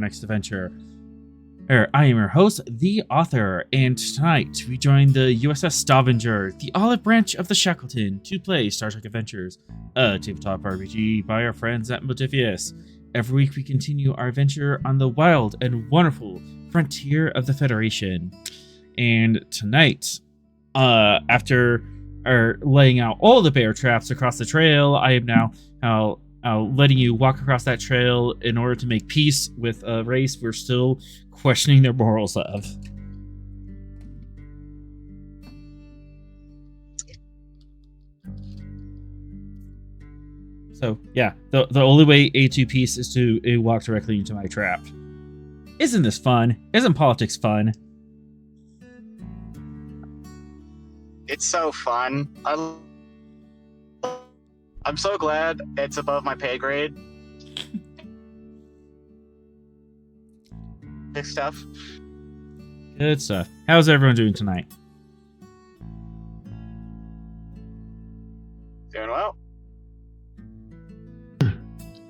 next adventure. I am your host, the author, and tonight we join the USS Stavanger, the olive branch of the Shackleton, to play Star Trek Adventures, a tabletop RPG by our friends at Modifius. Every week we continue our adventure on the wild and wonderful frontier of the Federation. And tonight, after laying out all the bear traps across the trail, I am now letting you walk across that trail in order to make peace with a race we're still questioning their morals of. So yeah, the only way A2 peace is to walk directly into my trap. Isn't this fun? Isn't politics fun? It's so fun. I'm so glad it's above my pay grade. Good stuff. Good stuff. How's everyone doing tonight? Doing well.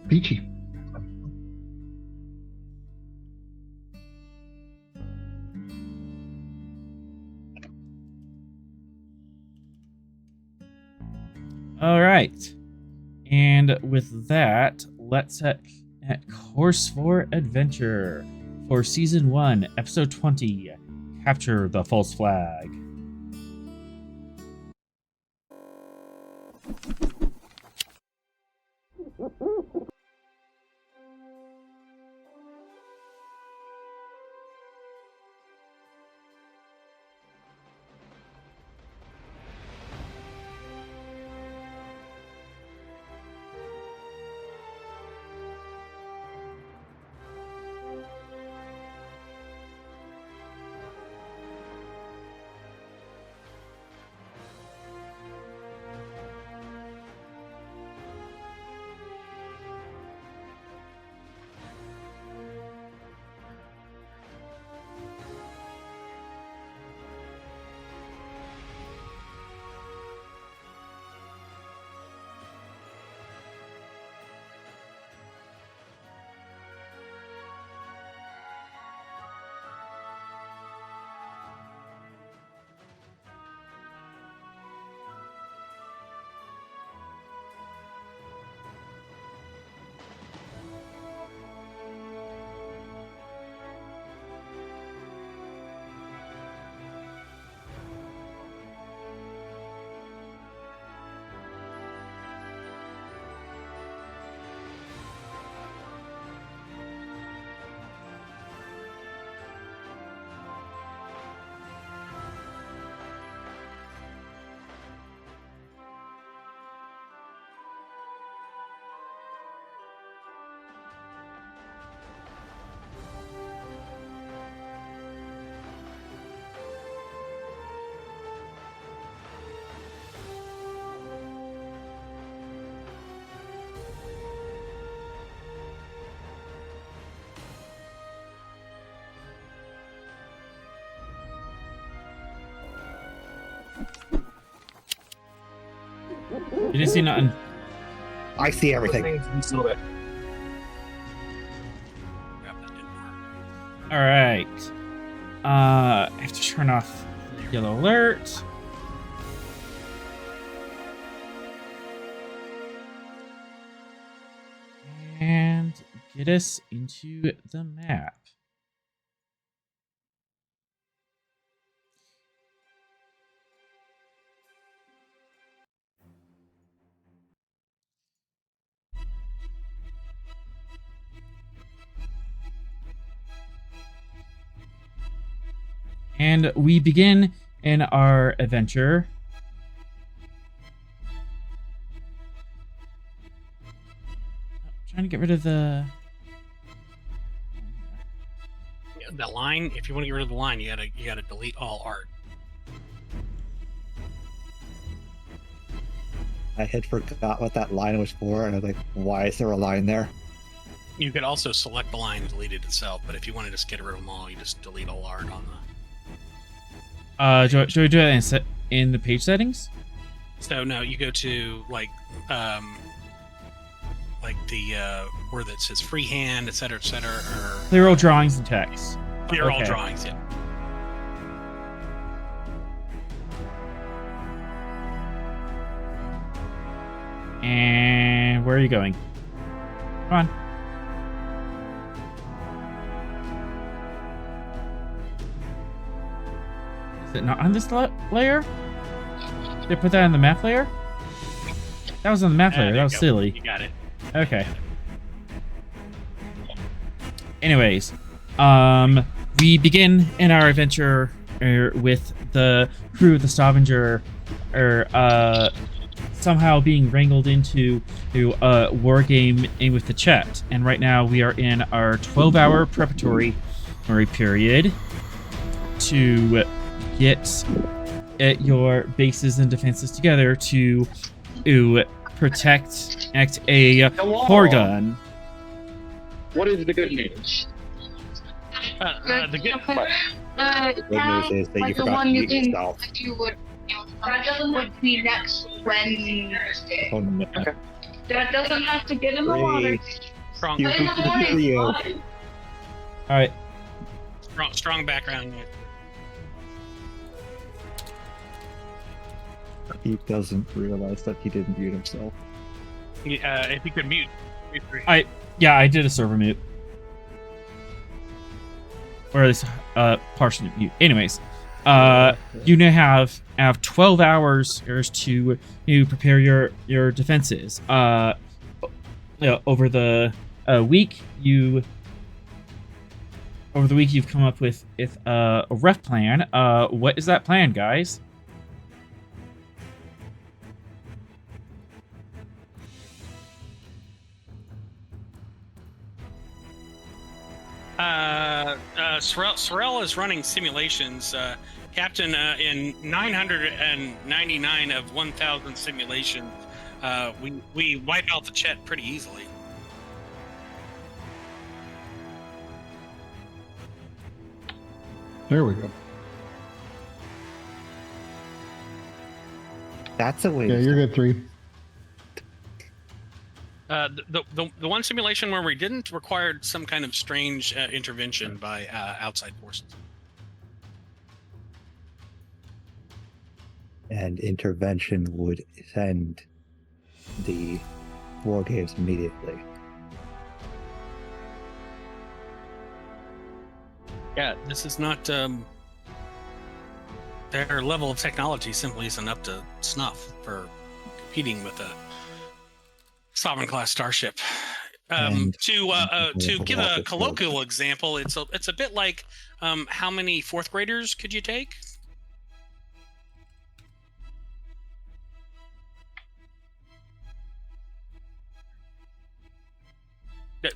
Peachy. All right. And with that, let's set at course for adventure for Season 1, Episode 20, Capture the False Flag. You didn't see nothing. I see everything. All right. I have to turn off the yellow alert. And get us into the map. And we begin in our adventure. Trying to get rid of the line. If you want to get rid of the line, you gotta delete all art. I had forgot what that line was for, and I was like, why is there a line there? You could also select the line and delete it itself, but if you want to just get rid of them all, you just delete all art on the... do we do that in the page settings? So no, you go to like the where that says freehand, etc., or They're all drawings and text. they're all Okay. drawings. Yeah. And where are you going? Come on. Is it not on this layer? Did they put that in the map layer? That was on the map layer. There That you was go. silly. You got it. Okay. Anyways, we begin in our adventure with the crew of the Stavanger, somehow being wrangled into a war game with the Chet, and right now we are in our 12-hour preparatory period to get your bases and defenses together to protect a Horgun. What is the good news? The good. Good news is that you forgot to mute yourself. Would be next Wednesday. On the minute. Okay. That doesn't have to get in the water. Strong, You- But in the morning, you- it's fine. All right. strong background. He doesn't realize that he didn't mute himself. If you could mute. Yeah, I did a server mute. Or at least partial mute. Anyways, you now have 12 hours to prepare your defenses. Over the week you've come up with a rough plan. What is that plan, guys? Sorrel is running simulations. Captain, in 999 of 1,000 simulations, we wipe out the Chet pretty easily. There we go. That's a way. Yeah, to you're good, 3. The one simulation where we didn't required some kind of strange intervention by outside forces. And intervention would end the war games immediately. Yeah, this is not. Their level of technology simply isn't up to snuff for competing with a Sovereign class starship. And- To give a colloquial example, it's a bit like how many fourth graders could you take?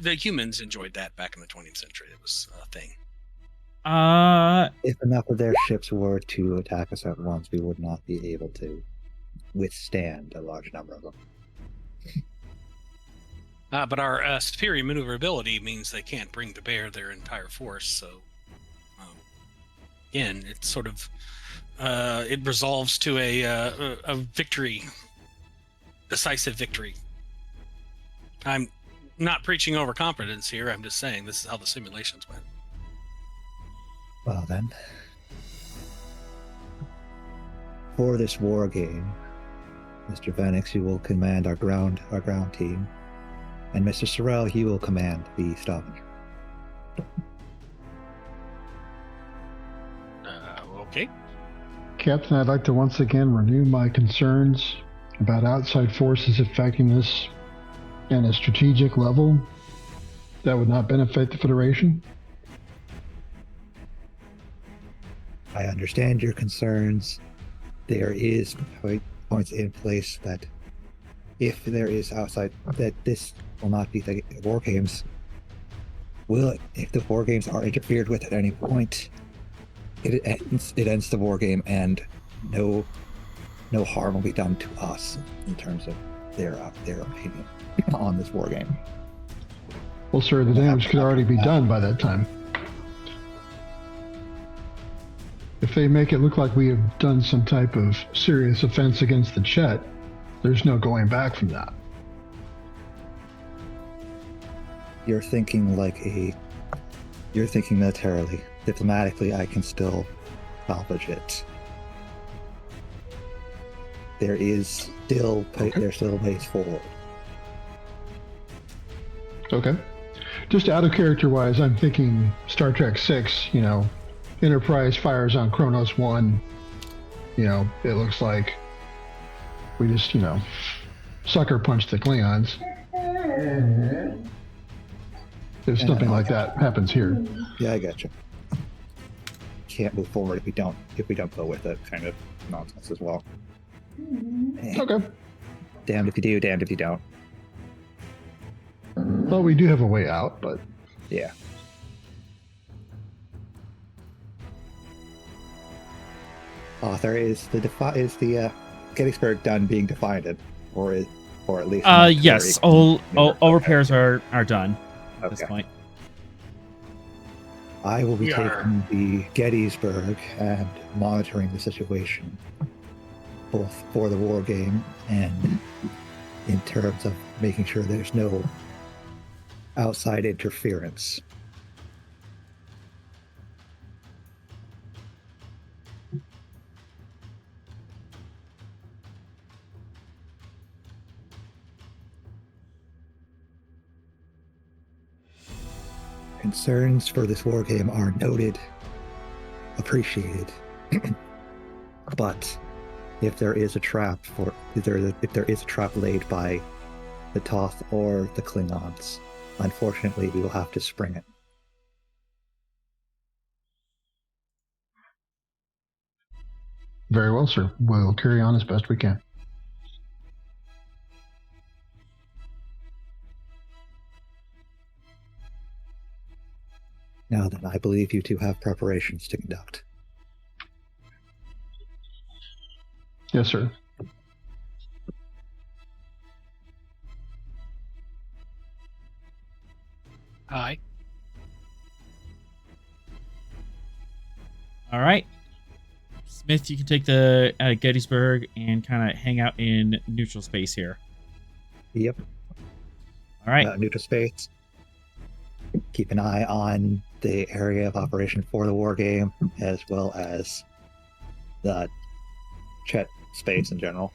The humans enjoyed that back in the 20th century. It was a thing. If enough of their ships were to attack us at once, we would not be able to withstand a large number of them. But our superior maneuverability means they can't bring to bear their entire force. So, again, it's sort of it resolves to a victory, decisive victory. I'm not preaching overconfidence here. I'm just saying this is how the simulations went. Well then, for this war game, Mr. Venix, you will command our ground team, and Mr. Sorrel, he will command the Stavanger. Okay. Captain, I'd like to once again renew my concerns about outside forces affecting us at a strategic level that would not benefit the Federation. I understand your concerns. There is points in place that if there is outside, that this will not be the war games. If the war games are interfered with at any point, it ends the war game, and no harm will be done to us in terms of their opinion on this war game. Well, sir, the damage could already be done by that time. If they make it look like we have done some type of serious offense against the Chet, there's no going back from that. You're thinking you're thinking militarily. Diplomatically, I can still salvage it. There's still ways forward. Okay. Just out of character wise, I'm thinking Star Trek 6, Enterprise fires on Kronos 1. It looks like we just, sucker punch the Klingons. If something like that happens here. Yeah, I gotcha. Can't move forward if we don't go with it kind of nonsense as well. Okay. Damned if you do, damned if you don't. Well, we do have a way out, but Yeah. Author, is the Gettysburg done being defined, or at least yes, all repairs are done at this point. I will be Yeah. taking the Gettysburg and monitoring the situation, both for the war game and in terms of making sure there's no outside interference. Concerns for this war game are noted, appreciated, but if there is a trap laid by the Thoth or the Klingons, unfortunately, we will have to spring it. very well, sir. We'll carry on as best we can. Now then, I believe you two have preparations to conduct. Yes, sir. Aye. All right. Smith, you can take the Gettysburg and kind of hang out in neutral space here. Yep. All right. Neutral space. Keep an eye on the area of operation for the war game, as well as the Chet space in general.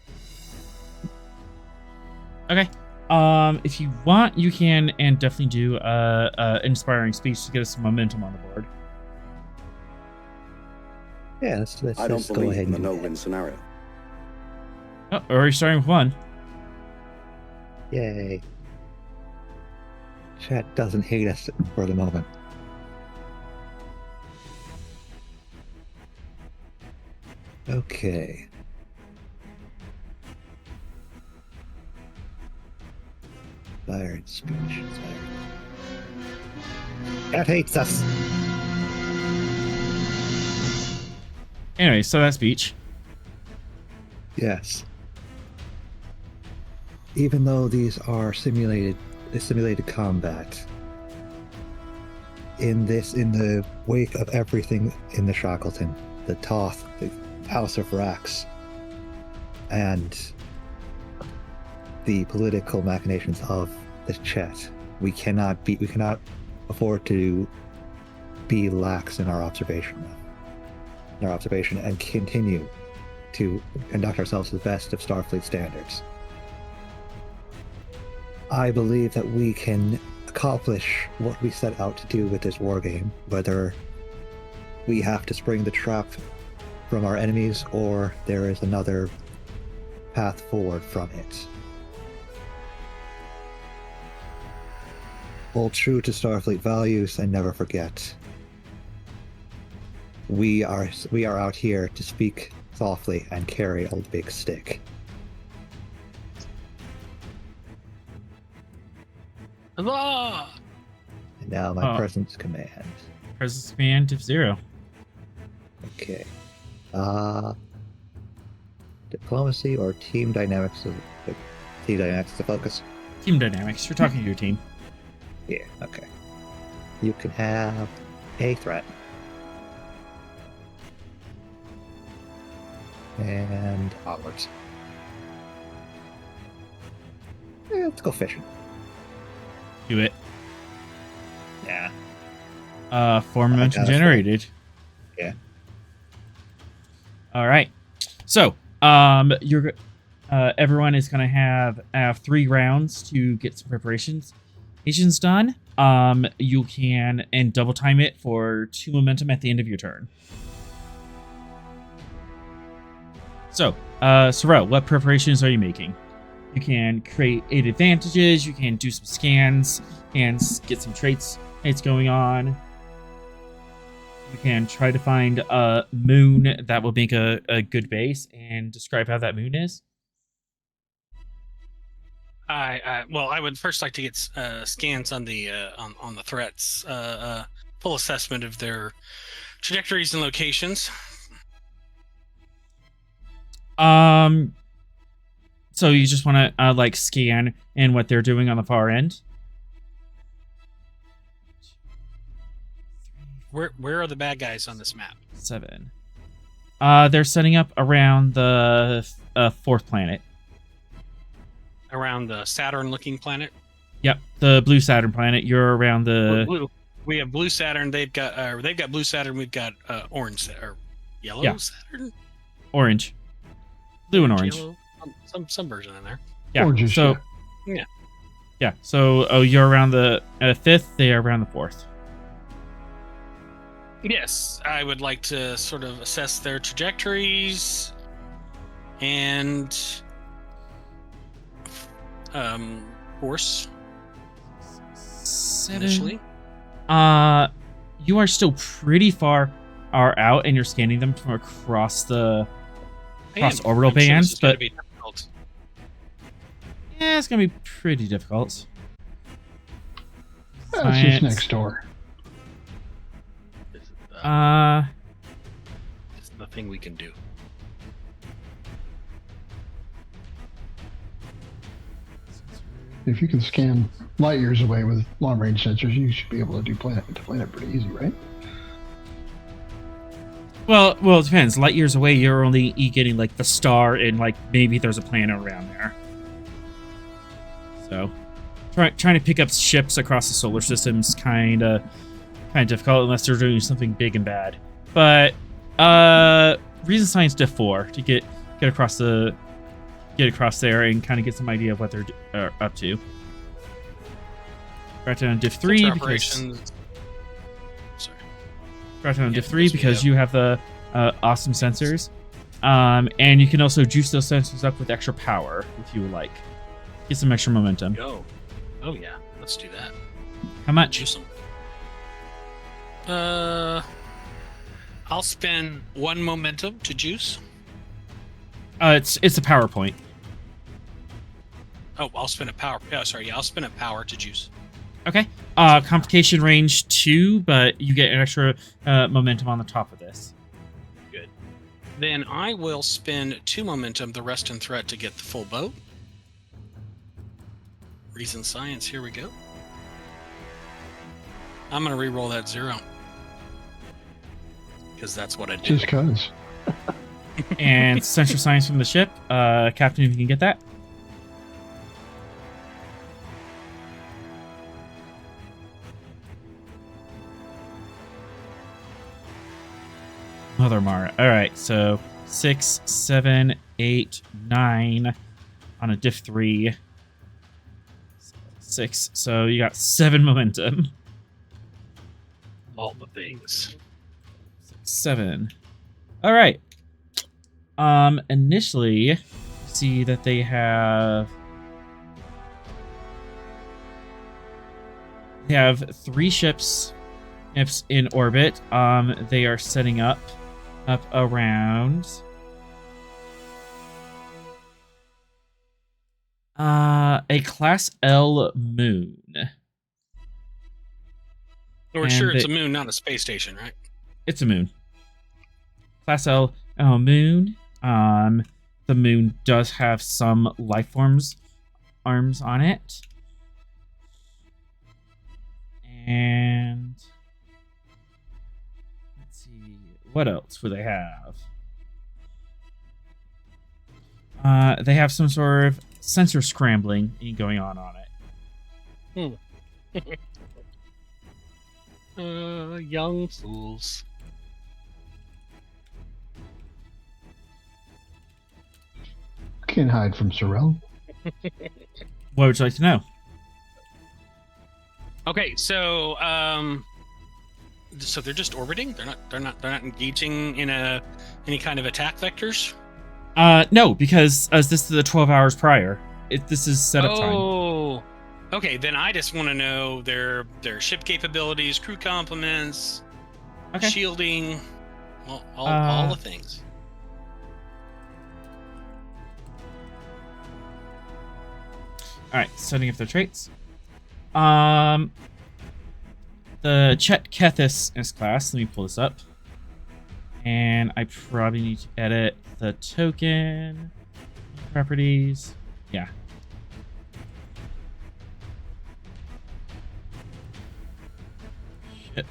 Okay. If you want, you can and definitely do inspiring speech to get us some momentum on the board. Yeah, let's I don't just go believe ahead in and the do no-win scenario. Oh, already starting with one. that. Yay. Chet doesn't hate us for the moment. Okay. Inspired speech. Chet hates us. Anyway, so that speech. Yes. Even though these are simulated combat, in the wake of everything in the Shackleton, the Thoth, the House of Rax, and the political machinations of the Chet, we cannot afford to be lax in our observation and continue to conduct ourselves to the best of Starfleet standards. I believe that we can accomplish what we set out to do with this war game, whether we have to spring the trap from our enemies or there is another path forward from it. Hold true to Starfleet values and never forget. We are out here to speak softly and carry a big stick. Huzzah! And now my presence command. Presence command if 0. Okay. Diplomacy or team dynamics? Team dynamics is the focus. Team dynamics. You're talking to your team. Yeah. Okay. You can have a threat. And onwards. Let's go fishing. Do it. Yeah. 4 momentum gotta generated. Yeah. All right. So, you're everyone is gonna have 3 rounds to get some preparations done. You can and double time it for 2 momentum at the end of your turn. So, Sorrel, what preparations are you making? You can create 8 advantages. You can do some scans and get some traits going on. You can try to find a moon that will make a good base and describe how that moon is. I would first like to get scans on the threats, full assessment of their trajectories and locations. So you just want to like scan and what they're doing on the far end. Where are the bad guys on this map? 7. They're setting up around the 4th planet. Around the Saturn-looking planet. Yep, the blue Saturn planet. You're around the blue. We have blue Saturn. They've got blue Saturn. We've got orange or yellow Saturn. Orange, blue and orange. Yellow, some version in there. Yeah. Orange, so yeah. So you're around the 5th. They are around the 4th. Yes, I would like to sort of assess their trajectories and course. 7. Initially. You are still pretty far out, and you're scanning them from across the orbital bands, but be difficult. Yeah, it's gonna be pretty difficult. That's just next door. It's nothing we can do. If you can scan light years away with long range sensors, you should be able to do planet to planet pretty easy, right? Well, it depends. Light years away, you're only getting like the star, and like maybe there's a planet around there. So, trying to pick up ships across the solar system's kind of difficult unless they're doing something big and bad. But reason science diff 4 to get across there and kind of get some idea of what they're up to. Right down diff 3 because diff 3 because you have the awesome sensors, and you can also juice those sensors up with extra power if you would like. Get some extra momentum. Oh yeah, let's do that. How much? Juice them. I'll spend 1 momentum to juice. It's a PowerPoint. Oh, I'll spend a power. Oh, sorry. Yeah, I'll spend a power to juice. Okay. Complication range 2, but you get an extra momentum on the top of this. Good. Then I will spend 2 momentum, the rest in threat, to get the full boat. Reason science. Here we go. I'm gonna re-roll that 0 because that's what I do. Just cause. And sensor science from the ship. Captain, if you can get that. Mother Mara. All right, so 6, 7, 8, 9 on a diff 3. 6. So you got 7 momentum. All the things. 7. All right. Initially, see that they have 3 ships in orbit. They are setting up around a Class L moon. We're sure it's a moon, not a space station, right? It's a moon. Class L moon. The moon does have some life forms arms on it. And let's see, what else would they have? They have some sort of sensor scrambling going on it. Young fools. Can't hide from Sorrel. What would you like to know? Okay, so so they're just orbiting. They're not engaging in any kind of attack vectors. No, because this is the 12 hours prior. This is setup time. Oh, okay. Then I just want to know their ship capabilities, crew complements, Okay. shielding, all the things. All right, setting up their traits. The Chet Kethis class. Let me pull this up. And I probably need to edit the token properties. Yeah. Ship.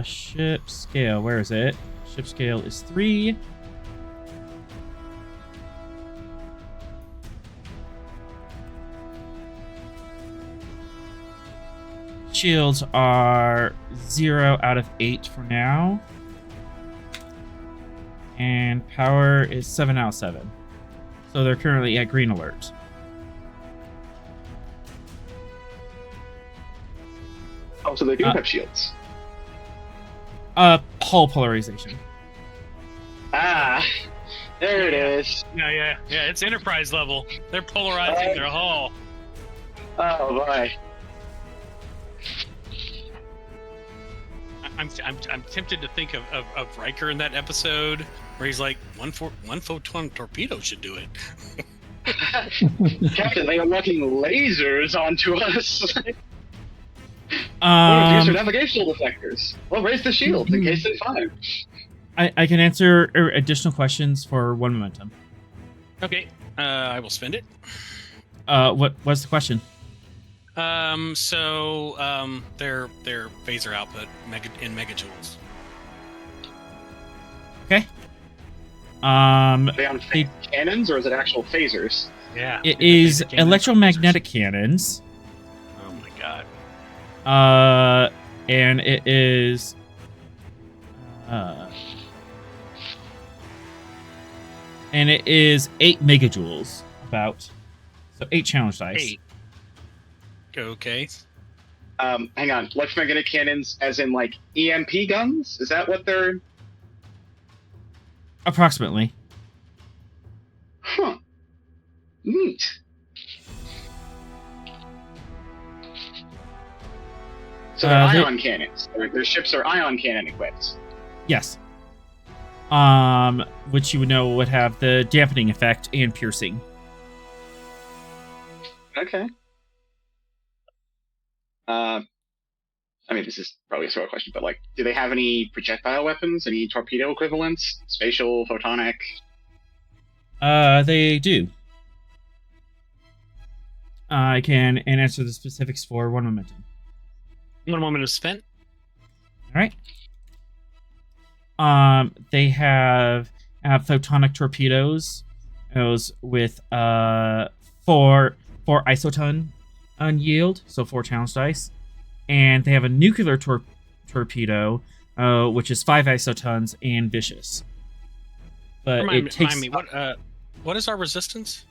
Ship scale. Where is it? Ship scale is 3. Shields are 0 out of 8 for now. And power is 7 out of 7. So they're currently at green alert. Oh, so they do have shields. Hull polarization. Ah, there it is. Yeah. It's Enterprise level. They're polarizing their hull. Oh boy. I'm tempted to think of Riker in that episode where he's like, one photon torpedo should do it. Captain, they are locking lasers onto us. Use your navigational deflectors. Well, raise the shield in case they fire. I can answer additional questions for 1 momentum. Okay, I will spend it. What's the question? Their phaser output in megajoules. Okay. Are they on cannons or is it actual phasers? Yeah. It is electromagnetic cannons. Oh my god. And it is and it is 8 megajoules about. So 8 challenge dice. 8. Okay. Hang on. Electromagnetic cannons as in like EMP guns? Is that what they're... Approximately. Huh. Neat. So they're ion cannons. Their ships are ion cannon equipped. Yes. Which you would know would have the dampening effect and piercing. Okay. I mean, this is probably a sort of question, but like, do they have any projectile weapons? Any torpedo equivalents? Spatial, photonic? They do. I can answer the specifics for 1 momentum. 1 moment is spent. All right. They have photonic torpedoes. Those with 4 isoton yield, so 4 challenge dice, and they have a nuclear torpedo, which is 5 isotons and vicious. But Remind me, what is our resistance?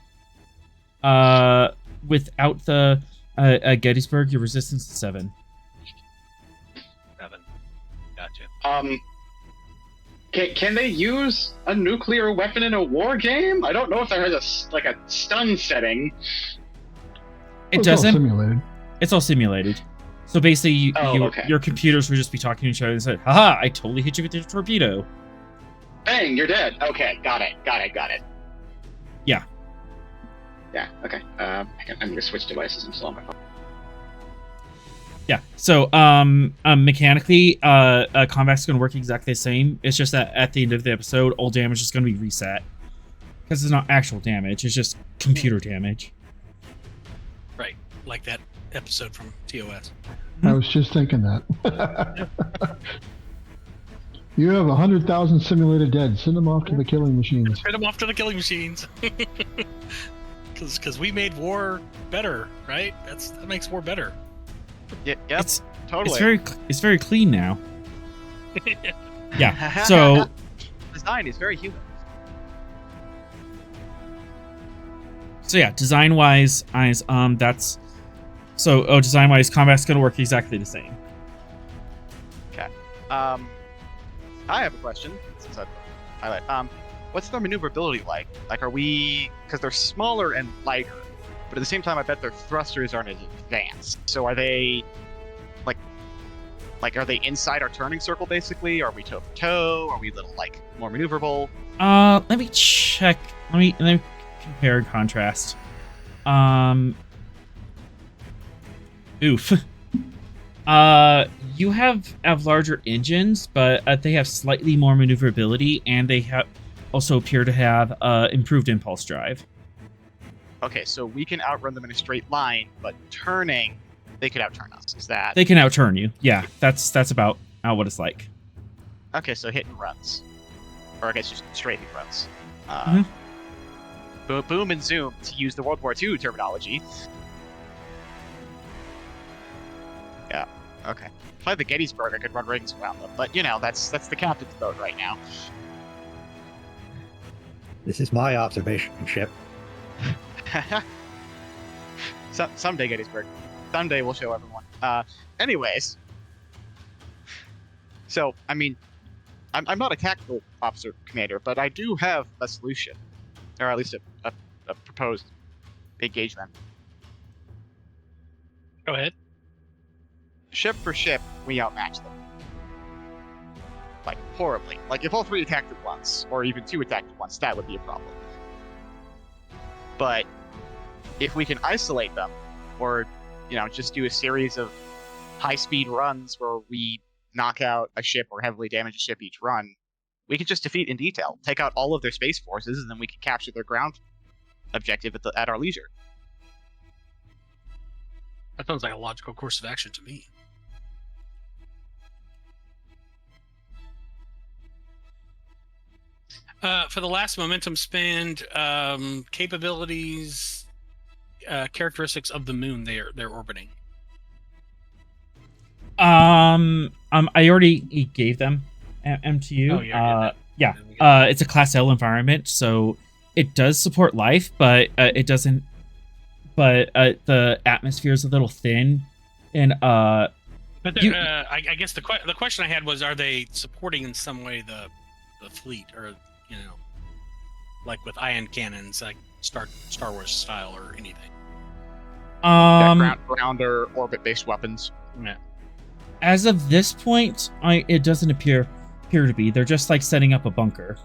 Without the Gettysburg, your resistance is 7. 7. Gotcha. Can they use a nuclear weapon in a war game? I don't know if there has a stun setting. It doesn't. All simulated. It's all simulated. So basically, okay. Your computers would just be talking to each other and say, "Haha! I totally hit you with a torpedo." Bang! You're dead. Okay, got it. Yeah. Yeah. Okay. I'm gonna switch devices. I'm still on my phone. Yeah. So, mechanically, combat's going to work exactly the same. It's just that at the end of the episode, all damage is going to be reset. Because it's not actual damage, it's just computer damage. Right. Like that episode from TOS. I was just thinking that. You have 100,000 simulated dead. Send them off to the killing machines. Send them off to the killing machines. Because we made war better, right? That makes war better. Yep. It's Totally. it's very clean now. Yeah. So Design is very human. yeah, design wise, combat's gonna work exactly the same. I have a question since I highlight. What's their maneuverability like? Like, are we, because they're smaller and lighter, but at the same time, I bet their thrusters aren't as advanced. So are they, like, are they inside our turning circle basically? Are we toe for toe? Are we a little like more maneuverable? Let me check. Let me compare and contrast. Oof. You have larger engines, but they have slightly more maneuverability, and they also appear to have improved impulse drive. Okay, so we can outrun them in a straight line, but turning, they could outturn us. Is that? They can outturn you. Yeah, that's about what it's like. Okay, so hit and runs, or I guess just straight hit runs. Boom and zoom, to use the World War II terminology. Yeah. Okay. If I had the Gettysburg, I could run rings around them, but that's the captain's boat right now. This is my observation ship. Someday, Gettysburg. Someday we'll show everyone. Anyways. So, I mean, I'm not a tactical officer commander, but I do have a solution. Or at least a proposed engagement. Go ahead. Ship for ship, we outmatch them. Like, horribly. Like, if all three attacked at once, or even two attacked at once, that would be a problem. But if we can isolate them, or, just do a series of high-speed runs where we knock out a ship or heavily damage a ship each run, we can just defeat in detail, take out all of their space forces, and then we can capture their ground objective at our leisure. That sounds like a logical course of action to me. For the last momentum spend, capabilities, characteristics of the moon they're orbiting. I already gave them to you. Oh, yeah. Yeah. It's a Class L environment, so it does support life, but it doesn't. But the atmosphere is a little thin, and But I guess the question I had was, are they supporting in some way the fleet, or like with ion cannons, like Star Wars style, or anything? Ground or orbit-based weapons. Yeah. As of this point, it doesn't appear to be. They're just like setting up a bunker.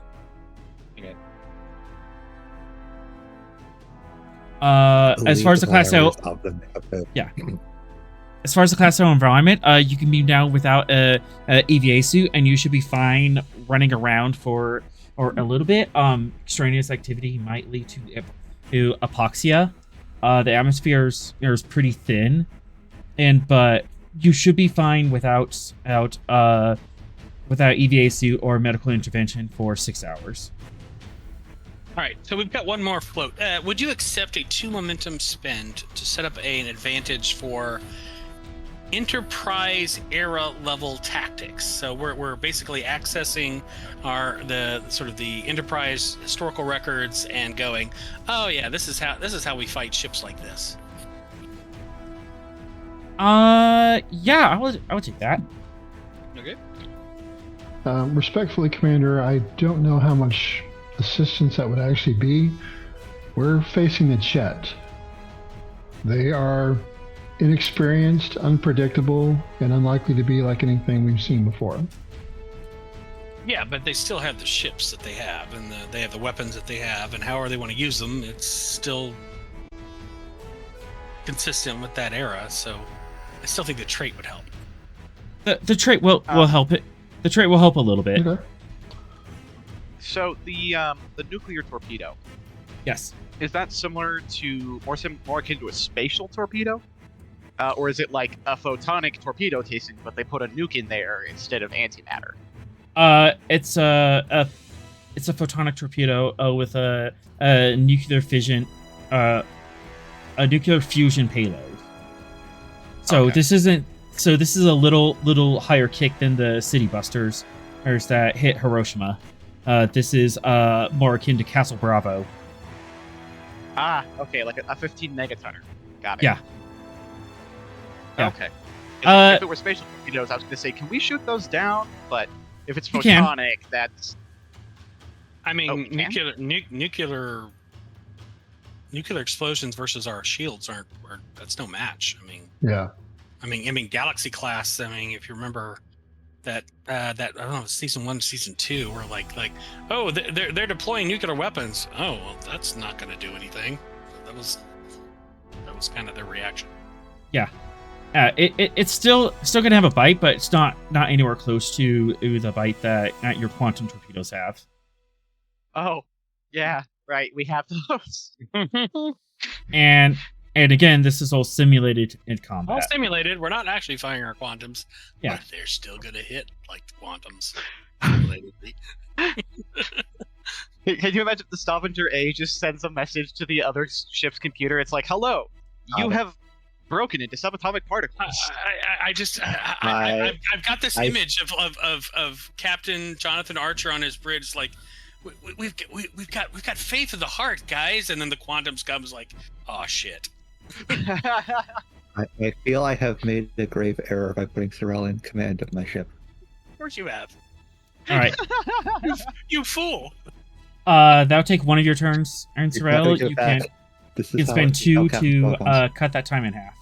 Okay. As far as the Class O, yeah. As far as the Class O environment, you can be now without a EVA suit, and you should be fine running around for a little bit. Extraneous activity might lead to apoxia. The atmosphere is pretty thin, but you should be fine without EVA suit or medical intervention for 6 hours. All right, so we've got one more float. Would you accept a 2 momentum spend to set up an advantage for Enterprise era level tactics? So we're basically accessing the Enterprise historical records and going, oh yeah, this is how we fight ships like this. Yeah, I would take that. Okay. Respectfully, Commander, I don't know how much assistance that would actually be. We're facing the Chet. They are inexperienced, unpredictable, and unlikely to be like anything we've seen before. Yeah, but they still have the ships that they have, and they have the weapons that they have, and however they want to use them, it's still consistent with that era. So I still think the trait would help. The trait will help it. The trait will help a little bit. Okay. So the nuclear torpedo. Yes. Is that similar to more akin to a spatial torpedo, or is it like a photonic torpedo casing, but they put a nuke in there instead of antimatter? It's a photonic torpedo with a nuclear fission, a nuclear fusion payload. So Okay. this isn't. So this is a little higher kick than the City Busters, that hit Hiroshima. This is more akin to Castle Bravo. Ah, okay, like a 15 megatonner. Got it. Yeah. Yeah. Okay. Uh, If it were spatial torpedoes, I was going to say, can we shoot those down? But if it's You can. photonic, that's... I mean, Oh, we can? nuclear explosions versus our shields aren't that's no match. Yeah. I mean, Galaxy class. I mean, if you remember that I don't know, season 1, season 2, were like, oh, they're deploying nuclear weapons. Oh, well, that's not going to do anything. That was kind of their reaction. It's still gonna have a bite, but it's not anywhere close to the bite that your quantum torpedoes have. Oh, yeah, right, we have those. And again, this is all simulated in All combat. simulated. We're not actually firing our quantums. Yeah. But they're still going to hit like the quantums. Simulatedly. Can you imagine the Stavanger A just sends a message to the other ship's computer? It's like, hello, you have broken into subatomic particles. I've got this image of Captain Jonathan Archer on his bridge, like we've got faith in the heart, guys, and then the quantums comes like, oh shit. I feel I have made a grave error by putting Sorel in command of my ship. Of course you have. All right. You fool. That'll take one of your turns, Aaron You're Sorel. gonna go You back. can This you is can how spend it- 2 how Captain to Spock wants. cut that time in half.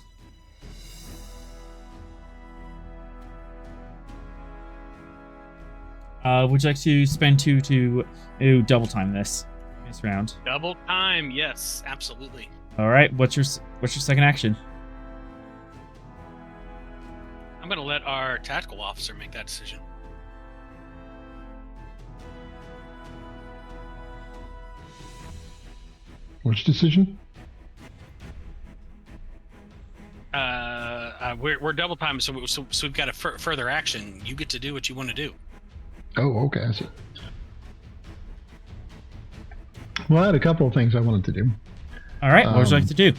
Would you like to spend 2 to double time this round? Double time, yes, absolutely. All right. What's your second action? I'm gonna let our tactical officer make that decision. Which decision? We're double time, so we've got a further action. You get to do what you want to do. Oh, okay. I see. Well, I had a couple of things I wanted to do. All right. What would you like to do?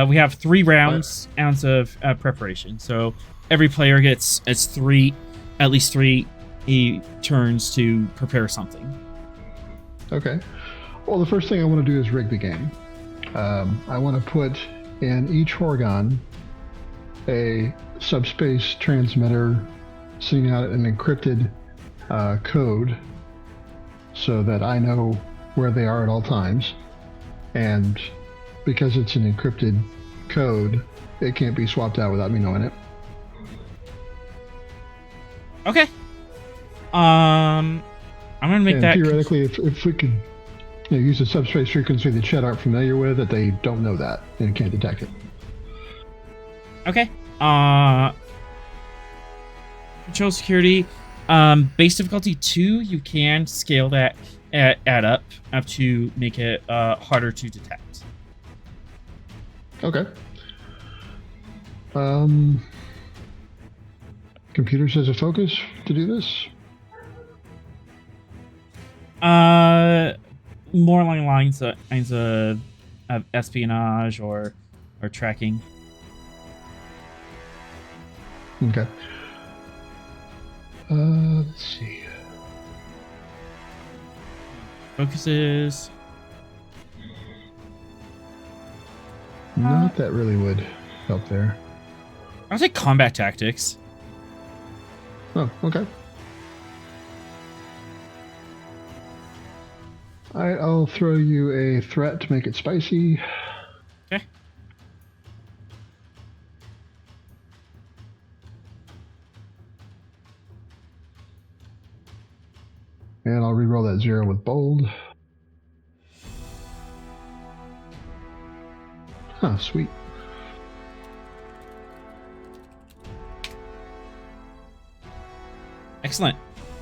We have 3 rounds of preparation, so every player gets at least three turns to prepare something. Okay. Well, the first thing I want to do is rig the game. I want to put in each Horgon a subspace transmitter sending out an encrypted code so that I know where they are at all times. And because it's an encrypted code, it can't be swapped out without me knowing it. Okay. I'm gonna make And that. theoretically, if we could use a subspace frequency that Chet aren't familiar with, that they don't know that and can't detect it. Okay. Control security. Base difficulty 2. You can scale that add up to make it harder to detect. Okay. Computer says a focus to do this. More along lines of espionage or tracking. Okay. Let's see. Focuses. Not that really would help there. I'll take combat tactics. Oh, okay. Alright, I'll throw you a threat to make it spicy. Okay. And I'll reroll that 0 with bold. Huh, sweet. Excellent.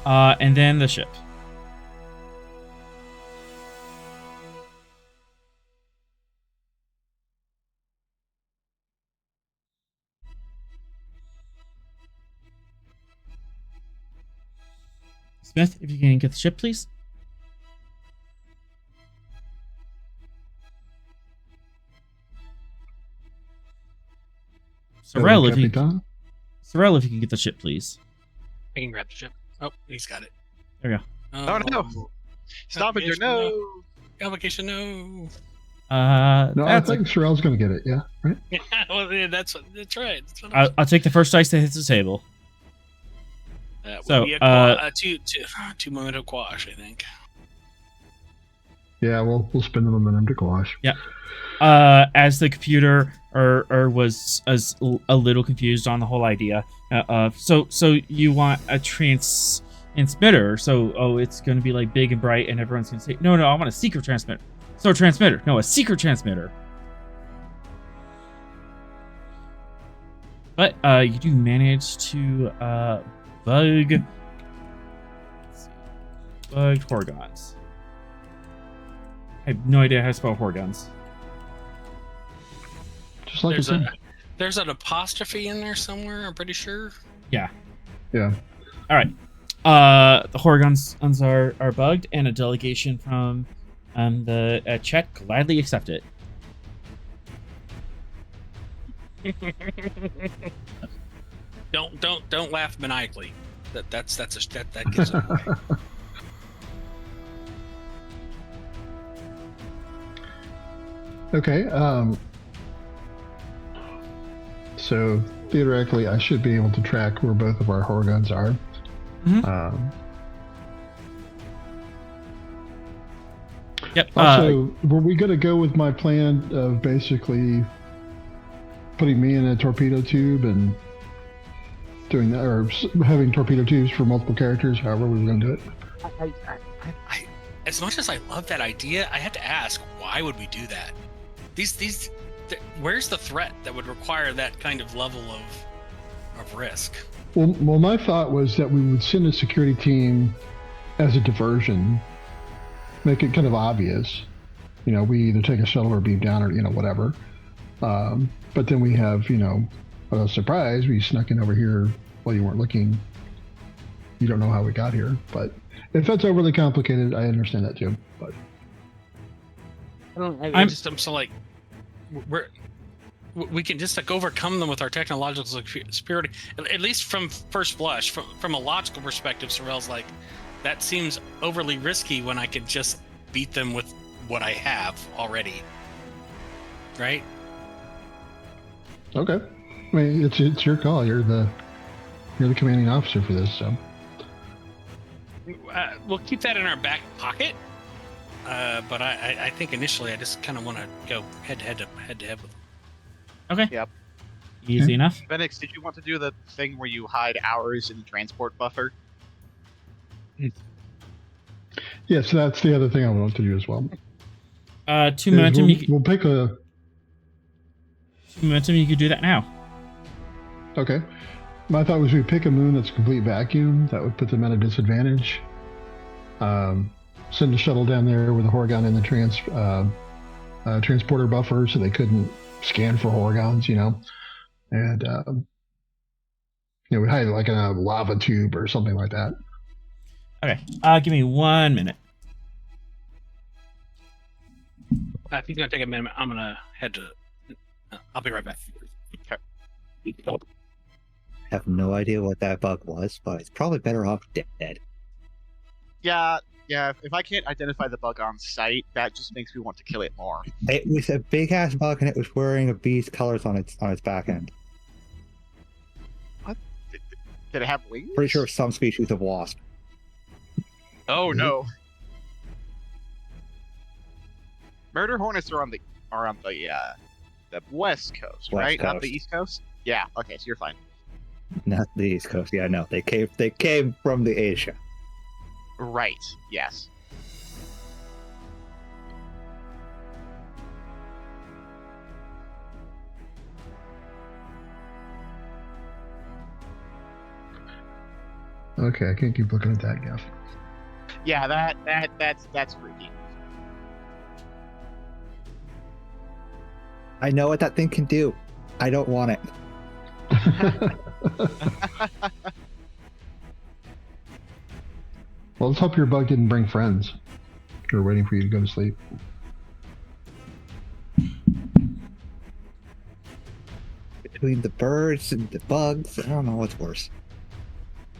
And then the ship. Smith, if you can get the ship, please. Sorrel, if you Capitan. can get the ship, please. I can grab the ship. Oh, he's got it. There we go. Oh, no. Stavanger, no. Complication, no. No, I That's think Sorrel's going to get it. Yeah, right. Yeah, well, yeah, that's right. That's what I'll take the first dice that hits the table. Would be a two memento quash, I think. Yeah, we'll spend the momentum to quash. Yeah. As the computer was a little confused on the whole idea. So you want a transmitter? So it's going to be like big and bright, and everyone's going to say, no, I want a secret transmitter. So a transmitter, no, a secret transmitter. But you do manage to bug Horgons. I have no idea how to spell Horgons. Just like there's an apostrophe in there somewhere, I'm pretty sure. Yeah. Yeah. All right. The Horgons are bugged, and a delegation from the Chet gladly accept it. Don't laugh maniacally. That gives it away. Okay. So theoretically, I should be able to track where both of our Horgons are. Mm-hmm. Yep. Also, were we going to go with my plan of basically putting me in a torpedo tube and doing that, or having torpedo tubes for multiple characters? However, we were going to do it. I, as much as I love that idea, I have to ask, why would we do that? Where's the threat that would require that kind of level of risk? Well, my thought was that we would send a security team as a diversion, make it kind of obvious. You know, we either take a shuttle or beam down, or whatever. But then we have, a surprise. We snuck in over here while you weren't looking. You don't know how we got here, but if that's overly complicated, I understand that too. But I'm so like, we can just overcome them with our technological superiority. At least from first blush, from a logical perspective, Sorrel's like, that seems overly risky when I could just beat them with what I have already. Right? Okay. I mean, it's your call. You're the commanding officer for this, so. We'll keep that in our back pocket. But I think initially I just kind of want to go head to head with them. Okay. Yep. Easy enough. Phoenix, did you want to do the thing where you hide hours in the transport buffer? Yes, that's the other thing I want to do as well. 2 momentum. We'll pick a. 2 momentum. You could do that now. Okay. My thought was we pick a moon that's a complete vacuum. That would put them at a disadvantage. Send a shuttle down there with a Horgon in the transporter buffer, so they couldn't scan for Horgons, and we hide like in a lava tube or something like that. Okay. Give me 1 minute. If he's gonna take a minute, I'm gonna head to. I'll be right back. I have no idea what that bug was, but it's probably better off dead. Yeah. If I can't identify the bug on site, that just makes me want to kill it more. It was a big ass bug, and it was wearing a bee's colors on its back end. What? Did it have wings? Pretty sure it's some species of wasp. Oh no. Murder hornets are on the west coast, right? Coast. Not the east coast. Yeah. Okay, so you're fine. Not the East Coast. Yeah, no, they came from the Asia. Right. Yes. Okay, I can't keep looking at that, Gaff. Yeah, that's freaky. I know what that thing can do. I don't want it. Well, let's hope your bug didn't bring friends. They're waiting for you to go to sleep. between the birds and the bugs. I don't know what's worse.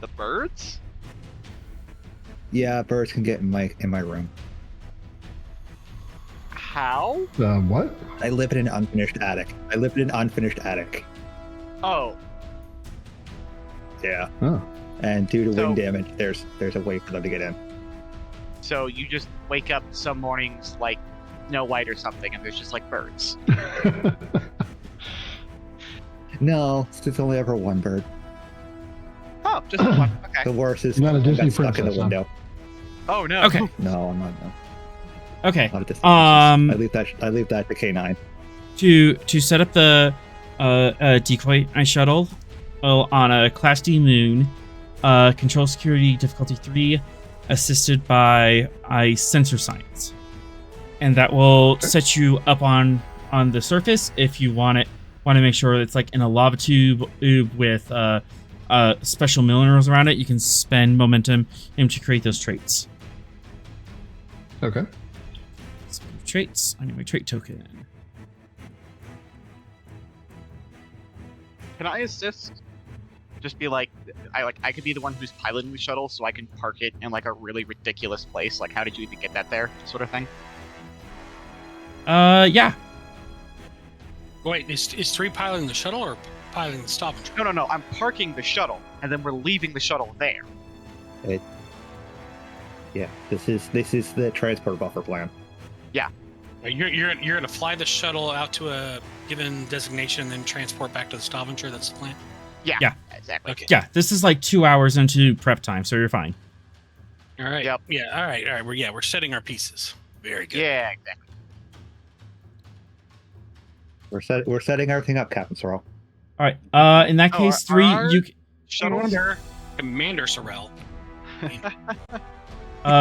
The birds? Yeah, birds can get in my room. How? What? I live in an unfinished attic. Oh, Yeah. Oh. And due to So- wind damage, there's a way for them to get in. so you just wake up some mornings like Snow White or something, and there's just like birds. No, there's only ever one bird. Oh, just one. Okay. The worst is Not a one Disney got stuck in the princess, huh? window. Oh no. Okay. No, I'm not. No, Okay. not a Disney Um, princess. I leave that to K9. To set up the decoy ice shuttle on a Class D moon, control security difficulty 3, assisted by ice sensor science, and that will set you up on the surface if you want to make sure it's like in a lava tube with special minerals around it. You can spend momentum to create those traits. Okay. Traits. I need my trait token. Can I assist? Just be like, I could be the one who's piloting the shuttle, so I can park it in like a really ridiculous place. Like, how did you even get that there? Sort of thing. Yeah. Wait, is 3 piloting the shuttle or piloting the Stavanger? No. I'm parking the shuttle, and then we're leaving the shuttle there. Yeah, this is the transport buffer plan. You're gonna fly the shuttle out to a given designation, and then transport back to the Stavanger. That's the plan. Yeah. Exactly. Okay. Yeah, this is like 2 hours into prep time, so you're fine. All right. Yep. Yeah. All right. We're setting our pieces. Very good. Yeah, exactly. We're setting everything up, Captain Sorrel. All right. In that Oh, case, are 3 our- you Shuttles. Commander Sorrel.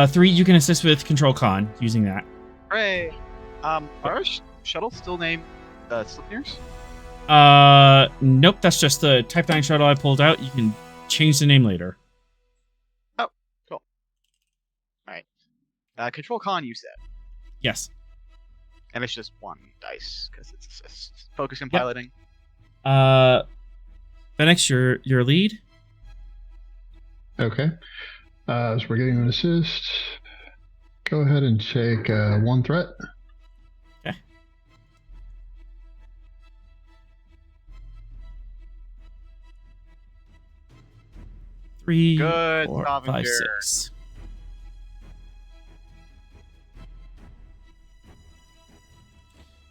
3 you can assist with control con using that. Hooray! Are our shuttles still named Slipneers? Nope, that's just the Type 9 shuttle I pulled out. You can change the name later. Control con, you said, Yes. and it's just 1 dice because it's assist. Focus and Yep. piloting. Phoenix, your lead. Okay. So we're getting an assist. Go ahead and take 1 threat. Okay. Three, Good, 4, 5, Stavanger. 6.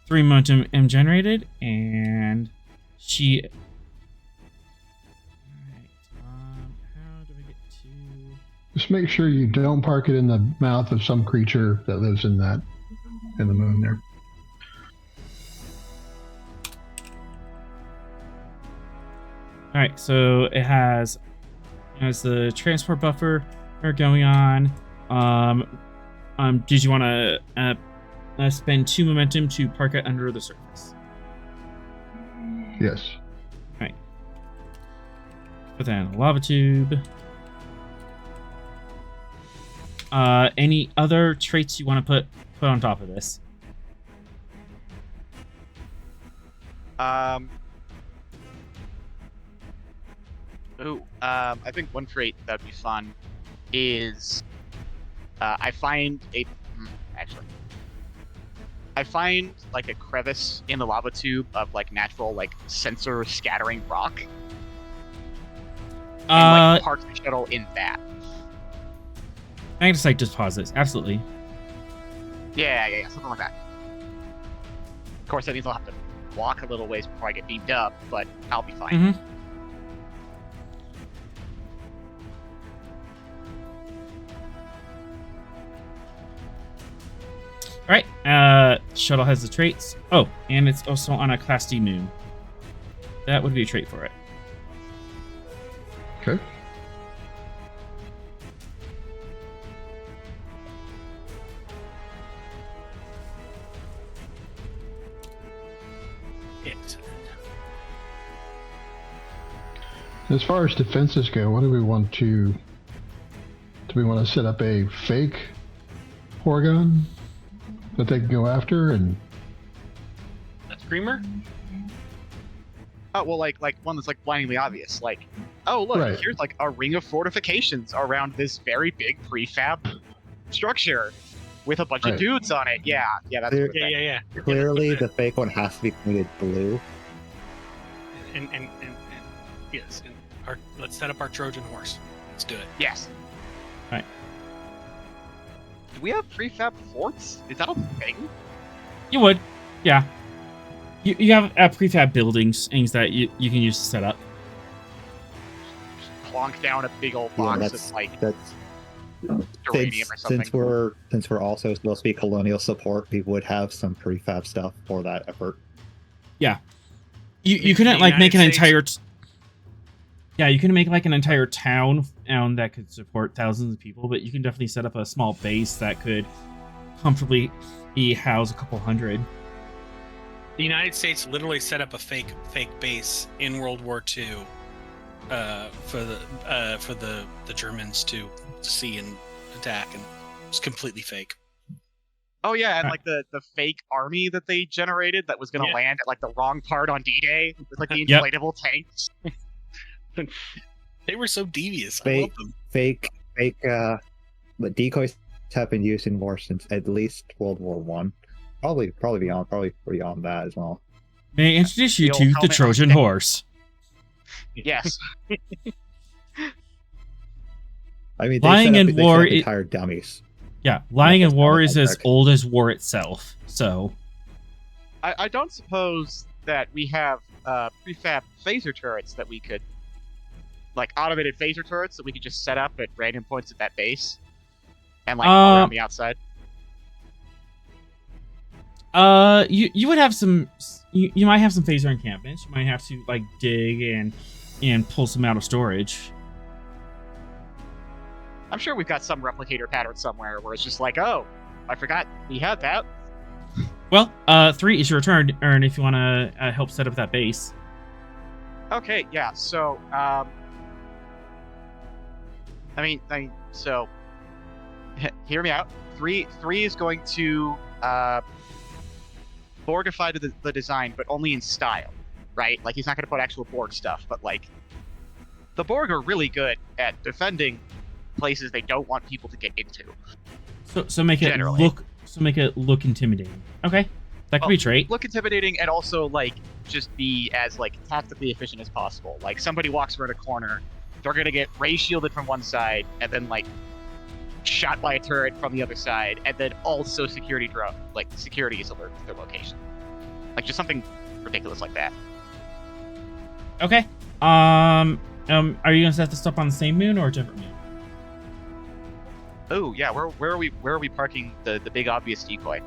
Three momentum M generated, and she. Alright, how do we get to? Just make sure you don't park it in the mouth of some creature that lives in the moon there. Alright, so it has the transport buffer going on. Did you want to spend 2 momentum to park it under the surface? Yes. Alright. Put that in a lava tube. Any other traits you want to put on top of this? I think one trait that'd be fun is I find like a crevice in the lava tube of like natural like sensor scattering rock, and like park the shuttle in that. Magnesite deposits, absolutely. Yeah, something like that. Of course, that means I'll have to walk a little ways before I get beamed up, but I'll be fine. Mm-hmm. All right. Shuttle has the traits. Oh, and it's also on a Class D moon. That would be a trait for it. Okay. Excellent. As far as defenses go, what do we want to? Do we want to set up a fake Porygon that they can go after and? A screamer? Oh well, like one that's like blindingly obvious. Like, oh look, Right. here's like a ring of fortifications around this very big prefab structure with a bunch of Right. dudes on it. Yeah, that's There- what Yeah, thing. yeah, yeah. Clearly, the fake one has to be painted blue. And yes, and let's set up our Trojan horse. Let's do it. Yes. Right. Do we have prefab forts? Is that a thing? You would, yeah. You have prefab buildings, things that you can use to set up. Plonk down a big old Yeah, box that's of like that's uranium or something. since we're also supposed to be colonial support, we would have some prefab stuff for that effort. You couldn't The like make an United entire. Yeah, you couldn't make like an entire town that could support thousands of people, but you can definitely set up a small base that could comfortably house a couple hundred. The United States literally set up a fake base in World War II for the Germans to see and attack, and it's completely fake. Oh yeah, and like the fake army that they generated that was gonna Yeah. land at like the wrong part on D-Day with like the Yep. inflatable tanks. They were so devious. I Fake- love them. Fake, but decoys have been used in war since at least World War One. Probably beyond that as well. May I introduce you The old to the helmet on Trojan stick. horse? Yes. I mean, Lying in they war set up i- entire dummies. Yeah, lying in that's war not is as correct. old as war itself. So I don't suppose that we have prefab phaser turrets that we could, like automated phaser turrets that we could just set up at random points at that base, and like all around the outside. you would have some. You might have some phaser encampments. You might have to like dig and pull some out of storage. I'm sure we've got some replicator pattern somewhere where it's just like, oh, I forgot we had that. Well, 3 is your turn, Ern, if you want to help set up that base. Okay, yeah. So, I mean, so hear me out. Three is going to Borgify to the design, but only in style, right? Like he's not going to put actual Borg stuff, but like the Borg are really good at defending places they don't want people to get into. So make it Generally. look intimidating. Okay, that could be a trait. Look intimidating and also like just be as like tactically efficient as possible. Like somebody walks around a corner, they're gonna get ray shielded from one side and then like shot by a turret from the other side, and then also security is alert to their location. Like just something ridiculous like that. Okay. Are you gonna set this up on the same moon or a different moon? Oh yeah, where are we parking the big obvious decoy?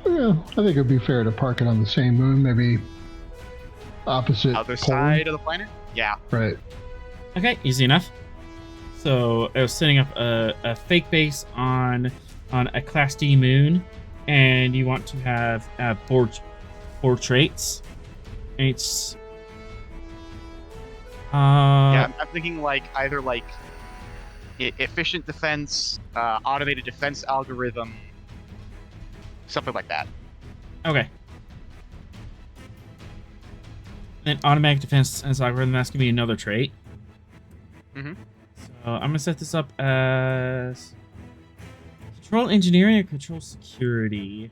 Yeah, I think it'd be fair to park it on the same moon, maybe opposite Other pole. side of the planet? Yeah. Right. Okay, easy enough. So I was setting up a fake base on a Class D moon, and you want to have board traits. It's Yeah, I'm thinking like either like efficient defense, automated defense algorithm, something like that. Okay. Then automatic defense as algorithm, that's gonna be another trait. Mhm. So I'm gonna set this up as control engineering or control security.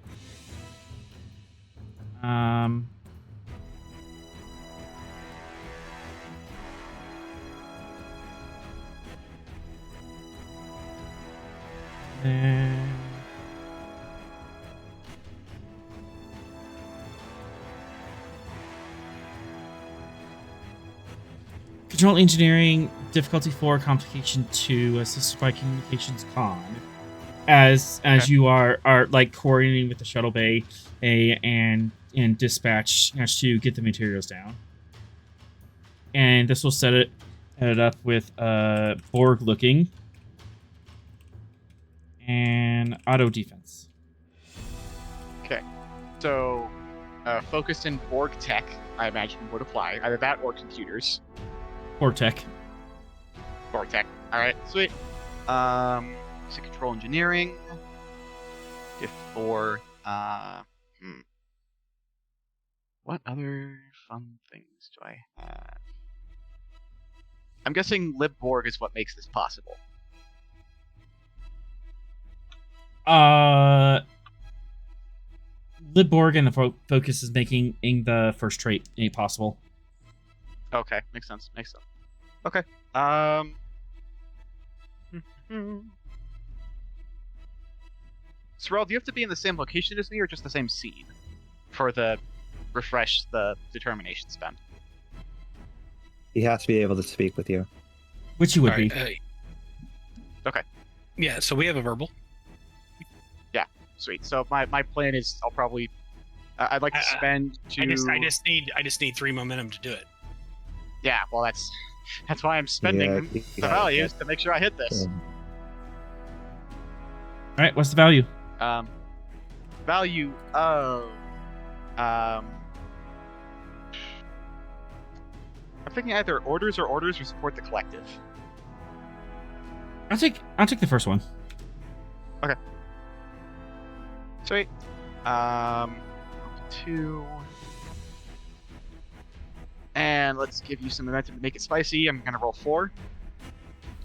Then control engineering difficulty 4, complication 2, assisted by communications con. As you are like coordinating with the shuttle bay and dispatch to get the materials down. And this will set it up with Borg looking and auto defense. Okay. So focused in Borg tech, I imagine would apply. Either that or computers. Borg tech. Borg tech. Alright, sweet. So control engineering. Diff 4. What other fun things do I have? I'm guessing LibBorg is what makes this possible. LibBorg and the focus is making the first trait possible. Okay, makes sense. Okay. Sorrel, do you have to be in the same location as me or just the same scene for the refresh the determination spend? He has to be able to speak with you. Which you would All be. right, Okay. yeah, so we have a verbal. Sweet. So my plan is I'll probably I'd like to spend to. I just need 3 momentum to do it. Yeah. Well, that's why I'm spending Yeah, the values to make sure I hit this. All right, what's the value? Value of I'm thinking either orders or support the collective. I'll take the first one. Okay. Sweet. 2. And let's give you some momentum to make it spicy. I'm gonna roll 4.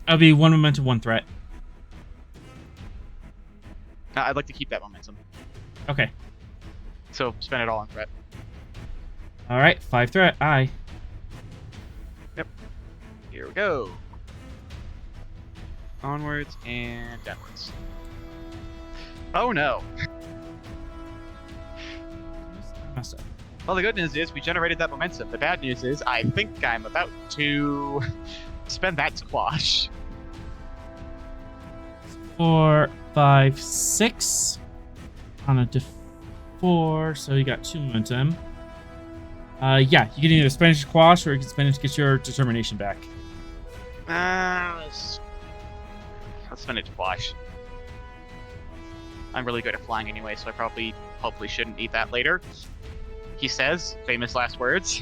I'll be 1 momentum, 1 threat. I'd like to keep that momentum. Okay. So spend it all on threat. All right, 5 threat. Aye. Here we go. Onwards and downwards. Oh no. Messed up. Well, the good news is we generated that momentum. The bad news is I think I'm about to spend that squash. 4, 5, 6 on a 4, so you got 2 momentum. Yeah, you can either spend it to squash or you can spend it to get your determination back. Let's spend it to squash. I'm really good at flying anyway, so I hopefully shouldn't need that later. He says, famous last words.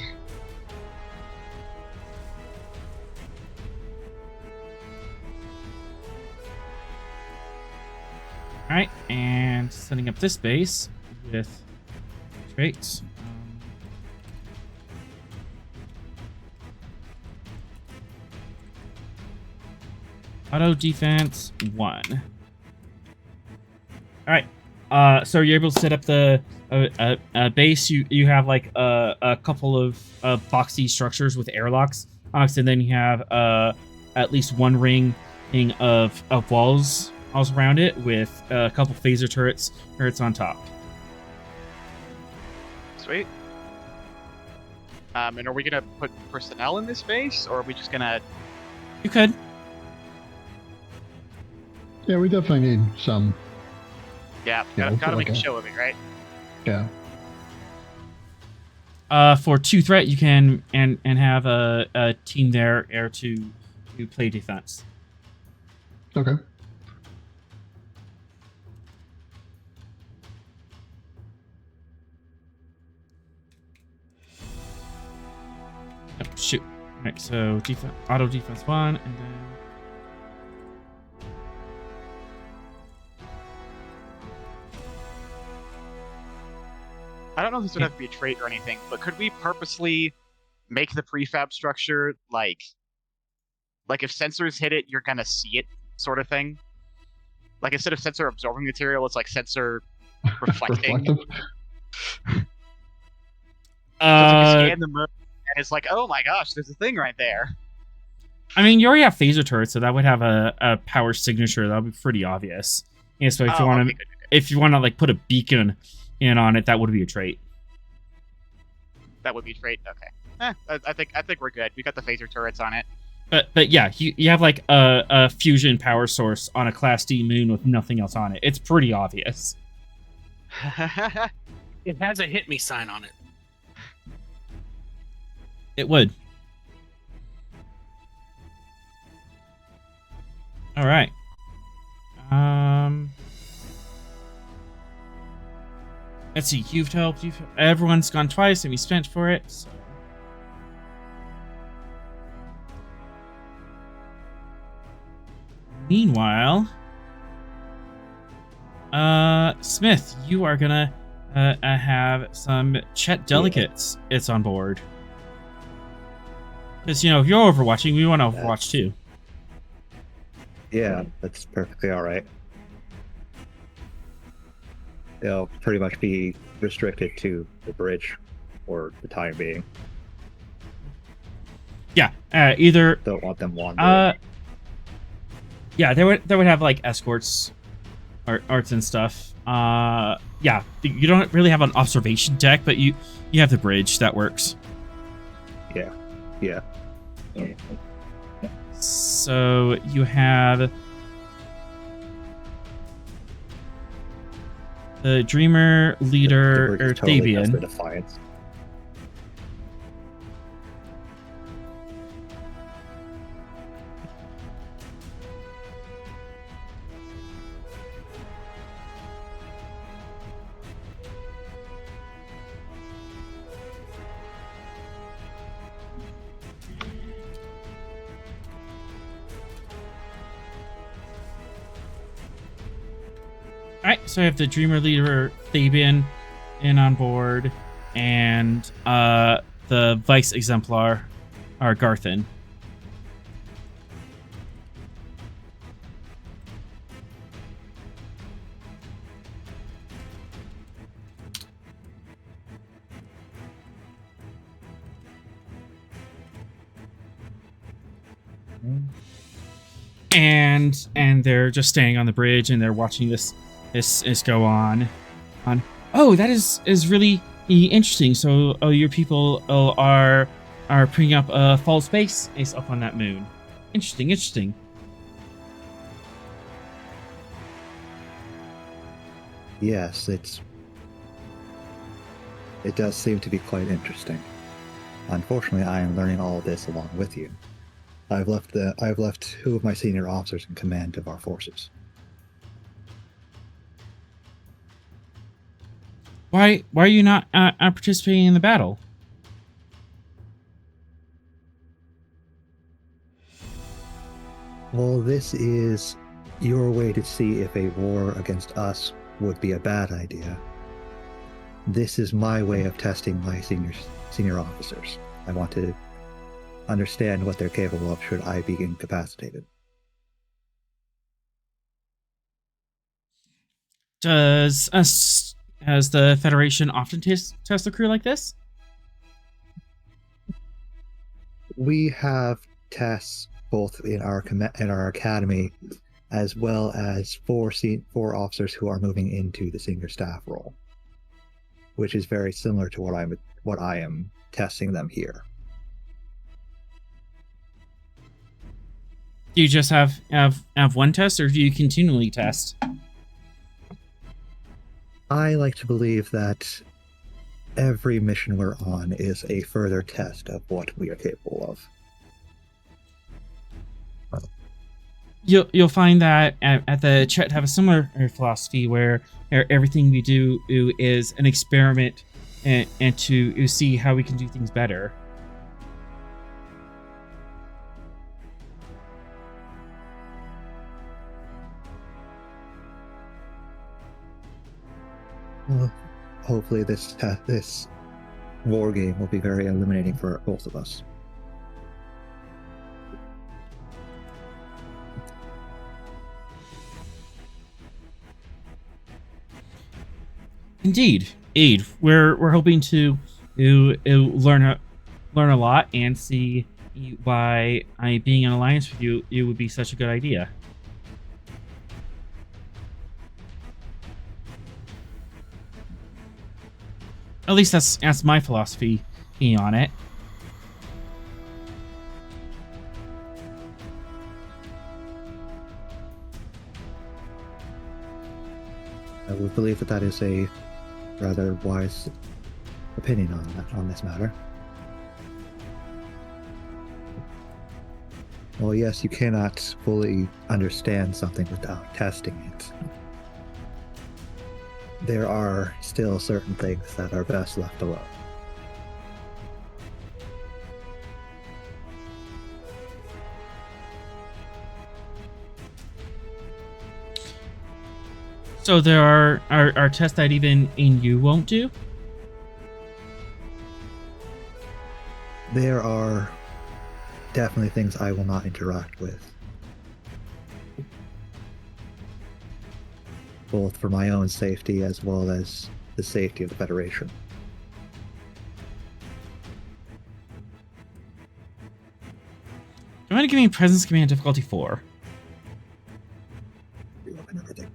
Alright, and setting up this base with traits. Auto defense 1. Alright, so you're able to set up the base. You have like a couple of boxy structures with airlocks, and then you have at least 1 ring of walls around it with a couple phaser turrets on top. Sweet. And are we gonna put personnel in this base, or are we just gonna? You could. Yeah, we definitely need some. Yeah, Yeah, gotta we'll make put a like show of it, right? Yeah. For 2 threat, you can and have a team there to play defense. Okay. Oh, shoot. Alright, so auto defense 1, and then I don't know if this would have to be a trait or anything, but could we purposely make the prefab structure like if sensors hit it, you're gonna see it, sort of thing? Like instead of sensor absorbing material, it's like sensor reflecting. Reflective? So it's like you scan the moon, and it's like, oh my gosh, there's a thing right there. I mean, you already have phaser turrets, so that would have a power signature. That would be pretty obvious. Yeah, so if you want to, good. if you want to like put a beacon in on it, that would be a trait. That would be a trait. Okay. I think we're good. We got the phaser turrets on it. But yeah, you have like a fusion power source on a Class D moon with nothing else on it. It's pretty obvious. It has a hit me sign on it. It would. All right. Let's see. You've helped. Everyone's gone twice, and we spent for it. So. Meanwhile, Smith, you are gonna I have some Chet delegates. It's on board. Because, if you're overwatching, we want to overwatch too. Yeah, that's perfectly all right. They'll pretty much be restricted to the bridge for the time being. Yeah, either... Don't want them wandering. Yeah, they would have, like, escorts, arts and stuff. Yeah, you don't really have an observation deck, but you have the bridge. That works. Yeah. So you have the Dreamer leader, The bridge totally has Thabian. the Defiance. Alright, so I have the Dreamer leader, Thabian, in on board, and the Vice Exemplar, are Garthen. And they're just standing on the bridge and they're watching this go on. Oh, that is really interesting. So your people are putting up a false base up on that moon. Interesting. Yes, it does seem to be quite interesting. Unfortunately, I am learning all of this along with you. I've left 2 of my senior officers in command of our forces. Why are you not participating in the battle? Well, this is your way to see if a war against us would be a bad idea. This is my way of testing my senior officers. I want to understand what they're capable of should I be incapacitated. Has the Federation often test a crew like this? We have tests both in our academy, as well as 4 officers who are moving into the senior staff role, which is very similar to what I am testing them here. Do you just have one test, or do you continually test? I like to believe that every mission we're on is a further test of what we are capable of. You'll find that at the Chet have a similar philosophy where everything we do is an experiment and to see how we can do things better. Well, hopefully this war game will be very illuminating for both of us. Indeed. We're hoping to learn a lot and see why being in alliance with you would be such a good idea. At least that's my philosophy on it. I would believe that is a rather wise opinion on this matter. Well, yes, you cannot fully understand something without testing it. There are still certain things that are best left alone. So there are tests that even you won't do? There are definitely things I will not interact with. Both for my own safety as well as the safety of the Federation. Do you want to give me Presence Command difficulty 4? Reopen everything.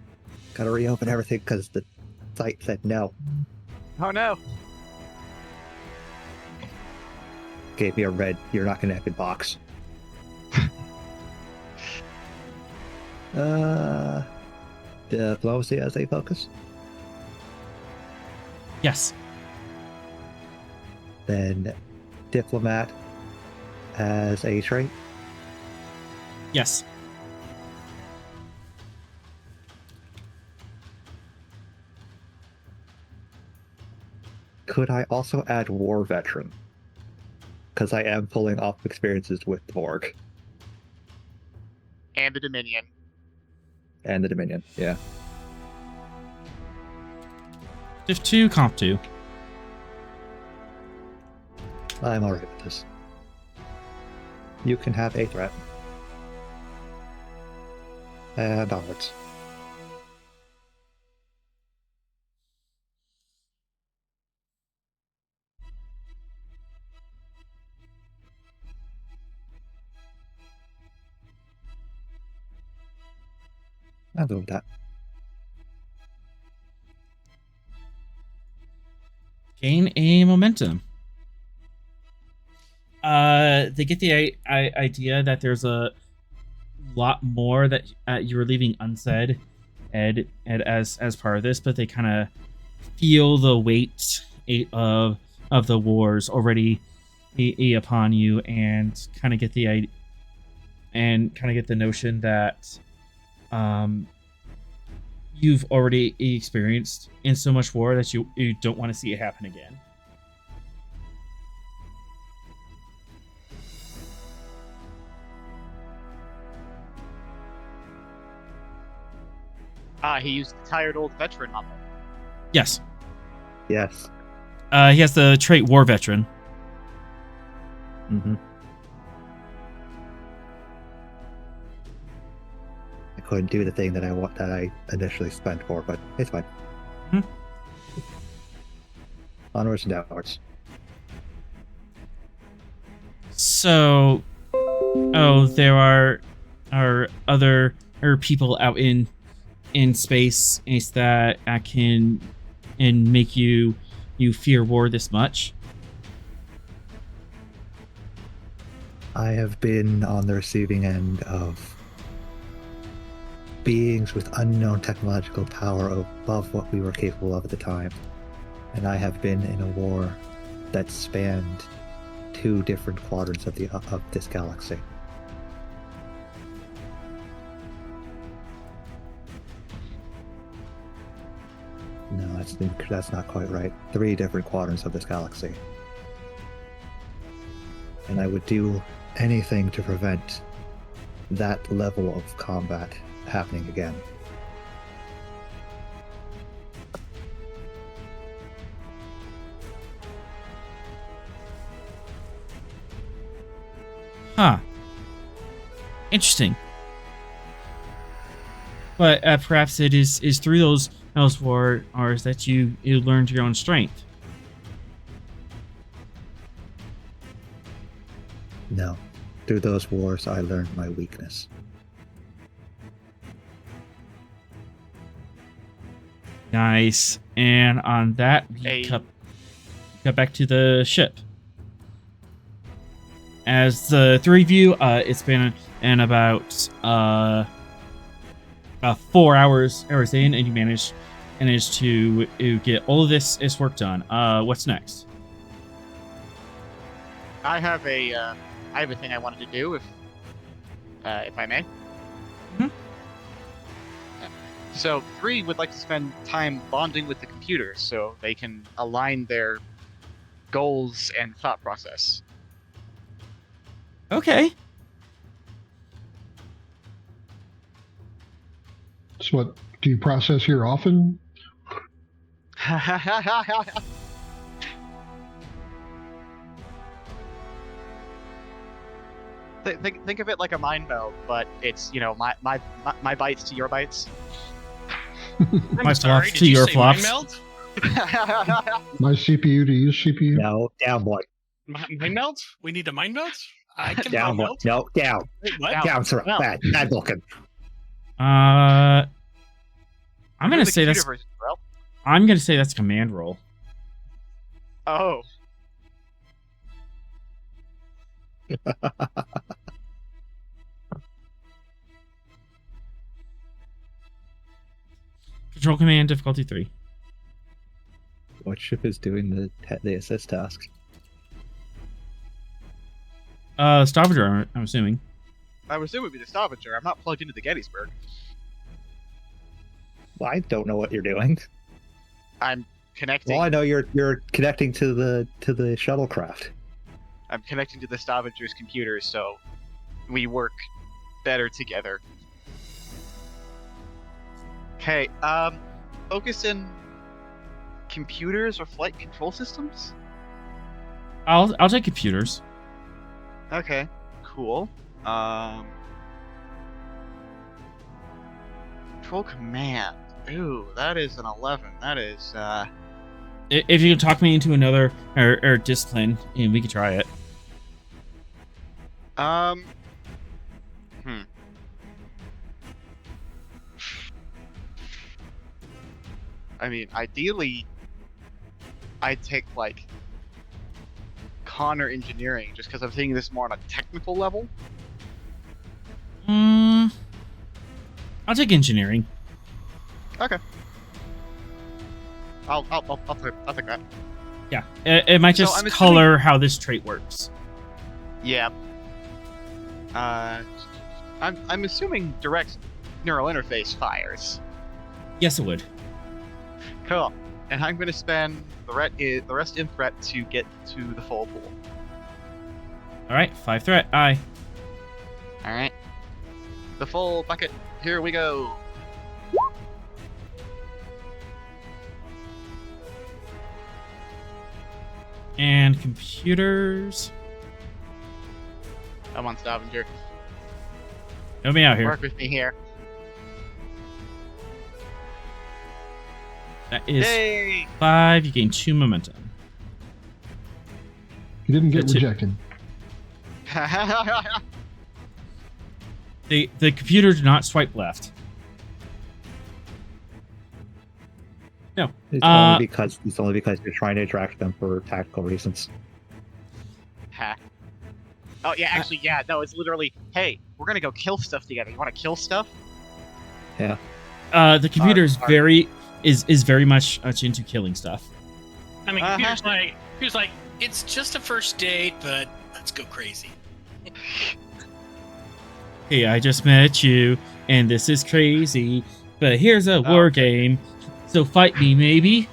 Gotta reopen everything because the site said no. Oh no. Gave me a red, you're not connected box. Diplomacy as a focus? Yes. Then diplomat as a trait? Yes. Could I also add war veteran? Because I am pulling off experiences with Borg. And the Dominion. And the Dominion, yeah. Div 2, Comp 2. I'm alright with this. You can have a threat. And onwards. I'll go with that. Gain a momentum. They get the idea that there's a lot more that you were leaving unsaid, Ed as part of this, but they kind of feel the weight of the wars already upon you, and kind of get the notion that you've already experienced in so much war that you don't want to see it happen again. He used the tired old veteran on them. Yes. Yes. He has the trait War Veteran. Mm-hmm. I couldn't do the thing that I initially spent for, but it's fine. Mm-hmm. Onwards and downwards. So, there are other people out in space that can and make you fear war this much. I have been on the receiving end of beings with unknown technological power above what we were capable of at the time. And I have been in a war that spanned 2 different quadrants of this galaxy. No, that's not quite right. 3 different quadrants of this galaxy. And I would do anything to prevent that level of combat happening again. Huh. Interesting. But perhaps it is through those wars that you learned your own strength. No. Through those wars, I learned my weakness. Nice. And on that, we cut back to the ship. As the 3 of you, it's been about 4 hours in, and you managed to get all of this work done. What's next? I have a thing I wanted to do, if I may. Mm-hmm. So 3 would like to spend time bonding with the computer so they can align their goals and thought process. Okay. It's what Do you process here often? Think of it like a mind meld, but it's my bytes to your bytes. My sorry, flops did to you your say flops. mind meld? My CPU to use CPU? No, down boy. Mind meld? We need a mind meld? I can Down mind boy. meld. No, down. Wait, what? Down, sir. No. Bad looking. I'm gonna Remove the say that's. computer version, bro. I'm gonna say that's a command roll. Oh. Control command difficulty 3. What ship is doing the assist task? Stavanger, I'm assuming. I would assume it would be the Stavanger. I'm not plugged into the Gettysburg. Well, I don't know what you're doing. I'm connecting. Well, I know you're connecting to the shuttlecraft. I'm connecting to the Stavanger's computer, so we work better together. Okay, focus in computers or flight control systems? I'll take computers. Okay, cool. Control command. Ooh, that is an 11. That is, If you can talk me into another or discipline, and we can try it. I mean, ideally, I'd take, like, con or engineering, just because I'm thinking this more on a technical level. I'll take engineering. Okay. I'll take that. Yeah, it might So just I'm assuming- color how this trait works. Yeah. I'm assuming direct neural interface fires. Yes, it would. Cool. And I'm going to spend the rest in threat to get to the full pool. All right, 5 threat. Aye. All right. The full bucket. Here we go. And computers. Come on, Stavanger. Help me out here. Work with me here. That is Yay! 5. You gain 2 momentum. You didn't get That's it. rejected. The computer did not swipe left. No. It's only because you're trying to attract them for tactical reasons. Ha. Oh yeah, actually, yeah. No, it's literally, hey, we're gonna go kill stuff together. You want to kill stuff? Yeah. The computer is very much into killing stuff. I mean, computer's like, it's just a first date, but let's go crazy. Hey, I just met you, and this is crazy, but here's a war game, so fight me, maybe?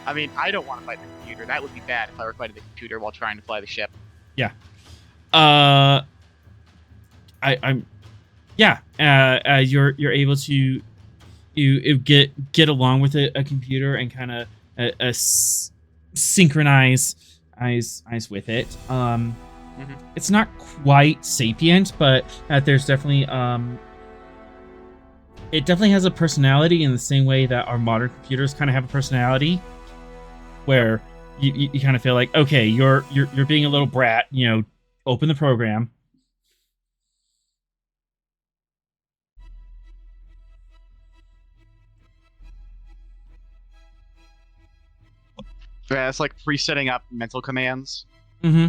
I mean, I don't want to fight the computer. That would be bad if I were fighting the computer while trying to fly the ship. Yeah. You're able to you get along with a computer and kind of synchronize eyes with it. It's not quite sapient, but there's definitely it definitely has a personality in the same way that our modern computers kind of have a personality, where you kind of feel like, okay, you're being a little brat, open the program. Yeah, it's like pre-setting up mental commands. Mm-hmm.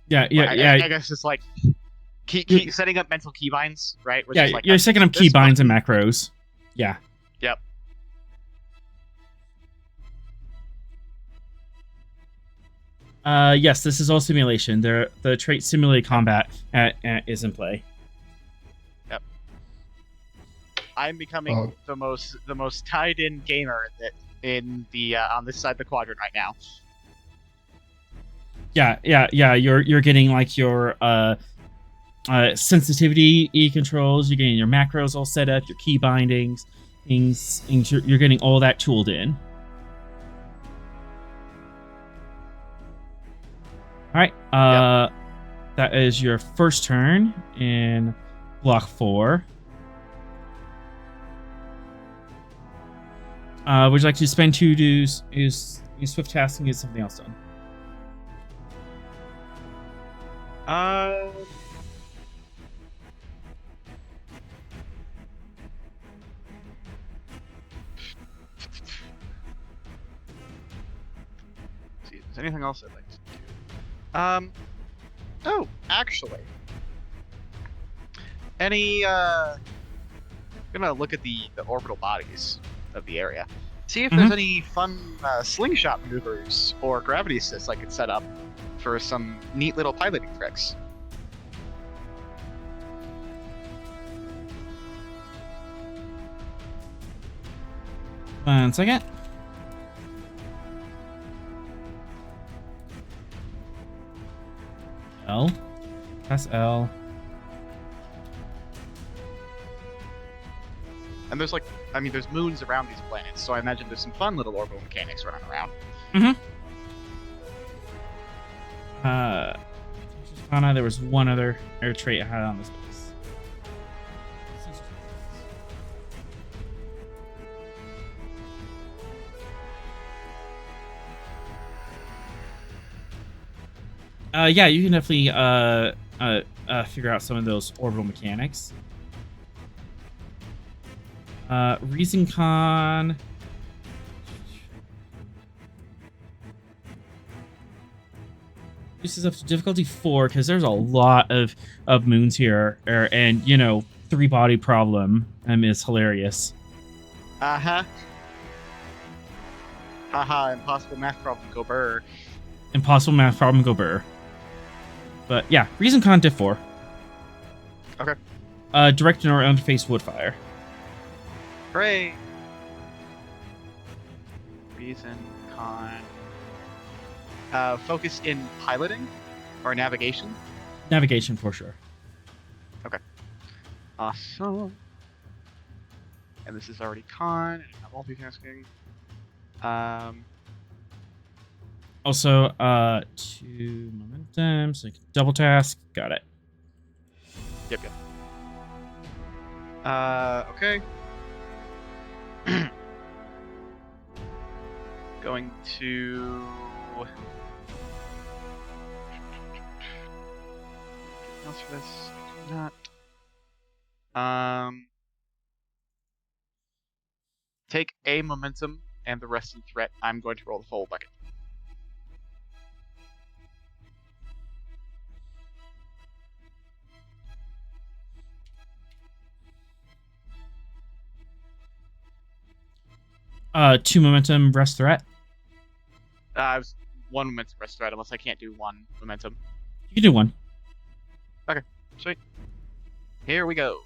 Yeah. I I guess it's like keep setting up mental keybinds, right? Which is like, you're setting up keybinds and macros. Yeah. Yep. Yes, this is all simulation. The trait simulated combat is in play. Yep. I'm becoming the most tied-in gamer that in the on this side of the quadrant right now. Yeah. You're getting like your sensitivity controls. You're getting your macros all set up, your key bindings, things you're getting all that tooled in. All right. That is your first turn in block 4. Would you like to spend 2 to use swift task and get something else done? See if there's anything else I'd like to do. Oh, actually. Gonna look at the orbital bodies of the area. See if there's any fun slingshot maneuvers or gravity assists I could set up for some neat little piloting tricks. One second. L. Press L. And there's there's moons around these planets, so I imagine there's some fun little orbital mechanics running around. There was one other air trait I had on this list. Yeah, you can definitely figure out some of those orbital mechanics. Reason Con. This is up to difficulty 4 because there's a lot of moons here, and 3-body problem is hilarious. Haha, impossible math problem, go burr. Impossible math problem, go burr. But yeah, Reason Con diff 4. Okay. Direct neural interface woodfire. Hooray! Reason Con. Focus in piloting or navigation? Navigation for sure. Okay. Awesome. And this is already con, and not multitasking. Also, 2 momentum, so you can double task. Got it. Yep. Okay. Going to... else for this? I do not. Take a momentum and the rest in threat. I'm going to roll the full bucket. Two momentum, rest threat. I was 1 momentum rest threat, unless I can't do 1 momentum. You can do 1. Okay, sweet. Here we go.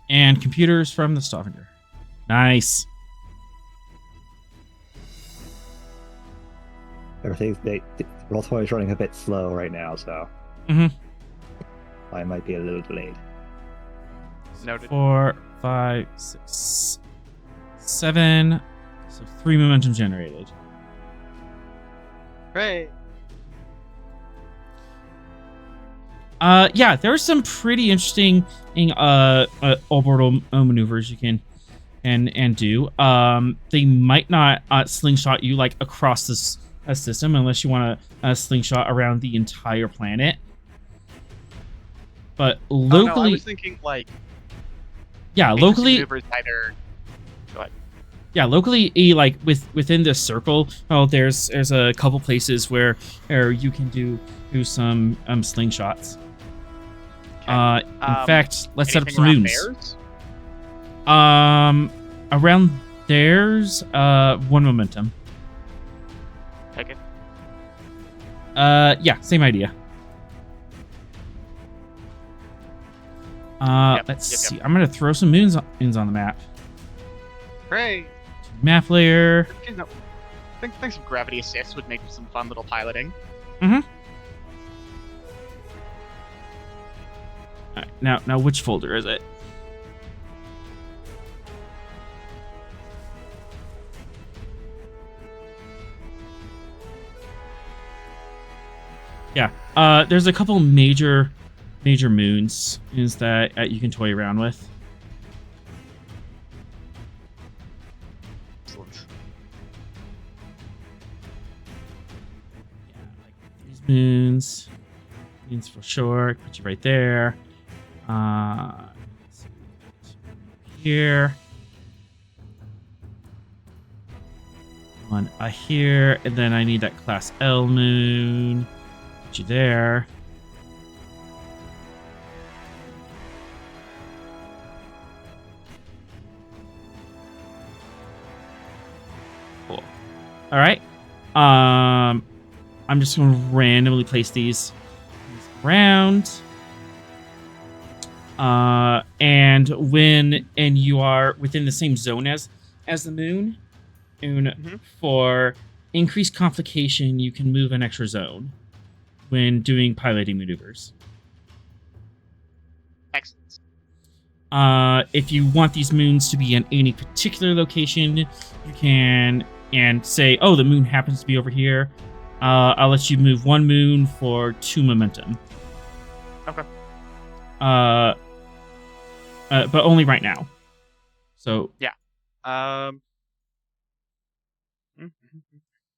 And computers from the Stavanger. Nice. Everything's Roll20 is running a bit slow right now, so I might be a little delayed. Noted. 4, 5, 6, 7. So 3 momentum generated. Great. Yeah, there are some pretty interesting orbital maneuvers you can do. They might not slingshot you like across this system unless you want to slingshot around the entire planet. But locally, Oh, no, I was thinking like locally, maneuvers either. Go ahead. Yeah, locally, like within this circle, there's a couple places where you can do some slingshots. Okay. In fact, let's set up some around moons. theirs? Around theirs, 1 momentum. Take it. Yeah, same idea. Let's see. I'm gonna throw some moons on the map. Hooray! Map layer. You know, I think some gravity assist would make some fun little piloting. Mm-hmm. All right, now which folder is it? Yeah. There's a couple major moons that you can toy around with. Excellent. Yeah, like these moons for sure. Put you right there. Let's see, here. One here, and then I need that class L moon. Put you there. Cool. All right. I'm just going to randomly place these around. And when you are within the same zone as the moon, for increased complication, you can move an extra zone when doing piloting maneuvers. Excellent. If you want these moons to be in any particular location, you can say, oh, the moon happens to be over here. I'll let you move one moon for 2 momentum. Okay. But only right now. So yeah.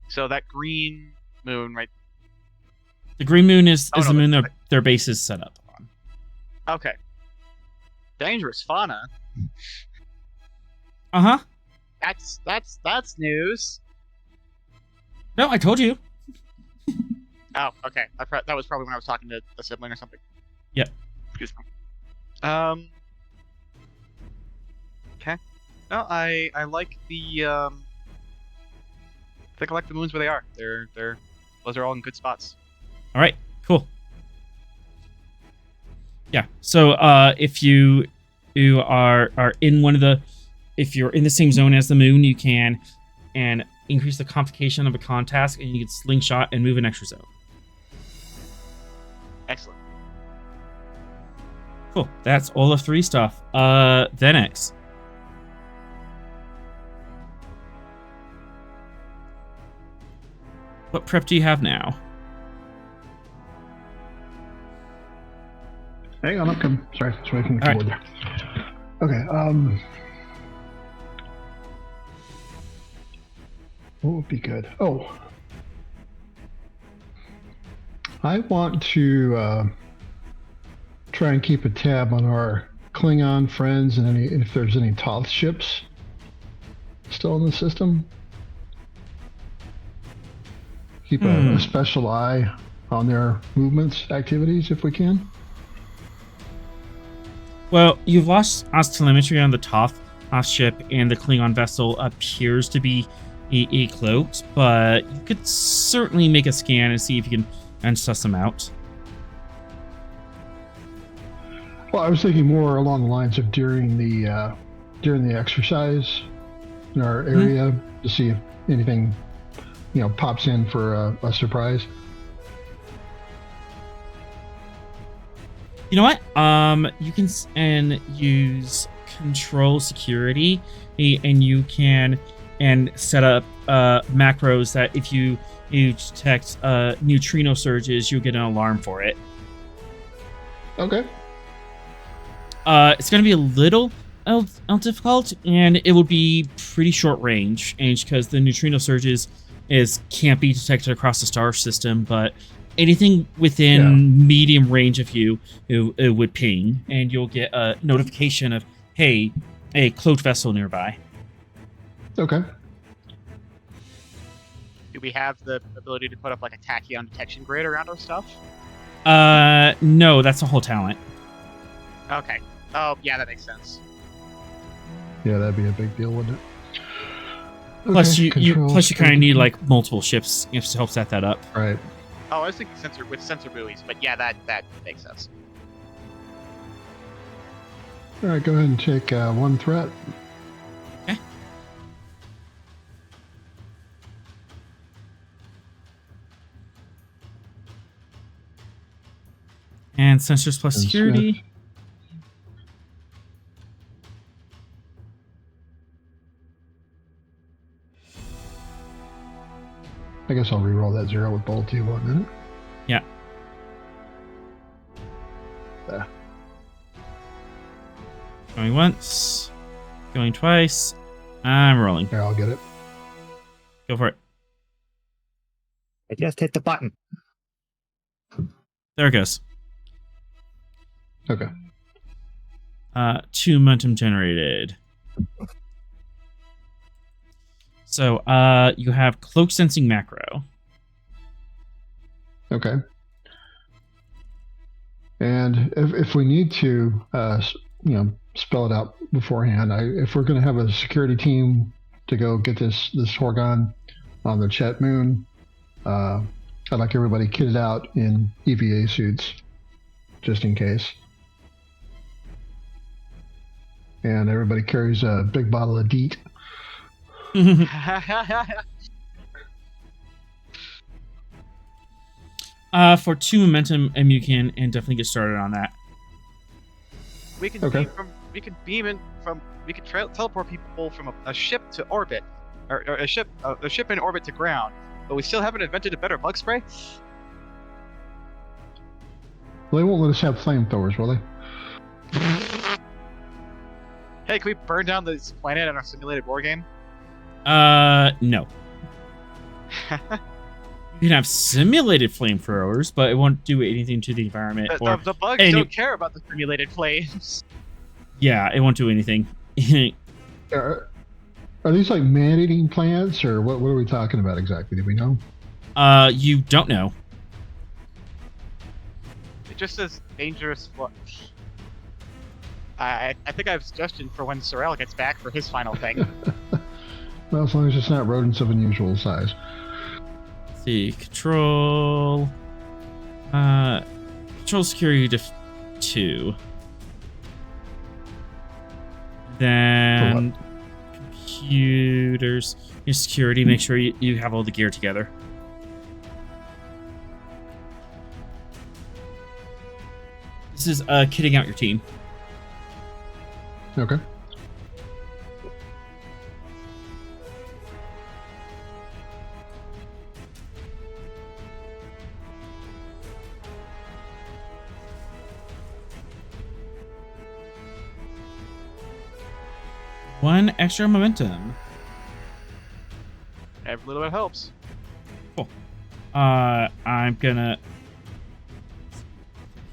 So that green moon, right? The green moon is the moon their base is set up on. Okay. Dangerous fauna. Uh-huh. That's news. No, I told you. Oh, okay. That was probably when I was talking to a sibling or something. Yep. Excuse me. Okay. No, I like the I think I like the moons where they are. Those are all in good spots. All right. Cool. Yeah. So if you are in one of the, if you're in the same zone as the moon, you can and increase the complication of a con task, and you can slingshot and move an extra zone. Excellent. Cool. That's all of 3 stuff. Then X. What prep do you have now? Hang on, I'm coming. Sorry, just waiting for the keyboard there. Okay, what would be good? Oh, I want to try and keep a tab on our Klingon friends and if there's any Thoth ships still in the system. Keep a special eye on their movements, activities, if we can. Well, you've lost telemetry on the Thoth ship, and the Klingon vessel appears to be a cloaked, but you could certainly make a scan and see if you can suss them out. Well, I was thinking more along the lines of during the exercise in our area to see if anything, pops in for a surprise. You know what? You can use control security, and you can set up macros that if you detect neutrino surges, you'll get an alarm for it. Okay. It's going to be a little difficult, and it will be pretty short range because the neutrino surges can't be detected across the star system, but anything within medium range of you, it would ping, and you'll get a notification of, hey, a cloaked vessel nearby. Okay. Do we have the ability to put up like a tachyon detection grid around our stuff? No, that's a whole talent. Okay. Oh, yeah, that makes sense. Yeah, that'd be a big deal, wouldn't it? Plus, you kind of need like multiple ships to help set that up. Right. Oh, I was thinking sensor buoys, but yeah, that makes sense. All right, go ahead and take one threat. Okay. And sensors plus And security. I guess I'll re-roll that 0 with bolt too, won't it? Yeah. There. Going once. Going twice. I'm rolling. Here, I'll get it. Go for it. I just hit the button. There it goes. Okay. 2 momentum generated. So, you have cloak sensing macro. Okay. And if we need to, spell it out beforehand, if we're going to have a security team to go get this Horgon on the Chet moon, I'd like everybody kitted out in EVA suits, just in case. And everybody carries a big bottle of DEET. For 2 momentum, and you can definitely get started on that. We can Okay. teleport people from a ship to orbit, or a ship in orbit to ground. But we still haven't invented a better bug spray. Well, they won't let us have flamethrowers, will they? Hey, can we burn down this planet in our simulated war game? No. You can have simulated flamethrowers, but it won't do anything to the environment. The bugs don't care about the simulated flames. Yeah, it won't do anything. Are these like man-eating plants, or what are we talking about exactly? Do we know? You don't know. It just says dangerous. I think I have a suggestion for when Sorrel gets back for his final thing. Well, as long as it's not rodents of unusual size. Let's see, control security to 2. Then computers, your security, make sure you have all the gear together. This is kitting out your team. Okay. One extra momentum. Every little bit helps. Cool. I'm gonna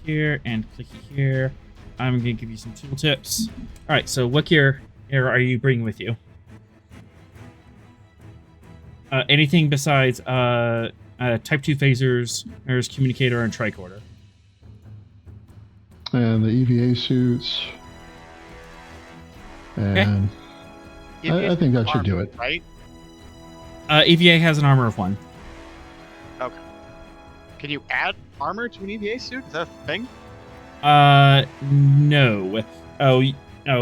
here and clicky here. I'm gonna give you some tool tips. All right. So, what gear are you bringing with you? Anything besides Type 2 phasers, there's communicator and tricorder. And the EVA suits. And I think that should do it. Right? EVA has an armor of 1. Okay. Can you add armor to an EVA suit? Is that a thing? No.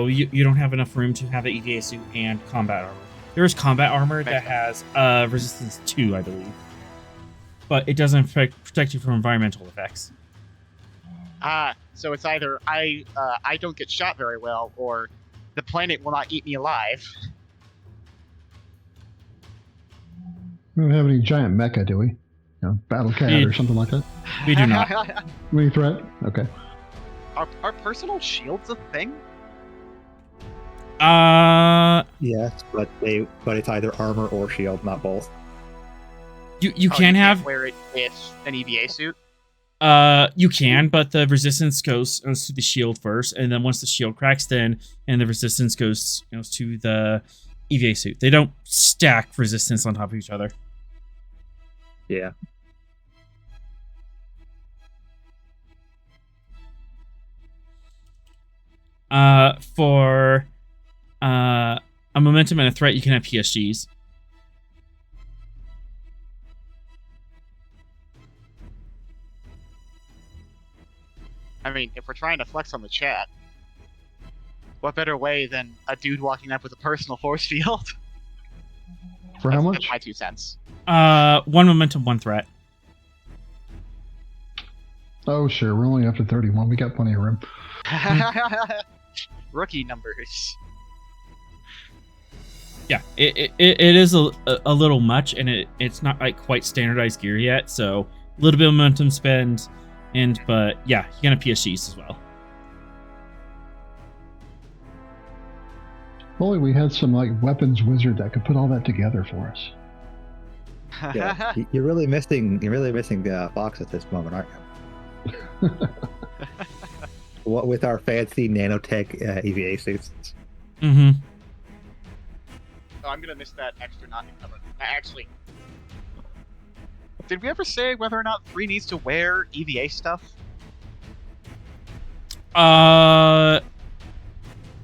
You don't have enough room to have an EVA suit and combat armor. There is combat armor that has resistance 2, I believe, but it doesn't protect you from environmental effects. So it's either I don't get shot very well, or the planet will not eat me alive. We don't have any giant mecha, do we? You know, Battle Cat or something like that? We do not. Any threat? Okay. Are personal shields a thing? Yes, but it's either armor or shield, not both. You can have wear it with an EVA suit. You can, but the resistance goes to the shield first, and then once the shield cracks, and the resistance goes to the EVA suit. They don't stack resistance on top of each other. Yeah. For a momentum and a threat, you can have PSGs. I mean, if we're trying to flex on the chat. What better way than a dude walking up with a personal force field? For how That's much? my 2 cents. 1 momentum, 1 threat. Oh, sure. We're only up to 31. We got plenty of room. Rookie numbers. Yeah, it is a little much, and it's not like quite standardized gear yet, so a little bit of momentum spend, but yeah, you're gonna PSGs as well. If only we had some like weapons wizard that could put all that together for us. Yeah, you're really missing Fox at this moment, aren't you? What with our fancy nanotech EVA suits? Mm-hmm. Oh, I'm gonna miss that extra not encumbered. Actually, did we ever say whether or not 3 needs to wear EVA stuff?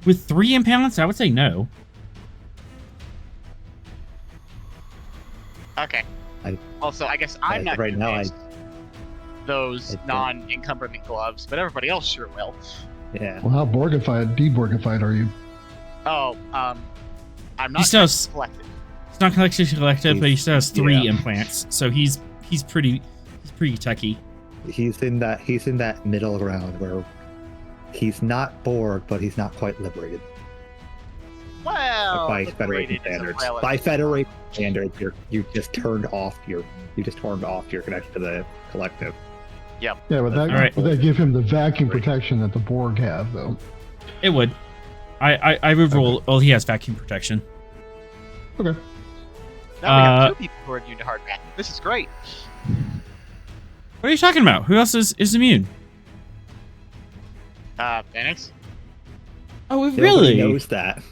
With 3 imbalance, I would say no. Okay. I guess I'm not right now. those I- non-encumberment gloves, but everybody else sure will. Yeah. Well, how deborgified are you? Oh, I'm He not still has, collected. it's not collective, but he still has 3 Yeah. implants, so he's pretty techy. He's in that middle ground where he's not bored, but he's not quite liberated. Well, by liberated Federation is a standards. relative By term. Federation standards, you just turned off your connection to the collective. Yeah, but that, Alright. would that give him the vacuum protection that the Borg have, though? It would. I would roll. Well, he has vacuum protection. Okay. Now we have 2 people who are immune to hard vacuum. This is great. What are you talking about? Who else is immune? Phoenix? Oh, Nobody really? knows that.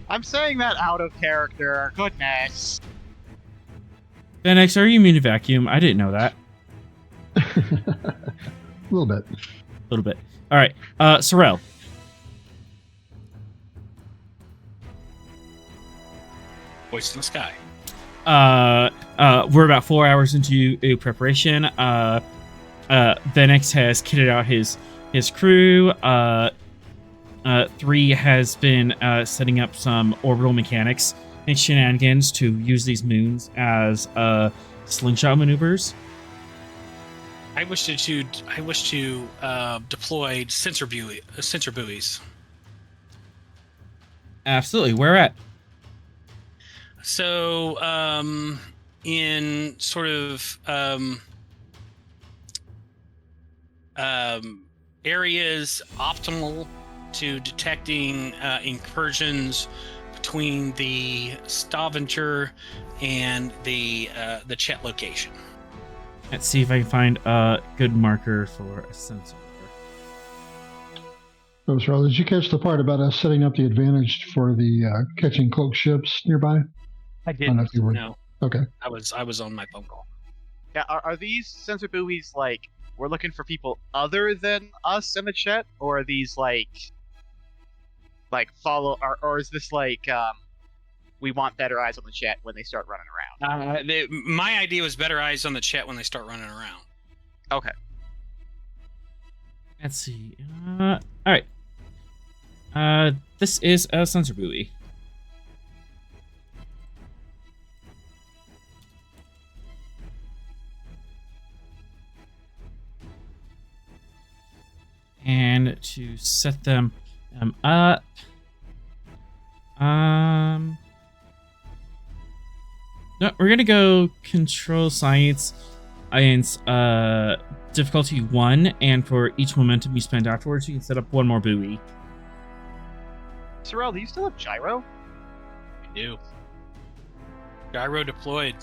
I'm saying that out of character. Goodness. Phoenix, are you immune to vacuum? I didn't know that. A little bit. A little bit. All right, Sorrel. Voice in the sky. We're about 4 hours into preparation. Venix has kitted out his crew. 3 has been setting up some orbital mechanics and shenanigans to use these moons as slingshot maneuvers. I wish to deploy sensor buoys. Absolutely. Where at? So, in sort of areas optimal to detecting incursions between the Stavanger and the Chet location. Let's see if I can find a good marker for a sensor. Oh, Sorrel, did you catch the part about us setting up the advantage for the catching cloak ships nearby? I don't know if you were- No, Okay. I was on my phone call. Yeah, are these sensor buoys like we're looking for people other than us and the Chet, or are these like follow, or is this like we want better eyes on the Chet when they start running around? My idea was better eyes on the Chet when they start running around. Okay. Let's see. All right. This is a sensor buoy. And to set them up, no, we're gonna go control science and difficulty 1, and for each momentum you spend afterwards, you can set up 1 more buoy. Sorrel, do you still have gyro? I do. Gyro deployed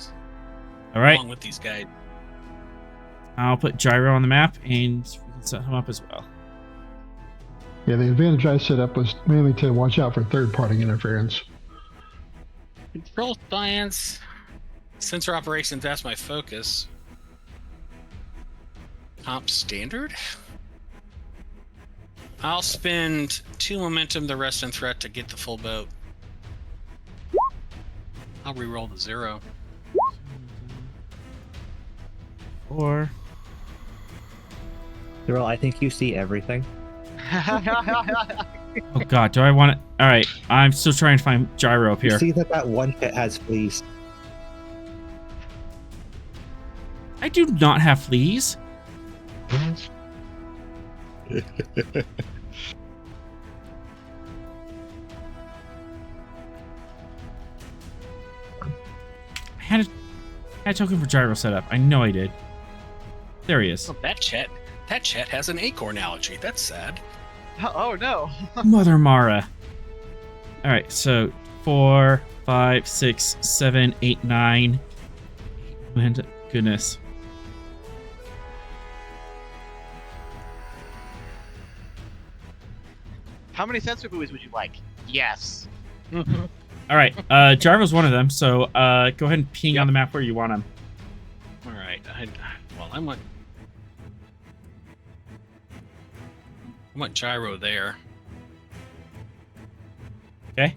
All right, along with these guys. I'll put gyro on the map, and we can set him up as well. Yeah, the advantage I set up was mainly to watch out for third-party interference. Control science, sensor operations. That's my focus. Comp standard. I'll spend 2 momentum, the rest in threat to get the full boat. I'll re-roll the 0. 4. Well, I think you see everything. Oh god, do I want to? All right, I'm still trying to find gyro up You here. see that one pit has fleas. I do not have fleas. I had a token for gyro set up. I know I did. There he is. Oh, that Chet has an acorn allergy. That's sad. Oh no. Mother Mara. All right, so 4, 5, 6, 7, 8, 9. And goodness. How many sensor buoys would you like? Yes. All right, gyro's one of them. So go ahead and ping on the map where you want him. All right. I want gyro there. Okay.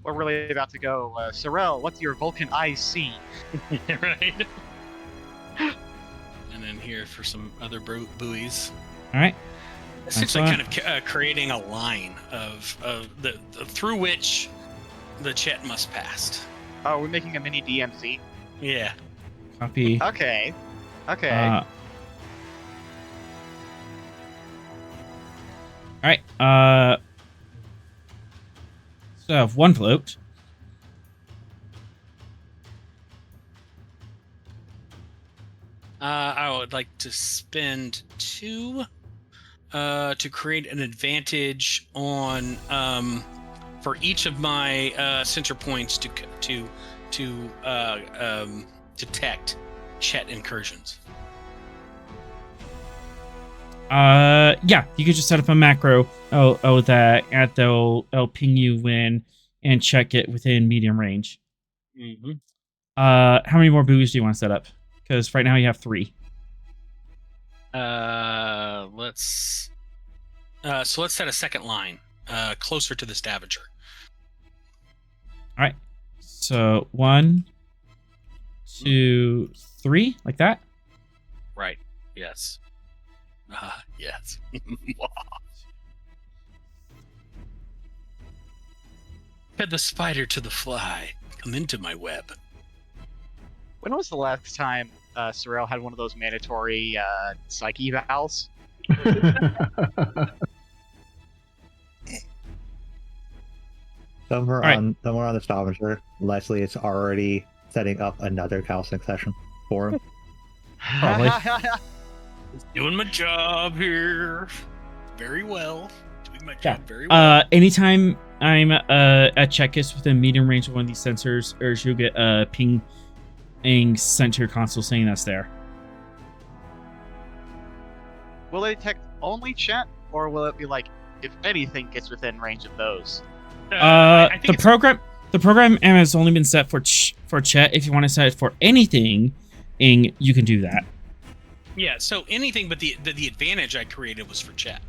We're really about to go. Sorrel, what's your Vulcan IC? Right. And then here for some other buoys. All right. Essentially, kind of creating a line of the through which the Chet must pass. Oh, we're making a mini DMZ. Yeah. Copy. Okay. Okay. All right. So I have one float. I would like to spend 2 to create an advantage on for each of my center points to detect Chet incursions. Yeah, you could just set up a macro. It'll ping you when and check it within medium range. Mm-hmm. How many more buoys do you want to set up? Because right now you have 3. Let's set a second line closer to the Stavanger. All right. So 1, 2, 3, like that. Right. Yes. Yes. Fed the spider to the fly. Come into my web. When was the last time Sorrel had one of those mandatory psych evals? Somewhere Right. on the Stavanger, Leslie is already setting up another counseling session for him. Probably. Doing my job here very well. Doing my job very well. Anytime I'm at Checkist within medium range of one of these sensors, or you'll get a ping sent to your console saying that's there. Will they detect only Chet, or will it be like if anything gets within range of those? I think The program has only been set for Chet. If you want to set it for anything, you can do that. Yeah, so anything, but the advantage I created was for Chet.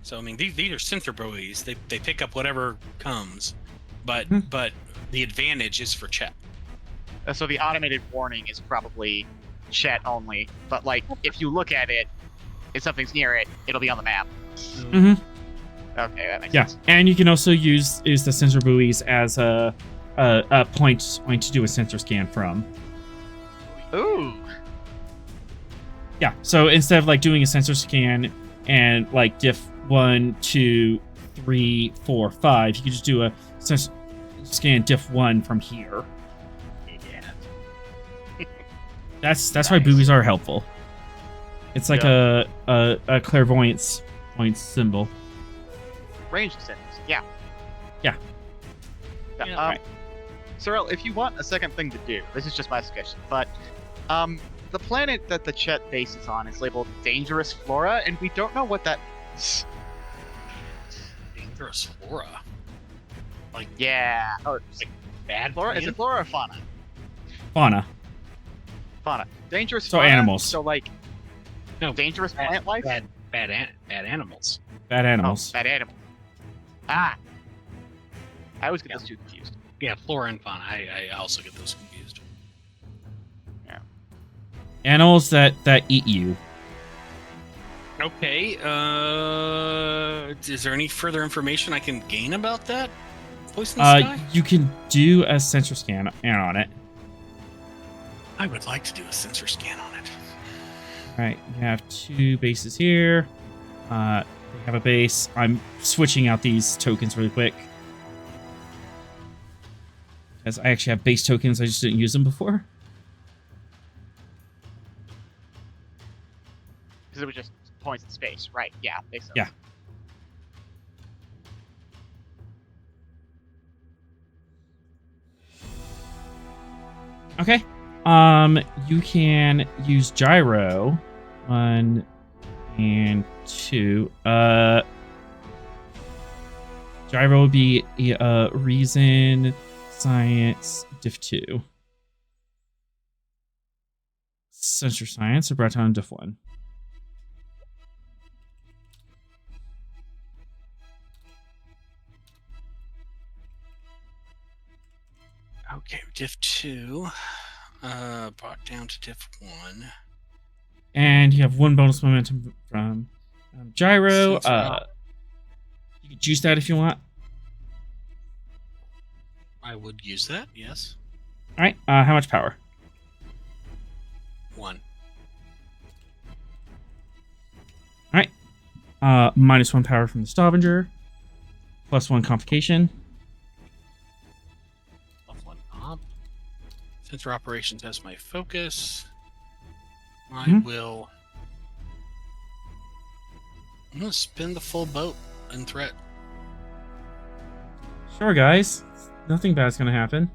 So I mean, these are sensor buoys. They pick up whatever comes, but the advantage is for Chet. So the automated warning is probably Chet only. But like, if you look at it, if something's near it, it'll be on the map. Mm-hmm. Okay, that makes Yeah, sense. and you can also use the sensor buoys as a point to do a sensor scan from. Ooh. Yeah, so instead of like doing a sensor scan and like diff 1, 2, 3, 4, 5, you can just do a sensor scan diff 1 from here. Yeah. That's why buoys are helpful. It's like a clairvoyance point symbol. Range sensors. Yeah. Yeah. Yeah. Right. Sorrel, if you want a second thing to do, this is just my suggestion, but the planet that the Chet base is on is labeled Dangerous Flora, and we don't know what that means. Dangerous flora. Like Yeah. Or like bad flora? Is plant? it flora or fauna? Fauna. Fauna. Dangerous So fauna, animals. So like No, dangerous plant life? bad animals. Bad animals. Oh, bad animals. Ah. I always get those two confused. Yeah, flora and fauna. I also get those confused. Animals that eat you. Okay. Is there any further information I can gain about that voice in the sky? You can do a sensor scan on it. I would like to do a sensor scan on it. All right, you have 2 bases here. They have a base. I'm switching out these tokens really quick. Because I actually have base tokens, I just didn't use them before. Because it was just points in space, right? Yeah, makes sense. Yeah. Okay. You can use gyro 1 and 2. Gyro would be reason, science, diff 2. Sensor science, or Breton, diff 1. Okay, diff 2. Brought down to diff 1. And you have 1 bonus momentum from gyro. Sensor You can juice that if you want. I would use that, yes. All right. How much power? 1. All right. -1 power from the Stavanger. +1 complication. +1 comp. Sensor operations has my focus. I Mhm. will. I'm gonna spin the full boat and threat. Sure, guys. Nothing bad's gonna happen.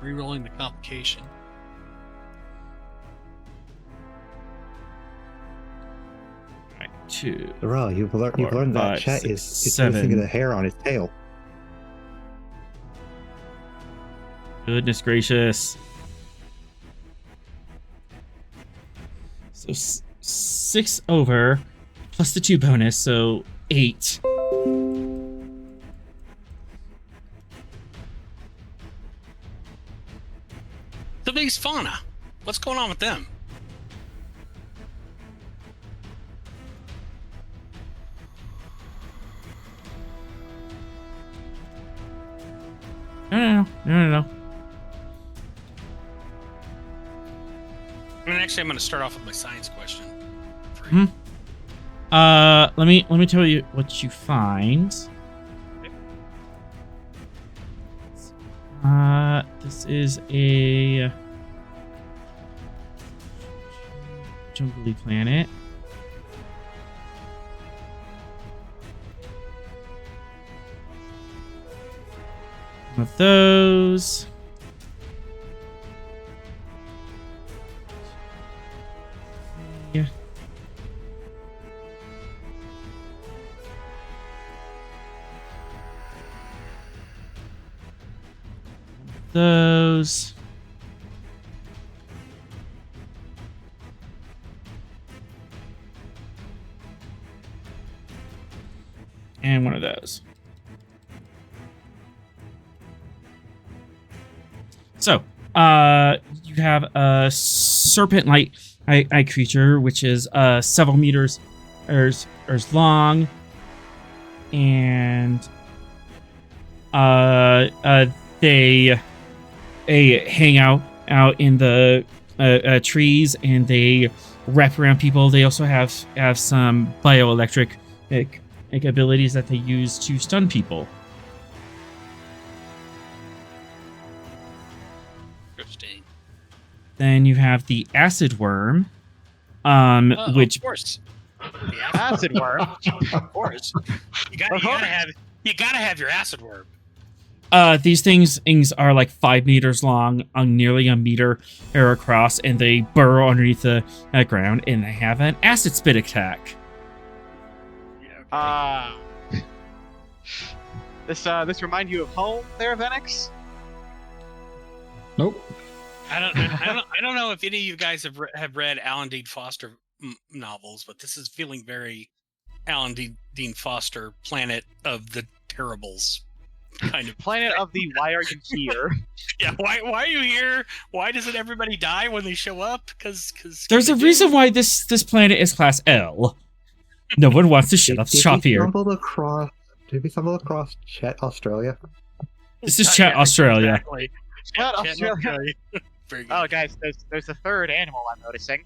Rerolling the complication. All right. 2. Sorrel, you've learned that 5, Chet 6, is 7. thinking of the hair on his tail. Goodness gracious. So 6 over, plus the 2 bonus, so 8. The base fauna. What's going on with them? No. I mean, actually, I'm going to start off with my science question. Hmm. Let me tell you what you find. This is a jungly planet. One of those. Yeah. Those. And one of those. So, you have a serpent-like creature, which is several meters or long, and they hang out in the trees, and they wrap around people. They also have some bioelectric abilities that they use to stun people. Interesting. Then you have the acid worm, which of course, the Acid worm. of course, you gotta have your acid worm. these things are like 5 meters long, nearly a meter across, and they burrow underneath the ground, and they have an acid spit attack. This remind you of home there, Venix? Nope. I don't know if any of you guys have read Alan Dean Foster novels, but this is feeling very Alan Dean Foster, Planet of the Terribles kind of Planet of the why are you here? Yeah, why are you here? Why doesn't everybody die when they show up? Because There's a reason why this planet is class L. No one wants to shut up shop here. Did we stumble across Chet, Australia? This is Chet, Australia. Exactly. Chet, Chet, Australia. Very good. Oh, guys, there's a third animal I'm noticing.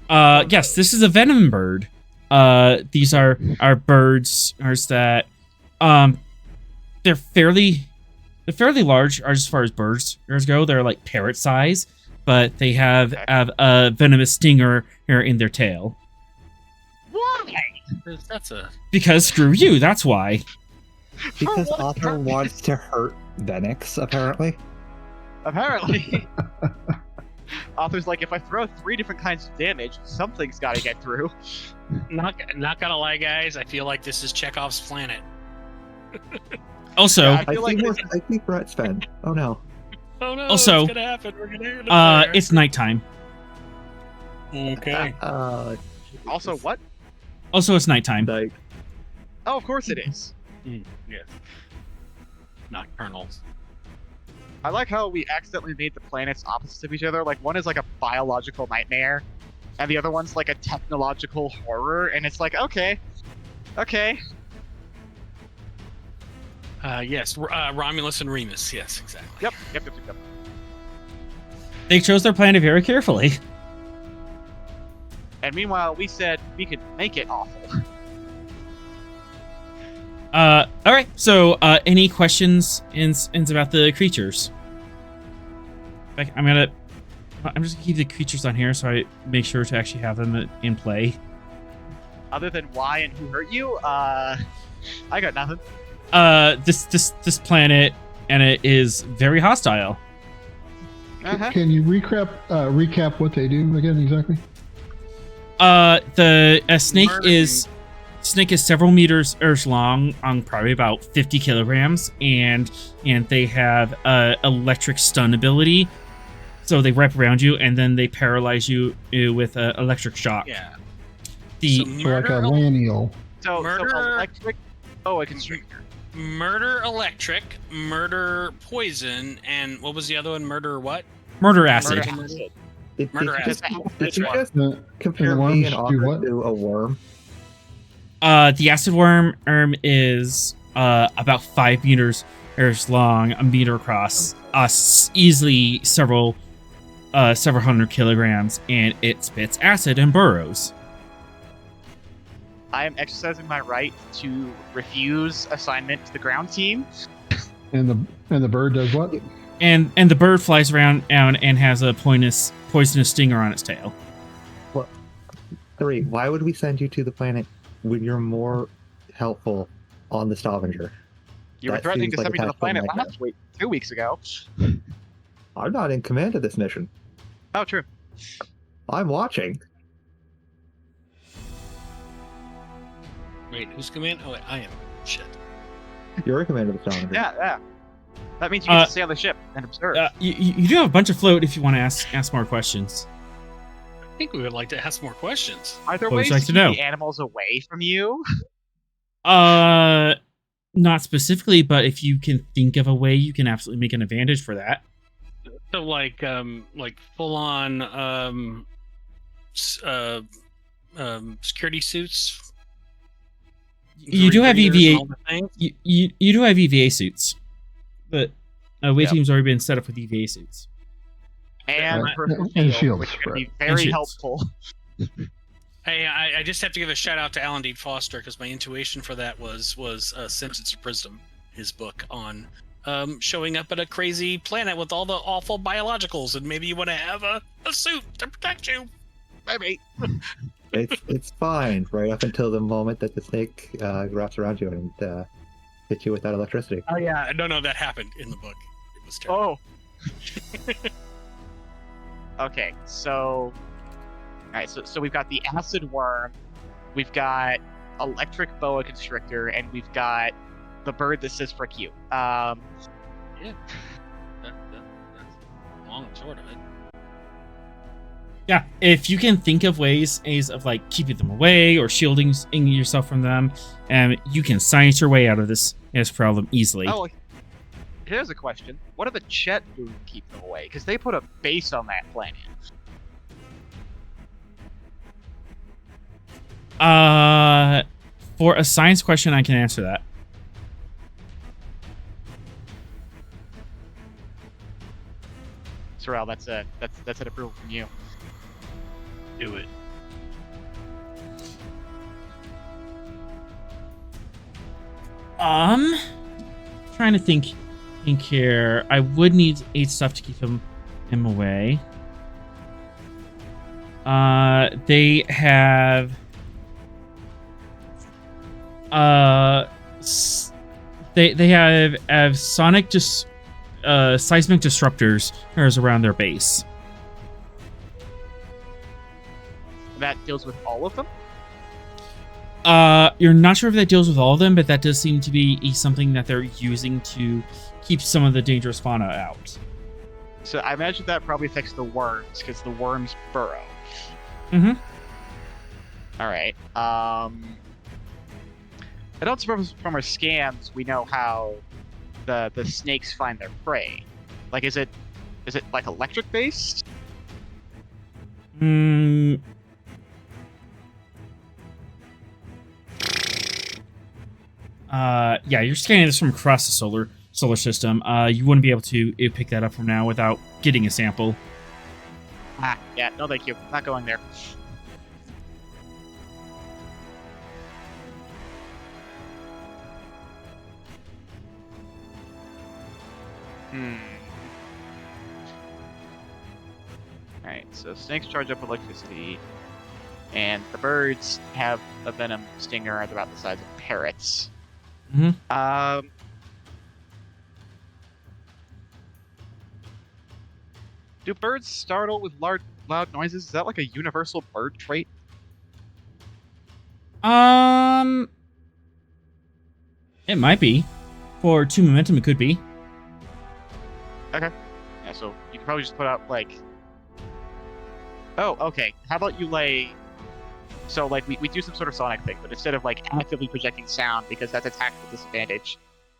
Yes, this is a venom bird. These are birds that they're fairly large as far as birds go. They're like parrot size, but they have a venomous stinger here in their tail. Why? That's a Because screw you, that's why. Because what Author purpose? wants to hurt Venix, apparently. Apparently. Author's like, if I throw 3 different kinds of damage, something's got to get through. not gonna lie, guys. I feel like this is Chekhov's planet. Also, I feel like I think Brett's fed. Oh no. Oh no! Also, it's gonna happen. We're gonna hit a it's nighttime. okay. Also, what? Also, it's nighttime. Like, Oh, of course it is. Yes. Nocturnals. I like how we accidentally made the planets opposites of each other. Like, one is like a biological nightmare, and the other one's like a technological horror, and it's like, okay. Yes. Romulus and Remus. Yes, exactly. Yep. They chose their planet very carefully. And meanwhile, we said we could make it awful. All right. So, any questions about the creatures? I'm just gonna keep the creatures on here so I make sure to actually have them in play. Other than why and who hurt you, I got nothing. This planet, and it is very hostile. Uh-huh. Can you recap what they do again exactly? The snake Murder. is several meters long, on probably about 50 kilograms, and they have electric stun ability. So they wrap around you, and then they paralyze you with electric shock. Yeah. The So So like murder, a Laniel. So Murder. electric. Oh, a constrictor. murder electric, murder poison, and what was the other one? Murder what? murder acid. Murder Murder. acid. did Murder you acid. just, That's did you right. just The compare worms me and do Author what? to a worm? The acid worm is about 5 meters long, a meter across, easily several hundred kilograms, and it spits acid and burrows. I am exercising my right to refuse assignment to the ground team. And the bird does what? And the bird flies around and has a poisonous stinger on its tail. 3. Why would we send you to the planet when you're more helpful on the Stavanger? You were That threatening to seems send me like to a the planet tactical last week, 2 weeks ago. I'm not in command of this mission. Oh, true. I'm watching. Wait, who's command? Oh, wait, I am. Shit. You're in command of the Stavanger. Yeah. That means you get to stay on the ship and observe. You do have a bunch of float if you want to ask more questions. I think we would like to ask more questions. Are there what would ways you like to to keep know? the animals away from you? Not specifically, but if you can think of a way, you can absolutely make an advantage for that. So like full on security suits. You do have rebreathers and EVA. all the things? You do have EVA suits, but away Yep. team's already been set up with EVA suits. And Right. personal And shields, shields, which are going to be And very shields. helpful. Hey, I just have to give a shout out to Alan Dean Foster because my intuition for that was Sentence of Prism, his book on showing up at a crazy planet with all the awful biologicals, and maybe you want to have a suit to protect you. Maybe. It's fine right up until the moment that the snake wraps around you and hits you with that electricity. Oh yeah, no, that happened in the book. It was terrible. Okay, so... Alright, so we've got the acid worm, we've got electric boa constrictor, and we've got the bird that says frick you. That's long and short of it. Yeah, if you can think of ways of like keeping them away or shielding yourself from them, you can science your way out of this problem easily. Oh, Here's a question: what are the Chet doing to keep them away? Because they put a base on that planet. For a science question, I can answer that. Sorrel, that's an approval from you. Do it. Trying to think here. I would need 8 stuff to keep him away. They have they have sonic seismic disruptors around their base. That deals with all of them? You're not sure if that deals with all of them, but that does seem to be something that they're using to keep some of the dangerous fauna out. So I imagine that probably affects the worms, because the worms burrow. Mm-hmm. Alright. I don't suppose from our scans we know how the snakes find their prey. Like, is it like electric based? Yeah, you're scanning this from across the solar system. You wouldn't be able to pick that up from now without getting a sample. Yeah, no thank you. Not going there. Alright, so snakes charge up electricity, and the birds have a venom stinger at about the size of parrots. Mm-hmm. Do birds startle with loud noises? Is that like a universal bird trait? It might be. For 2 momentum, it could be. Okay. Yeah, so you could probably just put out, like... Oh, okay. How about you, So, we do some sort of sonic thing, but instead of, actively projecting sound, because that's a tactical disadvantage,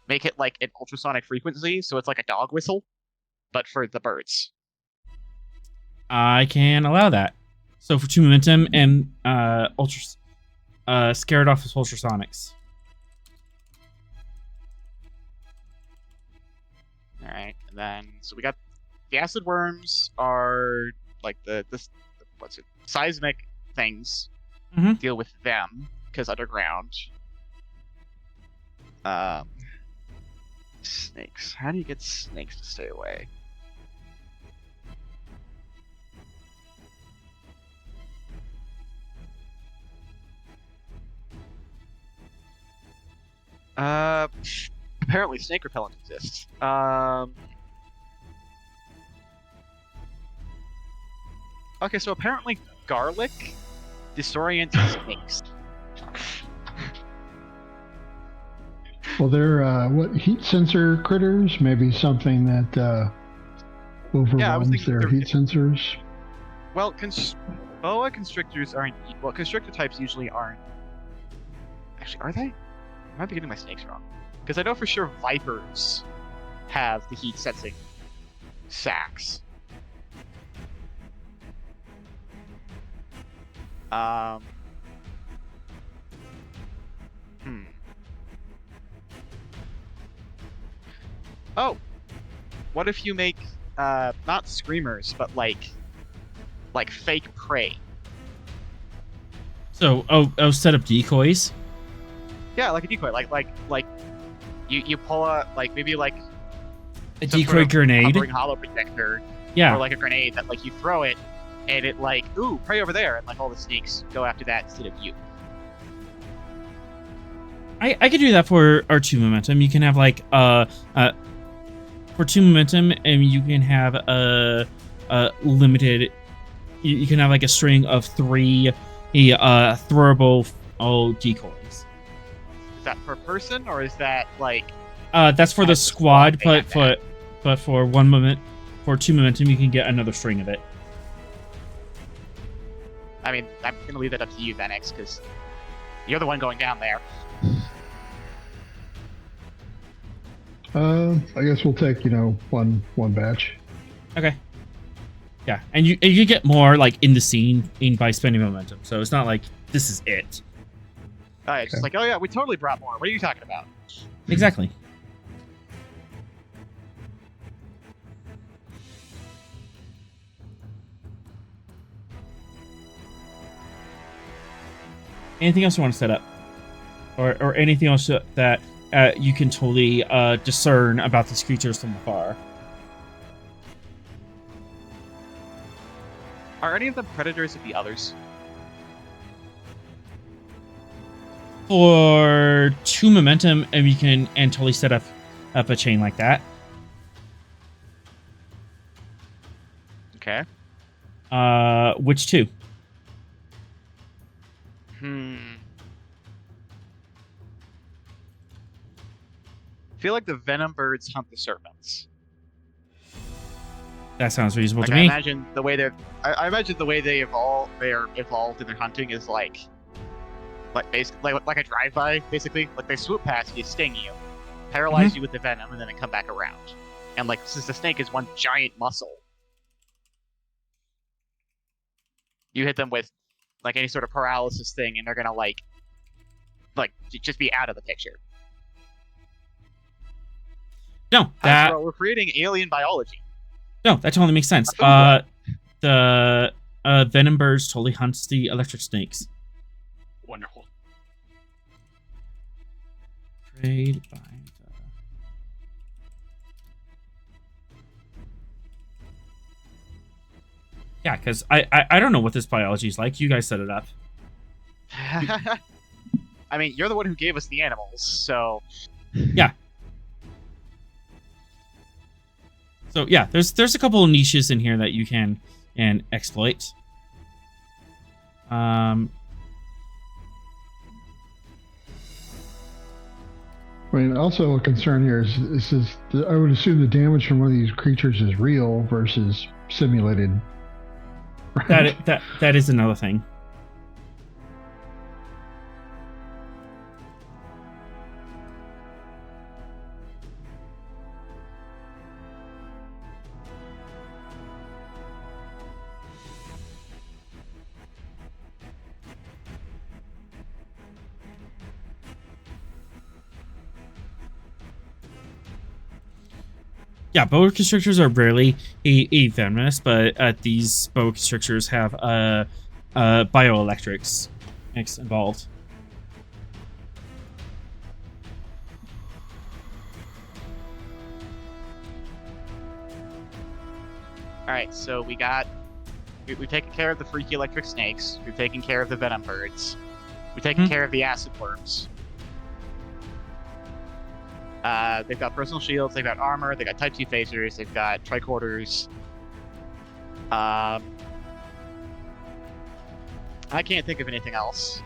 make it, an ultrasonic frequency, so it's like a dog whistle, but for the birds. I can allow that. So for 2 momentum and scare it off with ultrasonics. Alright, and then, so we got the acid worms are seismic things. Mm-hmm. Deal with them, because underground. Snakes. How do you get snakes to stay away? Apparently snake repellent exists. Okay, so apparently garlic disorients snakes. Well, they're heat sensor critters? Maybe something that overwhelms their heat sensors. Well, boa constrictors aren't. Well, constrictor types usually aren't. Actually, are they? I might be getting my snakes wrong. Because I know for sure vipers have the heat sensing sacs. Oh, what if you make not screamers, but like fake prey? So, set up decoys. Yeah, like a decoy, like you pull a maybe a decoy sort of grenade, hovering hollow projector, yeah, or like a grenade that you throw it, and it ooh, prey over there, and all the snakes go after that instead of you. I could do that for our 2 momentum. You can have for 2 momentum, and you can have a limited. You can have a string of 3 throwable decoys. Is that per person, or is that that's for the squad, but for 1 moment, for 2 momentum, you can get another string of it. I mean, I'm gonna leave that up to you, Venix, because you're the one going down there. I guess we'll take one batch. Okay. Yeah, and you get more like in the scene by spending momentum. So it's not like this is it. It's just like, oh yeah, we totally brought more. What are you talking about? Exactly. Anything else you want to set up? Or anything else that you can totally discern about these creatures from afar? Are any of them predators of the others? For 2 momentum, and you can totally set up a chain like that. Okay. Which 2? I feel like the venom birds hunt the serpents. That sounds reasonable Like, to I me. imagine the way I imagine the way they are evolved in their hunting is like basically like a drive-by, basically. Like they swoop past you, sting you, paralyze you with the venom, and then they come back around. And like since the snake is one giant muscle, you hit them with like any sort of paralysis thing, and they're gonna like just be out of the picture. No, After all, we're creating alien biology. No, that totally makes sense. The venom birds totally hunts the electric snakes. Wonderful. Trade by Yeah, because I don't know what this biology is like. You guys set it up. I mean, you're the one who gave us the animals, so... Yeah. So, yeah, there's a couple of niches in here that you can exploit. I mean, also a concern here is I would assume the damage from one of these creatures is real versus simulated. Right? That is another thing. Yeah, boa constrictors are rarely venomous, but these boa constrictors have bioelectrics involved. Alright, so we've taken care of the freaky electric snakes, we've taken care of the venom birds, we've taken care of the acid worms. They've got personal shields, they've got armor, they've got Type 2 phasers, they've got tricorders. I can't think of anything else.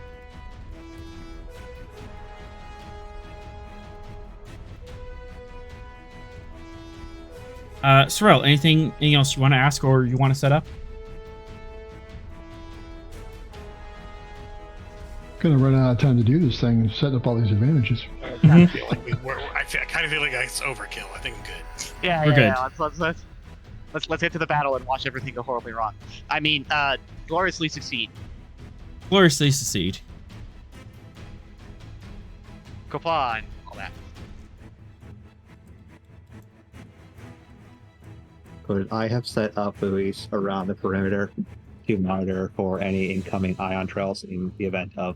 Sorrel, anything else you want to ask or you want to set up? Gonna run out of time to do this thing, setting up all these advantages. I kind of feel like it's overkill. I think I'm good. Yeah, We're good. Yeah. Let's get to the battle and watch everything go horribly wrong. I mean, gloriously succeed. Gloriously succeed. Coupon, all that. But I have set up buoys around the perimeter to monitor for any incoming ion trails in the event of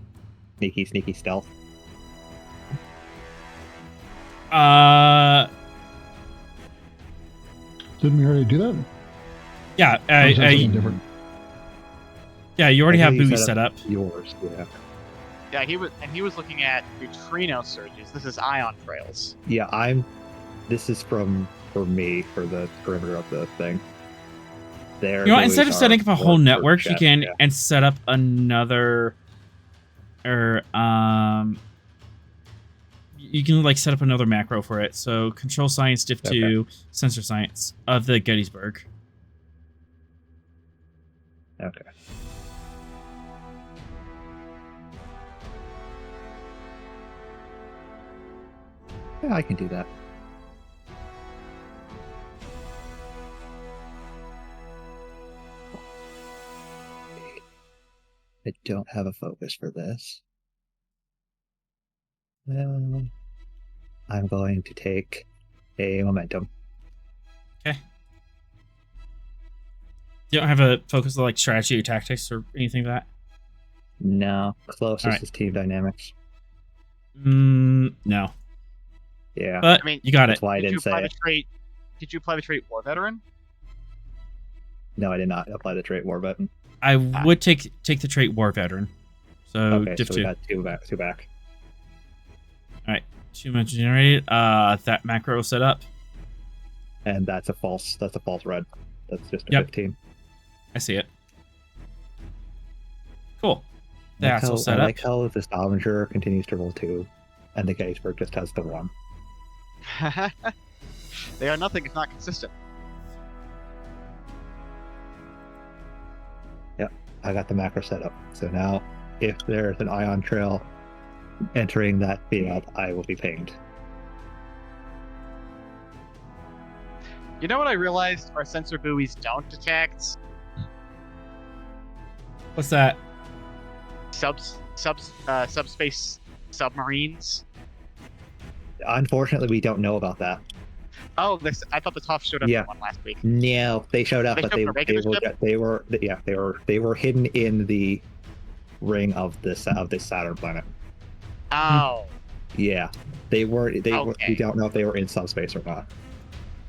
sneaky stealth. Didn't we already do that? Yeah, Or is that something different? yeah, you already I have believe buoys set up. Yours, yeah. Yeah, he was looking at neutrino surges. This is ion trails. Yeah, this is for me for the perimeter of the thing. There. You know, instead of setting up a whole network, you can yeah. and set up another, you can like set up another macro for it. So control science diff 2, sensor science of the Gettysburg. Okay. Yeah, I can do that. I don't have a focus for this. Well, I'm going to take a momentum. Okay. You don't have a focus on like strategy or tactics or anything like that? No, closest Alright. is team dynamics. No. Yeah, But I mean, you got that's it. why I Did you didn't apply say the it. trait? Did you apply the trait War Veteran? No, I did not apply the trait war button. I would take the trait War Veteran. So Okay, diff so 2. we got two back. Alright. 2 momentum generated. That macro set up. And that's a false red. That's just a Yep. 15. I see it. Cool. I That's all set up. like how the Stavanger continues to roll 2, and the Gettysburg just has the 1. They are nothing if not consistent. I got the macro set up. So now, if there's an ion trail entering that field, I will be pinged. You know what I realized our sensor buoys don't detect? What's that? Subspace submarines. Unfortunately, we don't know about that. Oh, I thought the Thoth showed up Yeah. in one last week. No, they showed up, They but showed up they for regular were hidden in the ring of this Saturn planet. Oh, Yeah, they were. Okay. We don't know if they were in subspace or not,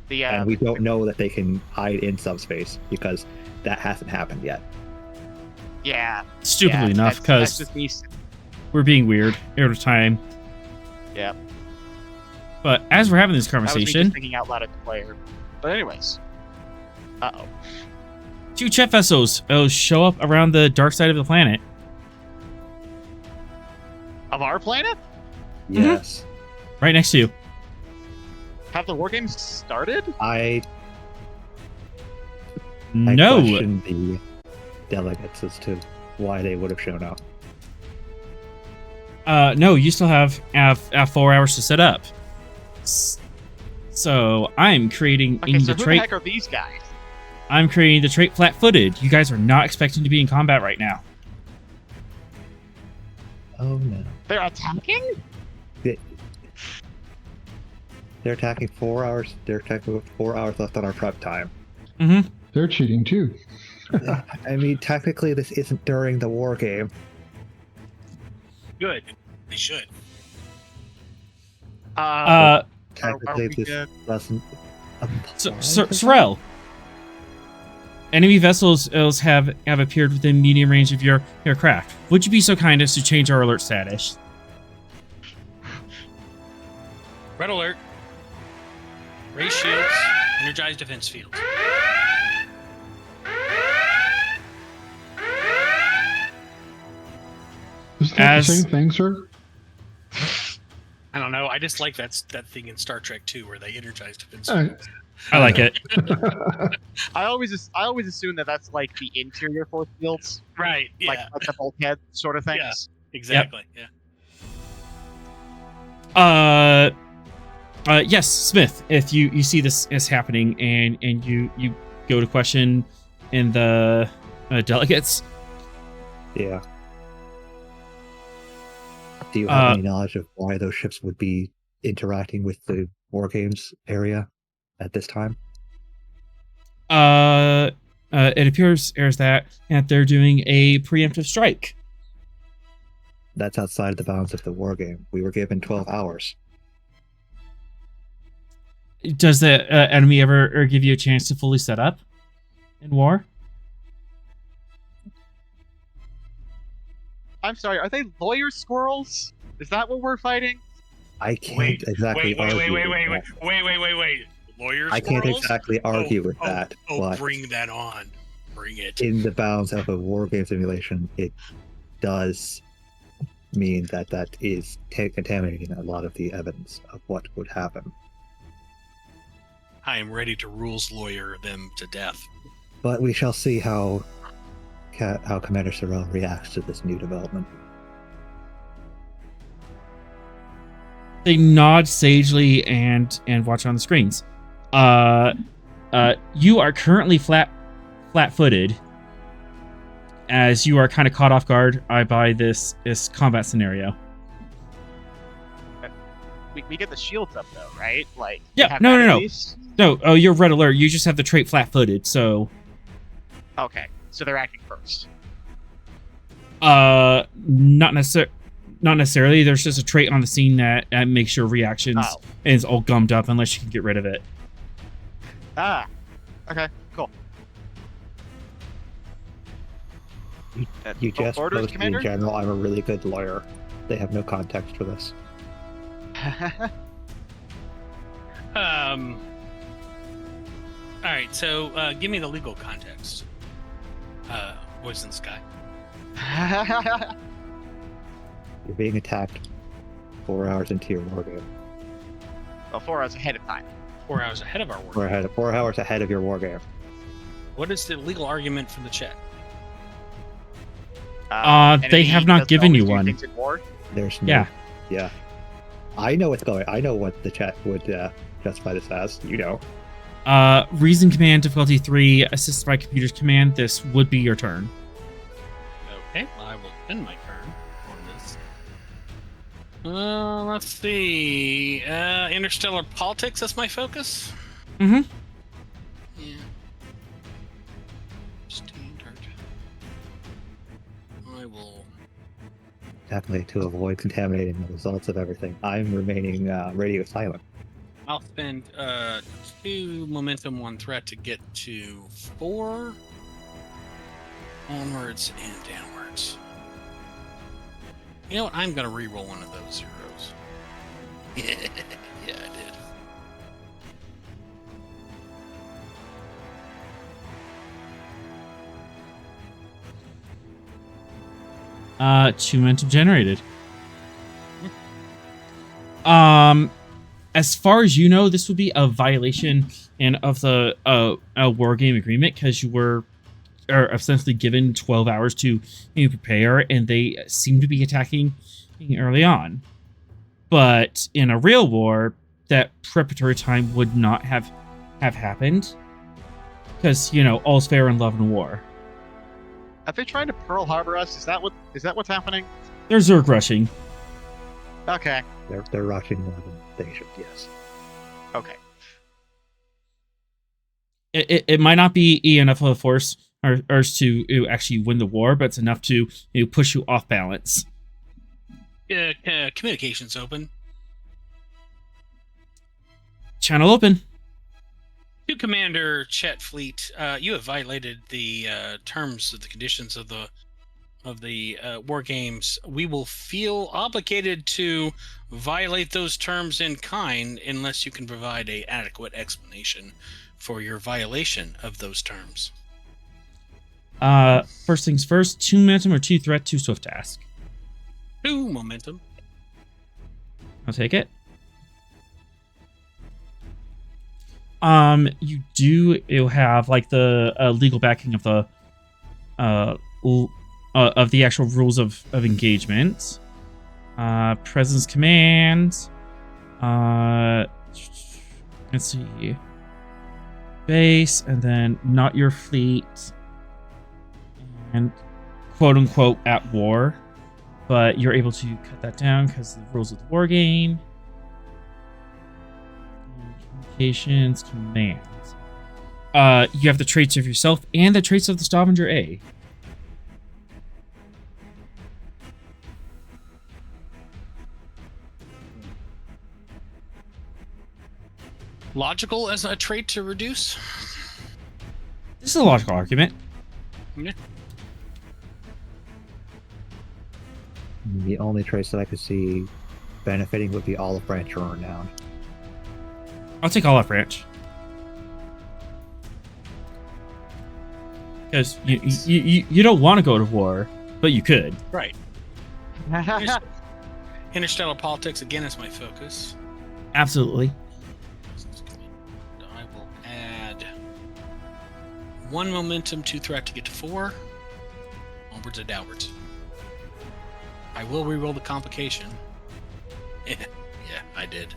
the and we don't know that they can hide in subspace because that hasn't happened yet. yeah. Stupidly enough, that's because just me. we're being weird every time. Yeah. But as we're having this That was me conversation, just thinking out loud at the player. But anyways. Uh-oh. 2 Chet vessels show up around the dark side of the planet. Of our planet? Yes, Right next to you. Have the war games started? I No. question the delegates as to why they would have shown up. No, you still have 4 hours to set up. So I'm creating Okay, in so the who the trait. heck are these guys? I'm creating the trait flat-footed. You guys are not expecting to be in combat right now. Oh no, They're attacking? they're attacking 4 hours. They're attacking with 4 hours left on our prep time. Mm-hmm. They're cheating too. I mean, technically, this isn't during the war game. Good. They should. Technically, we this good? doesn't. Sorrel. Enemy vessels have appeared within medium range of your craft. Would you be so kind as to change our alert status? Red alert. Raise shields. Energize defense fields. Isn't that As- the same thing, sir? I don't know. I just like that thing in Star Trek 2 where they energize defense All right. fields. I like it. I always assume that that's like the interior force fields, Right. Yeah. like the bulkhead sort of things. exactly. Yeah. Yes, Smith. If you see this is happening and you go to question in the delegates. Yeah. Do you have any knowledge of why those ships would be interacting with the war games area at this time? It appears that they're doing a preemptive strike. That's outside the bounds of the war game. We were given 12 hours. Does the enemy ever give you a chance to fully set up in war? I'm sorry, are they lawyer squirrels? Is that what we're fighting? I can't exactly argue with that. Wait. Lawyers. I can't exactly argue with that, but Bring that on. Bring it. in the bounds of a war game simulation, it does mean that is contaminating a lot of the evidence of what would happen. I am ready to rules lawyer them to death. But we shall see how Commander Sorrell reacts to this new development. They nod sagely and watch on the screens. You are currently flat-footed as you are kind of caught off guard by this combat scenario. We get the shields up though, right? Like Yeah, have no, that no, at no. least? No, oh, you're red alert. You just have the trait flat-footed, so Okay, so they're acting first. not necessarily. There's just a trait on the scene that makes your reactions Oh. is all gummed up unless you can get rid of it. Ah, okay, cool. You just orders, posted Commander? in general, I'm a really good lawyer. They have no context for this. All right, so give me the legal context. Voice in the sky. You're being attacked 4 hours into your war game. Well, 4 hours ahead of time. 4 hours ahead of our work. 4 hours ahead of your war game. What is the legal argument for the Chet? They enemy have not doesn't given always you do one. things in war. There's no, Yeah. yeah. I know what's going. I know what the chat would justify this as. You know. Reason command difficulty 3, assisted by computers command. This would be your turn. Okay, well, I will end my turn on this. Let's see. Interstellar politics, that's my focus? Mm-hmm. Yeah. Standard. I will... Definitely to avoid contaminating the results of everything. I'm remaining radio silent. I'll spend 2 momentum, 1 threat to get to 4. Onwards and downwards. You know what? I'm going to re-roll one of those zeros. Yeah, I did. Two momentum generated. As far as you know, this would be a violation of the war game agreement because you were essentially given 12 hours to prepare, and they seem to be attacking early on. But in a real war, that preparatory time would not have happened because all's fair in love and war. Are they trying to Pearl Harbor us? Is that what's happening? They're Zerg rushing. Okay. They're rushing one station. Yes. Okay. It might not be enough of a force or to actually win the war, but it's enough to push you off balance. Communications open. Channel open. To Commander Chet Fleet, you have violated the terms of the conditions of the war games. We will feel obligated to violate those terms in kind unless you can provide an adequate explanation for your violation of those terms. First things first, 2 momentum or 2 threat, 2 swift task. 2 momentum. I'll take it. You'll have like the legal backing of the actual rules of engagement. Presence command. Let's see. Base, and then not your fleet, and quote unquote at war, but you're able to cut that down because of the rules of the war game. Communications commands. You have the traits of yourself and the traits of the Stavanger A. Logical as a trait to reduce? This is a logical argument. Yeah. The only trace that I could see benefiting would be olive branch or renown. I'll take olive branch. Because you don't want to go to war, but you could. Right. Interstellar politics again is my focus. Absolutely. I will add 1 momentum, 2 threat to get to 4. Onwards and downwards. I will reroll the complication. Yeah, I did.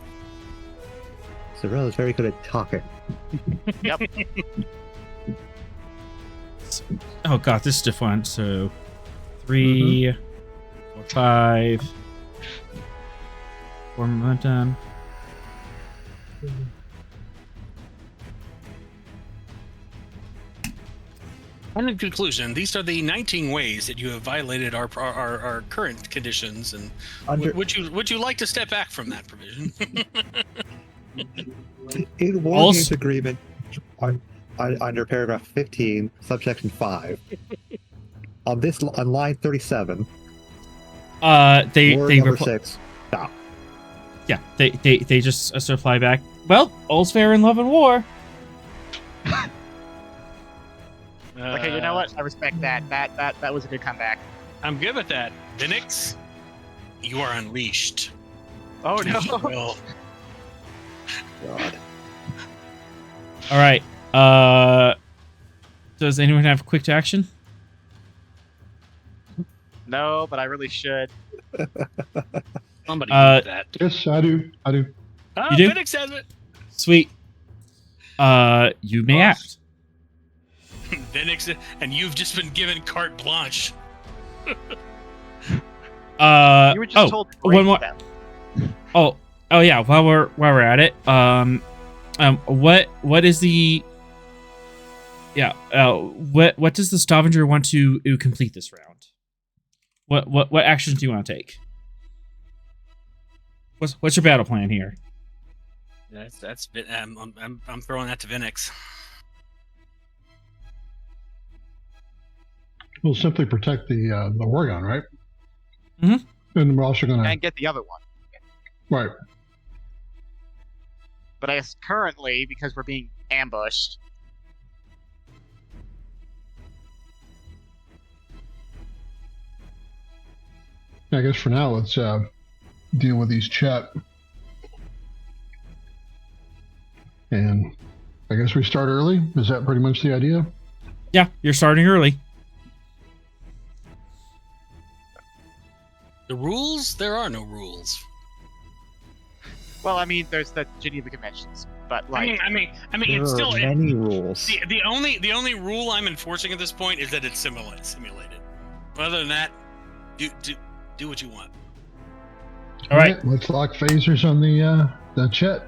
Sorrel is very good at talking. Yep. Oh god, this is different. So 3, 4, 5. 4 momentum. And in conclusion, these are the 19 ways that you have violated our current conditions. And would you like to step back from that provision? In War Games Agreement, under paragraph 15, subsection 5, on line 37, they number 6, stop. Yeah, they just reply back. Well, all's fair in love and war. Okay, you know what? I respect that. That was a good comeback. I'm good with that. Vinix, you are unleashed. Oh no! God. All right. Does anyone have quick to action? No, but I really should. Somebody do that. Yes, I do. Oh, You do? Vinix says it. Sweet. You may act. Vinix, and you've just been given carte blanche. You were just told to break them. Oh yeah. While we're at it, what is the what does the Stavanger want to complete this round? What actions do you want to take? What's your battle plan here? I'm throwing that to Vinix. We'll simply protect the Oregon, right? Mm-hmm. And we're also going to... And get the other one. Right. But I guess currently, because we're being ambushed... I guess for now, let's deal with these Chet. And I guess we start early? Is that pretty much the idea? Yeah, you're starting early. The rules? There are no rules. Well, I mean, there's the Geneva Conventions, but like, I mean, There it's still are many rules. the only rule I'm enforcing at this point is that it's simulated. Other than that, do what you want. All right. Let's lock phasers on the Chet.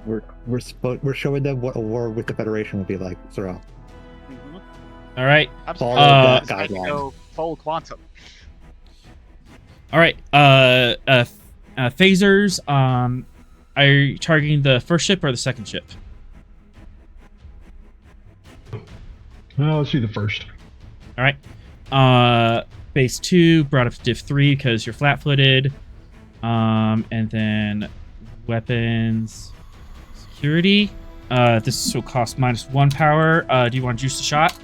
We're showing them what a war with the Federation will be like. So, All right. follow that I can guideline. go full quantum. All right. Phasers. Are you targeting the first ship or the second ship? Well, let's see the first. All right. Base 2 brought up to div 3 because you're flat-footed. And then weapons security. This will cost -1 power. Do you want to juice the shot?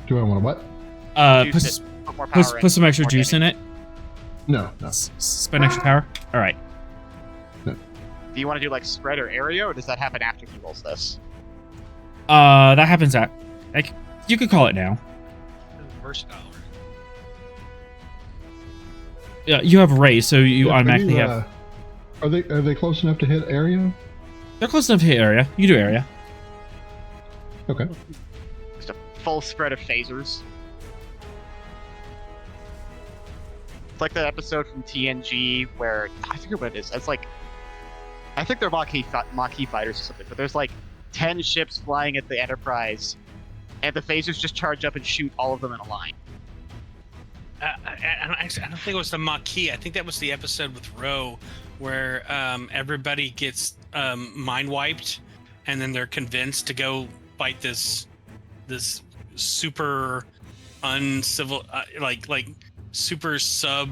Do I want to what? Put more power Put some extra more juice in damage. it. No. Spend extra power. All right. Do you want to do like spread or area, or does that happen after he rolls this? That happens at, like, you could call it now. Versatile. Yeah, you have a raise, so you Yeah, automatically have. Are they close enough to hit area? They're close enough to hit area. You can do area. Okay. Just a full spread of phasers. It's like that episode from TNG where I forget what it is. It's like I think they're Maquis fighters or something, but there's like 10 ships flying at the Enterprise, and the phasers just charge up and shoot all of them in a line. I don't think it was the Maquis. I think that was the episode with Ro, where everybody gets mind wiped, and then they're convinced to go fight this super uncivil, like super sub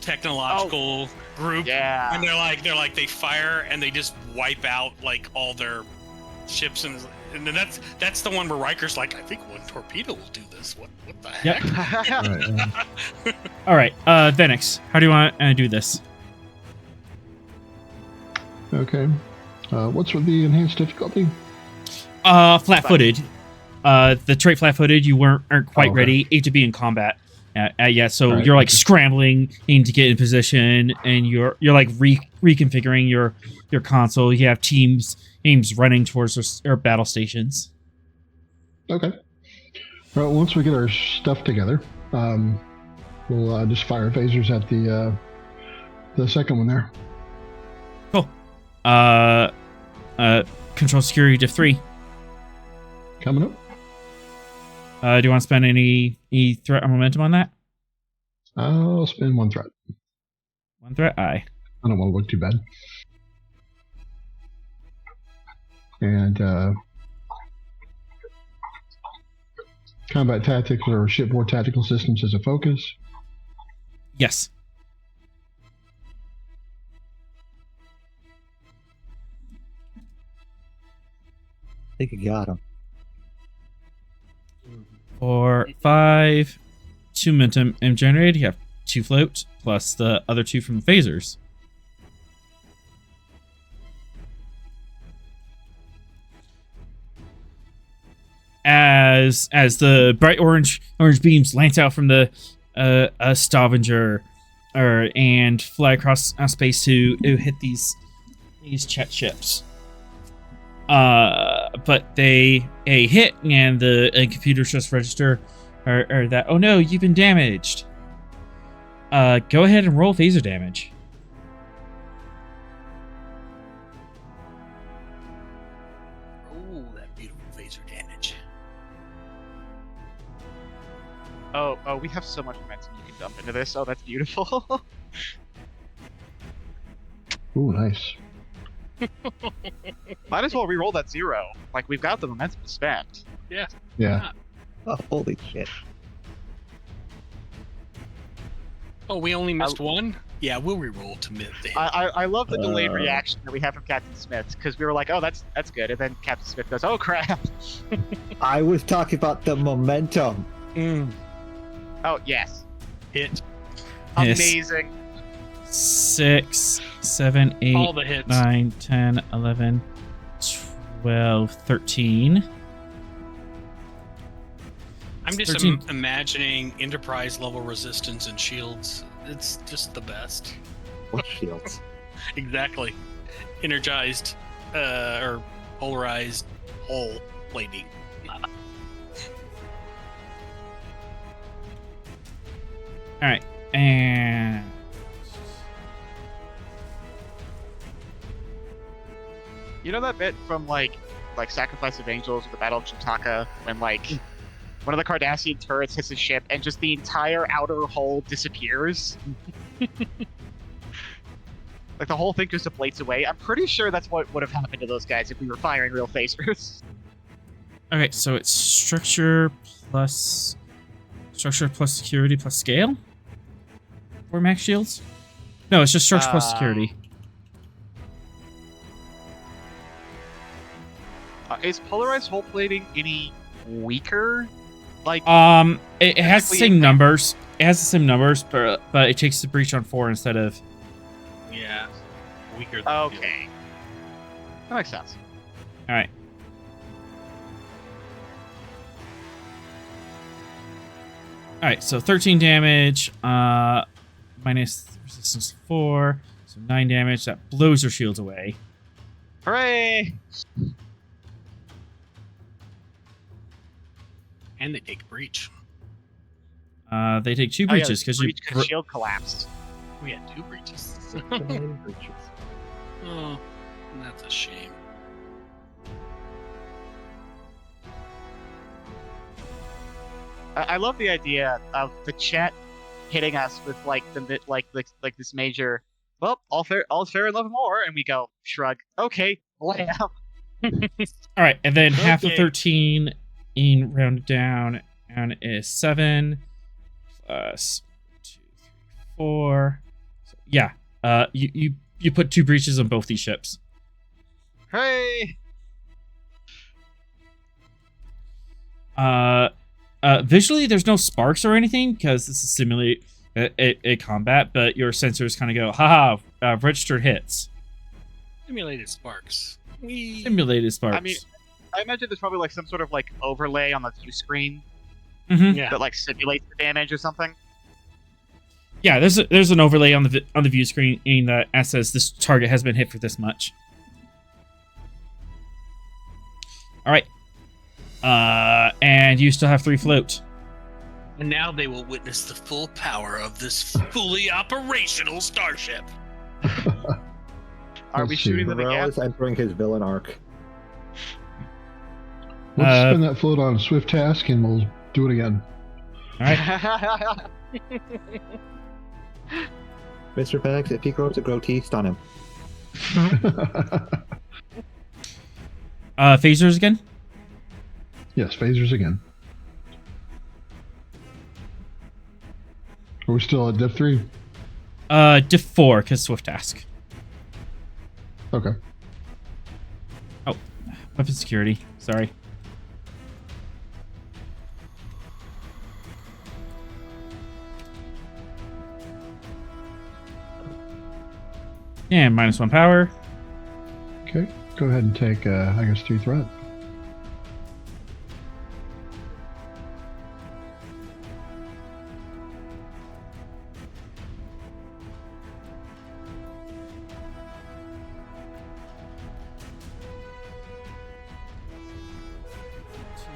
technological group. Yeah. And they're like they fire and they just wipe out like all their ships, and then that's the one where Riker's like, I think one torpedo will do this. What the heck? Yep. All right, Venix, how do you want to do this? Okay. What's with the enhanced difficulty? Flat-footed. The trait flat-footed, you aren't quite Okay. ready to be in combat, Yeah, so Right. you're like scrambling in to get in position, and you're like reconfiguring your console. You have teams running towards their battle stations. Okay. Well, once we get our stuff together, we'll just fire phasers at the second one there. Cool. Control security diff 3. Coming up. Do you want to spend any threat or momentum on that? I'll spend one threat. One threat, aye. I don't want to look too bad. And combat tactics or shipboard tactical systems as a focus. Yes. I think you got him. 4, 5, 2 momentum generated. You have 2 float plus the other 2 from the phasers. As the bright orange beams lance out from the Stavanger, and fly across space to hit these Chet ships. But they hit, and the computers just register or that, oh no, you've been damaged. Go ahead and roll phaser damage. Oh, that beautiful phaser damage. Oh, we have so much momentum you can dump into this. Oh, that's beautiful. Ooh, nice. Might as well re-roll that 0. Like, we've got the momentum to spend. Yeah. Oh, holy shit. Oh, we only missed one? Yeah, we'll re-roll to mid. I love the delayed reaction that we have from Captain Smith, because we were like, oh, that's good, and then Captain Smith goes, oh crap. I was talking about the momentum. Oh yes, Hit. Yes. amazing. 6, 7, 8, All the hits. 9, 10, 11, 12, 13. I'm just 13. Imagining Enterprise level resistance and shields. It's just the best. What shields? Exactly. Energized, or polarized hull plating. All right, and You know that bit from like Sacrifice of Angels or the Battle of Chitaka when like one of the Cardassian turrets hits a ship and just the entire outer hull disappears? Like the whole thing just deflates away. I'm pretty sure that's what would have happened to those guys if we were firing real phasers. okay, so it's structure plus security plus scale for max shields. No, it's just structure plus security. Is polarized hull plating any weaker? Like, it has the same numbers. It has the same numbers, but it takes the breach on 4 instead of. Yeah. Weaker than okay, that makes sense. All right. All right, so 13 damage, minus resistance 4, so 9 damage. That blows your shields away. Hooray! And they take breach. They take 2 breaches because breach shield collapsed. We had 2 breaches. Breaches. Oh, that's a shame. I love the idea of the Chet hitting us with like this major. Well, all fair and love and more, and we go shrug. Okay, lay out. All right, and then half of Okay. 13 in rounded down is 7 plus 2, 3, 4. So, yeah, you put 2 breaches on both these ships. Hey. Visually, there's no sparks or anything because this is simulate a combat, but your sensors kind of go, haha, registered hits. Simulated sparks. Simulated sparks. I mean, I imagine there's probably like some sort of like overlay on the view screen Mhm. Yeah. that like simulates the damage or something. Yeah, there's an overlay on the view screen that says this target has been hit for this much. All right. And you still have 3 float. And now they will witness the full power of this fully operational starship. Are we Let's shooting see. them again? Morales entering his villain arc. Let's spin that float on Swift Task, and we'll do it again. All right. Mr. Penix, if he grows a goatee, stun him. Phasers again. Yes, phasers again. Are we still at diff 3? Diff 4 because swift task. Okay. Oh, weapon security. Sorry. And -1 power. Okay. Go ahead and take, I guess, 3 threat.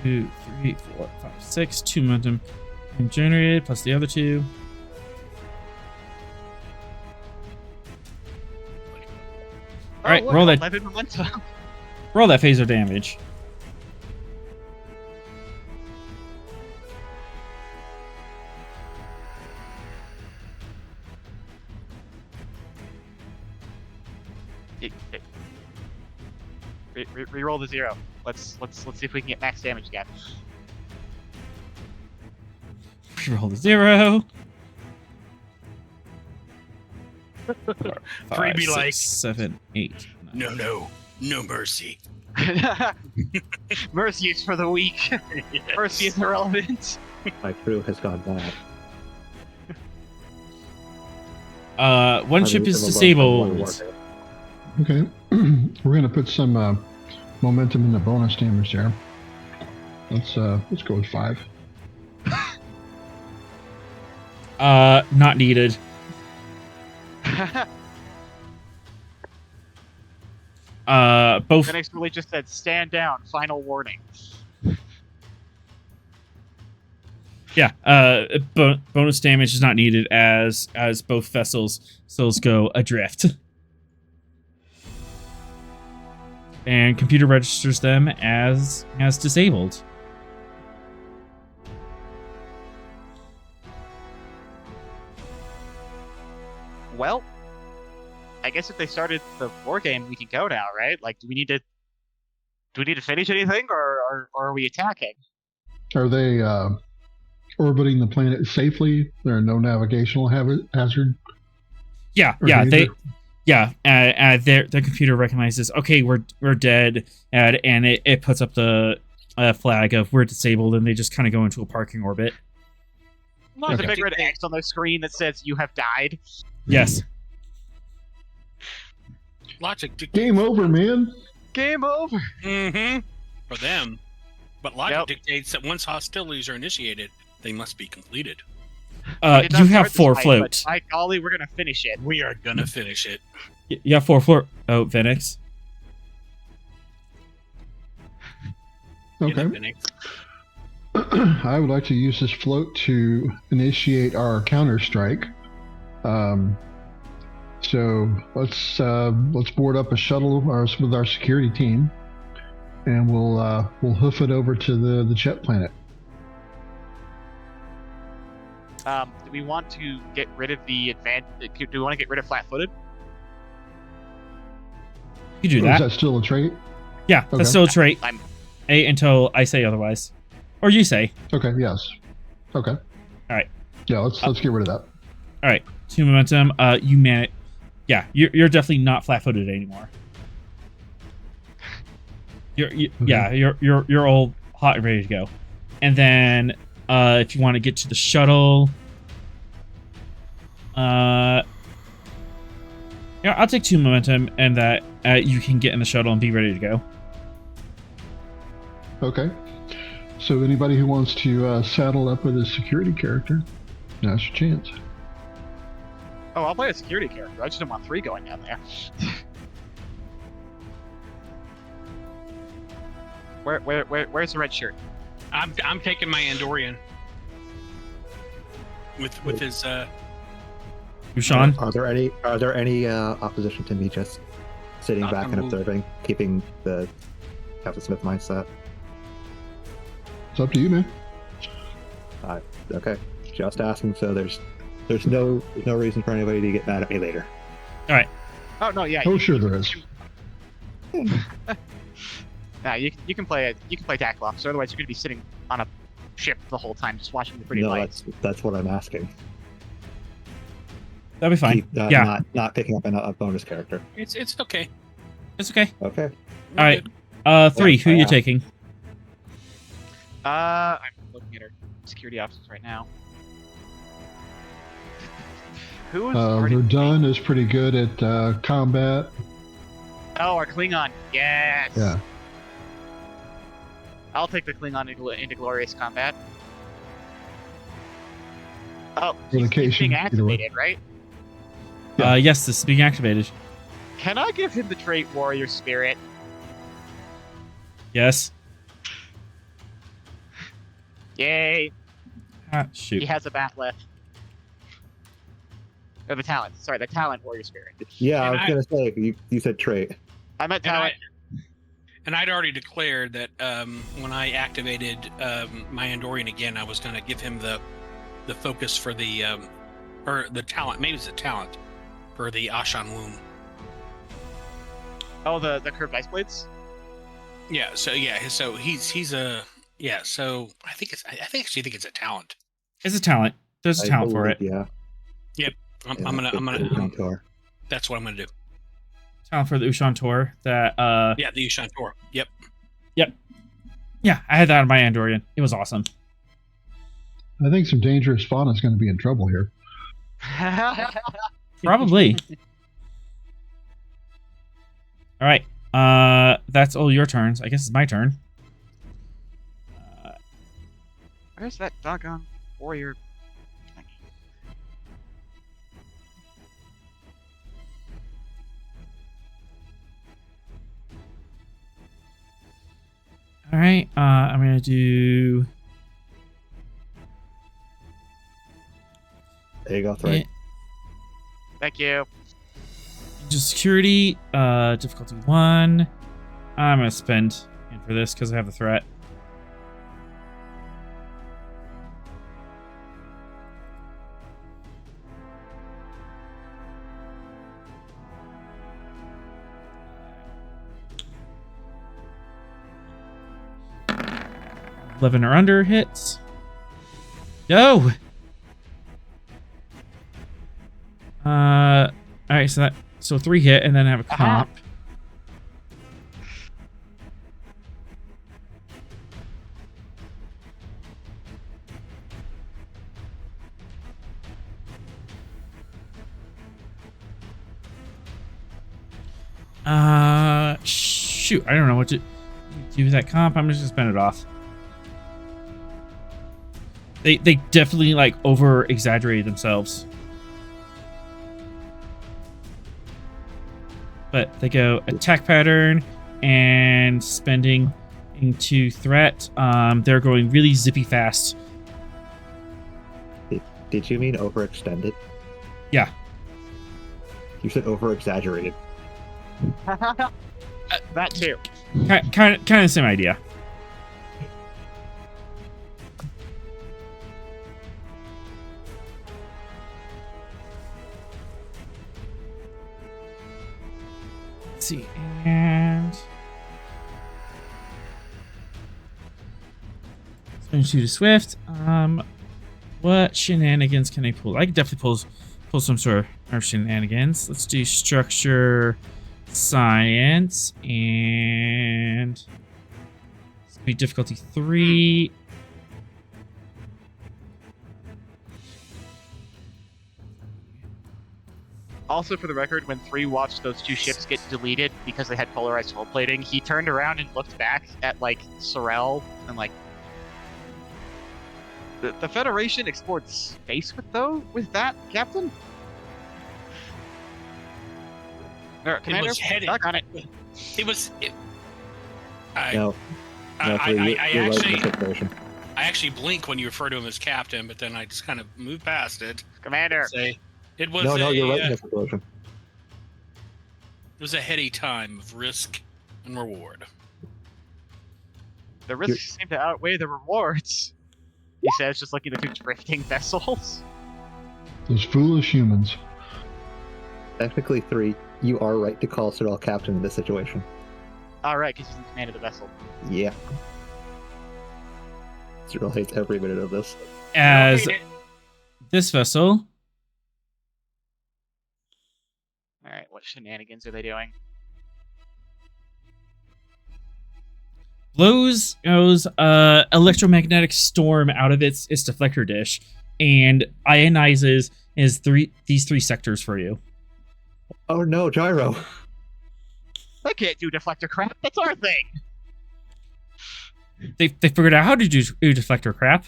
Two, 3, 4, 5, 6. 2 momentum generated plus the other 2. All right, look, roll that. 11 momentum. Roll that phaser damage. Reroll the 0. Let's see if we can get max damage again. Roll the 0. 4, 5, be 6, like, 7, 8. 9. No mercy. Mercy is for the weak. Mercy is irrelevant. My crew has gone bad. One ship is disabled. Okay. We're going to put some momentum in the bonus damage there. Let's go with 5. Not needed. Both. The next really just said, "Stand down." Final warning. Yeah. Bonus damage is not needed as both vessels go adrift. And computer registers them as disabled. Well, I guess if they started the war game, we can go now, right? Like, do we need to finish anything, or are we attacking? Are they orbiting the planet safely? There are no navigational hazard? Yeah, Or yeah, danger? their computer recognizes, okay, we're dead, and it puts up the flag of we're disabled, and they just kind of go into a parking orbit. There's a Okay. big red X on the screen that says you have died. Yes. Logic dictates. Game over, man. Game over. Mm-hmm. For them. But logic Yep. dictates that once hostilities are initiated, they must be completed. We did not You start have this 4 fight, float. but by golly, we're gonna finish it. We are gonna finish it. You have 4 float. Oh, Venix. Okay. Independent. I would like to use this float to initiate our counter-strike. So let's board up a shuttle with our security team, and we'll hoof it over to the Chet planet. Do we want to get rid of the do we want to get rid of flat-footed? You do Is that. that still a trait? Yeah, Okay. that's still a trait. I'm- Until I say otherwise. Or you say. Okay. Yes. Okay. All right. Yeah. Let's get rid of that. All right. 2 momentum. You man it. Yeah, you're definitely not flat-footed anymore. You're all hot and ready to go. And then if you want to get to the shuttle, yeah, I'll take 2 momentum, and that you can get in the shuttle and be ready to go. Okay. So anybody who wants to saddle up with a security character, now's your chance. Oh, I'll play a security character. I just don't want 3 going down there. Where's the red shirt? I'm taking my Andorian. With his Ushan? Are there any opposition to me just sitting Not back gonna and move. observing, keeping the Captain Smith mindset? It's up to you, man. Okay, just asking. So there's no reason for anybody to get mad at me later. Oh no, yeah. Oh, sure there is. Nah, you can play tackle officer. Otherwise, you're gonna be sitting on a ship the whole time, just watching the pretty No, lights. that's what I'm asking. That'd be fine. Keep, Yeah, not picking up a bonus character. it's okay. it's okay. Okay. We're All right. good. 3. Who are you Yeah. taking? I'm looking at our security officers right now. Who is already? Verdun is pretty good at combat. Oh, our Klingon. Yes. Yeah. I'll take the Klingon into glorious combat. Oh, he's being Relocation, either way. activated, right? Yeah. Yes, this is being activated. Can I give him the trait Warrior Spirit? Yes. Yay! Ah, He shoot. has a bat left. Or the talent. Sorry, the talent Warrior Spirit. Yeah, And I was gonna say you said trait. I meant And, talent. I'd already declared that when I activated my Andorian again, I was going to give him the focus for the or the talent. Maybe it's a talent for the Ashan wound. Oh, the curved ice blades. Yeah. So he's a yeah. So I actually think it's a talent. It's a talent. There's a talent for it. Yeah. I'm yeah, gonna. Tour. That's what I'm gonna do. Talent for the Ushan Tour. That Yeah, the Yushan Tour. Yep. yeah, I had that on my Andorian. It was awesome. I think some dangerous fauna is going to be in trouble here. Probably. All right. That's all your turns. I guess it's my turn. Where's that doggone warrior? All right. I'm gonna do. There you go, three. Thank you. Just security. Difficulty 1. I'm gonna spend in for this because I have the threat. $11 or under hits. Go. All right, so 3 hit, and then I have a comp. Shoot, I don't know what to do with that comp. I'm just gonna spend it off. They definitely like over exaggerated themselves. But they go attack pattern and spending into threat. They're going really zippy fast. Did you mean overextended? Yeah. You said over-exaggerated. That too. Kind of the same idea. Let's see, and swing to Swift. What shenanigans can I pull? I can definitely pull some sort of shenanigans. Let's do structure, science, and speed difficulty 3. Also, for the record, when 3 watched those 2 ships get deleted because they had polarized hull plating, he turned around and looked back at, like, Sorel and, like, the Federation explored space with that, Captain? Commander, was headed. back on it. It was. I, No, I, Three, I, you're I right in actually, the situation. I actually blink when you refer to him as captain, but then I just kind of move past it. Commander. Say, it was No, you're right in it the situation. was a heady time of risk and reward. The risks seem to outweigh the rewards. He says, just looking at the two drifting vessels. Those foolish humans. Technically, 3, you are right to call Cyril captain in this situation. Alright, because he's in command of the vessel. Yeah. Cyril hates every minute of this. As Don't hate this vessel, Alright, what shenanigans are they doing? blows electromagnetic storm out of its deflector dish and ionizes these 3 sectors for you. Oh no, Gyro! I can't do deflector crap. That's our thing. They figured out how to do deflector crap.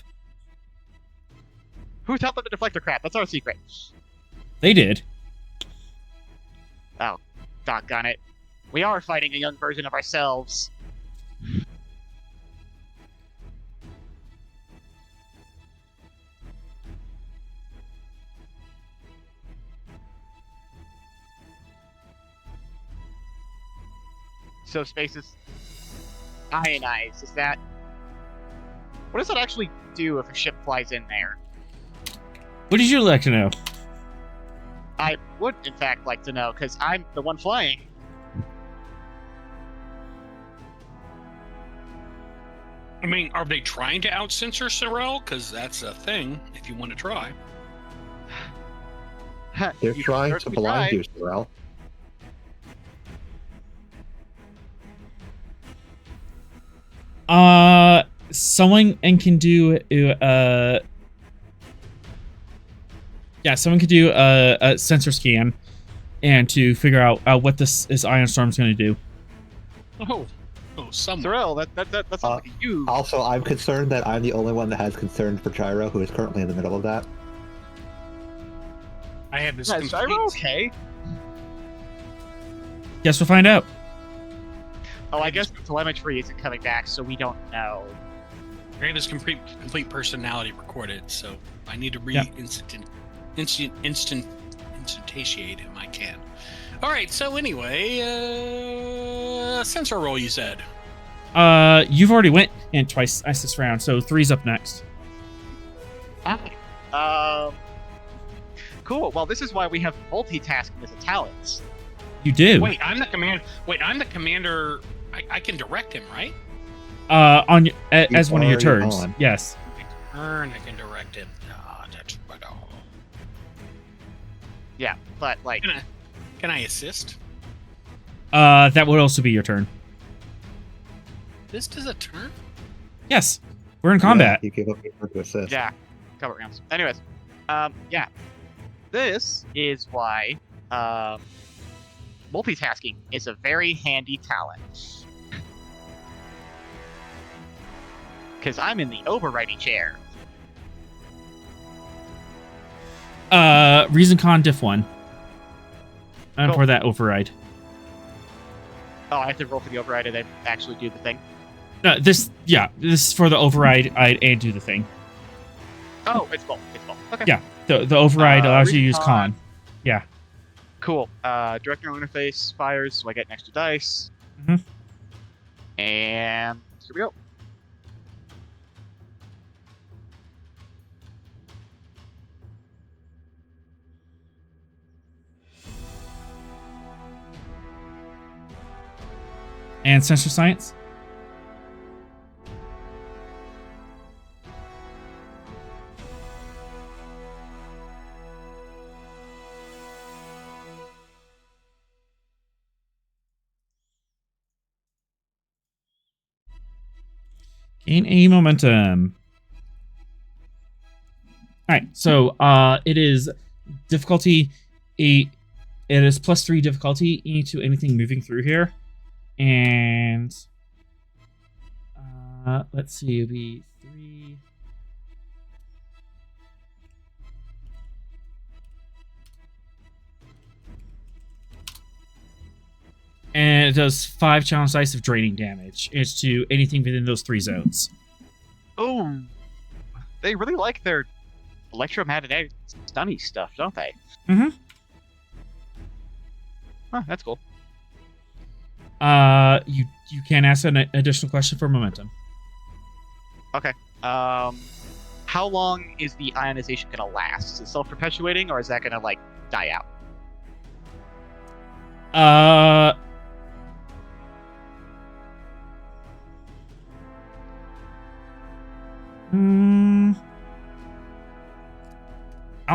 Who taught them to deflector crap? That's our secret. They did. Oh, doggone it. We are fighting a young version of ourselves. So space is ionized. Is that... What does that actually do if a ship flies in there? What did you like to know? I would, in fact, like to know, because I'm the one flying. I mean, are they trying to out-censor Cyril? Because that's a thing, if you want to try. They're You trying to certainly blind tried. you, Cyril. Someone can do someone could do a sensor scan and to figure out what this ion storm's going to do. Oh, someone. Cyril, that sounds like a huge... Also, I'm concerned that I'm the only one that has concern for Gyro, who is currently in the middle of that. I have this Is complete... Gyro okay? Guess we'll find out. Oh, I guess the telemetry isn't coming back, so we don't know. I have this complete personality recorded, so I need to instantiate him. I can. All right. So anyway, sensor roll. You said. You've already went in twice this round, so 3's up next. Okay. Cool. Well, this is why we have multitasking as a talent. You do. Wait, I'm the commander. I can direct him, right? As one of your already turns. on. Yes. I can direct him. That's right. Yeah, but like... Can I assist? That would also be your turn. This is a turn? Yes. We're in combat. Yeah, you give up your turn to assist. Yeah, couple rounds. Anyways, yeah. This is why multitasking is a very handy talent. Because I'm in the overriding chair. Reason con diff 1. And Cool. for that override. Oh, I have to roll for the override and then actually do the thing. No, this is for the override and do the thing. Oh, it's both. Okay. Yeah, the override allows you to use recon. con. Yeah. Cool. Directional interface fires, so I get an extra dice. Mhm. And here we go. And sensor science. Gain a momentum. Alright, so it is difficulty 8. It is +3 difficulty to anything moving through here. And let's see, it'll be 3. And it does 5 challenge dice of draining damage. It's to anything within those 3 zones. Oh, they really like their electromagnetic stunny stuff, don't they? Mm-hmm. Huh, that's cool. You can ask an additional question for momentum. Okay. How long is the ionization gonna last? Is it self-perpetuating, or is that gonna like die out? I'll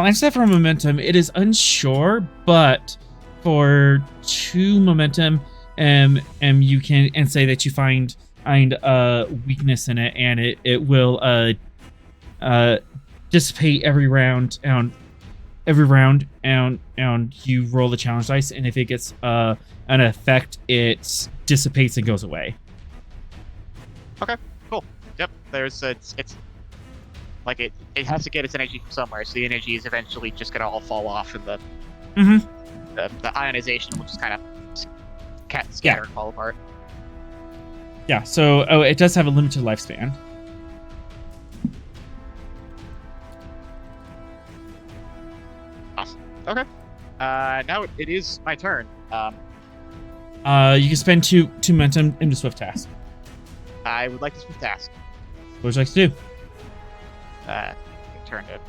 answer that for momentum. It is unsure, but for 2 momentum, you can say that you find a weakness in it, and it will dissipate every round. And you roll the challenge dice, and if it gets an effect, it dissipates and goes away. Okay, cool. Yep. It's like it has to get its energy from somewhere, so the energy is eventually just gonna all fall off, and the ionization will just kind of scatter and fall apart. Yeah. So it does have a limited lifespan. Awesome. Okay. Now it is my turn. You can spend two momentum into swift task. I would like to swift task. What would you like to do? Turn to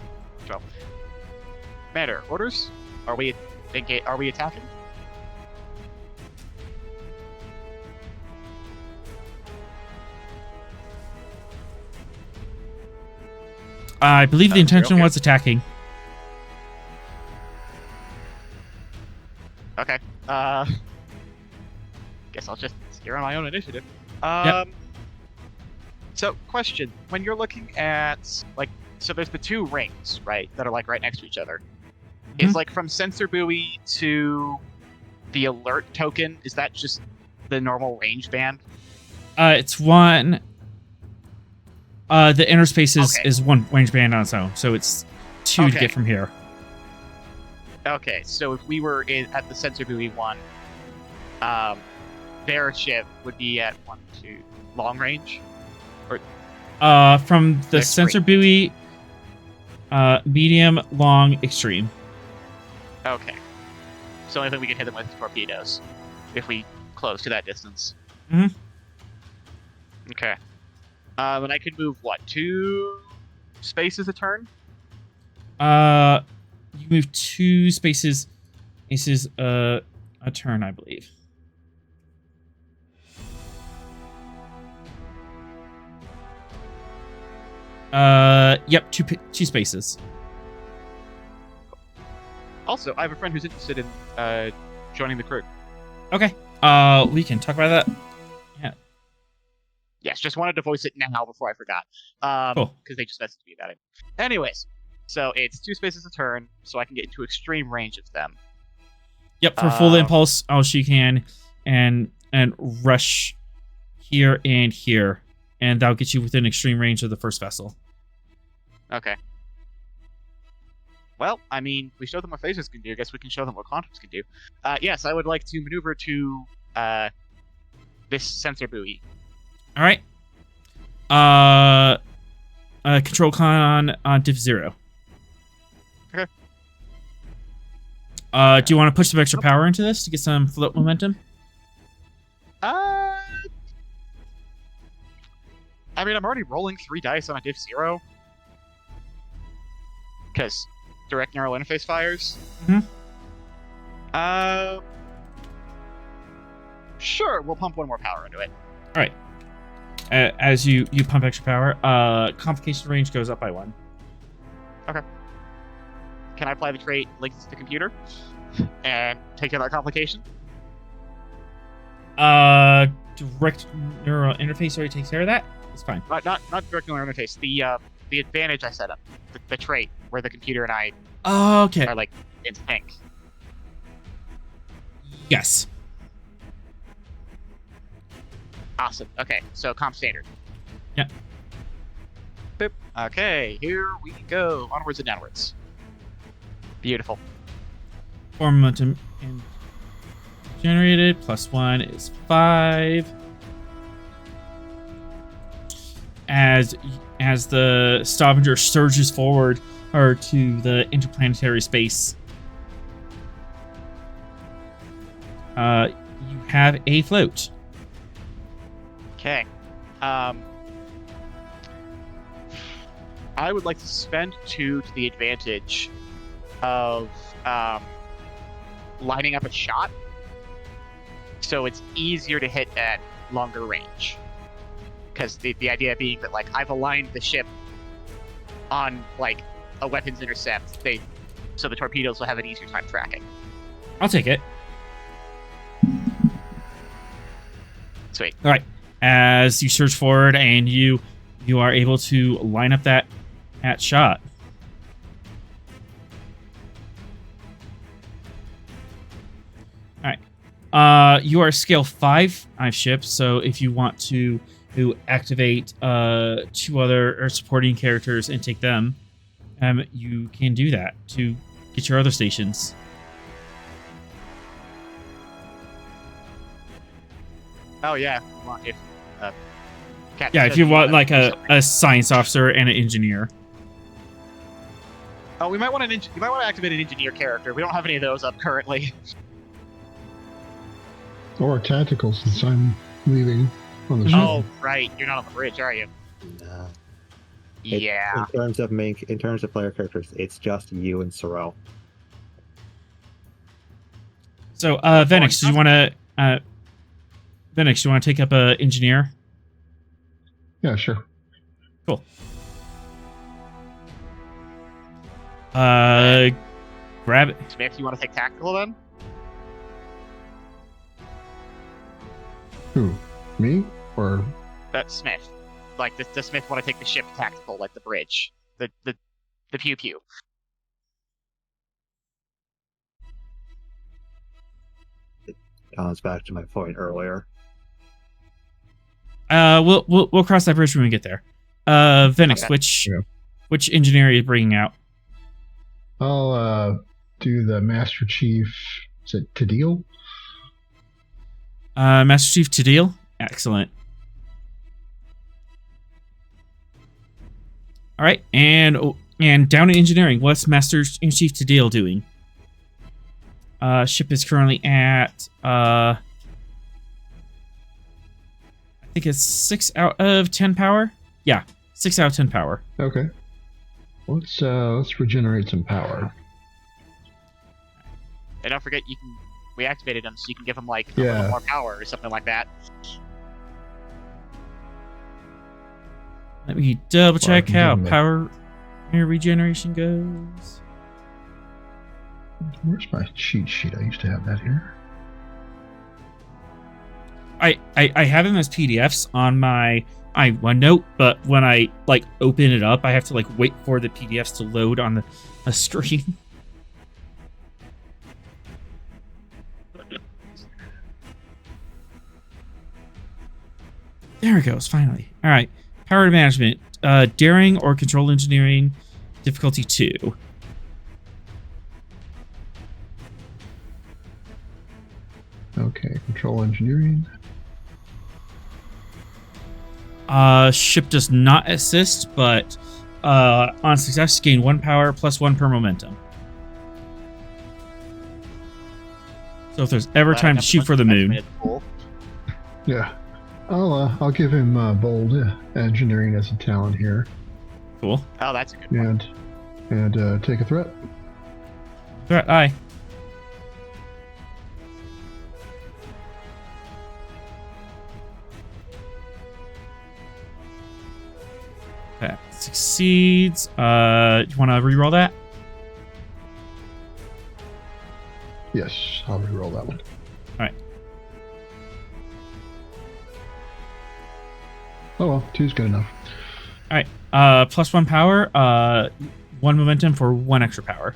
12. Commander, orders? Are we attacking? I believe the intention okay. was attacking. Okay. Guess I'll just steer on my own initiative. Yep. So, question: when you're looking at so there's the 2 rings, right, that are like right next to each other. Is like from sensor buoy to the alert token? Is that just the normal range band? It's 1. The inner space Okay. is 1 range band on its own, so it's 2 to Okay. get from here. Okay, so if we were at the sensor buoy 1, their ship would be at 1, 2 long range. From the Next sensor buoy, medium, long, extreme. Okay. So only thing we can hit them with is torpedoes if we close to that distance. Mhm. Okay. And I could move 2 spaces a turn? You move 2 spaces. This is a turn, I believe. Yep, 2 spaces. Also, I have a friend who's interested in joining the crew. Okay. We can talk about that. Yeah. Yes, just wanted to voice it now before I forgot. Cool. Because they just messaged me about it. Anyways, so it's 2 spaces a turn, so I can get into extreme range of them. Yep, for full impulse, she can and rush here and here, and that'll get you within extreme range of the first vessel. Okay. Well, I mean, we showed them what phasers can do. I guess we can show them what quantums can do. Yes, I would like to maneuver to this sensor buoy. All right. Control con on diff 0. Okay. Do you want to push some extra power into this to get some float momentum? I mean, I'm already rolling 3 dice on a diff 0. Because direct neural interface fires. Sure, we'll pump 1 more power into it. All right. As you pump extra power, complication range goes up by 1. Okay. Can I apply the trait linked to the computer and take care of that complication? Direct neural interface already takes care of that. It's fine. Not direct neural interface. The advantage I set up, the trait where the computer and I Okay. are like in sync. Yes. Awesome. Okay, so comp standard. Yeah. Boop. Okay, here we go. Onwards and downwards. Beautiful. 4 momentum and generated. +1 is 5. As the Stavanger surges forward or to the interplanetary space, you have a float. Okay. I would like to spend 2 to the advantage of lining up a shot, so it's easier to hit at longer range. Because the idea being that, like, I've aligned the ship on, like, a weapons intercept, so the torpedoes will have an easier time tracking. I'll take it. Sweet. All right. As you surge forward and you are able to line up that shot. All right. You are scale 5 ship, so if you want to activate 2 other supporting characters and take them, you can do that to get your other stations. Oh yeah, if if you want like a science officer and an engineer. Oh, we might want you might want to activate an engineer character. We don't have any of those up currently. Or tactical, since I'm leaving on the ship. Oh, right. You're not on the bridge, are you? No. Yeah. In terms of player characters, it's just you and Sorrel. So, Venix, do you want to take up a engineer? Yeah, sure. Cool. Grab it. Smith, you want to take tactical then? Who? Me? Or That's Smith. Like, the Smith want to take the ship tactical, like the bridge. The pew pew. It comes back to my point earlier. We'll cross that bridge when we get there. Venix, Okay. which engineer are you bringing out? I'll do the Master Chief. Is it Tadil? Master Chief Tadil? Excellent. All right, and down in engineering, what's Master Chief Tadil doing? Ship is currently at I think it's 6 out of 10 power. Yeah, 6 out of 10 power. Okay. Let's regenerate some power. And don't forget, we activated him, so you can give him like a little more power or something like that. Let me double check how power regeneration goes. Where's my cheat sheet? I used to have that here. I have them as PDFs on my OneNote, but when I like open it up, I have to like wait for the PDFs to load on the screen. There it goes, finally. All right. Power management. Daring or control engineering, difficulty 2. Okay, control engineering. Ship does not assist, but on success, gain 1 power plus 1 per momentum. So if there's ever time to shoot for the moon. Yeah. I'll give him bold engineering as a talent here. Cool. Oh, that's a good one. And take a threat. Threat, aye. That succeeds. You want to reroll that? Yes, I'll reroll that one. All right. Oh well, 2's good enough. All right. Plus 1 power. 1 momentum for 1 extra power.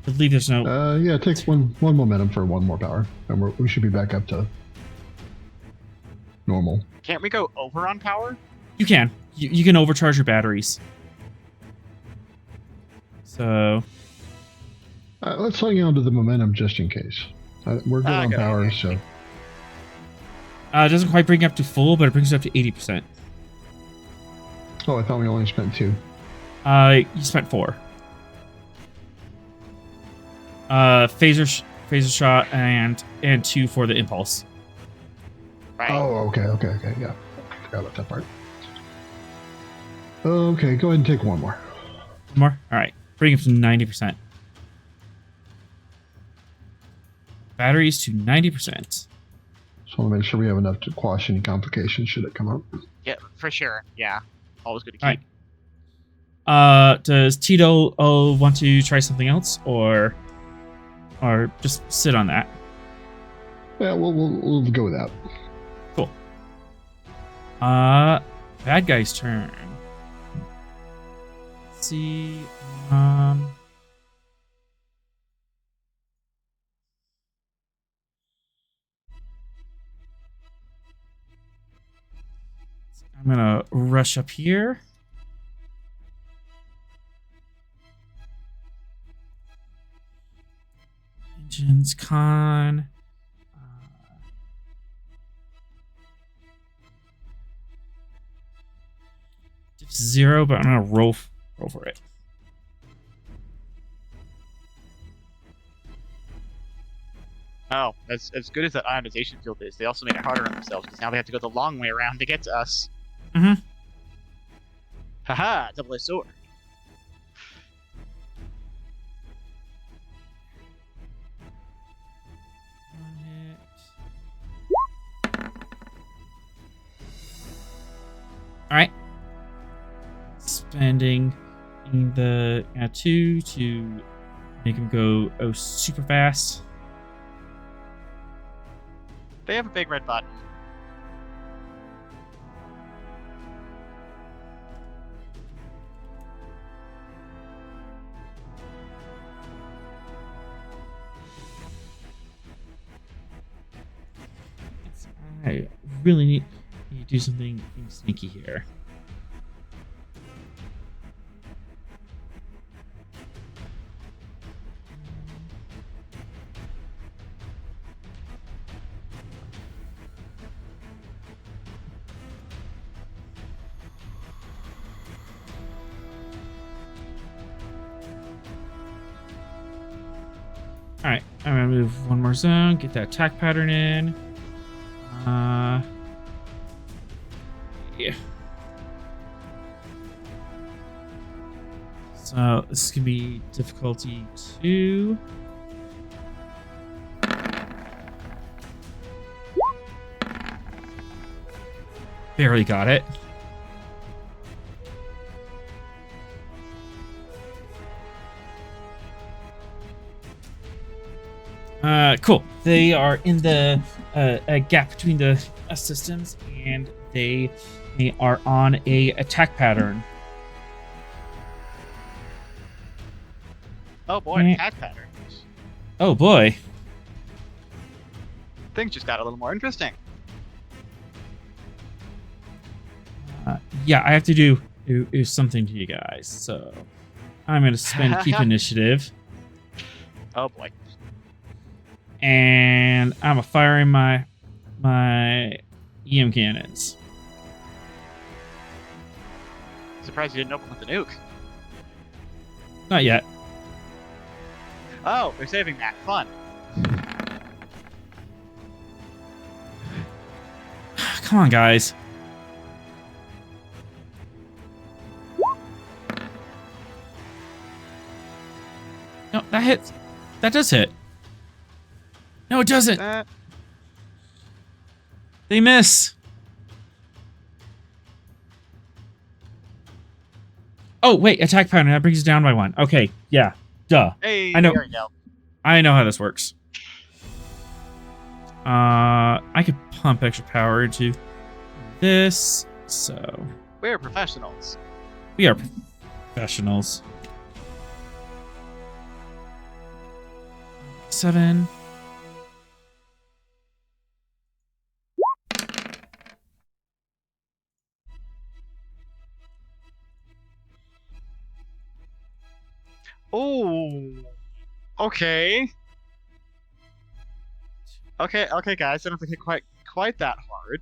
I believe there's no. Yeah, it takes one momentum for 1 more power, and we should be back up to normal. Can't we go over on power? You can. You can overcharge your batteries. So. Let's hang on to the momentum just in case. We're good on good power, idea. so It doesn't quite bring it up to full, but it brings it up to 80%. I thought we only spent 2. You spent 4. Phaser shot and 2 for the impulse. Right. Oh, okay, yeah. Forgot about that part. Okay, go ahead and take 1 more. One more? Alright. Bring it to 90%. Batteries to 90%. Just want to make sure we have enough to quash any complications should it come up. Yeah, for sure. Yeah. Always good to keep. Alright. Does Tito want to try something else, or just sit on that? Yeah, we'll go with that. Cool. Bad guy's turn. Let's see. I'm gonna rush up here. Engines con. 0, but I'm gonna roll for it. Oh, as good as that ionization field is, they also made it harder on themselves because now they have to go the long way around to get to us. Mm-hmm. Haha, double-edged sword. All right. Spending the 2 to make him go super fast. They have a big red button. I really need to do something sneaky here. Alright, I'm gonna move 1 more zone, get that attack pattern in. Yeah. So this could be difficulty 2. Barely got it. Cool. They are in the gap between the systems, and they are on a attack pattern. Oh boy, Yeah. attack patterns. Oh boy. Things just got a little more interesting. Yeah, I have to do something to you guys, so I'm gonna spend keep initiative, Oh boy. and I'm firing my EM cannons. Surprised you didn't open with the nuke. Not yet. Oh, they're saving that. Fun. Come on, guys. No, that hits. That does hit. No, it doesn't. They miss. Oh, wait. Attack pattern. That brings it down by 1. Okay. Yeah. Duh. Hey, I know. there we go. I know how this works. I could pump extra power into this. So We're professionals. we are professionals. 7. Oh. Okay. Okay, guys. I don't think it quite that hard.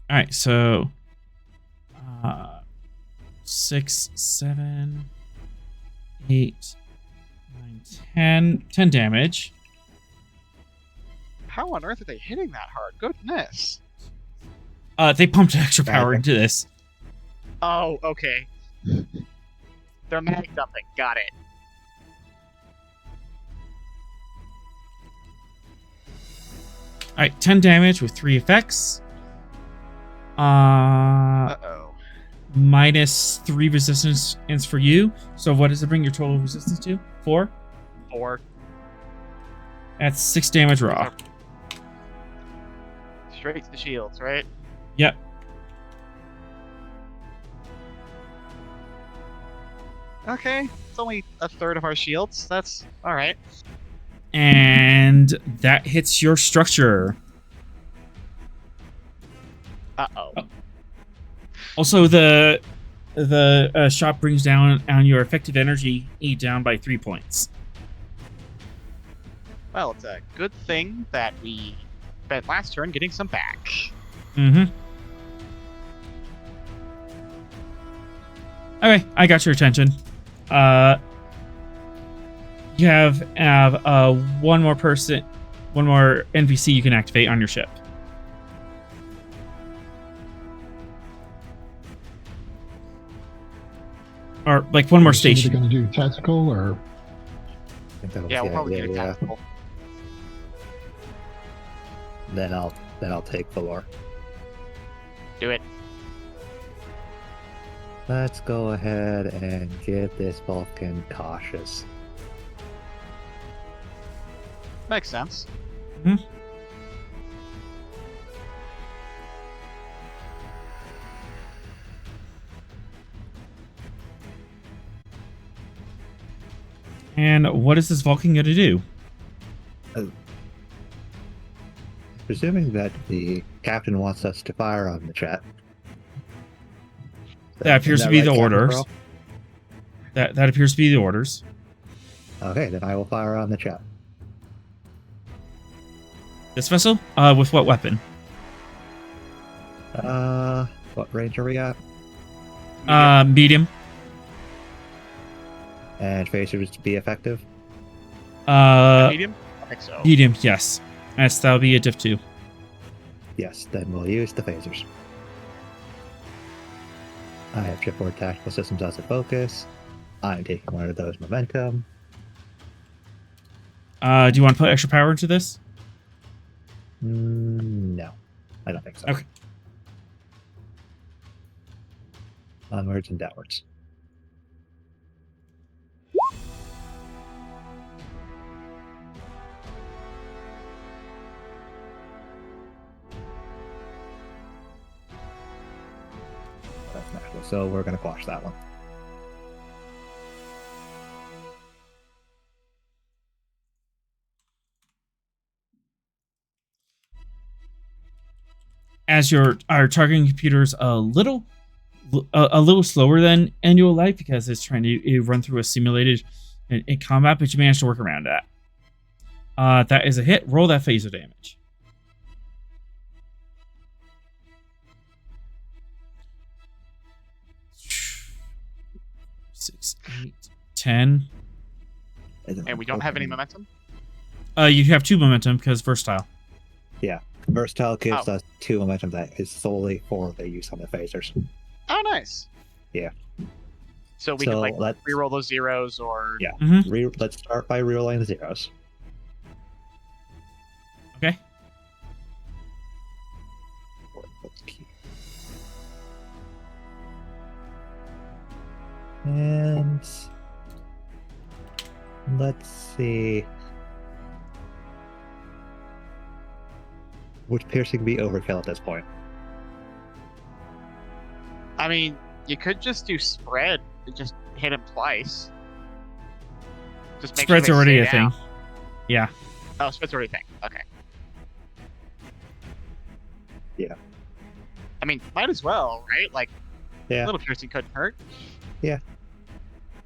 All right, so 6, 7, 8, 9, 10 damage. How on earth are they hitting that hard? Goodness. They pumped extra power into this. Oh, okay. They're mag dumping. Got it. All right, 10 damage with 3 effects. Uh-oh. Minus 3 resistance for you. So what does it bring your total resistance to? 4? 4. That's 6 damage raw. Straight to the shields, right? Yep. Okay. It's only a third of our shields. That's alright. And that hits your structure. Uh-oh. Also, the shot brings down on your effective energy down by 3 points. Well, it's a good thing that we spent last turn getting some back. Mm-hmm. Okay, I got your attention. You have one more NPC you can activate on your ship. Or like one more station. Are they going to do tactical or? I think that was Yeah, the we'll probably idea, get a tactical. Then I'll take Valor. Do it. Let's go ahead and give this Vulcan cautious. Makes sense. Hmm. And what is this Vulcan going to do? Presuming that the captain wants us to fire on the Chet. That appears to be the orders. Carl? That appears to be the orders. Okay, then I will fire on the Chet. This vessel? With what weapon? What range are we at? Medium. And phasers to be effective? Medium? I think so. Medium, yes. Yes, that'll be a diff 2. Yes, then we'll use the phasers. I have shipboard tactical systems as a focus. I'm taking one of those momentum. Do you want to put extra power into this? No, I don't think so. Okay. Onwards and downwards. That's natural, so we're going to quash that one. As our targeting computer's a little slower than annual life because it's trying to run through a simulated in combat, but you managed to work around that. That is a hit. Roll that phaser damage. 6, 8, 10. And we don't have any momentum? You have 2 momentum because versatile. Yeah, versatile gives us 2 momentum that is solely for the use on the phasers. Oh, nice. Yeah. So we can reroll those zeros or... Yeah. Mm-hmm. Let's start by rerolling the zeros. Okay. And let's see. Would piercing be overkill at this point? I mean, you could just do spread and just hit him twice. Just make Spread's sure already a down. thing. Yeah. Oh, spread's already a thing. Okay. Yeah. I mean, might as well, right? Like, Yeah. A little piercing couldn't hurt.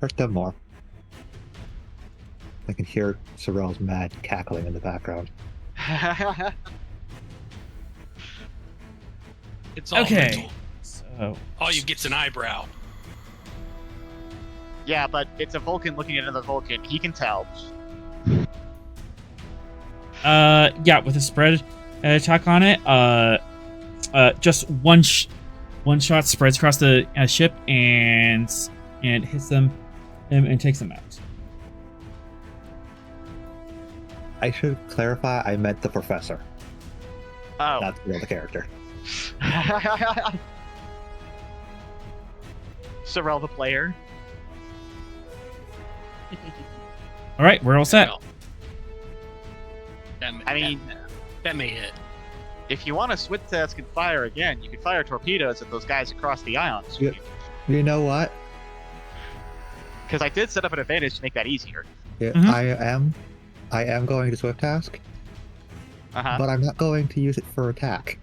Hurt them more. I can hear Sorrel's mad cackling in the background. It's all Okay. mental. So All you get's an eyebrow. Yeah, but it's a Vulcan looking at another Vulcan. He can tell. yeah, with a spread attack on it, just one shot spreads across the ship and hits them and takes them out. I should clarify, I meant the professor, Oh. not the other character. Sorrel the player. All right, we're all set. Well, I mean, that may hit. if you want to switch task and fire again, you can fire torpedoes at those guys across the ions. Yeah. You know what? Because I did set up an advantage to make that easier. Yeah, Mhm. I am going to swift task, Uh-huh. but I'm not going to use it for attack.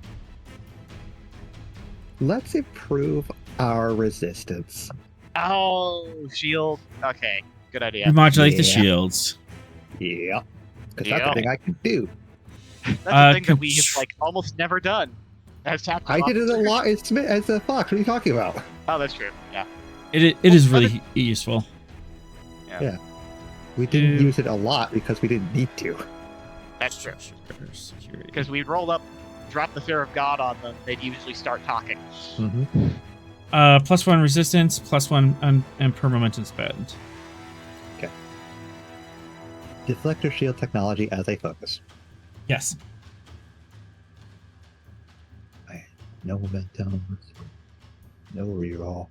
Let's improve our resistance. Oh, shield. Okay, good idea. Remodulate the Yeah. shields. Yeah. Because Yeah. that's the thing I can do. That's a thing that we have contr- like almost never done as tactical I did it a officers. lot as a Fox. What are you talking about? Oh, that's true. Yeah. It is really useful. We didn't Dude. use it a lot because we didn't need to. That's true. Security. Because we'd roll up, drop the fear of God on them, they'd usually start talking. Mm-hmm. +1 resistance, +1 and per momentum spend. Deflector shield technology as a focus. Yes. No momentum. No reroll.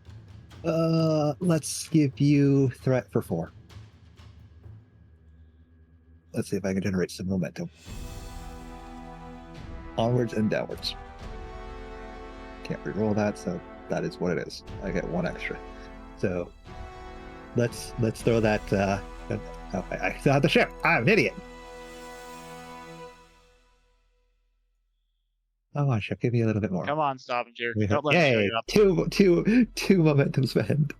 Let's give you threat for 4. Let's see if I can generate some momentum. Onwards and downwards. Can't reroll that, so that is what it is. I get 1 extra. So let's throw that. I still have the ship. I'm an idiot. Come on, ship. Give me a little bit more. Come on, Stavanger. We Don't have- let us show Yay! you up. Two momentum spend.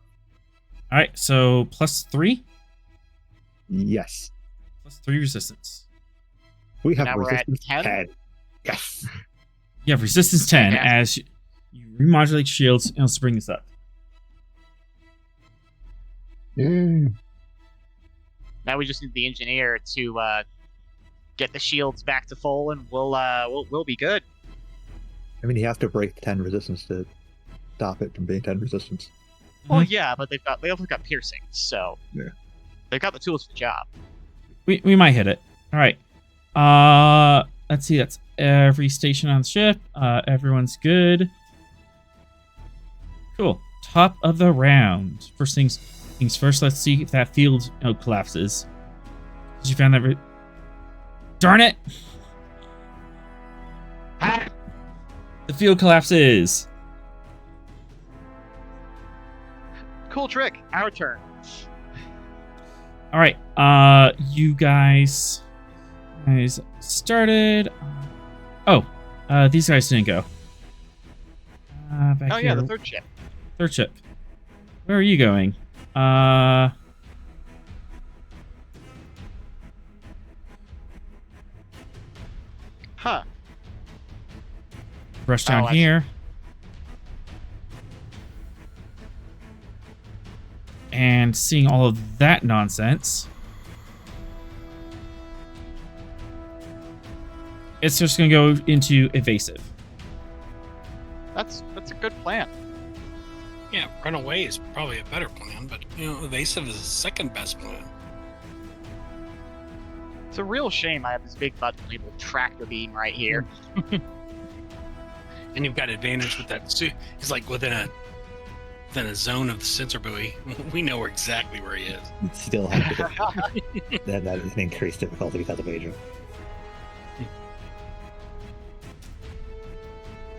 All right, so +3, Yes. +3 resistance. We have Now we're at resistance 10? 10. Yes. You have resistance 10 Yeah. as you remodulate shields. And let's bring this up. Yay. Now we just need the engineer to get the shields back to full, and we'll be good. I mean, he has to break 10 resistance to stop it from being 10 resistance. Well, yeah, but they also got piercing, so Yeah. they've got the tools for the job. We might hit it. All right. Let's see. That's every station on the ship. Everyone's good. Cool. Top of the round. First things first. Let's see if that field collapses. Did you find that? Darn it! Ah! The field collapses. Cool trick. Our turn. All right. You guys started. These guys didn't go. Back Oh yeah, here. the third ship. Third ship. Where are you going? Huh. Rush down I see. here. And seeing all of that nonsense, it's just going to go into evasive. That's a good plan. Yeah, run away is probably a better plan, but evasive is the second best plan. It's a real shame I have this big butt labeled tractor beam right here. And you've got advantage with that. He's like within a zone of the sensor buoy. We know exactly where he is. You still have to. that is an increased difficulty because of Adrian.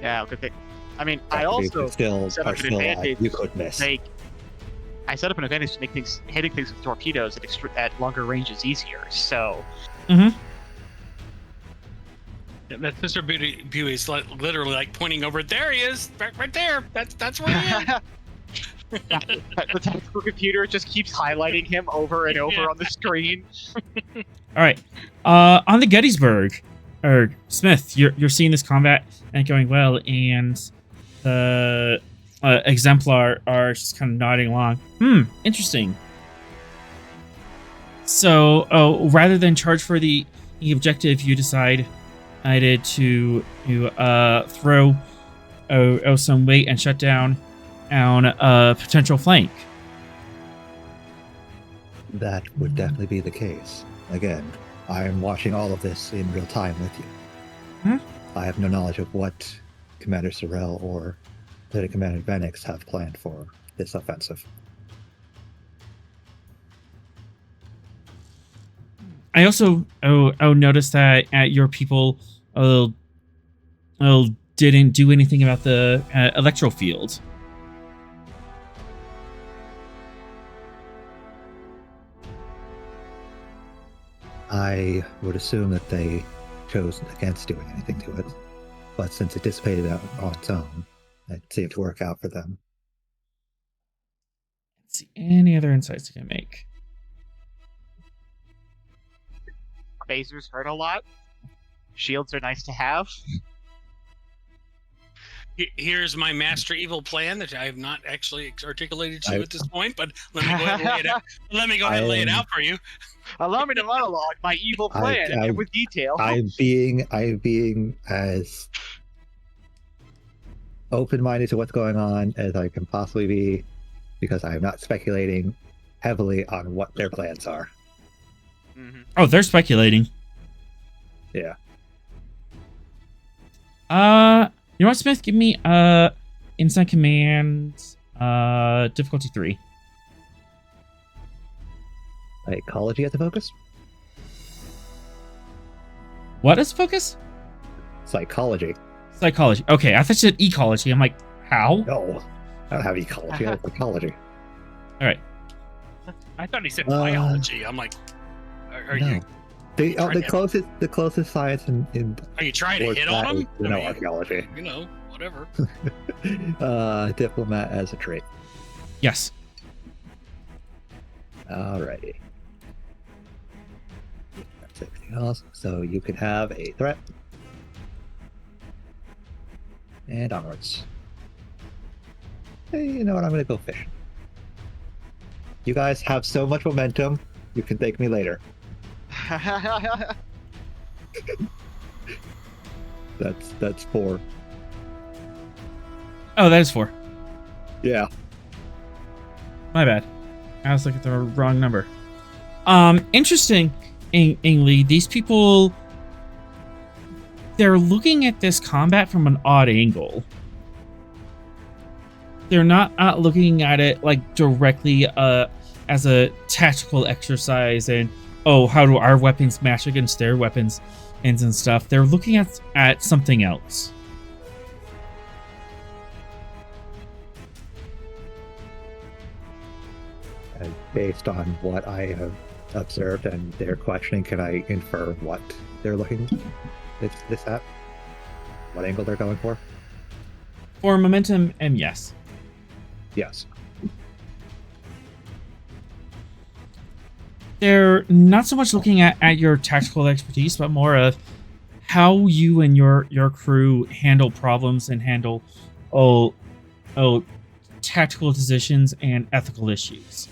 Yeah, good thing. I mean, I also still set up are an still advantage you could miss. I set up an advantage to make hitting things with torpedoes at longer ranges easier. So That's Mr. Buey's literally like pointing over. There he is, right there. That's where he is. The tactical computer just keeps highlighting him over and over on the screen. All right. On the Gettysburg, or Smith, you're seeing this combat and going well, and the Exemplar are just kind of nodding along. Interesting. So, rather than charge for the objective, you decided to throw some weight and shut down a potential flank. That would definitely be the case. Again, I am watching all of this in real time with you. I have no knowledge of what Commander Sorrell or Lieutenant Commander Venix have planned for this offensive. I also noticed that your people didn't do anything about the electro field. I would assume that they chose against doing anything to it, but since it dissipated out on its own, it seemed to work out for them. Let's see any other insights you can make. Phasers hurt a lot. Shields are nice to have. Here's my master evil plan that I have not actually articulated to you at this point, but let me go ahead and lay it out. Let me go ahead and lay it out for you. Allow me to monologue my evil plan and with detail. I'm being as open-minded to what's going on as I can possibly be, because I am not speculating heavily on what their plans are. Mm-hmm. Oh, they're speculating. Yeah. You know what, Smith? Give me Inside Command difficulty 3. Psychology at the focus? What is focus? Psychology. Psychology. Okay, I thought you said ecology. I'm like, how? No, I don't have ecology. I have psychology. All right. I thought he said biology. I'm like, are No. you? The closest science in Are you trying to towards hit that on is, him? archaeology. Whatever. Diplomat as a trait. Yes. Alrighty. That's everything else. So you can have a threat. And onwards. Hey, you know what? I'm gonna go fishing. You guys have so much momentum. You can thank me later. That's 4. Oh, that is 4. Yeah. My bad. I was looking at the wrong number. Interesting, Ingli. These people, they're looking at this combat from an odd angle. They're not looking at it like directly as a tactical exercise and, oh, how do our weapons match against their weapons and stuff. They're looking at something else. And based on what I have observed and their questioning, can I infer what they're looking this at? What angle they're going for? For momentum, and yes. Yes. They're not so much looking at your tactical expertise, but more of how you and your crew handle problems and handle tactical decisions and ethical issues.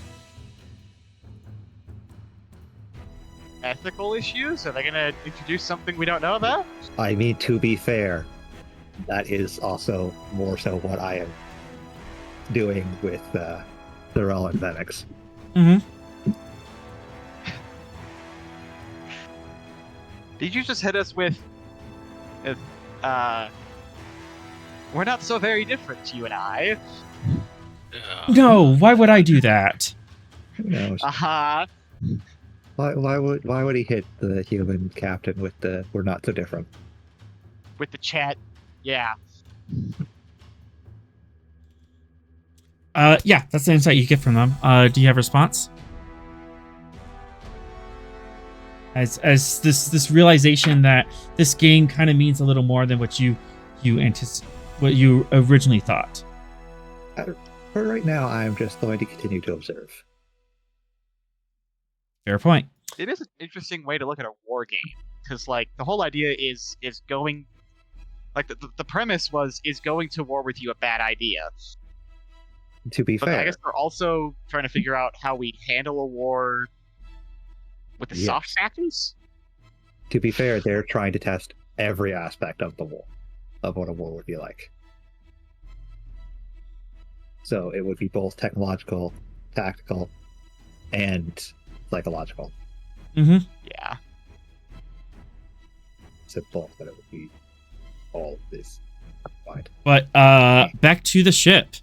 Ethical issues? Are they going to introduce something we don't know about? I mean, to be fair, that is also more so what I am doing with Thorell and Venix. Mm-hmm. Did you just hit us with we're not so very different, you and I. No, why would I do that? Who knows? Uh-huh. Why would he hit the human captain with the "we're not so different"? With the chat, yeah. Yeah, that's the insight you get from them. Do you have a response? as this realization that this game kind of means a little more than what you originally thought. For right now, I'm just going to continue to observe. Fair point. It is an interesting way to look at a war game, because like the whole idea is going, like the premise is going to war with you a bad idea. To be But fair, I guess they're also trying to figure out how we'd handle a war with the soft factors. to be fair, they're trying to test every aspect of the war, of what a war would be like. So it would be both technological, tactical, and psychological. Mm-hmm. Yeah. Simple, but it would be all of this combined. But back to the ship.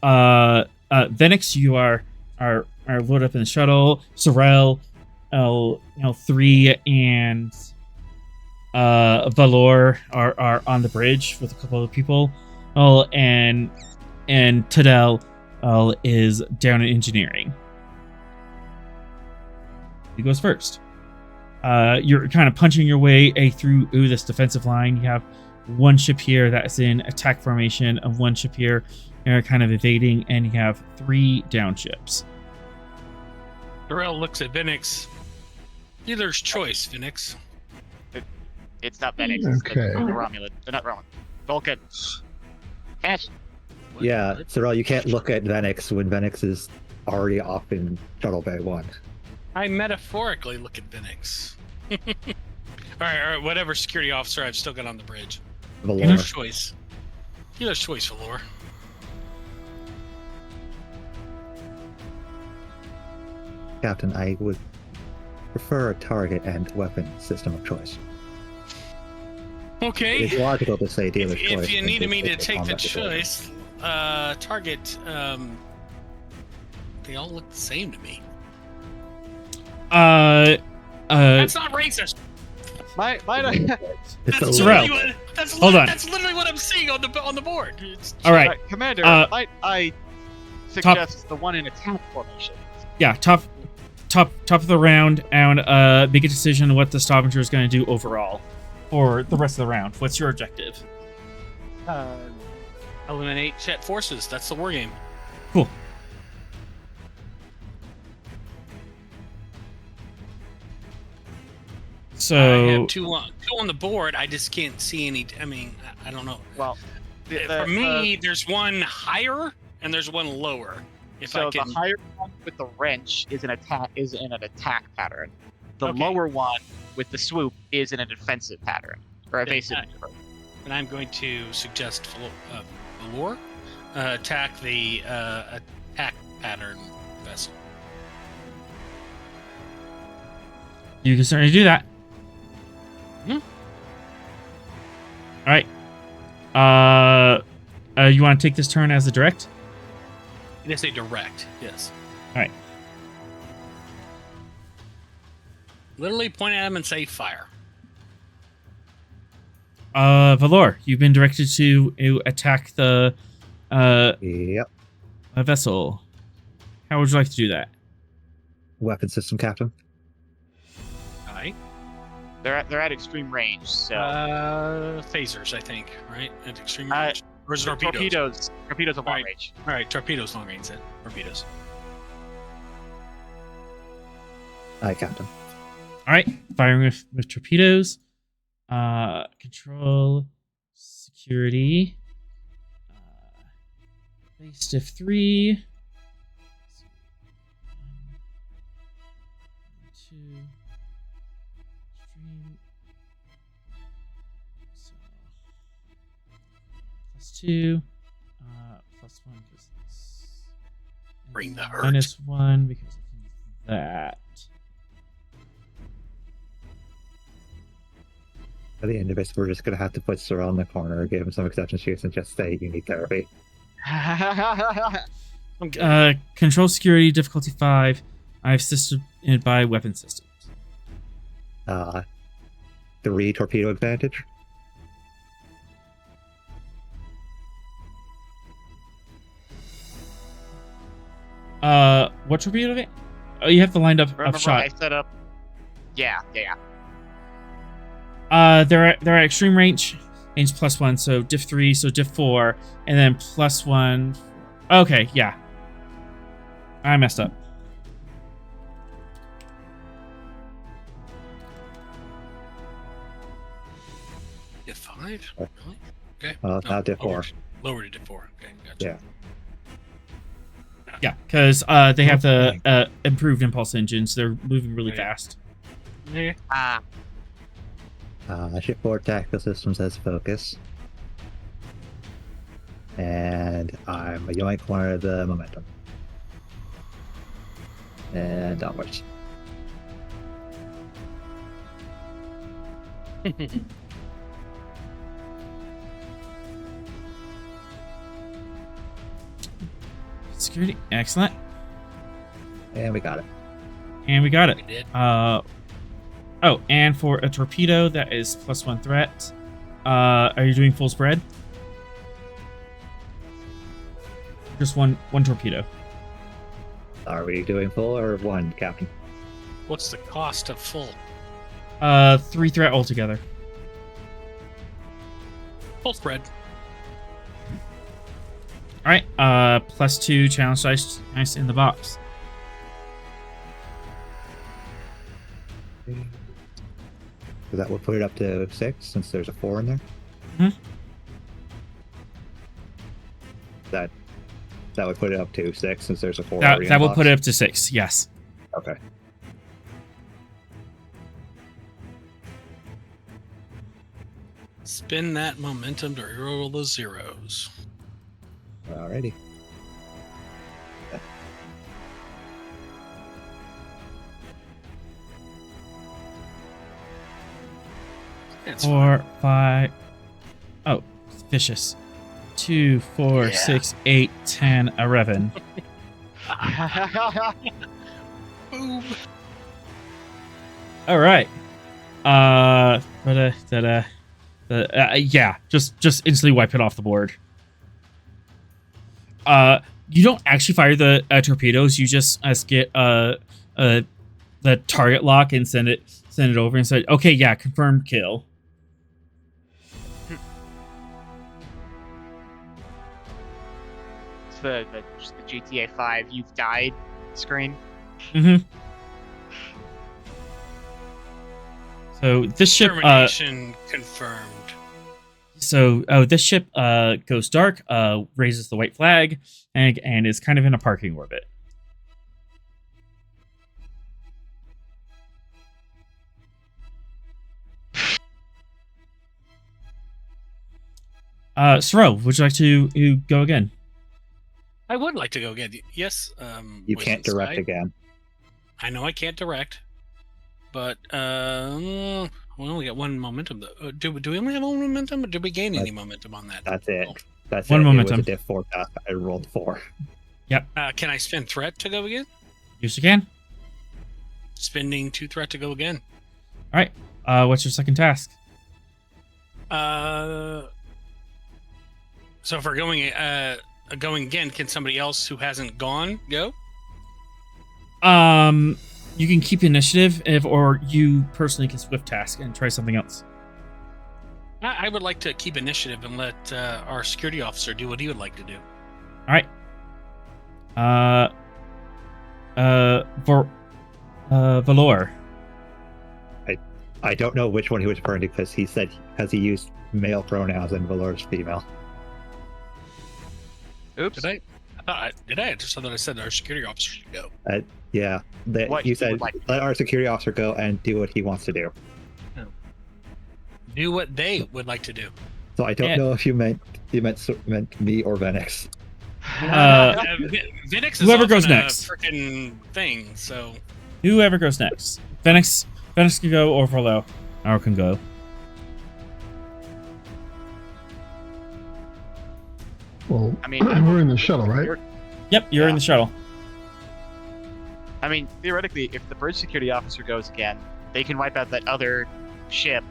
Venix, you are loaded up in the shuttle. Sorel, L3, and Valor are on the bridge with a couple of people. And Tadel is down in engineering. He goes first. You're kind of punching your way through this defensive line. You have one ship here that's in attack formation, and one ship here are kind of evading, and you have 3 down ships. Darrell looks at Venix. Dealer's choice, Venix. It's not Venix. Okay. It's the Romulan. They're not Romulan. Vulcan. Catch. Yeah, Sorel, you can't look at Venix when Venix is already off in Shuttle Bay 1. I metaphorically look at Venix. all right, whatever security officer I've still got on the bridge. Valor. Dealer's choice. Dealer's choice, Valor. Captain, I would prefer a target and weapon system of choice. Okay. It's logical to say dealer's choice. If you since needed me to it's a take the combat ability. choice, target, they all look the same to me. That's not racist. Might It's a Sorel. Hold on. That's literally what I'm seeing on the board. All right. Commander, might I suggest the one in attack formation? Yeah, top of the round, and make a decision on what the Stavanger is going to do overall for the rest of the round. What's your objective? Eliminate Chet forces. That's the war game. Cool. So I have two on the board. I just can't see any. I mean, I don't know. Well, For me, there's one higher and there's one lower. If so I can, the higher one with the wrench is in an attack pattern. The Okay. lower one with the swoop is in a defensive pattern or evasive. and I'm going to suggest Valor attack the attack pattern vessel. you can certainly do that. Hmm. All right. You want to take this turn as a direct? It is a direct. Yes. All right. Literally point at him and say fire. Valor, you've been directed to attack the Yep. vessel. How would you like to do that? Weapon system, Captain. Aye. They're at extreme range, so Phasers, I think, right? At extreme range. Or is it torpedoes? Torpedoes are long Right. range. All right, torpedoes long range then. Torpedoes. Aye, Captain. All right, firing with torpedoes. Control, security. Base stiff 3. 2. Extreme. So +2. +1 because it's Bring the hurt. -1 because of that. At the end of it, we're just going to have to put Sorel in the corner, give him some exception sheets, and just say you need therapy. I'm good. Control security difficulty 5. I've assisted by weapon systems. 3 torpedo advantage. What torpedo? Oh, you have the lined up Remember, shot. I set up Yeah. They're at extreme range +1, so diff 3, so diff 4, and then +1. Okay, yeah. I messed up. Diff 5? Really? Okay. Not diff 4. Lower to diff 4. Okay, gotcha. Yeah. Yeah, because they have the improved impulse engines. They're moving really fast. Yeah. Shipboard tactical systems has focus. And I'm a yoink one of the momentum. And downwards. Security, excellent. And we got it. And we got it. We did. Oh, and for a torpedo, that is +1 threat. Are you doing full spread? Just one torpedo. Are we doing full or one, Captain? What's the cost of full? 3 threat altogether. Full spread. All right. +2 challenge dice in the box. So that would put it up to 6 since there's a 4 in there. That would put it up to 6 since there's a 4. That will put it up to 6. Yes. Okay. Spin that momentum to roll the zeros. Alrighty. It's 4, 5. Oh, vicious. 2, 4, Yeah. 6, 8, 10, 11. Boom. All right. Yeah, just instantly wipe it off the board. You don't actually fire the torpedoes. You just get the target lock and send it over and say, okay, yeah, confirmed kill. It's just the GTA 5 "You've died" screen. Mm-hmm. So this ship, Termination confirmed. This ship goes dark, raises the white flag, and is kind of in a parking orbit. Sro, would you like to go again? I would like to go again. Yes. You was can't direct inside. again. I know I can't direct, but we only got one momentum. Do we only have one momentum, or did we gain any momentum on that? That's it. Oh. That's One it. momentum. It was a diff 4 path. I rolled 4. Can I spend threat to go again? Yes, you can. Spending 2 threat to go again. All right. What's your second task? So if we're going again, can somebody else who hasn't gone go? You can keep initiative, or you personally can swift task and try something else. I would like to keep initiative and let our security officer do what he would like to do. All right. Valor. I don't know which one he was referring to because he he used male pronouns and Valor's female. Oops. Did I just thought that I said our security officer should go. Yeah. What You he said would like. let our security officer go and do what he wants to do. Do what they would like to do. So I don't know if you meant me or Venix. Vinix is whoever often goes a next. Freaking thing. So Whoever goes next. Phoenix can go, or Verlo. Or can go. Well, I mean, we're in the shuttle, right? Yep, you're in the shuttle. I mean, theoretically, if the bridge security officer goes again, they can wipe out that other ship,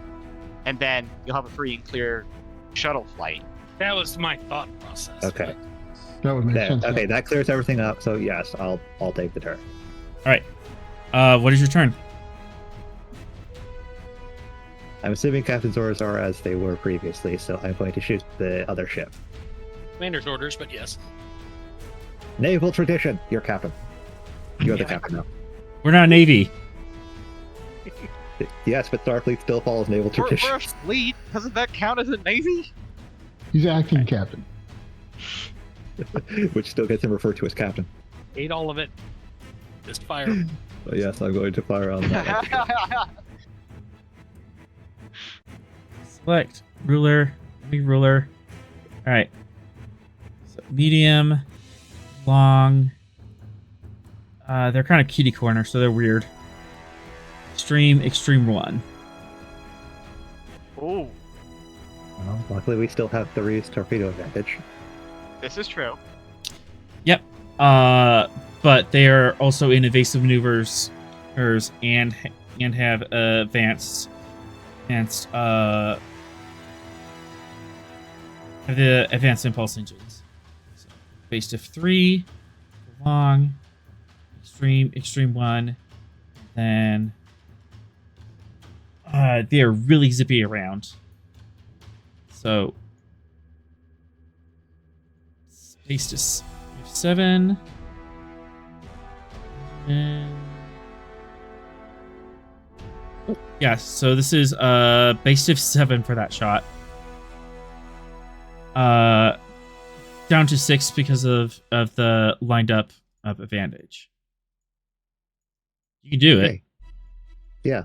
and then you'll have a free and clear shuttle flight. that was my thought process. Okay. That would make sense. Okay, that clears everything up. So yes, I'll take the turn. What is your turn? I'm assuming captain's orders are as they were previously, so I'm going to shoot the other ship. Commander's orders, but yes. Naval tradition. You're captain. You're the captain now. We're not Navy. Yes, but Starfleet still follows naval tradition. We're a fleet. Doesn't that count as a navy? He's acting captain. Which still gets him referred to as captain. Ate all of it. Just fire. But yes, I'm going to fire on that. Select ruler. Ruler. All right. So medium, long. They're kind of kitty corner, so they're weird. Extreme 1. Ooh, Well, luckily, we still have the Reeves torpedo advantage. this is true. Yep. But they are also in evasive maneuvers and have advanced have the advanced impulse engines. So, base diff 3, long, extreme 1, then they are really zippy around. So base diff 7. And yeah, so this is base diff 7 for that shot. Down to 6 because of the lined up advantage. You can do it. Okay. Yeah.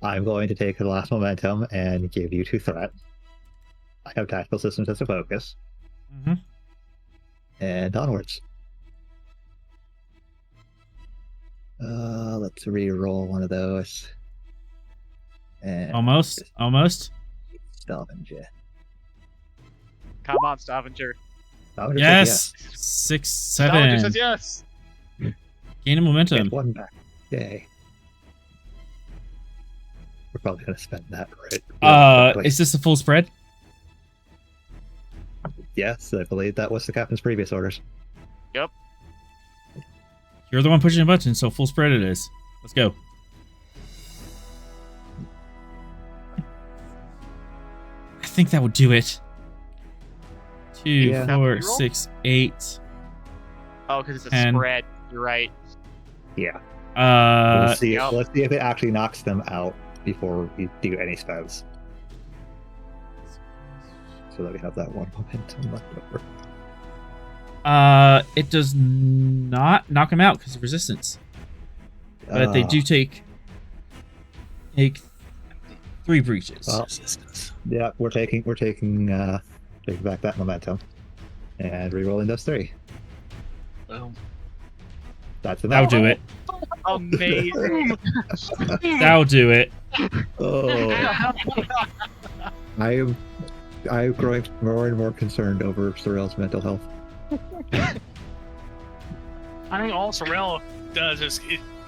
I'm going to take the last momentum and give you 2 threat. I have tactical systems as a focus. Mm-hmm. And onwards. Let's re-roll one of those. And Almost. Stavanger. Come on, Stavanger. Stavanger Yes. says 6, Stavanger 7. says yes. Gaining momentum. Get 1 back. Yay. We're probably going to spend that, right? Is this the full spread? Yes, I believe that was the captain's previous orders. You're the one pushing the button, so full spread it is. Let's go. I think that would do it. 2, Yeah. 4, 6, 8. Oh, because it's a 10. spread. You're right. Yeah. Let's Let's see if it actually knocks them out before we do any spells. So that we have that 1 momentum left over. it does not knock them out because of resistance. But they do take 3 breaches. Well, yeah, we're taking back that momentum and re-rolling those 3. Boom. That's That'll enough. do it. Amazing. That'll do it. Oh, I'm growing more and more concerned over Sorrel's mental health. I think all Sorrel does is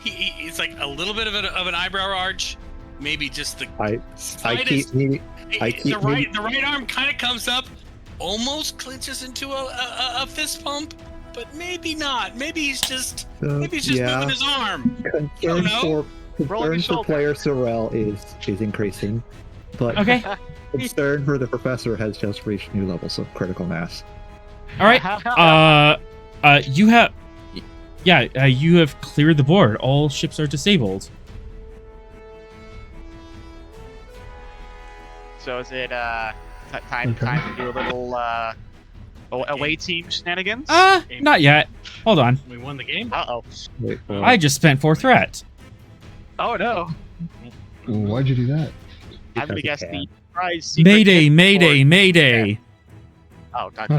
it's like a little bit of an eyebrow arch, maybe just the I keep the right arm kind of comes up, almost clinches into a fist pump, but maybe not. Maybe he's just moving his arm. Concern for player Sorrel is increasing, but Okay. concern for the professor has just reached new levels of critical mass. All right. You have cleared the board. All ships are disabled. So is it time to do a little away team shenanigans? Not yet. Hold on. We won the game. Uh-oh. Wait, I just spent 4 threat. Oh no. Why'd you do that? I'm gonna guess can. the prize secret Mayday, gift mayday, board. mayday. Oh god.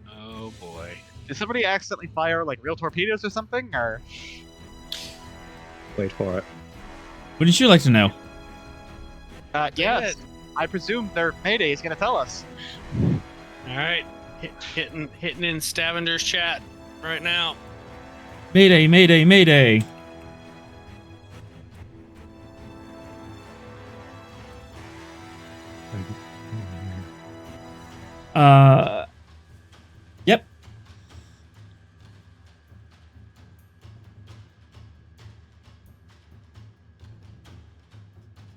Oh boy. Did somebody accidentally fire like real torpedoes or something? Or Wait for it. Wouldn't you like to know? yes. I presume their mayday is gonna tell us. All right, hitting in Stavenger's chat right now. Mayday, mayday, mayday. Yep.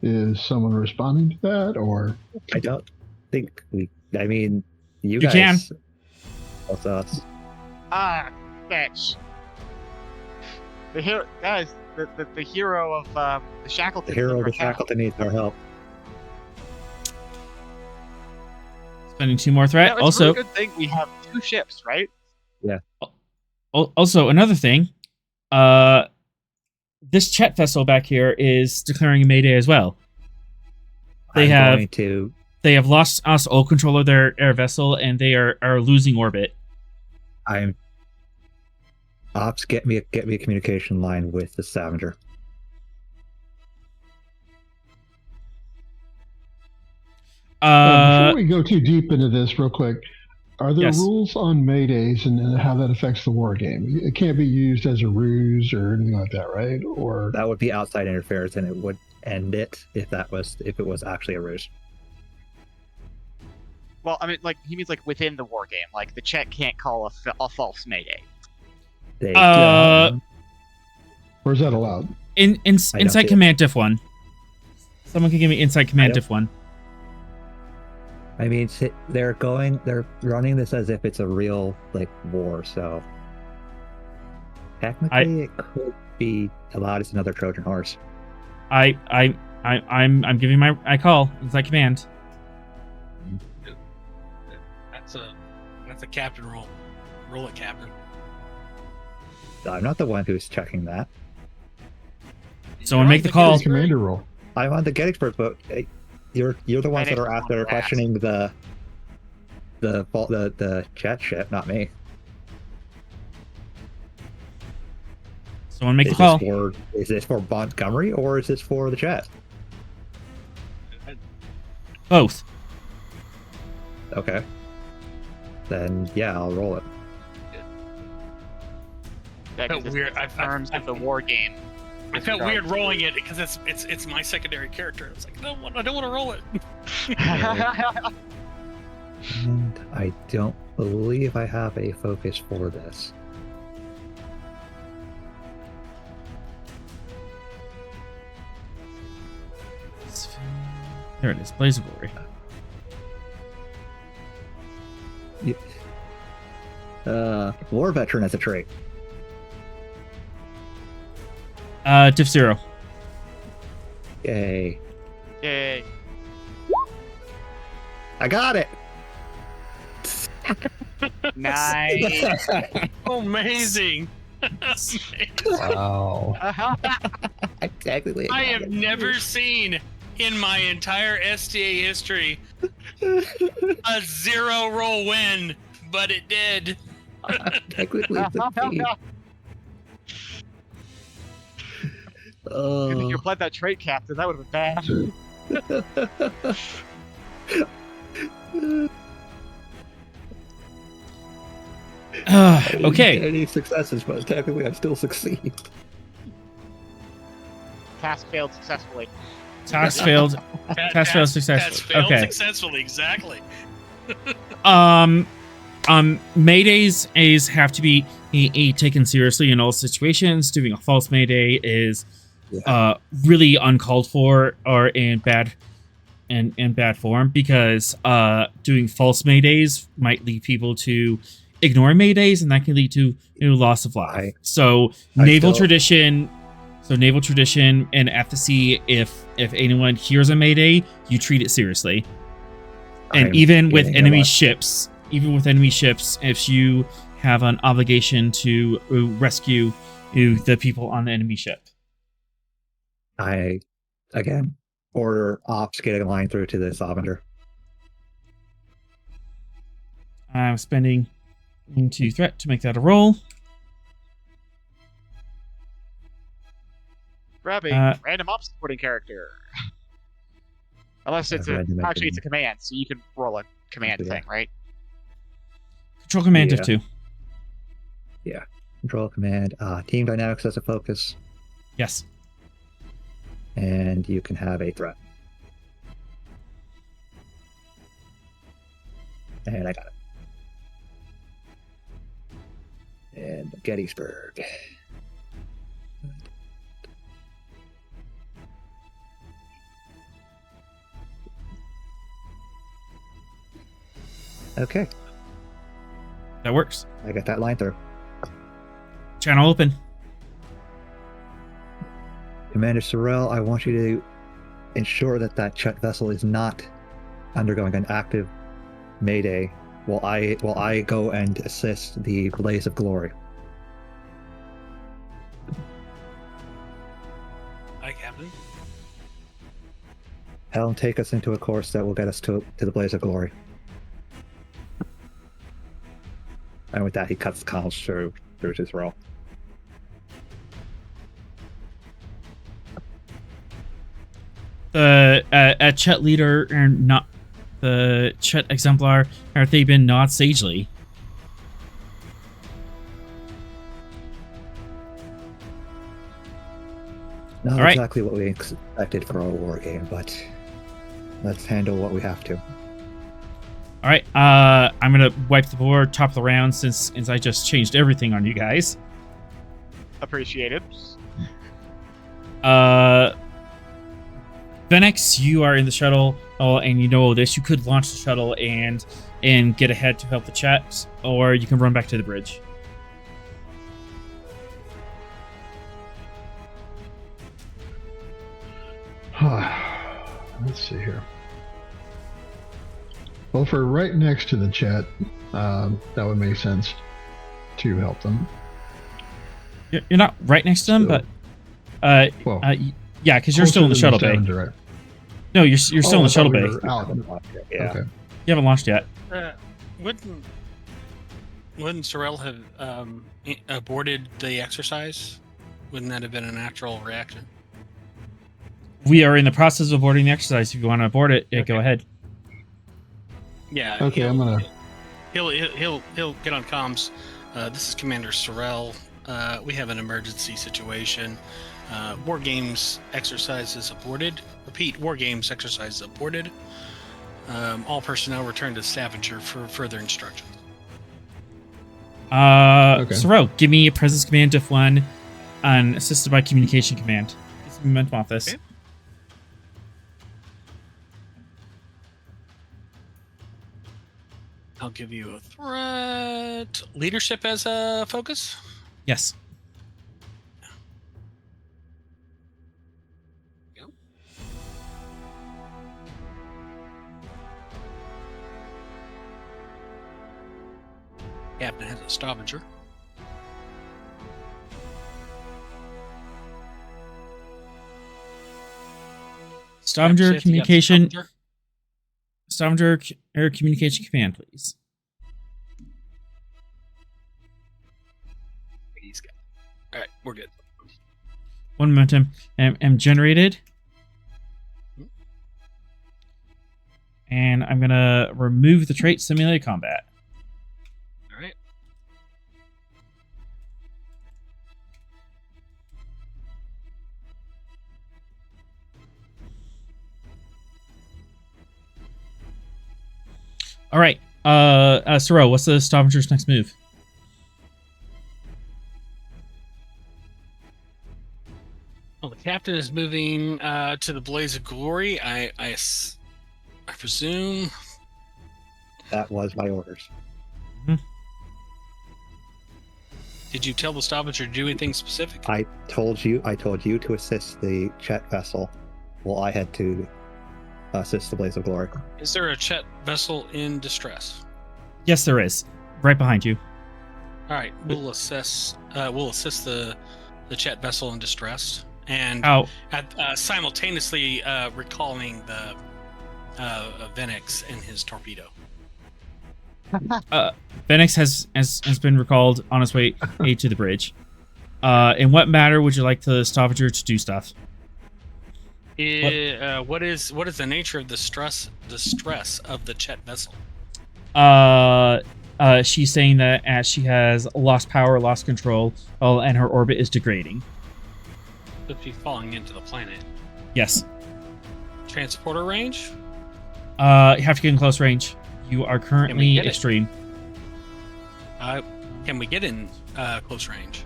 Is someone responding to that, or I don't think we. I mean, you You guys. Both us. Ah, bitch. The hero, guys, the hero of the Shackleton. The hero of the Shackleton needs our help. Spending 2 more threat. Yeah, it's Also, a really good thing we have 2 ships, right? also another thing. This Chet vessel back here is declaring a mayday as well. They have lost us all control of their air vessel, and they are losing orbit. Ops, get me a communication line with the Stavanger. before we go too deep into this, real quick, are there Yes. rules on Maydays and how that affects the war game? It can't be used as a ruse or anything like that, right? Or That would be outside interference, and it would end it if it was actually a ruse. Well, I mean, like he means like within the war game. Like the Chet can't call a false mayday. or is that allowed? Inside Command Diff 1. Someone can give me Inside Command Diff 1. I mean, they're running this as if it's a real war, so technically it could be allowed as another Trojan horse. I'm giving my call. Inside Command. That's a captain roll. Roll it, captain. I'm not the one who's checking that. Someone make the call. Commander roll. I'm on the Gettysburg boat. You're the ones that are out there questioning the Chet ship, not me. Someone make the call. Is this for Montgomery or is this for the Chet? Both. Okay. Then yeah, I'll roll it. That felt weird. In terms of the war game. I felt weird rolling it because it's my secondary character. It's like I don't want to roll it. And I don't believe I have a focus for this. There it is. Blaze of Glory. War veteran as a trait. Diff 0. Yay. Yay. I got it! Nice. Amazing. Wow. Technically, I have never seen in my entire STA history a 0 roll win, but it did. Technically, it's a feat. Good thing you applied that trait, Captain. That would have been bad. Okay. Any successes, but technically I still succeed. Task failed successfully. Task failed. Task failed successfully. Task failed Okay. successfully, exactly. Maydays have to be taken seriously in all situations. Doing a false mayday is really uncalled for or in bad form, because doing false maydays might lead people to ignore maydays, and that can lead to loss of life. Naval tradition and at the sea, if anyone hears a mayday, you treat it seriously. And even with enemy ships, if you have an obligation to rescue the people on the enemy ship. I, again, order ops getting a line through to the Stavanger. I'm spending 2 threat to make that a roll. Grabbing random ops supporting character. Unless it's it's a command, so you can roll a command thing, right? Control command of 2. Yeah. Control command. Team dynamics as a focus. Yes. And you can have a threat. And I got it. And Gettysburg. Okay, That works. I got that line through. Channel open. Commander Sorrel, I want you to ensure that that Chet vessel is not undergoing an active mayday while I go and assist the Blaze of Glory. Hi, Captain. Helm, take us into a course that will get us to the Blaze of Glory. And with that, he cuts comms through his role. The Chet leader and not the Chet exemplar are they been not sagely. Not All right. exactly what we expected for our war game, but let's handle what we have to. All right, I'm gonna wipe the board, top of the round, since I just changed everything on you guys. Appreciated. Venex, you are in the shuttle, and you know this. You could launch the shuttle and get ahead to help the Chet, or you can run back to the bridge. Let's see here. Well, if we're right next to the Chet, that would make sense to help them. You're not right next to them, So- but yeah, because you're still in the shuttle bay. Right? No, you're still in the shuttle bay. Yeah. Okay. You haven't launched yet. Wouldn't Sorrel have aborted the exercise? Wouldn't that have been a natural reaction? We are in the process of boarding the exercise. If you want to abort it, yeah, go ahead. Yeah. Okay, I'm gonna. He'll get on comms. This is Commander Sorrel. We have an emergency situation. War games exercise is aborted. Repeat, war games exercise is aborted. All personnel return to Stavanger for further instructions. Okay. Sorrel, give me a presence command diff 1 and assisted by communication command. It's momentum off this. Okay. I'll give you a threat. Leadership as a focus? Yes. Go. Captain has a Stavanger. Stavanger Yep, Seth, you got communication. Stavanger. Stavanger air communication command, please. He's got. All right, we're good. One momentum am generated. And I'm going to remove the trait simulated combat. All right. All right. Sorrel, what's the Stavanger's next move? Well, the captain is moving to the Blaze of Glory. I presume. That was my orders. Did you tell the Stavanger to do anything specific? I told you to assist the Chet vessel, while I had to assist the Blaze of Glory. Is there a Chet vessel in distress? Yes, there is. Right behind you. All right, we'll assist the Chet vessel in distress, and How? simultaneously recalling the Venex and his torpedo. Venex has been recalled on his way to the bridge. In what matter would you like the Stavanger to do stuff? What is the nature of the stress of the Chet vessel? She's saying that as she has lost power, lost control, and her orbit is degrading. So she's falling into the planet. Yes. Transporter range? You have to get in close range. You are currently get it? extreme. Can we get in close range?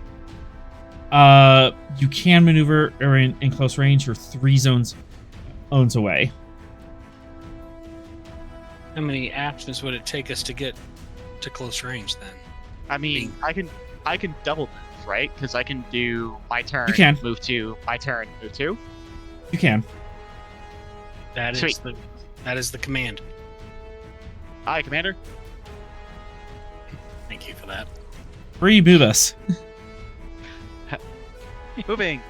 You can maneuver in close range. You're 3 zones away. How many actions would it take us to get to close range then? I mean, I can double move, right? Because I can do my turn, You can. move 2, my turn, move 2. You can. That is Sweet. the command. Aye, Commander. Thank you for that. Bree, move us. Moving.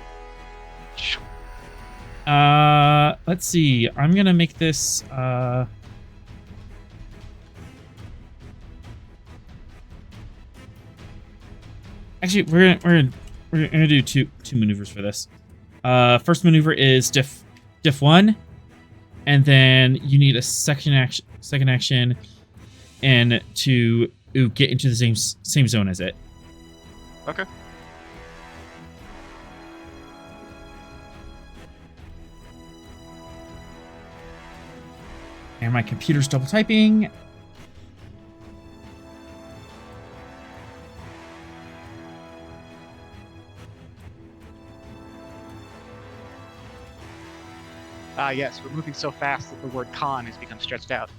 Let's see. I'm gonna make this. Actually, we're gonna do two maneuvers for this. First maneuver is diff 1, and then you need a second action, and to get into the same zone as it. Okay. And my computer's double typing. Yes, we're moving so fast that the word con has become stretched out.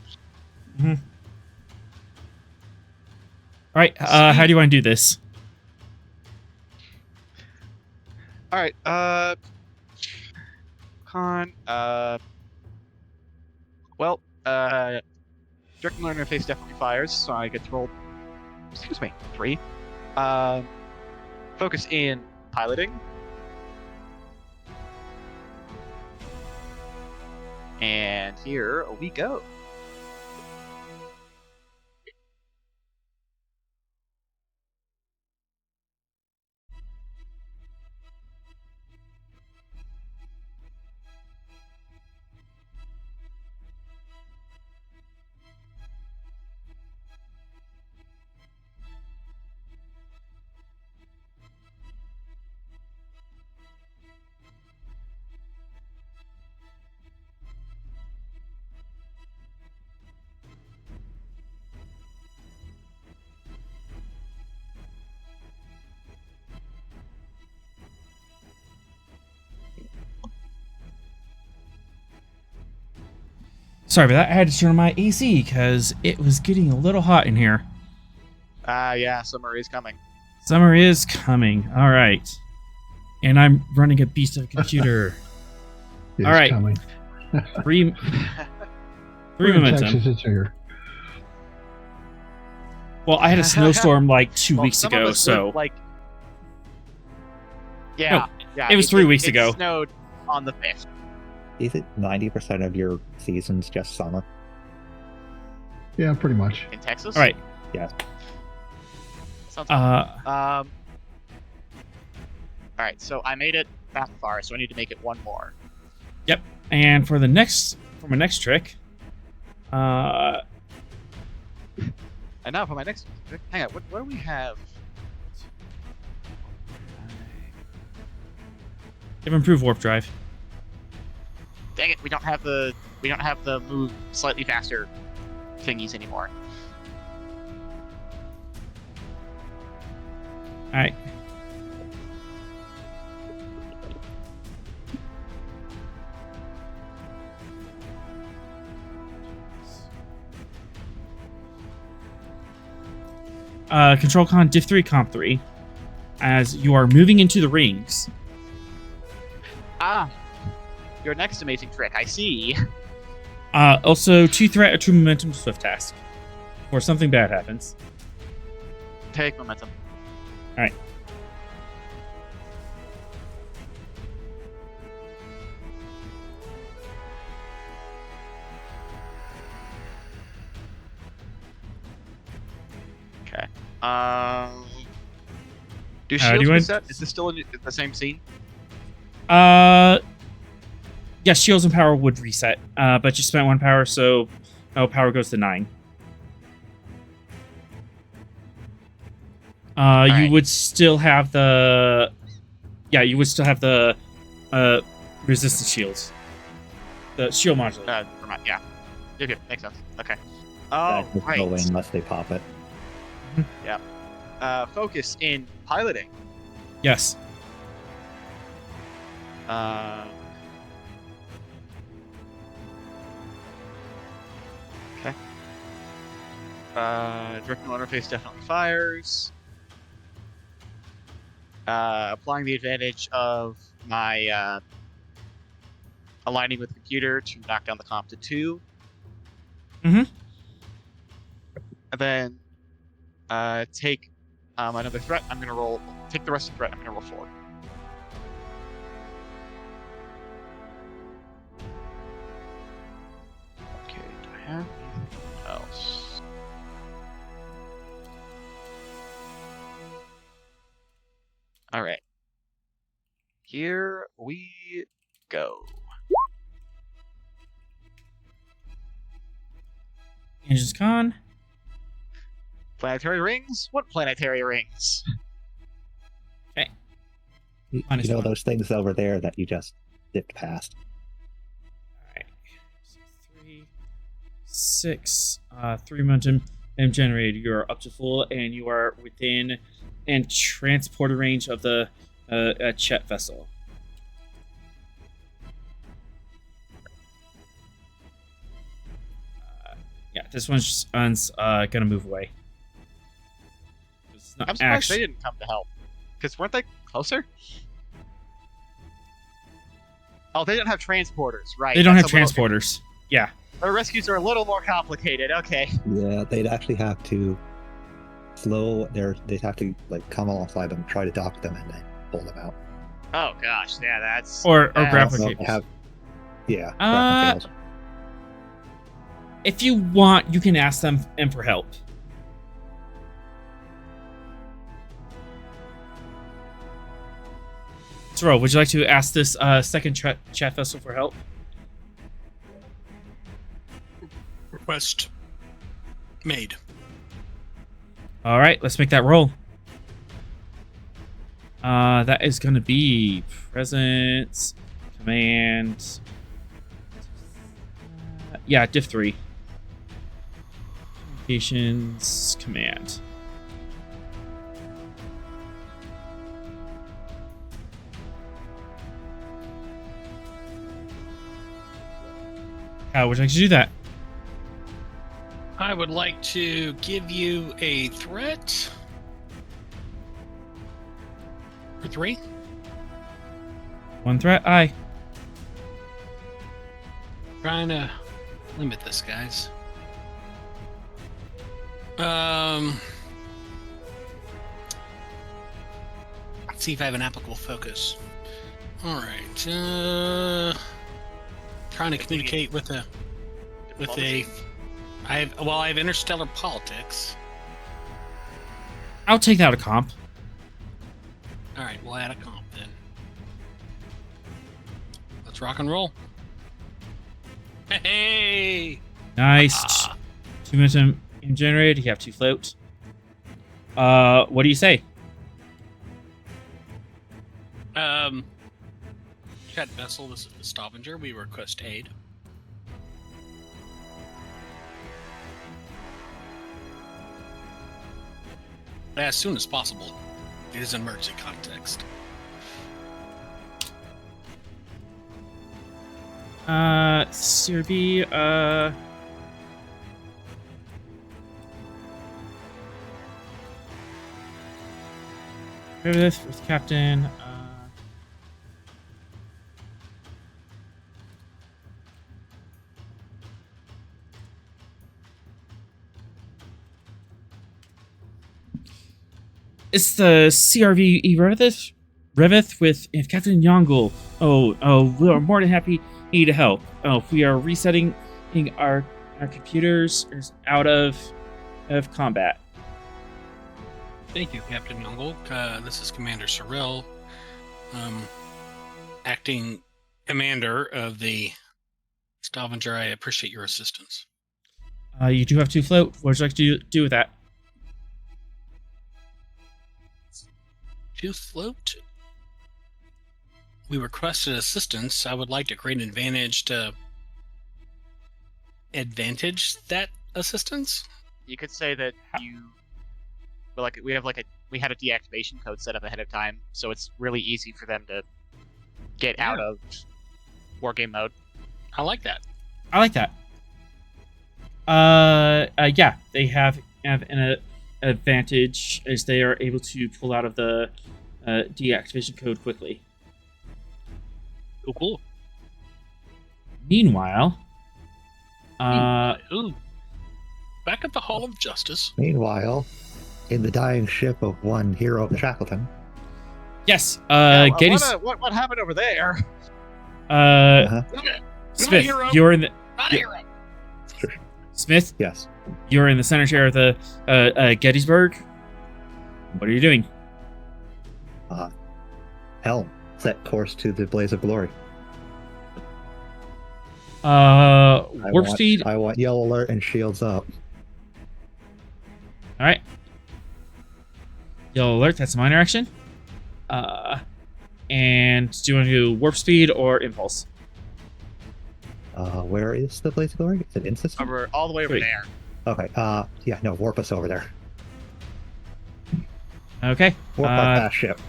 Mm-hmm. All right, how do you want to do this? All right, con, direct learner interface definitely fires, so I get to roll, 3. Focus in piloting. And here we go. Sorry about that. I had to turn on my AC because it was getting a little hot in here. Yeah, summer is coming. Summer is coming. All right. And I'm running a beast of a computer. It's All right. coming. Three We're in momentum. Texas, it's here. Well, I had a snowstorm like 2 weeks some of ago, us so live, like, yeah, it was 3 weeks ago. It snowed on the 5th. Is it 90% of your season's just summer? Yeah, pretty much. In Texas. all right. Yes. Sounds Uh, all right, so I made it that far, so I need to make it one more. and for my next trick, And now for my next. Hang on, what do we have? have improved warp drive. Dang it, we don't have the move slightly faster thingies anymore. All right. Control con diff 3 comp 3 as you are moving into the rings. Your next amazing trick, I see. Also 2 threat or 2 momentum swift task or something bad happens. Take momentum. All right. Okay. Do How do shields you want- reset? Is this still in the same scene? Yes, shields and power would reset, but you spent 1 power, so power goes to 9. You right. would still have the resistance shields, the shield modulator. Never mind. Yeah. Okay, makes sense. Okay. That Oh, will right. go in unless they pop it. Focus in piloting. Yes. Okay. Direct middle interface definitely fires. Applying the advantage of my aligning with the computer to knock down the comp to 2. Mhm. And then take another threat. I'm gonna take the rest of the threat. I'm gonna roll 4. Okay, do I have anything else? All right. Here we go. Engine's gone. Planetary rings? What planetary rings? You Minus know 1. those things over there that you just dipped past. Alright. So 3, 6, 3 momentum and generated. You are up to full, and you are within and transporter range of the Chet vessel. Yeah, this one's gonna move away. It's not I'm surprised actually- they didn't come to help. Because weren't they closer? Oh, they don't have transporters, right? They don't have That's a little- transporters. Yeah. Their rescues are a little more complicated. Okay. Yeah, they'd actually have to they'd have to like come alongside them, try to dock them, and then pull them out. Oh gosh, yeah, that's Or that's- grappling Also cables. grappling cables. If you want, you can ask them for help. Taro, would you like to ask this second chat vessel for help? Request made. All right, let's make that roll. That is going to be presence, command. Yeah, diff 3. Communications, command. How would you like to do that? I would like to give you a threat for 3. 1 threat, aye. Trying to limit this, guys. Let's see if I have an applicable focus. All right. Trying to communicate with a. I have interstellar politics. I'll take that out of comp. All right, we'll add a comp then. Let's rock and roll. Hey! Nice. 2 momentum generated. You have 2 float. What do you say? Chet vessel, this is the Stavanger. We request aid. As soon as possible. It is an emergency context. CRB, this with Captain. It's the CRV Revith with Captain Yongle. We are more than happy to help. We are resetting our computers out of combat. Thank you, Captain Yongle. This is Commander Sorrell, acting commander of the Stavanger. I appreciate your assistance. You do have 2 float. What would you like to do with that? 2 float. We requested assistance. I would like to create an advantage to advantage that assistance. You could say that we had a deactivation code set up ahead of time, so it's really easy for them to get out of wargame mode. I like that. I like that. Yeah, they have an advantage as they are able to pull out of the deactivation code quickly. Cool. Meanwhile, Ooh. Back at the Hall of Justice. Meanwhile, in the dying ship of one hero of the Shackleton, yes, What Geddes, what happened over there? Smith, hero. you're in the Not a hero. Smith, yes. you're in the center chair of the Gettysburg. What are you doing? Helm, set course to the blaze of glory. Warp speed. I want yellow alert and shields up. All right. Yellow alert. That's a minor action. And do you want to do warp speed or impulse? Where is the blaze of glory? Is it in system? All the way over Sweet. there. Okay. Yeah. No, warp us over there. Okay. Warp our fast ship.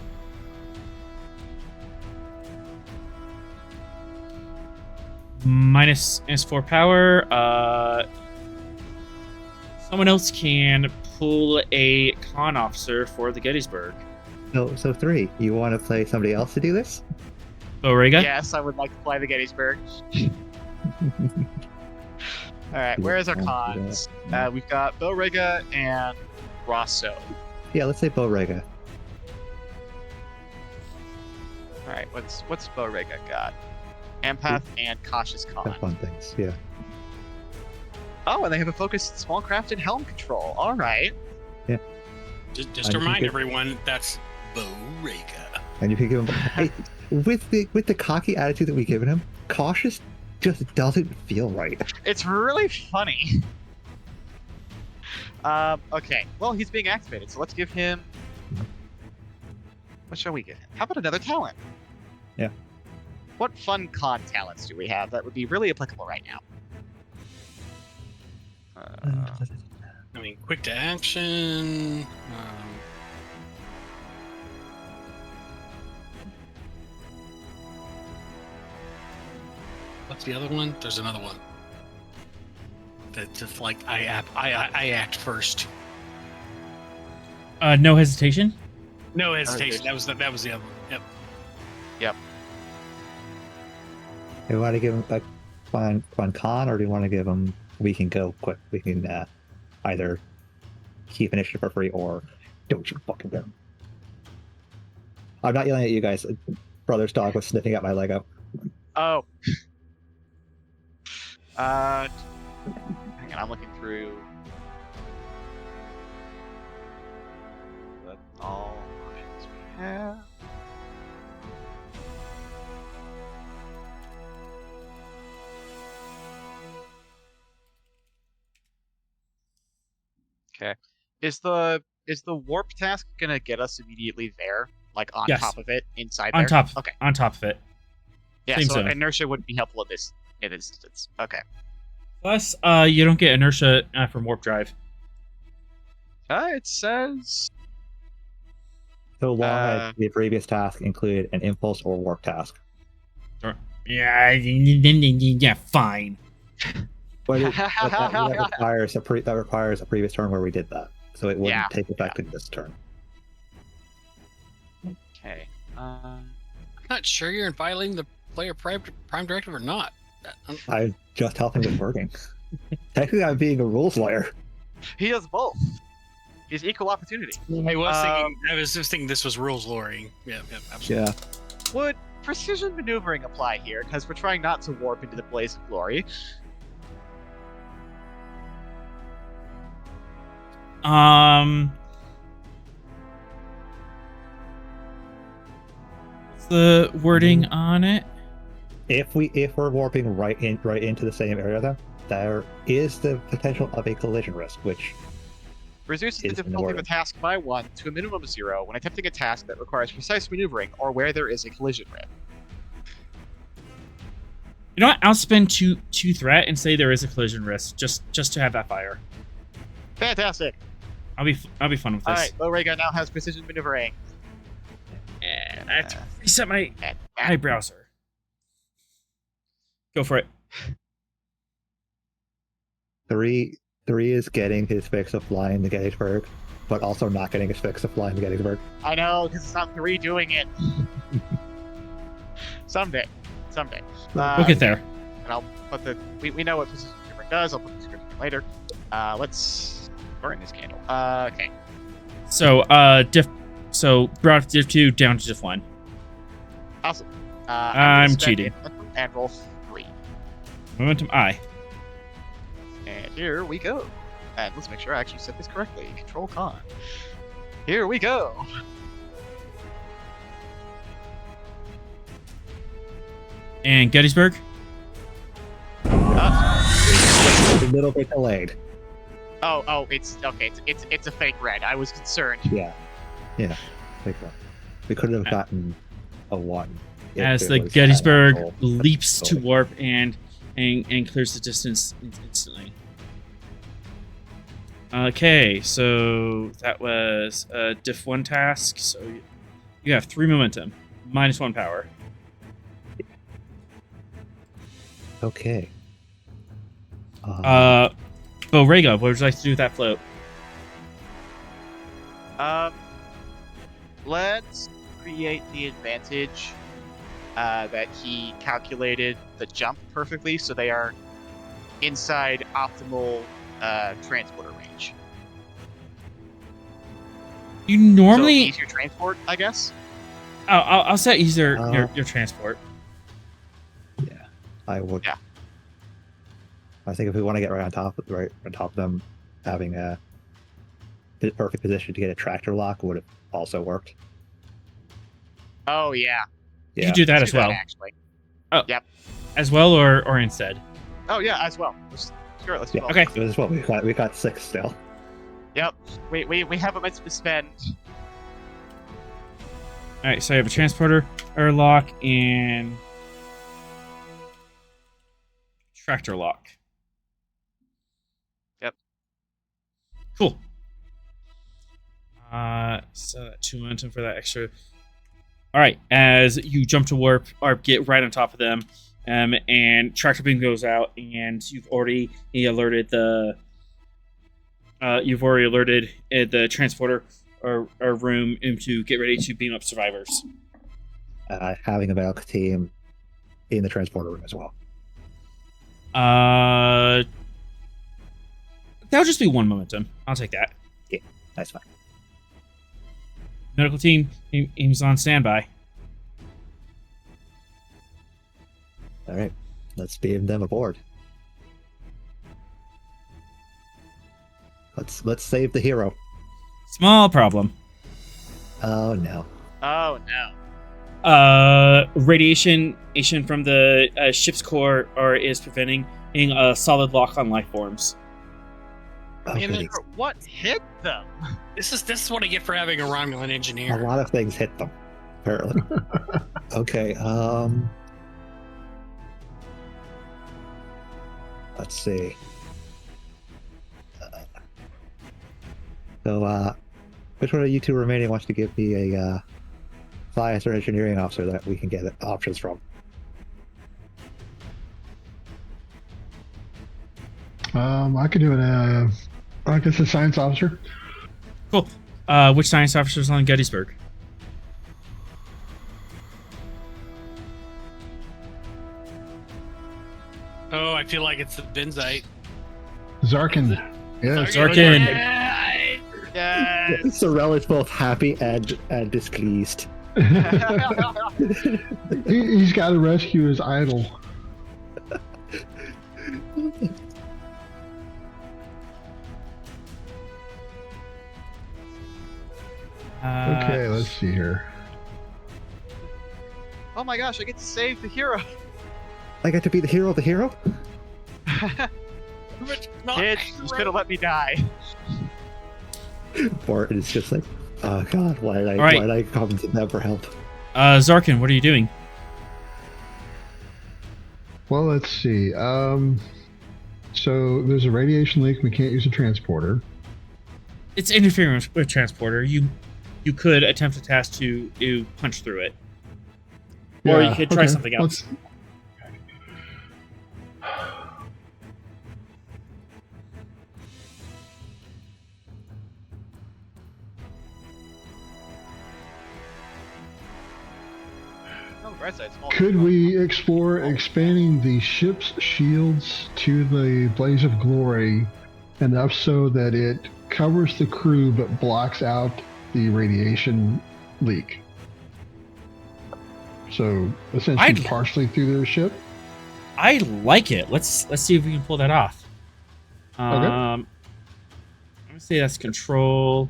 Minus 4 power. Someone else can pull a con officer for the Gettysburg. So 3. You want to play somebody else to do this? Borrega? Yes, I would like to fly the Gettysburg. All right, where is our cons? We've got Borrega and Rosso. Yeah, let's say Borrega. All right, what's Borrega got? Empath and cautious con. Have fun things. Yeah. Oh, and they have a focused small craft and helm control. All right. Just to remind everyone, that's Borrega. And you can give him. Hey, with the cocky attitude that we've given him, cautious just doesn't feel right. It's really funny. Okay. Well, he's being activated, so let's give him. What shall we give him? How about another talent? Yeah. What fun con talents do we have that would be really applicable right now? I mean, quick to action. What's the other one? There's another one. That's just like I act first. No hesitation. No hesitation. That was the other one. Yep. Do you want to give him a fun con, or do you want to give him? We can go quick. We can either keep initiative for free or don't you fucking go. I'm not yelling at you guys. Brother's dog was sniffing at my Lego. Oh. Hang on, I'm looking through. That's all options we have. Okay. Is the warp task gonna get us immediately there? Like on Yes. top of it? Inside On there? top. Okay. On top of it. Yeah, Same so zone. inertia wouldn't be helpful in this instance. Okay. Plus, you don't get inertia from warp drive. It says So long as the previous task included an impulse or warp task. Yeah, fine. But that requires a previous turn where we did that, so it wouldn't take effect in this turn. Okay. I'm not sure you're violating the player prime directive or not. I'm just helping with working. Technically, I'm being a rules lawyer. He does both. He's equal opportunity. I was just thinking this was rules lawyering. Yeah, absolutely. Yeah. Would precision maneuvering apply here? Because we're trying not to warp into the blaze of glory. What's the wording on it? If we're warping right into the same area, though, there is the potential of a collision risk, which Reduces the is in the difficulty of a wording. task by 1 to a minimum of 0 when attempting a task that requires precise maneuvering or where there is a collision risk. You know what? I'll spend two threat and say there is a collision risk, just to have that fire. Fantastic. I'll be fun with this. All right, Borrega now has precision maneuvering. And I have to reset my browser. Go for it. Three is getting his fix of flying to Gettysburg, but also not getting his fix of flying to Gettysburg. I know, because it's not 3 doing it. Someday. We'll get there. And I'll put the... We know what position Gettysburg does. I'll put the description later. Let's burn this candle. Okay. So, brought diff 2 down to diff 1. Awesome. I'm gonna spend cheating. And roll 3. Momentum I. And here we go. And let's make sure I actually said this correctly. Control con. Here we go. And Gettysburg. A little bit delayed. Oh, it's okay. It's a fake red. I was concerned. Yeah. Like that. We could have gotten a 1. if As it the was Gettysburg an actual- leaps to warp and clears the distance instantly. Okay, so that was a diff 1 task. So you have 3 momentum, -1 power. Okay. Borrego, what would you like to do with that float? Let's create the advantage that he calculated the jump perfectly, so they are inside optimal transporter range. You normally... So easier transport, I guess. I'll set easier your transport. Yeah, I would. Yeah. I think if we want to get right on top of them, having the perfect position to get a tractor lock would have also worked. Oh yeah. You can do that Let's as do well. actually. Oh, yep. As well or instead? Oh yeah, as well. Sure, let's do both. Okay. As well, we got 6 still. Yep. We have a minute to spend. All right, so I have a transporter, lock, and tractor lock. Yep. Cool. So that 2 momentum for that extra. All right, as you jump to warp or get right on top of them, and tractor beam goes out, and you've already alerted the transporter or room to get ready to beam up survivors. Having a medical team in the transporter room as well. That'll just be 1 momentum. I'll take that. Yeah, that's fine. Medical team is on standby. All right, let's beam them aboard. Let's save the hero. Small problem. Oh no. Oh no. Radiation from the ship's core is preventing a solid lock on life forms. Oh, goodies. What hit them? This is what I get for having a Romulan A engineer. lot of things hit them, apparently. Okay, let's see. So, which one of you two remaining wants to give me a science or engineering officer that we can get options from? I could do it. I guess a science officer. Cool. Which science officers on Gettysburg? Oh, I feel like it's the Benzite. Zarkin. Yeah, Zarkin. Yes. Sorrel is both happy and displeased. He's got to rescue his idol. Okay, let's see here. Oh my gosh, I get to save the hero. I get to be the hero of the hero? Kid, you should have let me die. Or it's just like, oh god, why did I come to them for help? Zarkin, what are you doing? Well, let's see. So there's a radiation leak. We can't use a transporter. It's interfering with transporter. You could attempt a task to punch through it. Or you could try something else. bright side, small. Could we explore expanding the ship's shields to the blaze of glory enough so that it covers the crew but blocks out the radiation leak? So essentially partially through their ship? I like it. Let's see if we can pull that off. Okay. I'm gonna say that's control.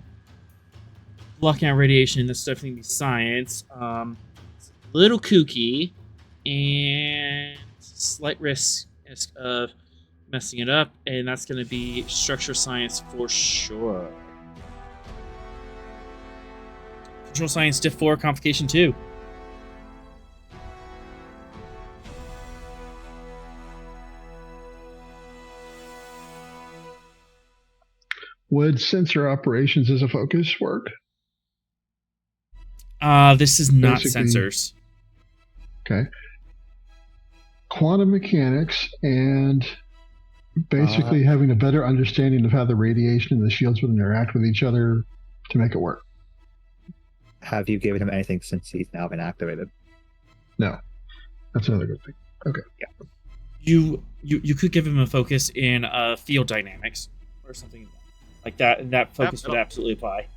Blocking out radiation, that's definitely science. It's a little kooky, and slight risk of messing it up, and that's gonna be structure science for sure. Control science, diff 4, complication 2. Would sensor operations as a focus work? This is not Basically- sensors. Okay. Quantum mechanics and basically having a better understanding of how the radiation and the shields would interact with each other to make it work. Have you given him anything since he's now been activated? No. That's another good thing. Okay. You could give him a focus in field dynamics or something like that, and that focus would absolutely apply.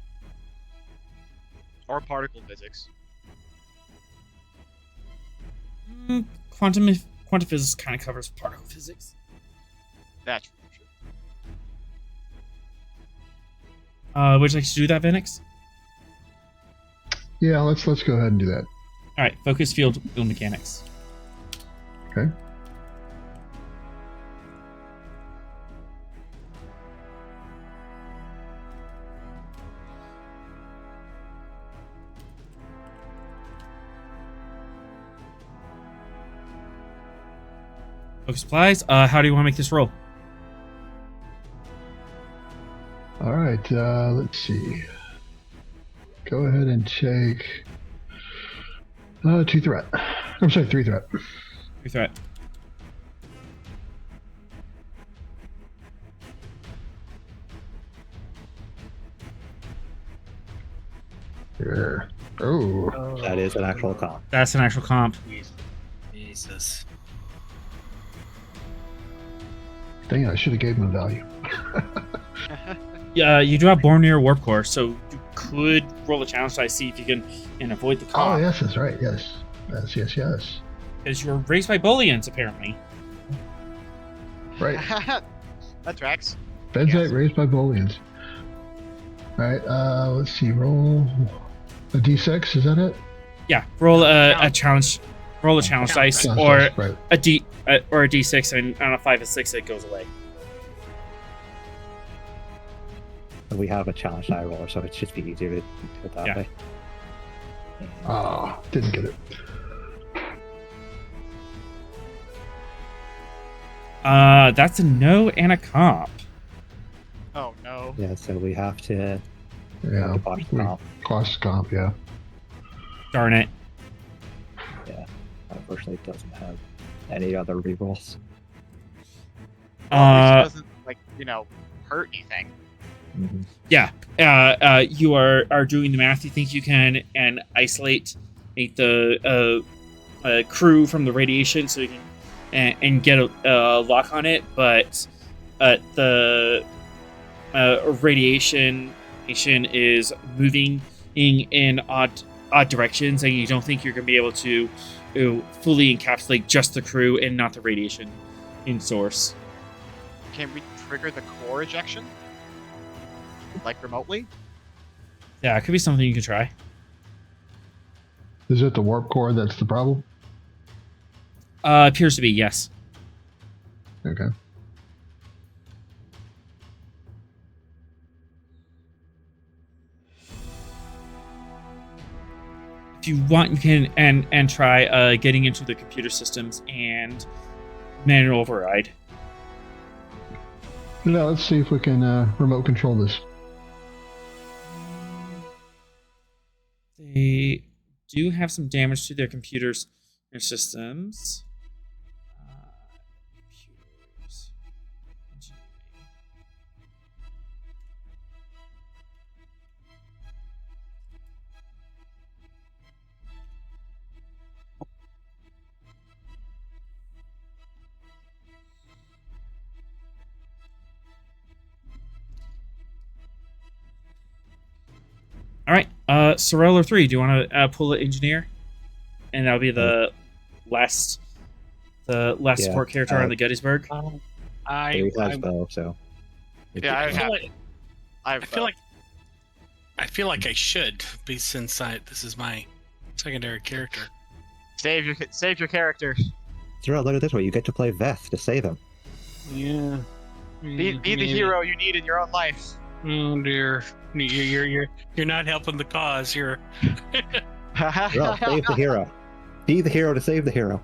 Or particle physics. Quantum physics kind of covers particle physics. That's true. Would you like to do that, Venix? Yeah, let's go ahead and do that. All right, focus field mechanics. Okay. Focus applies. How do you want to make this roll? All right, let's see. Go ahead and take 2 threat. I'm sorry, 3 threat. 3 threat. Here. Oh. That is an actual comp. That's an actual comp. Jesus. Dang it, I should have gave him a value. Yeah, you do have Bornir Warp Core, so you could roll a challenge die, see if you can and avoid the Oh, comp. yes, that's right. Yes. Yes. Because you were raised by Booleans, apparently. Right. That tracks. Benzite raised by Booleans. All right, let's see. Roll a d6, is that it? Yeah, roll a challenge. Roll a challenge dice, Challenge or dice, right. a d6, and on a 5 and 6 it goes away. We have a challenge die roller, so it should be easier to do it that Yeah. way. Oh, didn't get it. That's a no and a comp. Oh no. Yeah, so we have to Yeah. the bottom we- comp. Cost comp, yeah. Darn it. Unfortunately, it doesn't have any other rerolls. Well, at least it doesn't hurt anything. Mm-hmm. Yeah, you are doing the math you think you can and isolate the crew from the radiation so you can and get a lock on it, but the radiation is moving in odd directions, and you don't think you're going to be able to fully encapsulate just the crew and not the radiation in source. Can we trigger the core ejection? Like remotely? Yeah, it could be something you could try. Is it the warp core that's the problem? Appears to be, yes. Okay. If you want, you can and try getting into the computer systems and manual override. Now let's see if we can remote control this. They do have some damage to their computers, their systems. Computers. Sorrel or 3, do you want to pull an engineer? And that'll be the last support character on the Gettysburg. He has bow, so. Yeah, I feel like I should be, since this is my secondary character. Save your character. Sorrel, look at it this way. You get to play Veth to save him. Yeah. Be the hero you need in your own life. Oh dear, you're not helping the cause. You're. Sorrel, save the hero. Be the hero to save the hero.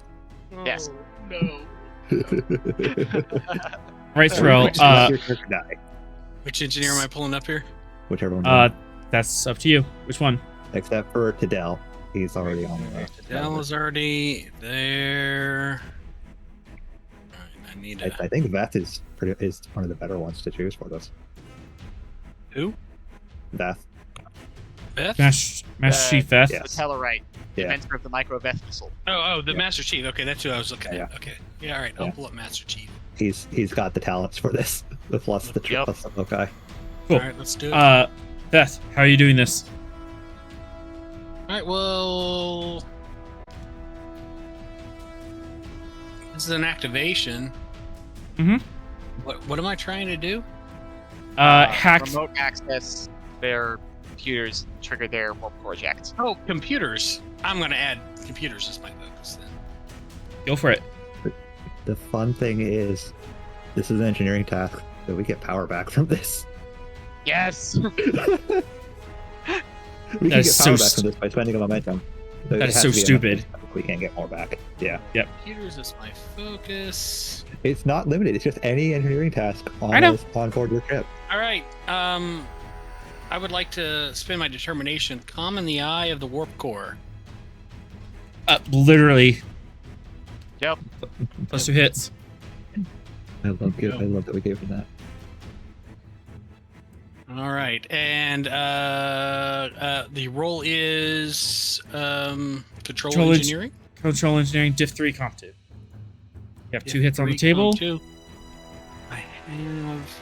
Yes. No. Right, Sorrel. Your character die. Which engineer am I pulling up here? Whichever one. That's up to you. Which one? Except for Tadell. He's already on the. Tadell is already there. I need I think Veth is one of the better ones to choose for this. Who? Veth. Beth? Master Chief Veth. Yeah. The Tellarite, Yeah. inventor of the micro Veth missile. The Master Chief. Okay, that's who I was looking Yeah. at. Okay. Yeah, all right. I'll pull up Master Chief. He's got the talents for this. Plus the Yep. plus the guy. Cool. All right, let's do it. Veth, how are you doing this? All right, well, this is an activation. Mm-hmm. What am I trying to do? Hack. Remote access their computers, trigger their warp core eject. Oh, computers. I'm going to add computers as my focus then. Go for it. The fun thing is, this is an engineering task, so we get power back from this. Yes. We can get That's power so back from this by spending a momentum. So That it is has so to be a stupid. momentum. We can't get more back. Yeah. Computers is my focus. It's not limited. It's just any engineering task I know. on board your ship. All right. I would like to spend my determination. Calm in the eye of the warp core. Literally. Yep. Plus 2 hits. I love that we gave him that. All right, and the role is control engineering. Control engineering, diff 3 comp 2. You have 2 hits on the 3, table. comp 2. I have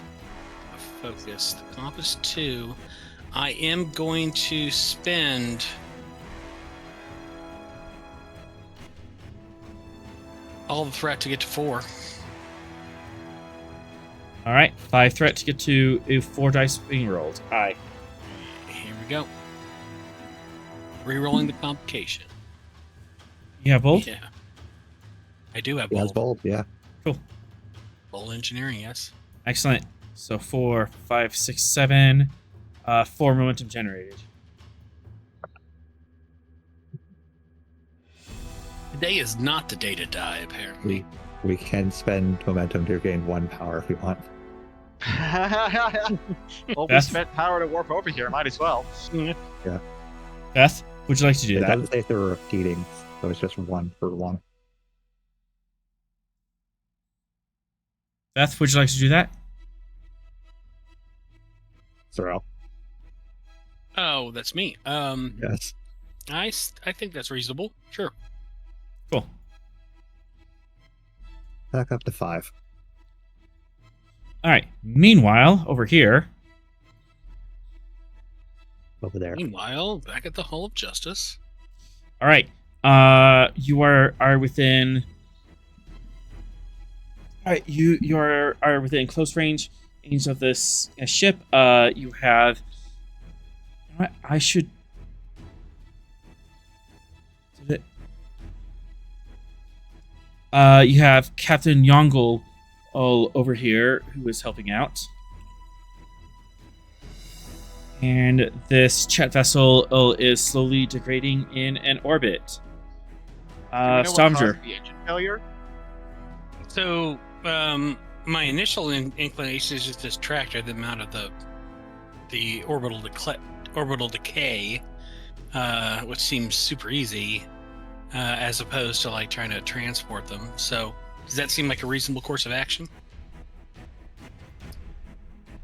a focus. The comp is 2. I am going to spend all the threat to get to 4. All right, 5 threat to get to a 4 dice being rolled. Aye. Here we go. Rerolling the complication. You have both? Yeah. I do have He has bold. bold, yeah. Cool. Bold engineering, yes. Excellent. So 4, 5, 6, 7. 4 momentum generated. Today is not the day to die, apparently. We can spend momentum to gain 1 power if we want. Well, we Beth? spent power to warp over here. Might as well. Beth, would you like to do It that? doesn't say if they're repeating, so it's just 1 for 1. Beth, would you like to do that? Sorrel. Oh, that's me. Yes. I think that's reasonable. Sure. Cool. Back up to 5. All right. Meanwhile, over here. Over there. Meanwhile, back at the Hall of Justice. All right. You are within. All right. You are within close range of this ship. You have. You know what? I should. Did it? You have Captain Yongle all over here who is helping out. And this Chet vessel is slowly degrading in an orbit. Do we know what Stavanger. caused the engine failure? So, my initial inclination is just to distract them out of the orbital decay, which seems super easy, as opposed to like trying to transport them. So, does that seem like a reasonable course of action?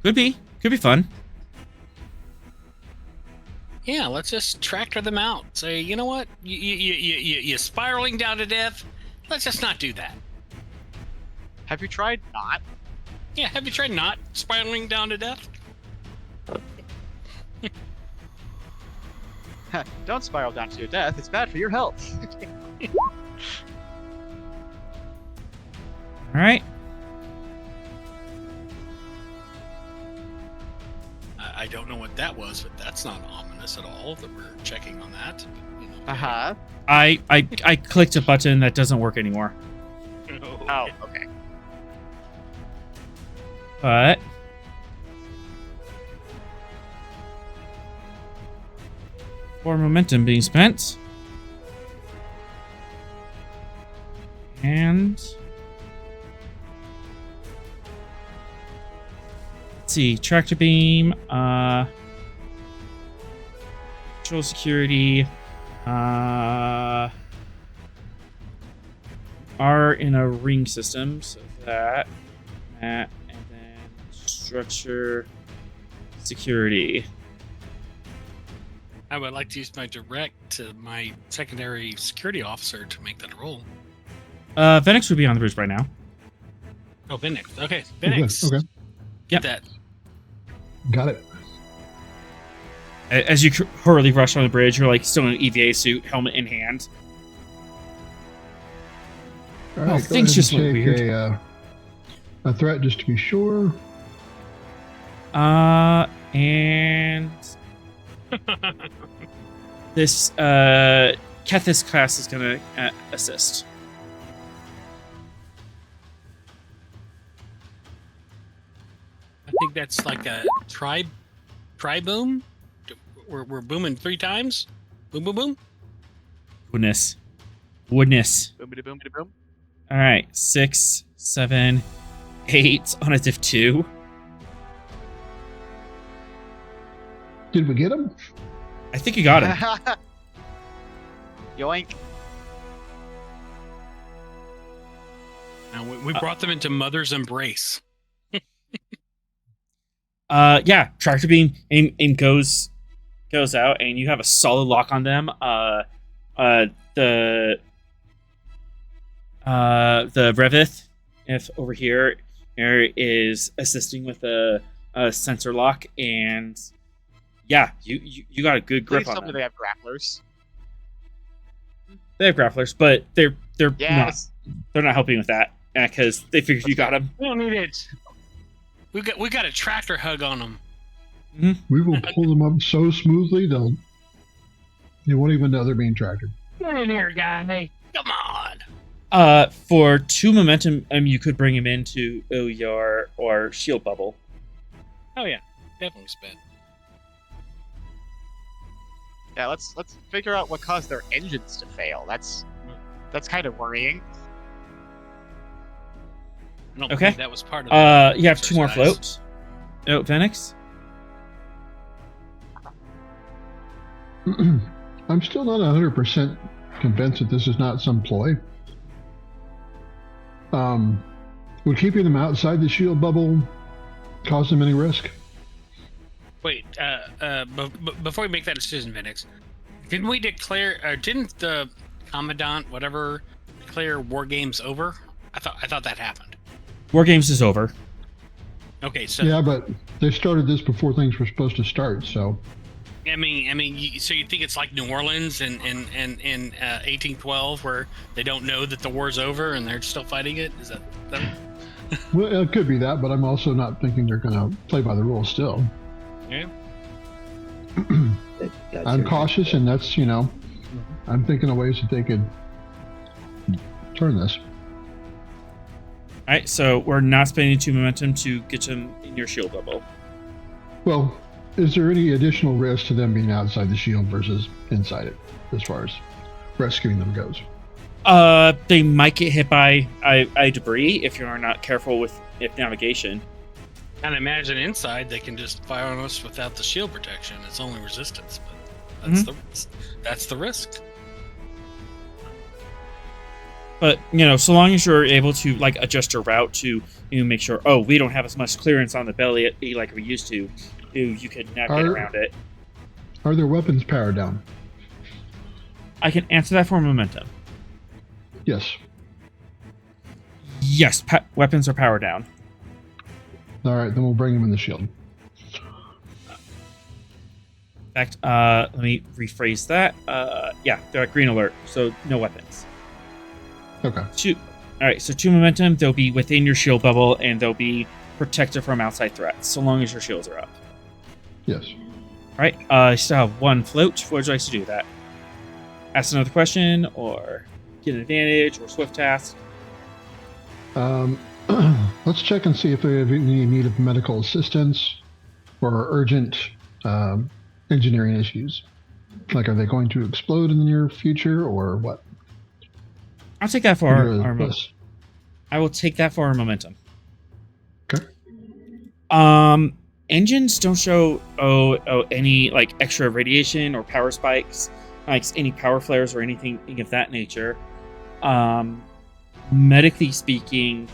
Could be fun. Yeah, let's just tractor them out. Say, you know what? You're spiraling down to death. Let's just not do that. Have you tried not? Yeah, have you tried not spiraling down to death? Don't spiral down to your death. It's bad for your health. All right. I don't know what that was, but that's not ominous at all that we're checking on that. But, you know, Uh-huh. I clicked a button that doesn't work anymore. Oh, okay. But more momentum being spent. And let's see, tractor beam, control security, are in a ring system, so that, and then structure security. I would like to use my direct to my secondary security officer to make that roll. Venix would be on the bridge right now. Oh, Vinix. Okay, Oh, good. Vinix. Okay, Yep. Get that. got it. As you hurriedly rush on the bridge, you're like still in an EVA suit, helmet in hand. All Oh, right, go things ahead and just went take weird. A threat just to be sure. And this Kethis class is gonna assist. I think that's like a tri boom. We're booming 3 times. Boom, boom, boom. Woodness. Boom, boom, boom. All right, 6, 7, 8 on a diff 2. Did we get him? I think you got him. Yoink. And we brought them into Mother's embrace. Yeah, tractor beam and goes out, and you have a solid lock on them. The Revith, if over here is assisting with a sensor lock, and yeah, you got a good grip Please on tell me them. they have grapplers. They have grapplers, but they're Yes. not helping with that because they figured you got them. We don't need it. We got a tractor hug on them. We will pull them up so smoothly they won't even know they're being tractored. Get in here, guy. Come on. For 2 momentum, you could bring him into your or shield bubble. Oh yeah, definitely spin. Yeah, let's figure out what caused their engines to fail. That's kind of worrying. I don't Okay. believe that was part of the You have 2 more exercise. floats. Oh, Venix? I'm still not 100% convinced that this is not some ploy. Would keeping them outside the shield bubble cause them any risk? Wait, before we make that decision, Vinix, didn't we declare? Didn't the commandant, whatever, declare war games over? I thought that happened. War Games is over. Okay, so Yeah, but they started this before things were supposed to start, so I mean, so you think it's like New Orleans in 1812, where they don't know that the war's over and they're still fighting it? Is that? well, it could be that, but I'm also not thinking they're going to play by the rules still. Yeah. I'm cautious, and that's, I'm thinking of ways that they could turn this. All right, so we're not spending 2 momentum to get them in your shield bubble. Well, is there any additional risk to them being outside the shield versus inside it, as far as rescuing them goes? They might get hit by debris if you're not careful with navigation. And imagine inside they can just fire on us without the shield protection. It's only resistance, but that's the risk. But so long as you're able to adjust your route to make sure, we don't have as much clearance on the belly like we used to, you can navigate around it. Are their weapons powered down? I can answer that for momentum. Yes. Yes, weapons are powered down. All right, then we'll bring them in the shield. fact, let me rephrase that. Yeah, they're at green alert, so no weapons. Okay. 2. All right, so 2 momentum. They'll be within your shield bubble, and they'll be protected from outside threats, so long as your shields are up. Yes. All right, I still have 1 float. What would you like to do with that? Ask another question, or get an advantage, or swift task? Let's check and see if they have any need of medical assistance or urgent engineering issues. Like, are they going to explode in the near future, or what? I'll take that for our Yes. I will take that for our momentum. Okay. Engines don't show any like extra radiation or power spikes, like any power flares or anything of that nature. Medically speaking,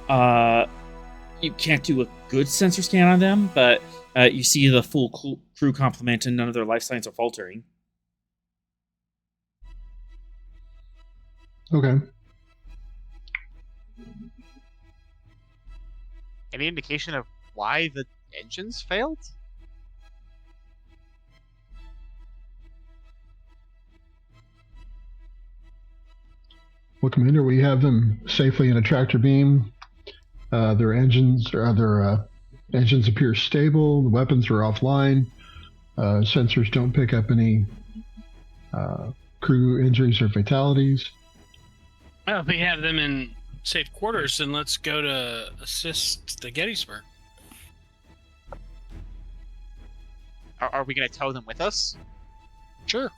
you can't do a good sensor scan on them, but you see the full crew complement and none of their life signs are faltering. Okay. Any indication of why the engines failed? Well, Commander, we have them safely in a tractor beam. Their engines appear stable. The weapons are offline. Sensors don't pick up any crew injuries or fatalities. Well, if we have them in safe quarters, then let's go to assist the Gettysburg. Are we going to tow them with us? Sure.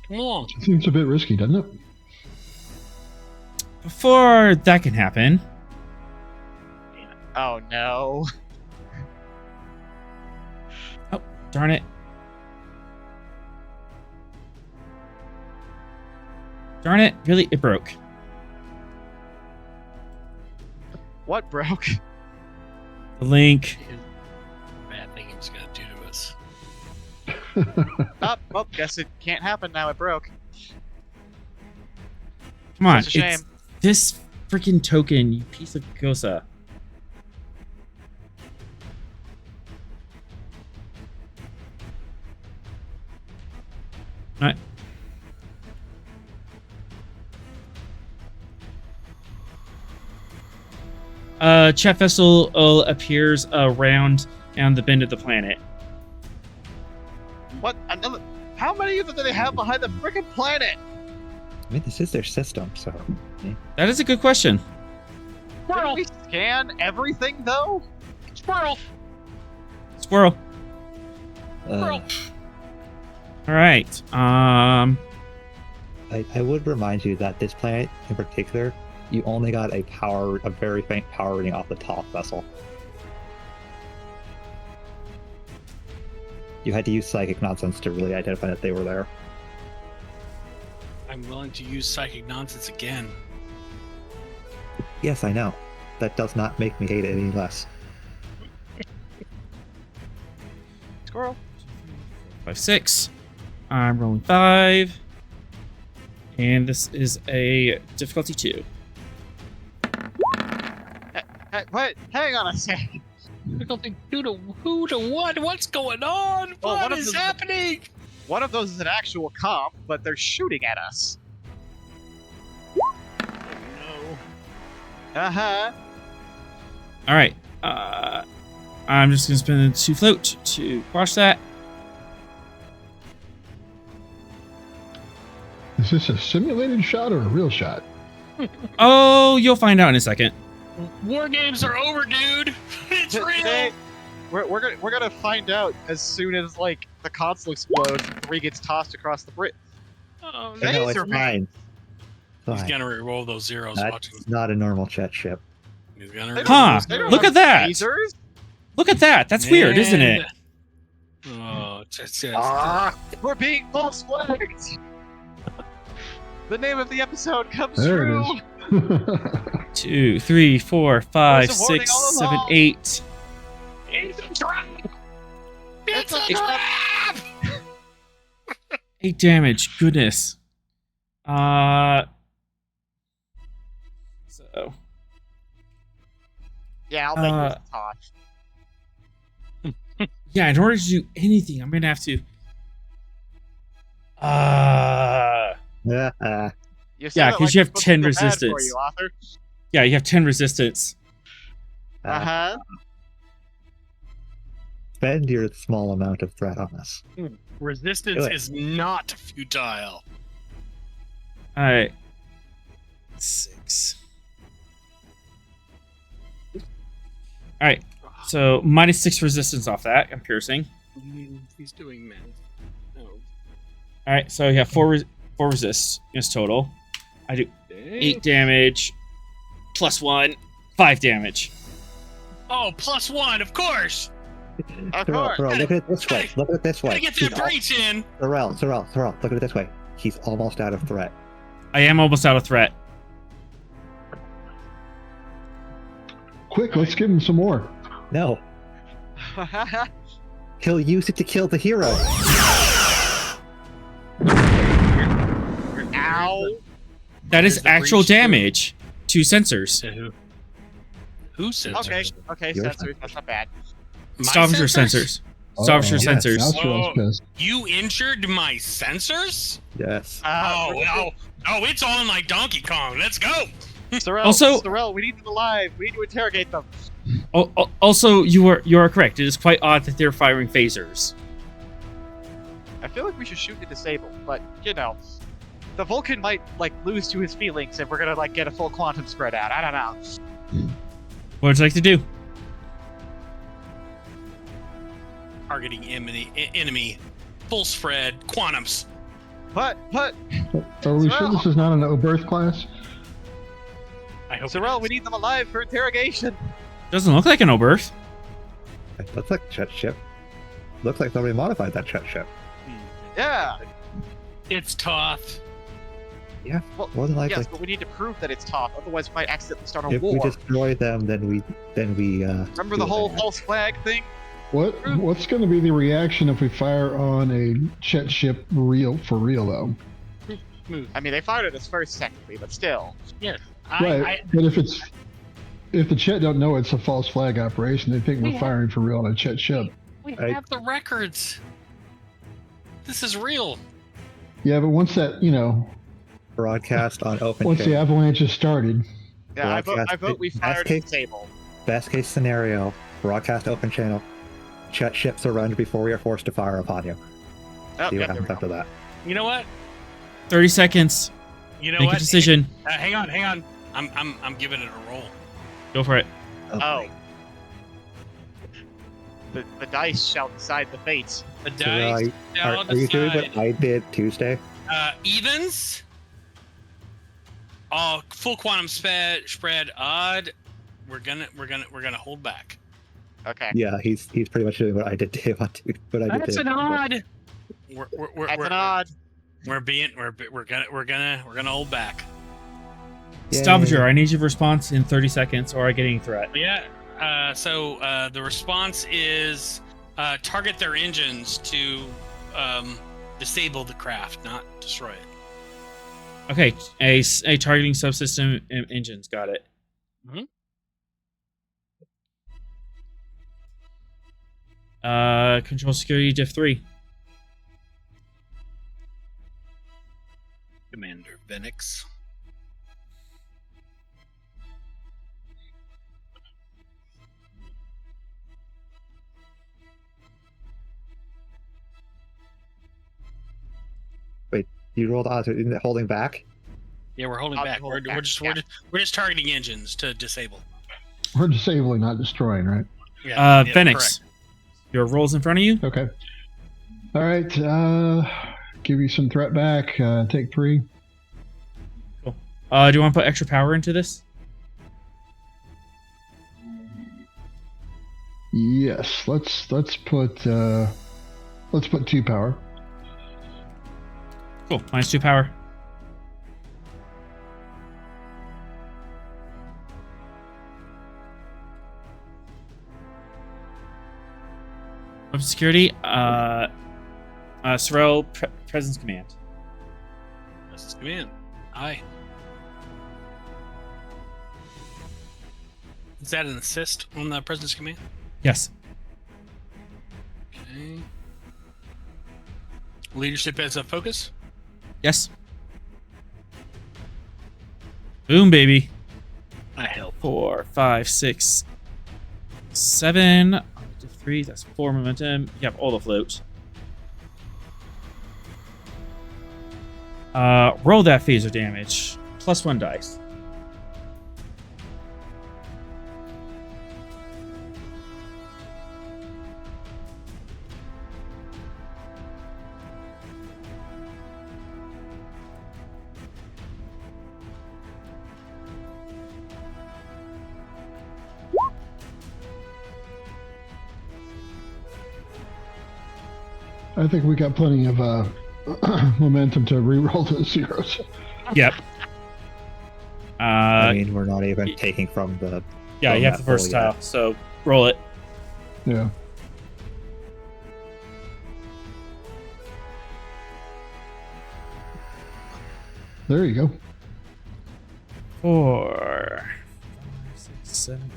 Come along. Seems a bit risky, doesn't it? Before that can happen, Oh no. darn it. Darn it, really? It broke. What broke? The link. Bad thing he was going to do to us. Oh, well, guess it can't happen now. It broke. Come on. That's a shame. It's this freaking token, you piece of Gosa. Alright. Chet vessel appears around on the bend of the planet. What? Another? How many of them do they have behind the freaking planet? I mean, this is their system, so. That is a good question. Didn't we scan everything though? Squirrel! Squirrel. Squirrel! All right. I would remind you that this planet in particular, you only got a very faint power reading off the Thoth vessel. You had to use psychic nonsense to really identify that they were there. I'm willing to use psychic nonsense again. Yes, I know. That does not make me hate it any less. Squirrel. 5, 6. I'm rolling 5. And this is a difficulty 2. Wait, hang on a second. Difficulty 2 to who to what? What's going on? Well, what is happening? One of those is an actual comp, but they're shooting at us. No. Uh-huh. All right. I'm just going to spend 2 float to quash that. Is this a simulated shot or a real shot? Oh, you'll find out in a second. War games are over, dude. It's real. We're gonna find out as soon as like the console explodes and 3 gets tossed across the bridge. Oh, No, Laser it's man. fine. He's Fine. gonna re-roll those zeros watching. That's not a normal Chet ship. He's gonna They re-roll Huh, those They zeros. don't look have at that. Lasers? Look at that. That's weird, isn't it? Oh, it's We're being false flagged. The name of the episode comes There true. it is. 2, 3, 4, 5, There's a warning 6, all 7, along. 8. It's a trap. It's It's a a trap. 8 damage. Goodness. So. Yeah, I'll make Uh, this Tosh. Yeah, in order to do anything, I'm gonna have to. You said Yeah, it 'cause like you it's have supposed 10 to feel bad for resistance. you, Arthur. Yeah, you have 10 resistance. Uh-huh. Spend your small amount of threat on this. Resistance Do it. is not futile. All right. 6. All right. So -6 resistance off that. I'm piercing. He's doing math. No. All right. So you have 4 resists is total. I do 8 damage +1, 5 damage. Oh, +1, of course. Of Thurl, course. look at it this way. Look at it this way. Gotta get that breach in. Thurl, look at it this way. He's almost out of threat. I am almost out of threat. Quick, let's give him some more. No, he'll use it to kill the hero. Ow. That is Is the actual breach through? damage to sensors. To who sensors? Okay, Your sensors. That's not bad. My Stavanger sensors. Stavanger Uh-oh. sensors. Now Thrill's pissed. You injured my sensors? Yes. Oh, it's on like Donkey Kong. Let's go. Sorrel, we need them alive. We need to interrogate them. Also, you are correct. It is quite odd that they're firing phasers. I feel like we should shoot to disable, but you know, the Vulcan might like lose to his feelings if we're gonna like get a full quantum spread out. I don't know. What would you like to do? Targeting enemy. Full spread. Quantums. But Are we sure this is not an Oberth class? I hope. Sorrel, we need them alive for interrogation. Doesn't look like an Oberth. It looks like Chet ship. Looks like somebody modified that Chet ship. Yeah. It's Thoth. Yeah, Well, more than likely. yes, but we need to prove that it's Thoth. Otherwise, we might accidentally start a If war. we destroy them, then we Remember the whole false flag thing? What's going to be the reaction if we fire on a Chet ship for real though? I mean, they fired at us first, technically, but still. Yes. Right, but if the Chet don't know it's a false flag operation, they think we're firing for real on a Chet ship. We have the records. This is real. Yeah, but once that broadcast on open once the channel. avalanche has started, Yeah, I Broadcast- vote we best fired at case- the table. Best case scenario, broadcast open channel. Chet ship surrender before we are forced to fire upon you. Oh, See yeah, what there happens we after go. that. You know what? 30 seconds. You know Make what? a decision. Hang on. I'm giving it a roll. Go for it. Oh. The dice shall decide the fate. The So, dice shall are you doing decide. what I did Tuesday? Evens. Full quantum spread. Odd. We're gonna hold back. Okay. Yeah, he's pretty much doing what I did too. That's an odd. We're That's an odd. we're gonna hold back. Yay. Stavanger, I need your response in 30 seconds or I get any threat. Yeah. So the response is target their engines to disable the craft, not destroy it. Okay, a targeting subsystem engines. Got it. Mhm. Control security diff 3. Commander Venix. Wait, you rolled odds. Isn't it holding back? Yeah, we're holding I'll back. hold We're, back, we're just yeah. we're just targeting engines to disable. we're disabling, not destroying, right? Yeah, Phoenix, correct. your roll's in front of you. Okay. All right. Give you some threat back. Take 3. Do you want to put extra power into this? Yes. Let's put 2 power. Cool. -2 power. Weapon security. Sorrel, presence command. That's come in. Aye. Is that an assist on the presence command? Yes. Leadership as a focus. Yes. Boom, baby. I help. 4, 5, 6, 7. 3. That's 4 momentum. You have all the float. Roll that phaser damage. +1 dice. I think we got plenty of momentum to re-roll those zeros. Yep. I mean, we're not even taking from the. Yeah, from you have the that roll versatile, yet. so roll it. Yeah. There you go. 4, 5, 6, 7,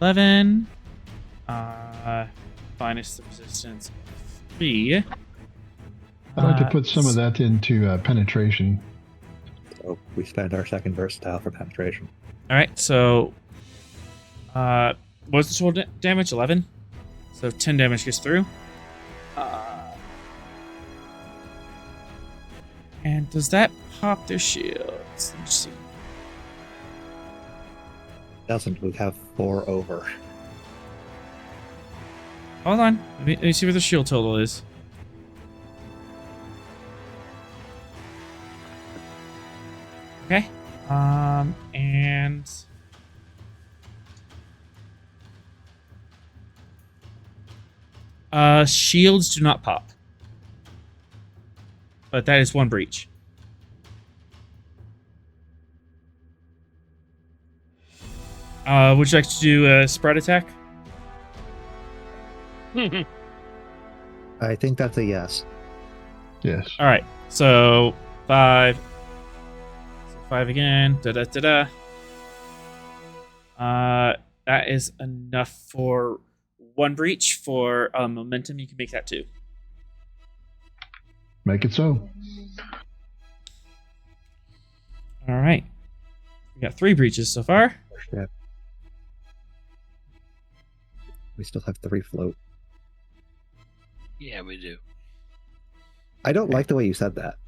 8, 9, 10, 11. Minus the resistance of 3. I'd like to put some of that into penetration. So we spend our second versatile for penetration. All right, so what's the total damage? 11. So 10 damage gets through. And does that pop their shields? Let's see. Doesn't we have 4 over? Hold on. Let me see where the shield total is. Okay. And shields do not pop. But that is 1 breach. Would you like to do a spread attack? I think that's a yes. Yes. All right. So 5. So 5 again. Da da da da. That is enough for 1 breach. For momentum, you can make that 2. Make it so. All right. We got 3 breaches so far. Shit. We still have 3 float. Yeah, we do. I don't like the way you said that.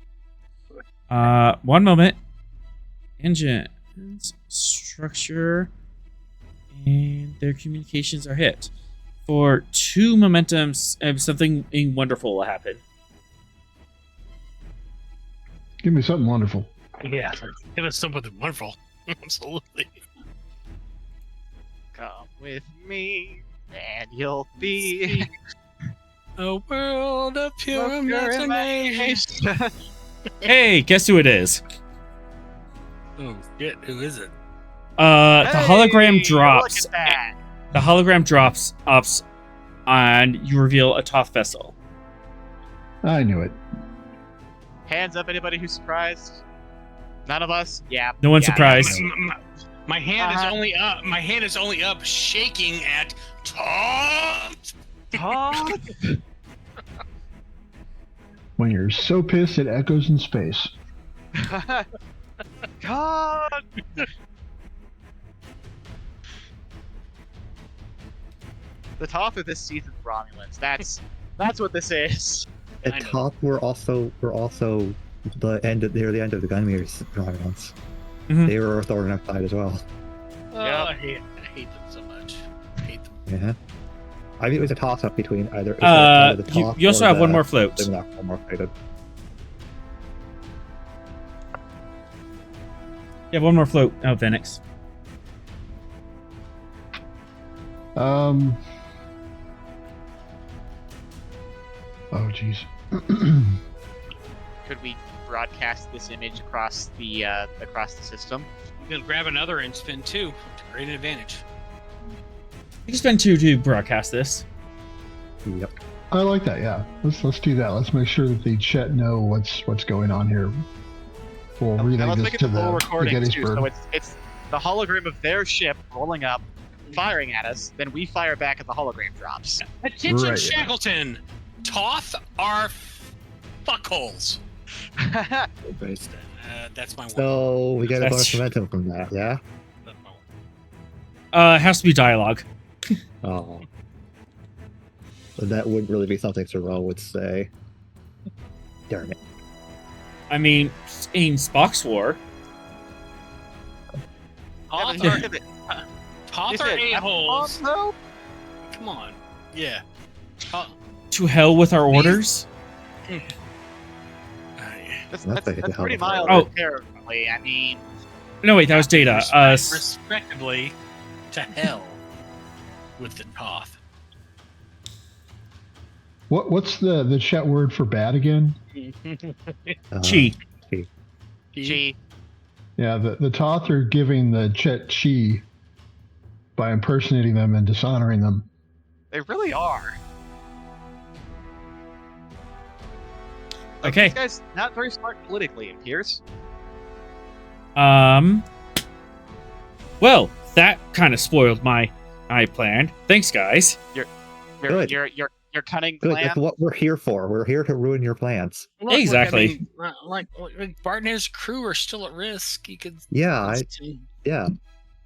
1 moment. Engines, structure, and their communications are hit. For 2 momentums, something wonderful will happen. Give me something wonderful. Yeah, give us something wonderful. Absolutely. Come with me, and you'll be A world of pure imagination. Hey, guess who it is? Oh shit, who is it? The hologram Hey, drops. Look at that. The hologram drops up, and you reveal a Thoth vessel. I knew it. Hands up, anybody who's surprised? None of us? Yeah. No one's yeah, surprised. My hand is Uh-huh. only up. My hand is only up, shaking at Thoth. Todd? When you're so pissed it echoes in space. God! The Thoth of this season's Romulans. That's what this is. At I know. top, we're also the end of the end of the Gunmir's once. Mhm. They were Thorn outside as well. Oh, Yep. I hate them so much. I hate them. Yeah. I mean, it was a toss up between either. You also have 1 more float. One more floated. You have 1 more float. Oh, Phoenix. Oh, jeez. Could we broadcast this image across the system? You can grab another and spin 2 to great advantage. You can spend 2 to broadcast this. Yep. I like that. Yeah, let's do that. Let's make sure that the Chet know what's going on here. We'll And relay let's this make it to the full the recording too. Gettysburg. So it's the hologram of their ship rolling up, firing at us. Then we fire back at the hologram drops. Attention, Right. Shackleton! Thoth are fuckholes. Based. That's my one. So we get a That's- bonus momentum from that, yeah? That's my one. It has to be dialogue. Oh. But that wouldn't really be something Sorrel would say. Darn it. I mean, in Spock's War, Toth Yeah, are, but Toth you are said a-holes. though? Come on. Yeah. to hell with our orders. That's That's like a hell pretty of a- mild, Oh. apparently. I mean, No, wait, that was Data. Respectively, to hell with the Toth. What's the Chet word for bad again? Chi. gee, Yeah, the Toth are giving the Chet chi by impersonating them and dishonoring them. they really are. Okay. This guy's not very smart politically, it appears. Well, that kind of spoiled my plan. Thanks, guys. Good. Your cunning Good, plan. that's what we're here for. We're here to ruin your plans. Look, Exactly. I mean, like Bart and his crew are still at risk. You could, Yeah, yeah.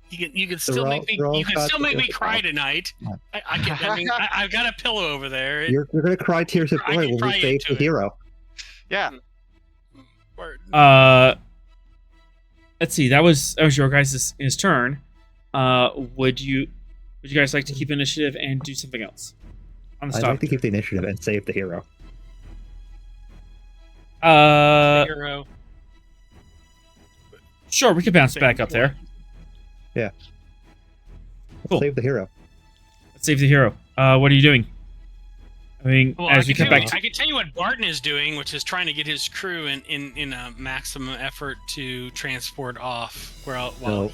you could still all- make me, they're all you could still make me shot- cry tonight. I mean, I've got a pillow over there. You're gonna cry tears of I joy can when cry we save into the it. hero. Yeah. Let's see. That was your guys' his turn. Would you guys like to keep initiative and do something else on the I'd stop? like to keep the initiative and save the hero. Hero. Sure, we could bounce back up there. Cool. Save the hero. Let's save the hero. What are you doing? I mean, Well, as we come back to I can tell you what Barton is doing, which is trying to get his crew in a maximum effort to transport off, So-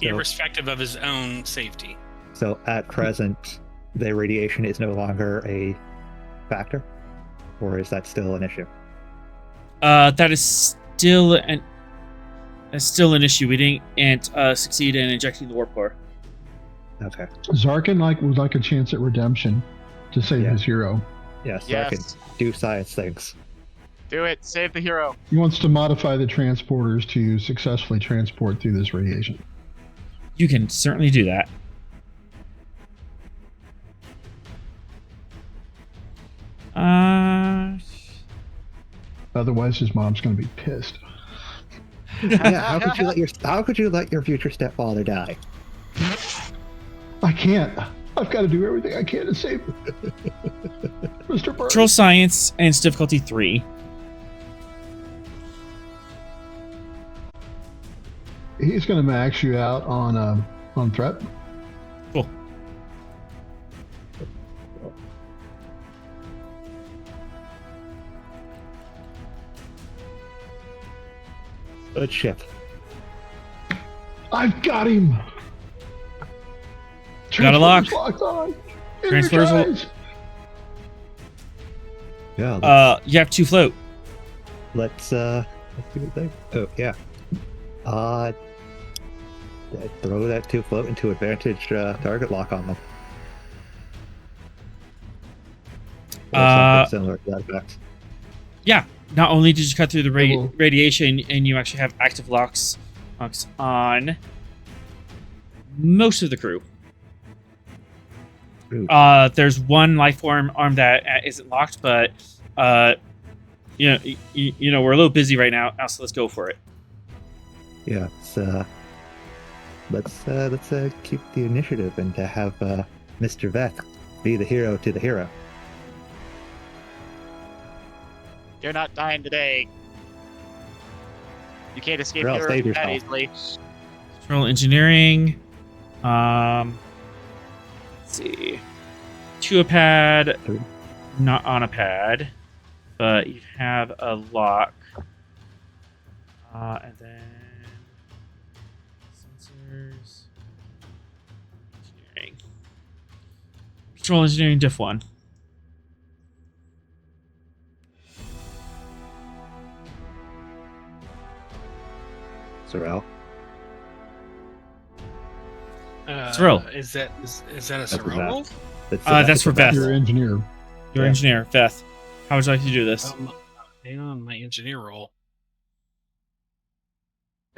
irrespective of his own safety. So at present, the radiation is no longer a factor, or is that still an issue? that is still an issue. We didn't succeed in injecting the warp core. Okay. Zarkin would like a chance at redemption to save Yeah. his hero. Yes, so I can Yes. do science things. Do it. Save the hero. He wants to modify the transporters to successfully transport through this radiation. You can certainly do that. Otherwise, his mom's going to be pissed. Yeah, how could you let your future stepfather die? I can't. I've got to do everything I can to save Mr. Burns. Control science and it's difficulty 3. He's going to max you out on threat. Cool. Good ship. I've got him. Got a lock. Transfer's locked on. Transfer's lo- Energize. Yeah. You have 2 float. Let's see what they. Oh yeah. Throw that 2 float into advantage target lock on them. Or something similar to that effect. Yeah. Not only did you cut through the Cool. radiation, and you actually have active locks on most of the crew. Ooh. There's one life form arm that isn't locked, but you know we're a little busy right now, so let's go for it. Yeah. Let's keep the initiative and to have Mr. Veth be the hero to the hero. You're not dying today. You can't escape Girl, here save that yourself. easily. Control engineering. Let's see. To a pad, not on a pad, but you have a lock. And then sensors. Engineering. Control engineering diff 1. Sorrel. Thrill. Is that a That's Sorrel that. roll? That's for Veth. Your engineer. Your Yeah. engineer, Veth. How would you like to do this? Hang on, my engineer roll.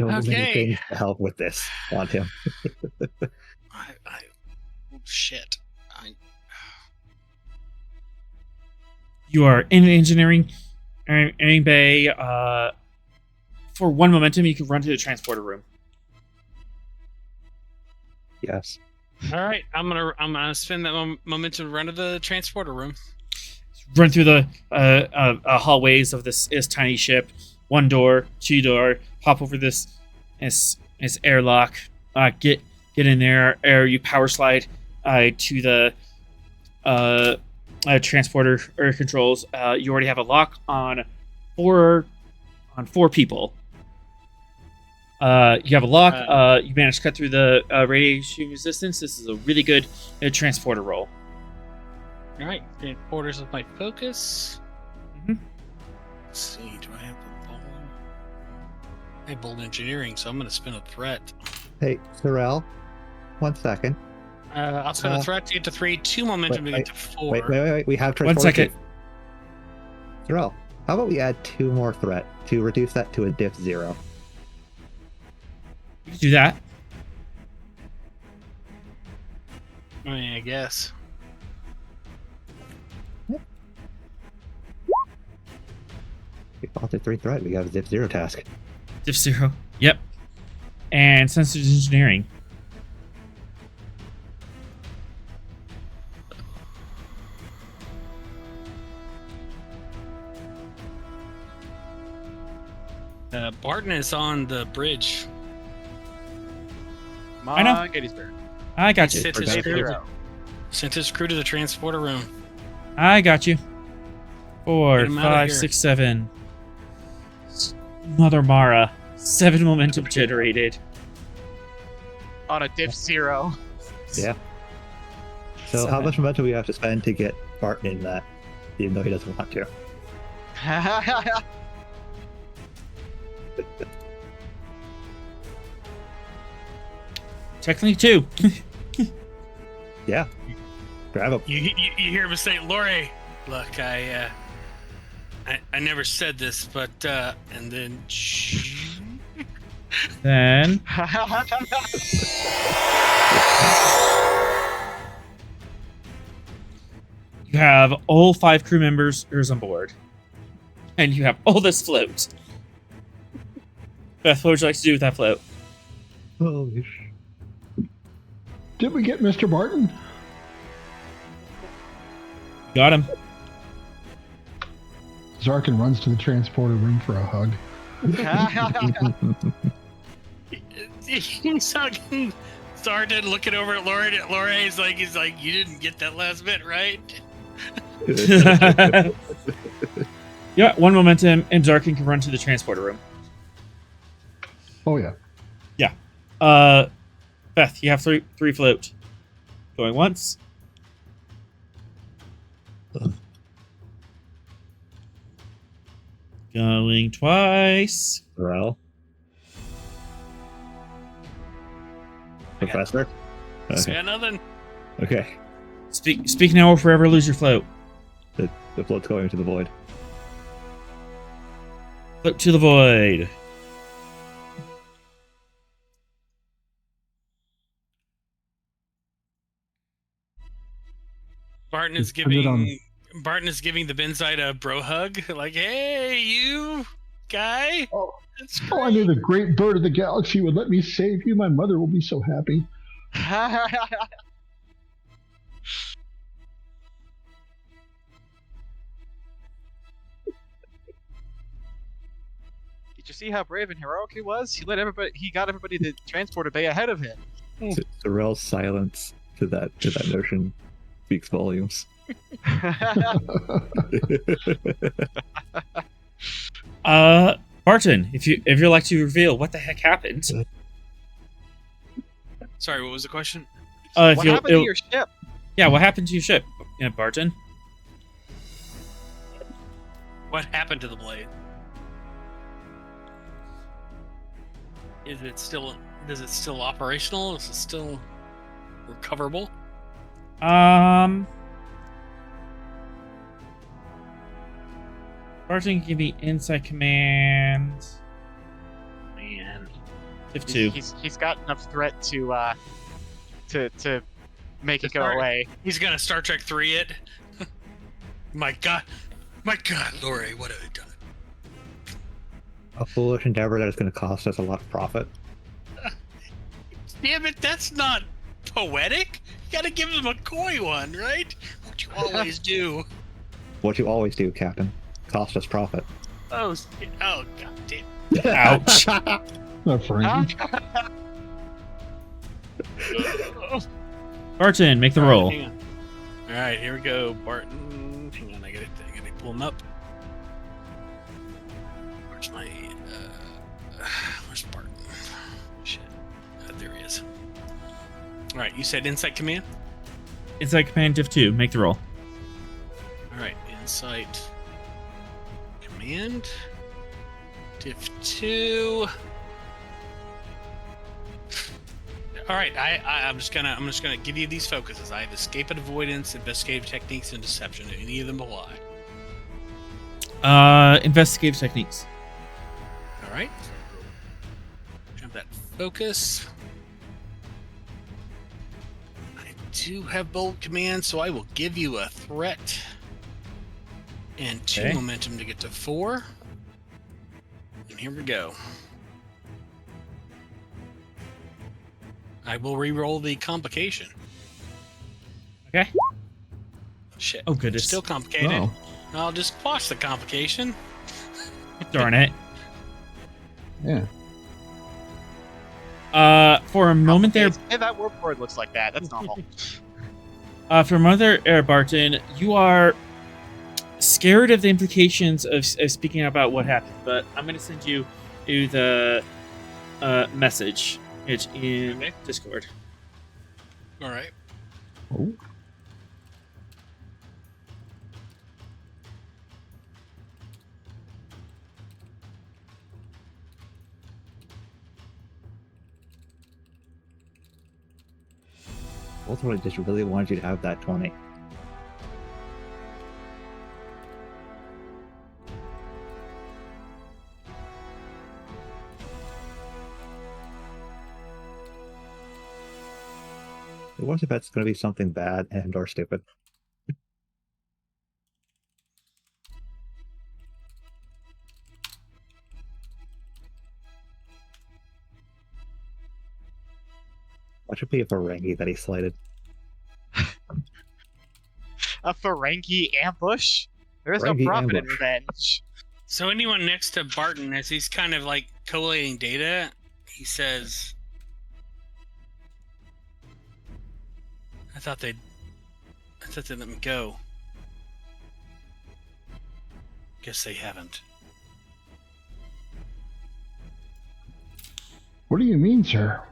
So many Okay. things to help with this. Want him? Shit. You are in the engineering bay. For 1 momentum, you can run to the transporter room. Yes. All right, I'm gonna spend that momentum to run to the transporter room. Run through the hallways of this tiny ship. 1 door, 2 door. Hop over this airlock. Get in there. You power slide to the transporter controls. You already have a lock on 4 people. You have a lock. You managed to cut through the radiation resistance. This is a really good transporter roll. All right, transporters with my focus. Mhm. Let's see, do I have a bold? I have bold engineering, so I'm going to spin a threat. Hey, Sorrel, 1 second. I'll spin a threat to get to 3, 2 momentum to get to 4. Wait. We have 1 second. Sorrel, how about we add 2 more threat to reduce that to a diff 0? You can do that. I mean, I guess. We altered 3 threat. We have a diff 0 task. Diff 0. Yep. And sensors engineering. Barton is on the bridge. I know. Gettysburg. I got you. Sent his crew to the transporter room. I got you. 4, Get him outta 5, here. 6, 7. Mother Mara. 7 momentum generated. On a diff 0. Yeah. So how much momentum do we have to spend to get Barton in that, even though he doesn't want to? Technically 2. Yeah. Grab him. You hear him say, "Lori, look, I never said this, but and then." Then you have all 5 crew members on board. And you have all this float. Beth, what would you like to do with that float? Holy sh! Did we get Mr. Barton? Got him. Zarkin runs to the transporter room for a hug. He's talking. Started looking over at Lori. He's like, you didn't get that last bit right. Yeah, 1 momentum, and Zarkin can run to the transporter room. Oh, yeah. Beth, you have 3 float. Going once. Going twice. Sorrel. Professor? Yeah, nothing. Okay. Speak now or forever lose your float. The float's going to the void. Float to the void. Barton is Just put it on. giving the Benzite a bro hug. Like, hey, you guy. Oh, That's oh, I knew the great bird of the galaxy would let me save you. My mother will be so happy. Did you see how brave and heroic he was? He got everybody to transport a bay ahead of him. Sorrel's silence to that notion speaks volumes. Barton, if you'd like to reveal what the heck happened. Sorry, what was the question? If What you'll- happened to your ship? Yeah, what happened to your ship, Barton? What happened to the blade? Is it still operational? Is it still recoverable? Barton can give me Insight Command. Man. Div 2. He's got enough threat to make it go Sorry. away. He's gonna Star Trek 3 it. My God, Lori, what have I done? A foolish endeavor that is going to cost us a lot of profit. Damn it, that's not poetic. You gotta give them a coy one, right? What you always do. What you always do, Captain. Cost us profit. Oh, shit. Oh, God damn. Ouch. Not Frankie. Barton, make the roll. Hang on. All right, here we go, Barton. Hang on, I gotta pull him up. Where's my where's Barton? Shit, there he is. All right, you said Insight Command. Insight Command Div 2. Make the roll. All right, Insight Command Div 2. All right, I'm just gonna give you these focuses. I have escape and avoidance, investigative techniques, and deception. Do any of them apply? Investigative techniques. All right. Have that focus. I do have bold command, so I will give you a threat and 2 Okay. momentum to get to 4. And here we go. I will re-roll the complication. Okay. Shit. Oh, goodness. Still complicated. Oh. I'll just quash the complication. Darn it. Yeah. For a moment there, Hey, that warp cord looks like that. That's normal. for a moment there, Barton, you are scared of the implications of speaking about what happened, but I'm going to send you to the message. It's in Okay. Discord. All right. Oh. Ultimately, just really wanted you to have that 20. It was if that's going to be something bad and or stupid. What should be a Ferengi that he slighted? A Ferengi ambush? There is no Ferengi profit in ambush. revenge. So anyone next to Barton, as he's kind of like collating data, he says, I thought they'd let me go. Guess they haven't. What do you mean, sir?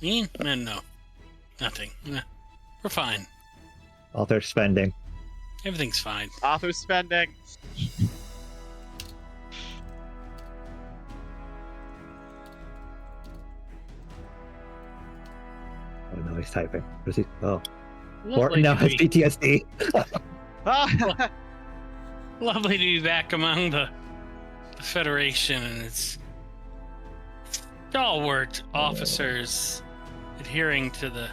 Me? No. Nothing. We're fine. While they're spending. Everything's fine. Author spending. Oh no, he's typing. What is he? Oh, Lovely Barton now to has be- PTSD. Lovely to be back among the Federation and its stalwart officers adhering to the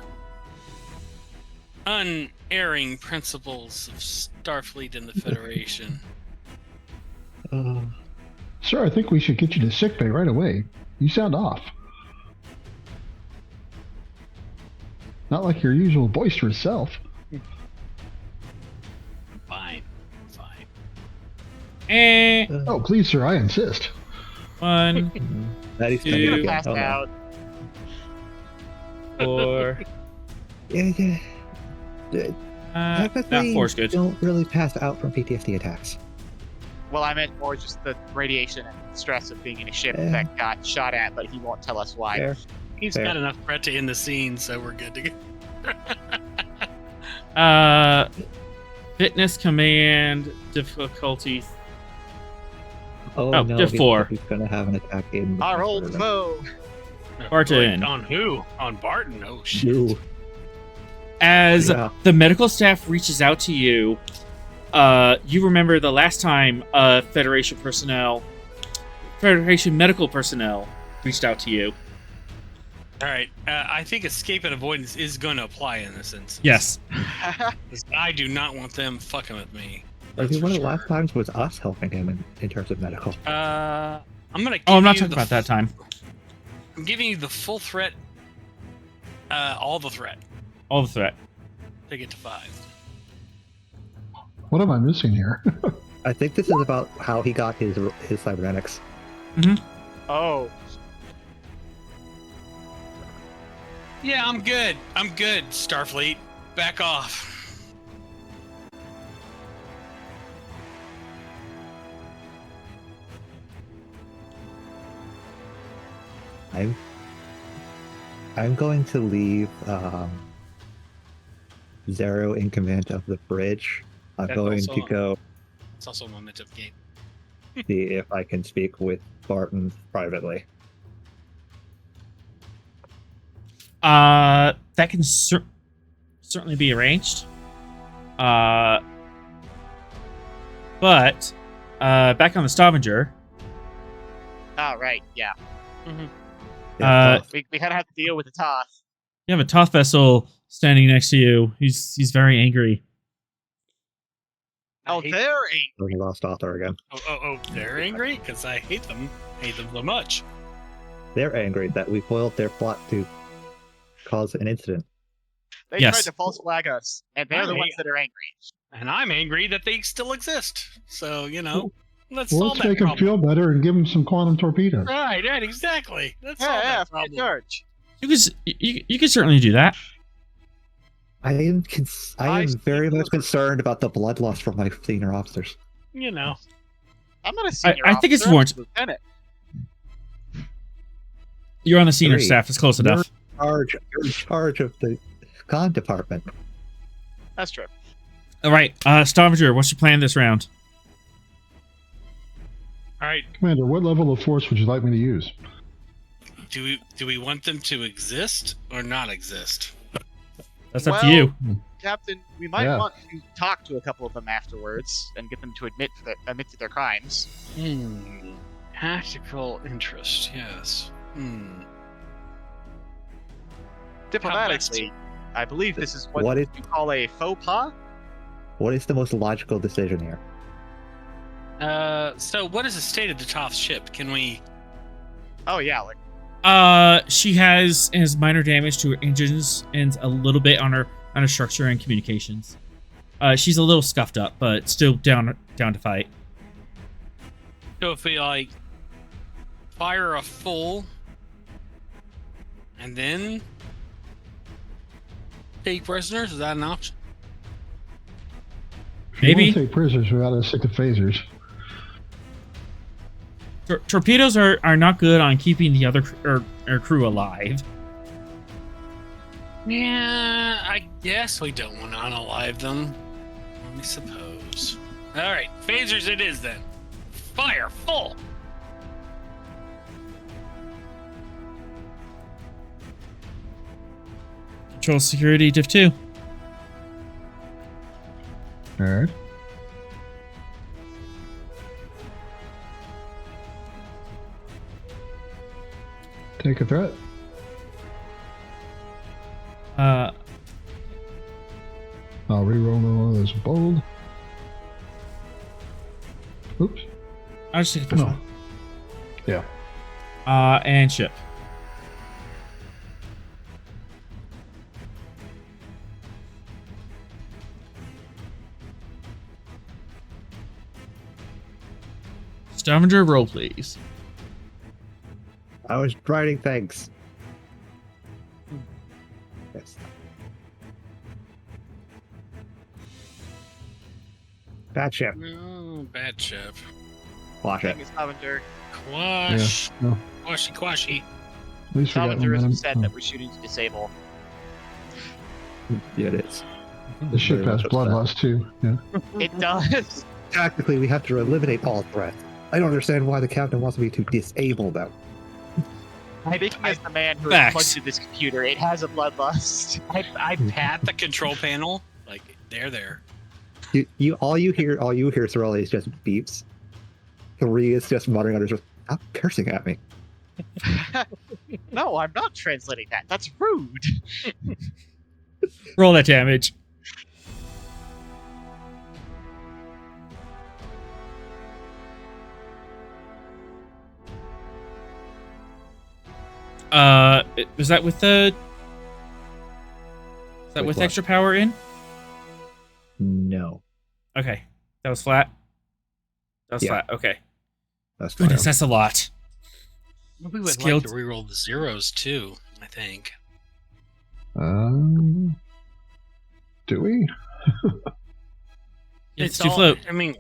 unerring principles of Starfleet and the Federation. Sir, I think we should get you to sickbay right away. You sound off. Not like your usual boisterous self. Fine. Oh, please, sir, I insist. 1, That he's Dude. coming Passed again. out. 4. Yeah. Technically, 4's good. don't really pass out from PTSD attacks. Well, I meant more just the radiation and stress of being in a ship Yeah. that got shot at, but he won't tell us why. Fair. He's Fair. got enough threat to end the scene, so we're good to go. Fitness Command difficulty. Oh, Oh, no, Div 4. he's gonna have an attack in. Our old foe. Barton. On who? On Barton? Oh, shit. You. As Yeah. the medical staff reaches out to you, you remember the last time Federation medical personnel reached out to you. All right. I think escape and avoidance is going to apply in this instance. Yes. 'Cause I do not want them fucking with me. I That's think for one of the sure. last times was us helping him in terms of medical. I'm gonna. Oh, I'm not give you talking the about that time. I'm giving you the full threat. All the threat. All the threat. Take it to 5. What am I missing here? I think this is about how he got his cybernetics. Oh, Yeah, I'm good. I'm good. Starfleet, back off. I'm going to leave Zero in command of the bridge. I'm That's going also- to go It's also a momentum game. see if I can speak with Barton privately. That can certainly be arranged. But back on the Stavanger, oh right, yeah. Yeah, Uh, We kind of have to deal with the Thoth. you have a Thoth vessel standing next to you. He's very angry. Oh, they're we lost author again. Oh, they're angry because I hate them. Hate them so much. They're angry that we foiled their plot to cause an incident. They Yes. tried to false flag us, and they're the Right. ones that are angry. And I'm angry that they still exist. So, let's Well, solve let's that make him problem. feel better and give him some quantum torpedoes. Right, exactly. Let's solve Yeah, that free problem. charge. You can certainly do that. I am I very see. much concerned about the blood loss from my senior officers. You know. I'm not a senior I think it's officer, I'm a warranted. lieutenant. You're on the senior 3. staff. It's close enough. You're in charge of the con department. That's true. All right, Stavanger, what's your plan this round? All right. Commander, what level of force would you like me to use? Do we want them to exist or not exist? That's up Well, to you. Captain, we might Yeah. want to talk to a couple of them afterwards and get them to admit to their crimes. Tactical interest, yes. Diplomatically, I believe this is what What is- you call a faux pas. What is the most logical decision here? So what is the state of the Thoth ship? Can we... Oh yeah, like She has minor damage to her engines and a little bit on her structure and communications. She's a little scuffed up, but still down to fight. So if we, fire a full... and then... take prisoners? Is that an option? If you Maybe. want to take prisoners, we ought to stick to phasers. Torpedoes are not good on keeping the other crew alive. Yeah, I guess we don't want to unalive them. I suppose. Alright, phasers it is then. Fire full! Control security diff 2. All right. Take a threat. Uh, I'll reroll one of those bold. Oops. I'll just take the first No. one. Yeah. And ship. Stavanger, roll please. I was writing things. Yes. Bad ship. No, bad ship. Wash it. Thank you, Stavanger. Quash. Yeah. No. Quashy. At least we got Stavanger is momentum. upset that we're shooting to disable. Yeah, it is. The ship Very has much bloodlust too. Yeah. It does. Tactically, we have to eliminate all threats. I don't understand why the captain wants me to disable them. Speaking as the man who Facts. plugged into this computer, it has a bloodlust. I pat the control panel. Like, they're there. All you hear, Sorelli, is just beeps. 3 is just muttering under his breath, "Stop cursing at me." No, I'm not translating that. That's rude. Roll that damage. Was that with the? Is that with what? extra power in? No, Okay, that was flat. That was Yeah. flat. Okay. that's fine. Goodness, that's a lot. We would Skilled- like to reroll the zeros too, I think. Do we? It's too float. I mean,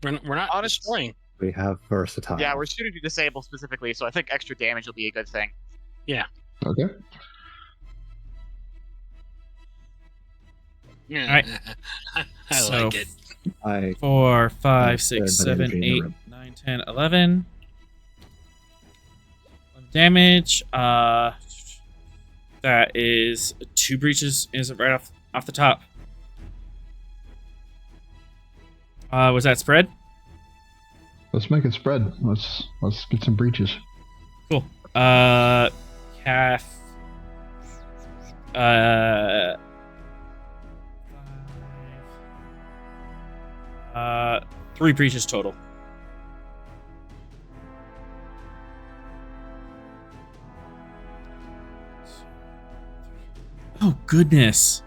we're not Honest- destroying. We have versatile. Yeah, we're shooting to disable specifically, so I think extra damage will be a good thing. Okay. Yeah, Alright. I So- like it. I 4, 5, There's 6, been 7, energy in the 8, room. 9, 10, 11. 11 damage. That is 2 breaches. Is it right off the top? Was that spread? Let's make it spread. Let's get some breaches. Cool. Half. 3 breaches total. Oh goodness.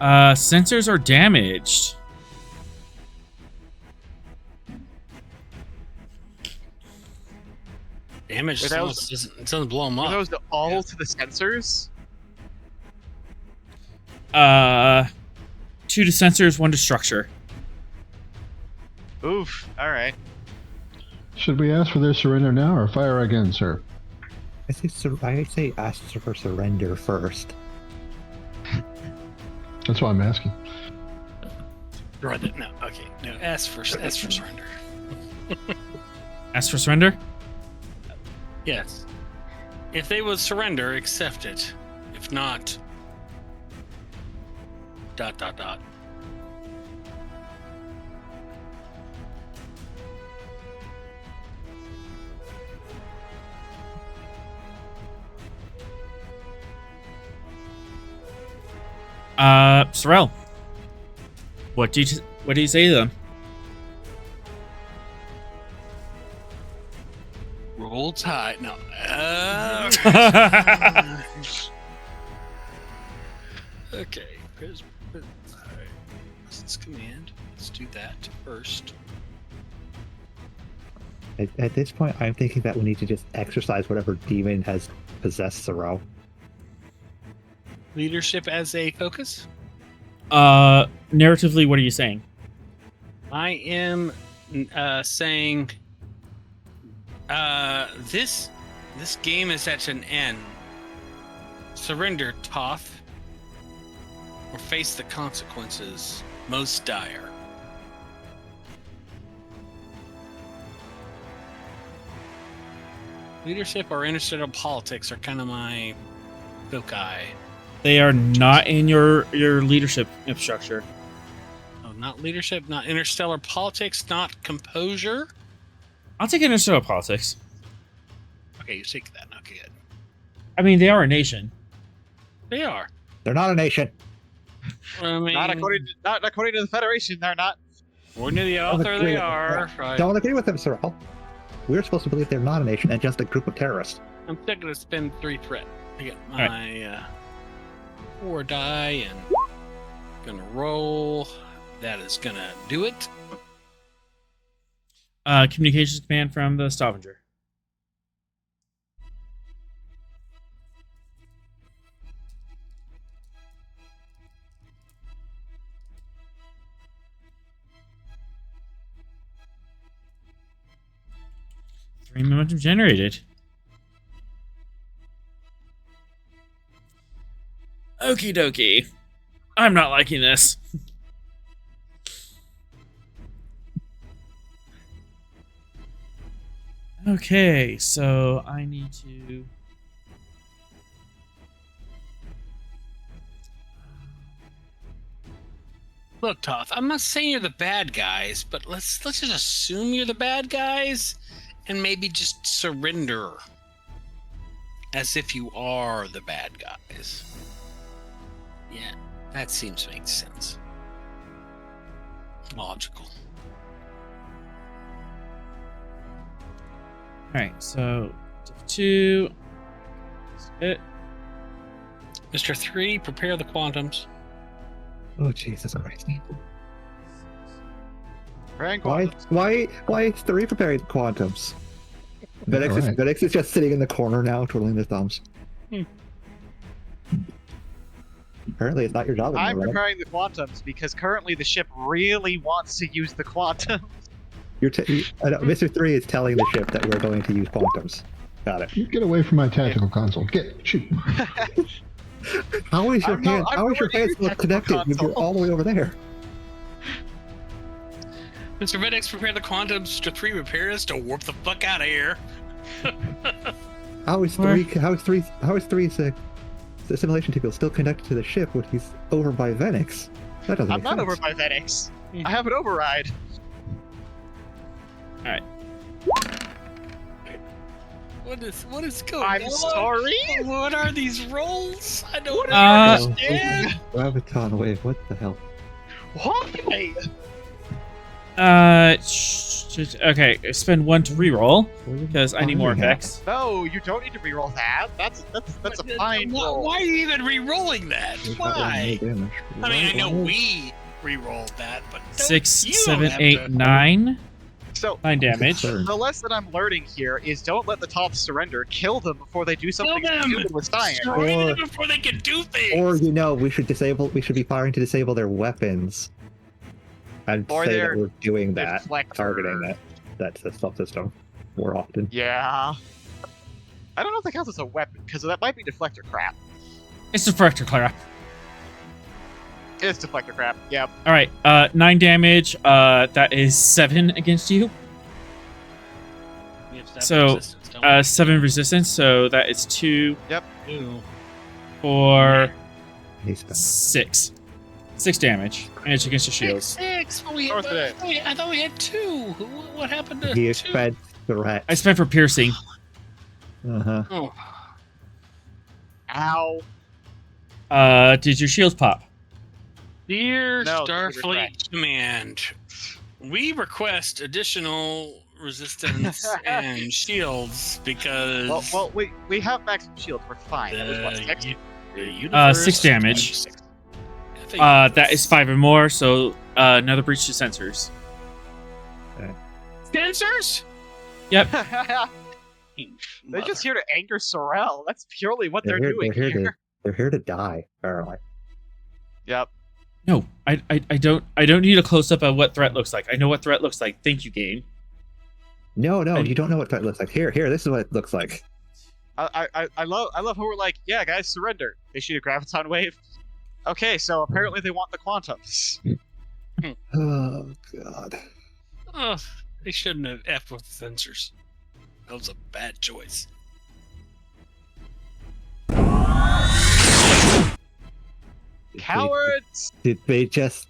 Sensors are damaged. Damage Were those- doesn't blow them Are up. those all to the sensors? 2 to sensors, 1 to structure. Oof. All right. Should we ask for their surrender now or fire again, sir? I say ask for surrender first. That's why I'm asking. Brother, no. Okay, no. Ask for surrender. Ask for surrender? Yes. If they would surrender, accept it. If not, ... Sorrel. What do you say to them? Roll Tide. No. Okay. Alright. Let's command. Let's do that first. At this point, I'm thinking that we need to just exercise whatever demon has possessed Sorrel. Leadership as a focus. Narratively, what are you saying? I am saying this game is at an end. Surrender, Thoth, or face the consequences most dire. Leadership or interstellar politics are kind of my foci. They are not in your leadership structure. Oh, not leadership, not interstellar politics, not composure. I'll take interstellar politics. Okay, you take that. Okay, good. I mean, they are a nation. They are. They're not a nation. I mean, Not according to the Federation. They're not. according to the author, they are. Right. Don't agree with them, Sorrel. We're supposed to believe they're not a nation and just a group of terrorists. I'm still gonna spend 3 threat to get Alright. my 4 die and gonna roll. That is gonna do it. Communications command from the Stavanger. Three momentum generated. Okie dokie. I'm not liking this. Okay, so I need to... Look, Thoth, I'm not saying you're the bad guys, but let's just assume you're the bad guys and maybe just surrender as if you are the bad guys. Yeah, that seems to make sense. Logical. Alright, so diff 2. That's it. Mr. 3, prepare the quantums. Oh Jesus Christ! Frank, Why is 3 preparing quantums? Venix, Alright. Venix is just sitting in the corner now, twiddling his thumbs. Apparently, it's not your job I'm anymore, right? preparing the quantums because currently the ship really wants to use the quantum. Mr. 3 is telling the ship that we're going to use quantums. Got it. Get away from my tactical console. Shoot. How is your I'm not- hand? I'm How is your already hand in still tactical connected if you're console. all the way over there? Mr. Venix, prepare the quantums. Mr. 3, prepare us to warp the fuck out of here. How is 3's the simulation table still connected to the ship when he's over by Venix? That doesn't I'm make not sense. over by Venix. I have an override. What is going on? I'm sorry. What are these rolls? I don't Uh, understand. Graviton wave, what the hell? Why? Okay, spend 1 to reroll because I need more Yeah. effects. No, you don't need to reroll that. That's a fine roll. Why are you even re-rolling that? There's not really Why? no damage. I mean, I know Why- we re-rolled that, but don't- 6, you don't 7, have 8, to. 9. So 9 damage. Concerned. the lesson I'm learning here is don't let the Thoth surrender. Kill them before they do something them! stupid with science. Destroy Or- them before they can do things. Or we should be firing to disable their weapons. And Or say their that we're doing that, deflector. targeting that subsystem more often. Yeah. I don't know if that counts as a weapon because that might be deflector crap. It's deflector crap. It's deflector crap. Yep. Alright, 9 damage. That is 7 against you. We have to have So, resistance, don't we? 7 resistance, so that is 2, Ew. 4, He's been 6. 6 damage. And it's against your shields. Six. But North of it. I thought we had 2. What happened to he 2? expends threat. I spent for piercing. Uh-huh. Oh. Ow. Did your shields pop? Dear No, those are Starfleet Command, we request additional resistance and shields because Well, we have maximum shields. We're fine. That was what, 6? the universe 6 damage. I think That is 5 or more, so another breach to sensors. sensors. Yep. They're just here to anger Sorrel. That's purely what they're doing They're here. here to die, apparently. Yep. No, I don't need a close up of what threat looks like. I know what threat looks like. Thank you, game. No, you don't know what that looks like. Here, this is what it looks like. I love how we're like, yeah, guys, surrender. They shoot a graviton wave. Okay, so apparently they want the quantums. Oh god. Oh, they shouldn't have effed with the sensors. That was a bad choice. Cowards! Did they just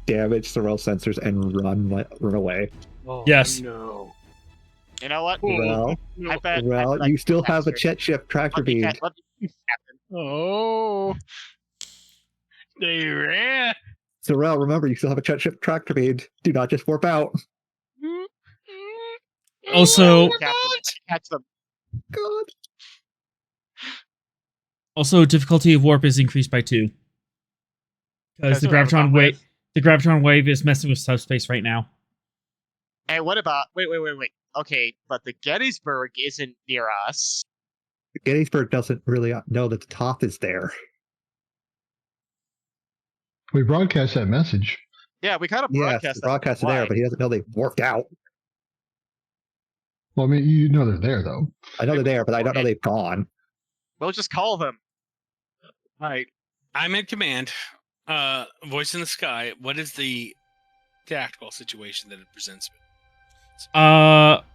damage Sorrel sensors and run away? Oh, Yes. No. You know what? Well, I bet. you still have a Chet shift tractor Let me beam. let me happen. Oh. They ran. Sorrel, remember, you still have a Chet shift tractor beam. Do not just warp out. Also- Catch them. God. Also, difficulty of warp is increased by 2. Because the graviton wave is messing with subspace right now. And what about? Wait. Okay, but the Gettysburg isn't near us. Gettysburg doesn't really know that the Thoth is there. We broadcast that message. Yeah, we kind of Yes, broadcast the broadcast is there, but he doesn't know they warped out. Well, I mean, you know they're there, though. I know they're there, but I don't know they've gone. We'll just call them. All right. I'm in command. Voice in the sky. What is the tactical situation that it presents me?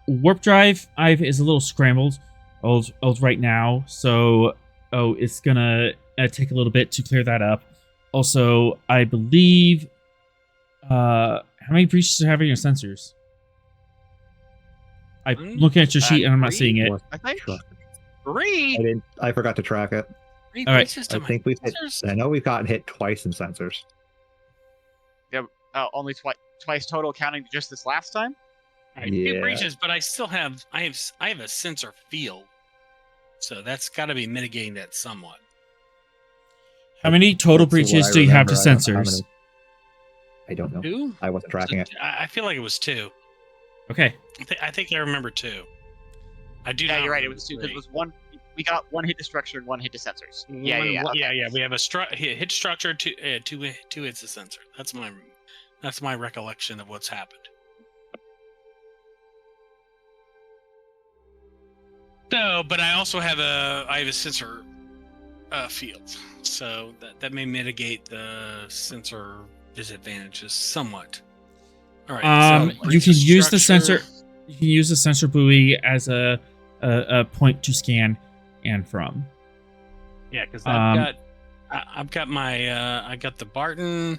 Warp drive is a little scrambled old right now, so it's gonna take a little bit to clear that up. Also, I believe How many breaches are having your sensors? I'm looking at your sheet and I'm not seeing it. I think Track. 3. I forgot to track it. 3 All right. breaches to I my think we've hit. sensors? I know we've gotten hit twice in sensors. Only twice total, counting just this last time. All right, Yeah. 2 breaches, but I still have I have a sensor field, so that's got to be mitigating that somewhat. How many total That's what breaches I do you have to remember. I don't know how sensors? many. I don't know. 2? I wasn't tracking it. I feel like it was 2. Okay. I think I remember 2. I do. Yeah, not you're right. It remember was 2 because 3. it was 1. We got 1 hit to structure and 1 hit to sensors. Yeah. Okay. We have a hit structure, 2 hits the sensor. That's my recollection of what's happened. So, but I also have a sensor field, so that may mitigate the sensor disadvantages somewhat. All right. so You can breach use the structure- sensor. You can use the sensor buoy as a point to scan and from. Yeah, because Um, I've got my I got the Barton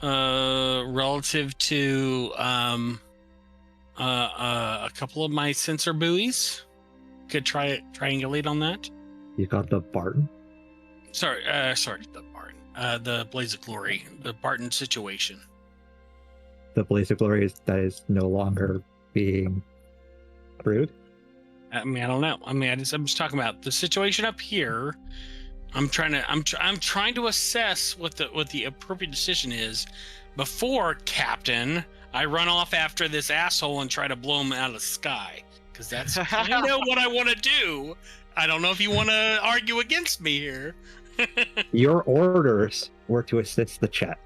relative to a couple of my sensor buoys. Could triangulate on that. You got the Barton. Sorry, the Barton. The Blaze of Glory, the Barton situation. The Blaze of Glory that is no longer being brewed. I mean, I don't know. I mean, I'm just talking about the situation up here. I'm trying to assess what the appropriate decision is before, Captain, I run off after this asshole and try to blow him out of the sky, because that's kind of what I want to do. I don't know if you want to argue against me here. Your orders were to assist the Chet,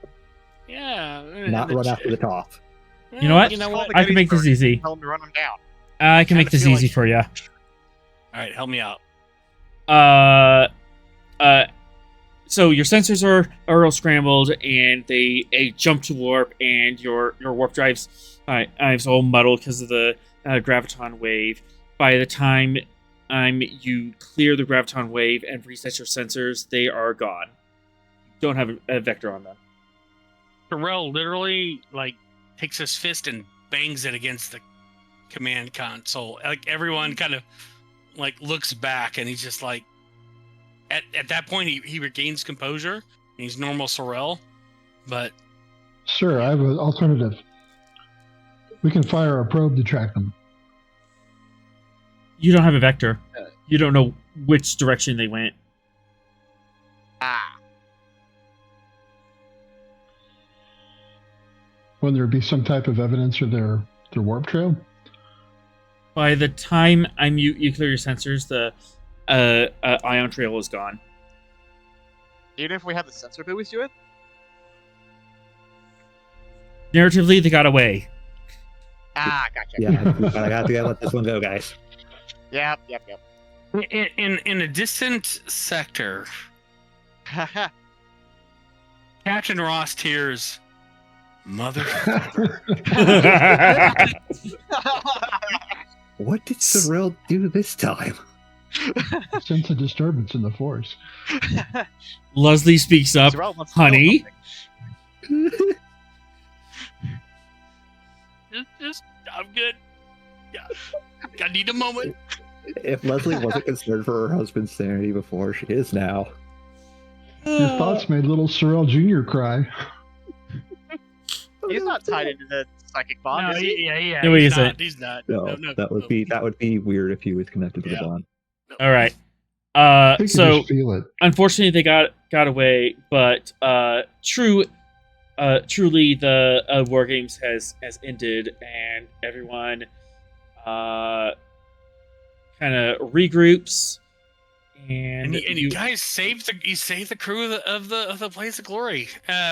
Yeah. not run after the Thoth. You know what? You know what? I can make this easy. Tell him to run them down. I can make Kinda this feel easy like- for you. All right, help me out. So your sensors are all scrambled and they jump to warp, and your warp drives all muddled because of the graviton wave. By the time you clear the graviton wave and reset your sensors, they are gone. Don't have a vector on them. Terrell literally takes his fist and bangs it against the command console. Like everyone kind of looks back, and he's just like, at that point he regains composure and he's normal Sorrel. But Sir, I have an alternative. We can fire a probe to track them. You don't have a vector. You don't know which direction they went. Wouldn't there be some type of evidence of their warp trail? By the time you clear your sensors, the ion trail is gone. Even if we have the sensor buoys do it? Narratively, they got away. Gotcha. Yeah, I have to let this one go, guys. Yep. in a distant sector, Captain Ross tears, motherfucker. What did Sorrel do this time? Sense a disturbance in the force. Leslie speaks up. Sorrel wants to know Honey? something. just I'm good. Yeah, I need a moment. If Leslie wasn't concerned for her husband's sanity before, she is now. Your thoughts made little Sorrel Jr. cry. He's not tied into the psychic bond, No, is he? yeah. No, he he's isn't. not. He's not. No, that would be weird if he was connected to the Yeah. bond. All right. I could So just feel it. unfortunately, they got away. But truly, the war games has ended, and everyone kind of regroups. And And you guys saved the crew of the Blaze of Glory.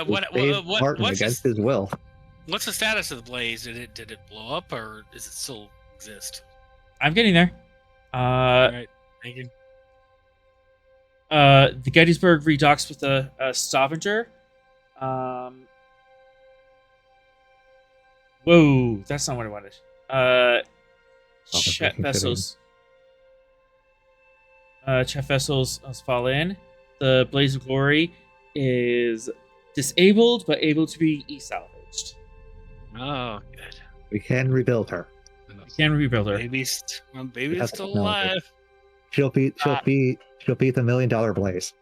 What's Against his will. what's the status of the Blaze? Did it blow up, or does it still exist? I'm getting there. All right, thank you. The Gettysburg redocks with the Stavanger. Whoa, that's not what I wanted. Chet vessels. Chet vessels fall in. The Blaze of Glory is disabled but able to be salvaged. damaged. Oh, good. We can rebuild her. We can rebuild her. Baby's have still to know that. alive. She'll beat the $1 million blaze.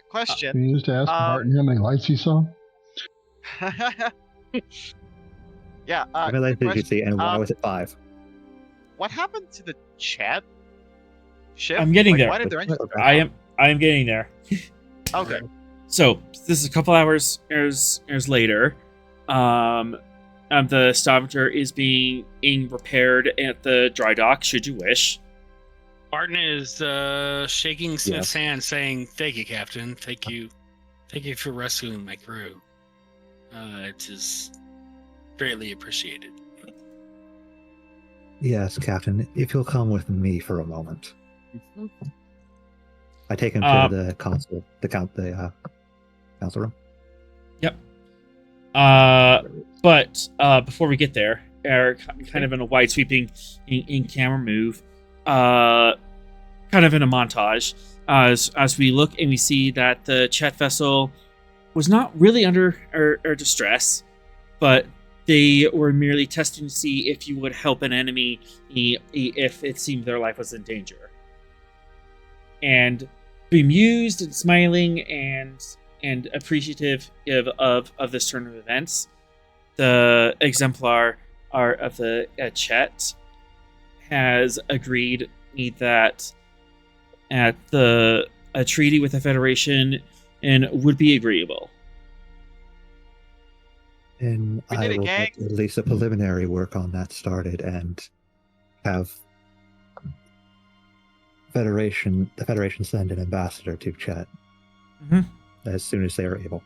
Question. Can you just ask Martin how many lights he saw? Yeah. How many lights did you question. see, and why was it 5? What happened to the Chet ship? I'm getting there. Why did their engine? I am getting there. Okay. So this is a couple hours later. The Stavanger is being repaired at the dry dock. Should you wish. Barton is shaking Smith's hand, saying, "Thank you, Captain. Thank you for rescuing my crew. It is greatly appreciated." Yes, Captain. If you'll come with me for a moment. I take him to the council room. Yep. But before we get there, kind of in a wide sweeping in camera move, kind of in a montage, as we look and we see that the Chet vessel was not really under or distress, but they were merely testing to see if you would help an enemy if it seemed their life was in danger. And bemused and smiling and appreciative of this turn of events, the exemplar of the Chet has agreed that at a treaty with the Federation and would be agreeable. And We I did it, will gang. get at least a preliminary work on that started and have the Federation send an ambassador to Chet as soon as they are able.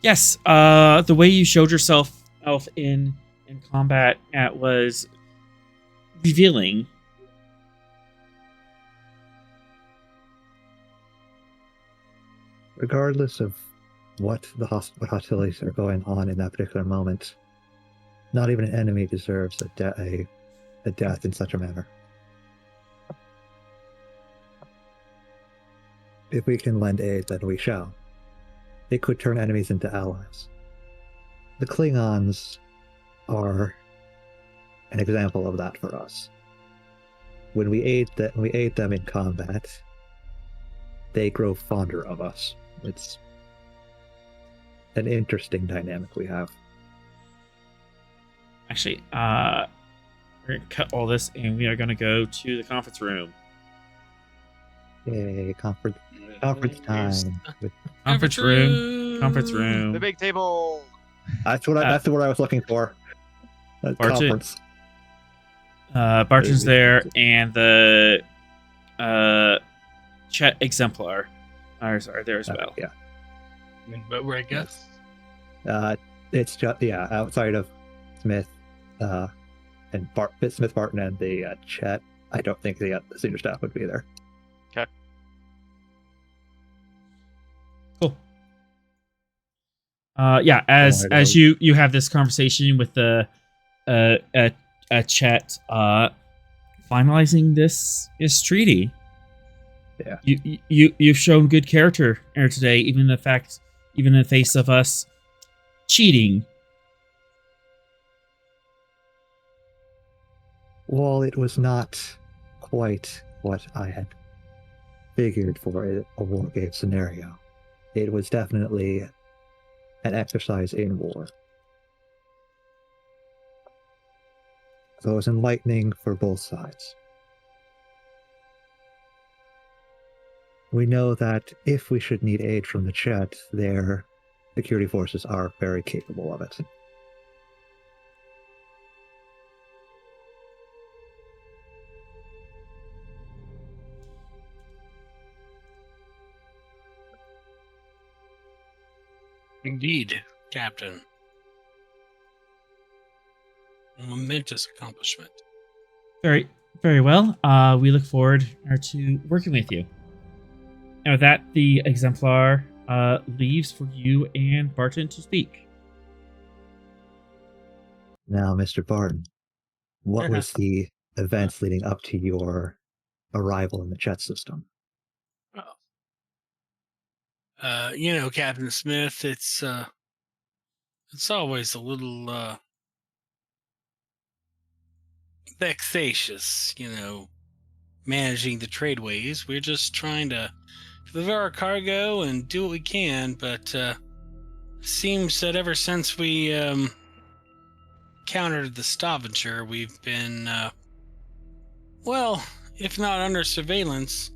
Yes, the way you showed yourself in combat was revealing. Regardless of what hostilities are going on in that particular moment, not even an enemy deserves a death in such a manner. If we can lend aid, then we shall. It could turn enemies into allies. The Klingons are an example of that for us. When we aid them in combat, they grow fonder of us. It's an interesting dynamic we have. Actually, we're going to cut all this and we are going to go to the conference room. Yay, conference time. Conference room. The big table. That's what I was looking for. Conference. Barton's there, and the Chet exemplar are there as well. Yeah. But where I guess. It's just outside of Smith, and Smith, Barton, and the Chet. I don't think the senior staff would be there. Okay. Cool. As you have this conversation with the Chet, finalizing this treaty. Yeah. You've shown good character here today, even in the face of us cheating. Well, it was not quite what I had figured for a war game scenario. It was definitely an exercise in war. So it was enlightening for both sides. We know that if we should need aid from the Chet, their security forces are very capable of it. Indeed, Captain. A momentous accomplishment. Very, very well. We look forward to working with you. And with that, the exemplar leaves for you and Barton to speak. Now, Mr. Barton, what was the events leading up to your arrival in the Chet system? Captain Smith, it's always a little vexatious, managing the tradeways. We're just trying to deliver our cargo and do what we can, but seems that ever since we countered the Stavanger, we've been, if not under surveillance,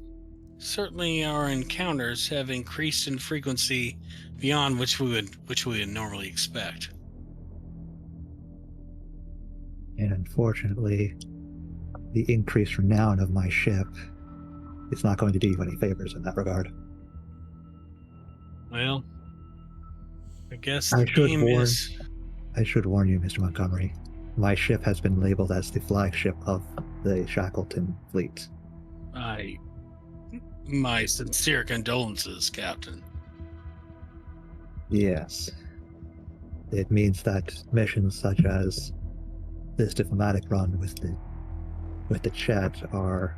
certainly our encounters have increased in frequency beyond which we would normally expect. And unfortunately, the increased renown of my ship is not going to do you any favors in that regard. Well, I guess I the should game warn- is... I should warn you, Mr. Montgomery. My ship has been labeled as the flagship of the Shackleton fleet. My sincere condolences, Captain. Yes. It means that missions such as this diplomatic run with the Chet are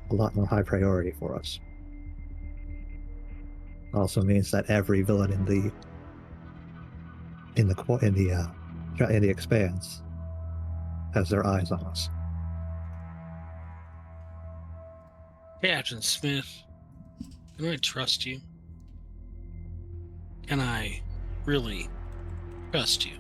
a lot more high priority for us. Also means that every villain in the Expanse has their eyes on us. Captain Smith, can I trust you? Can I really trust you?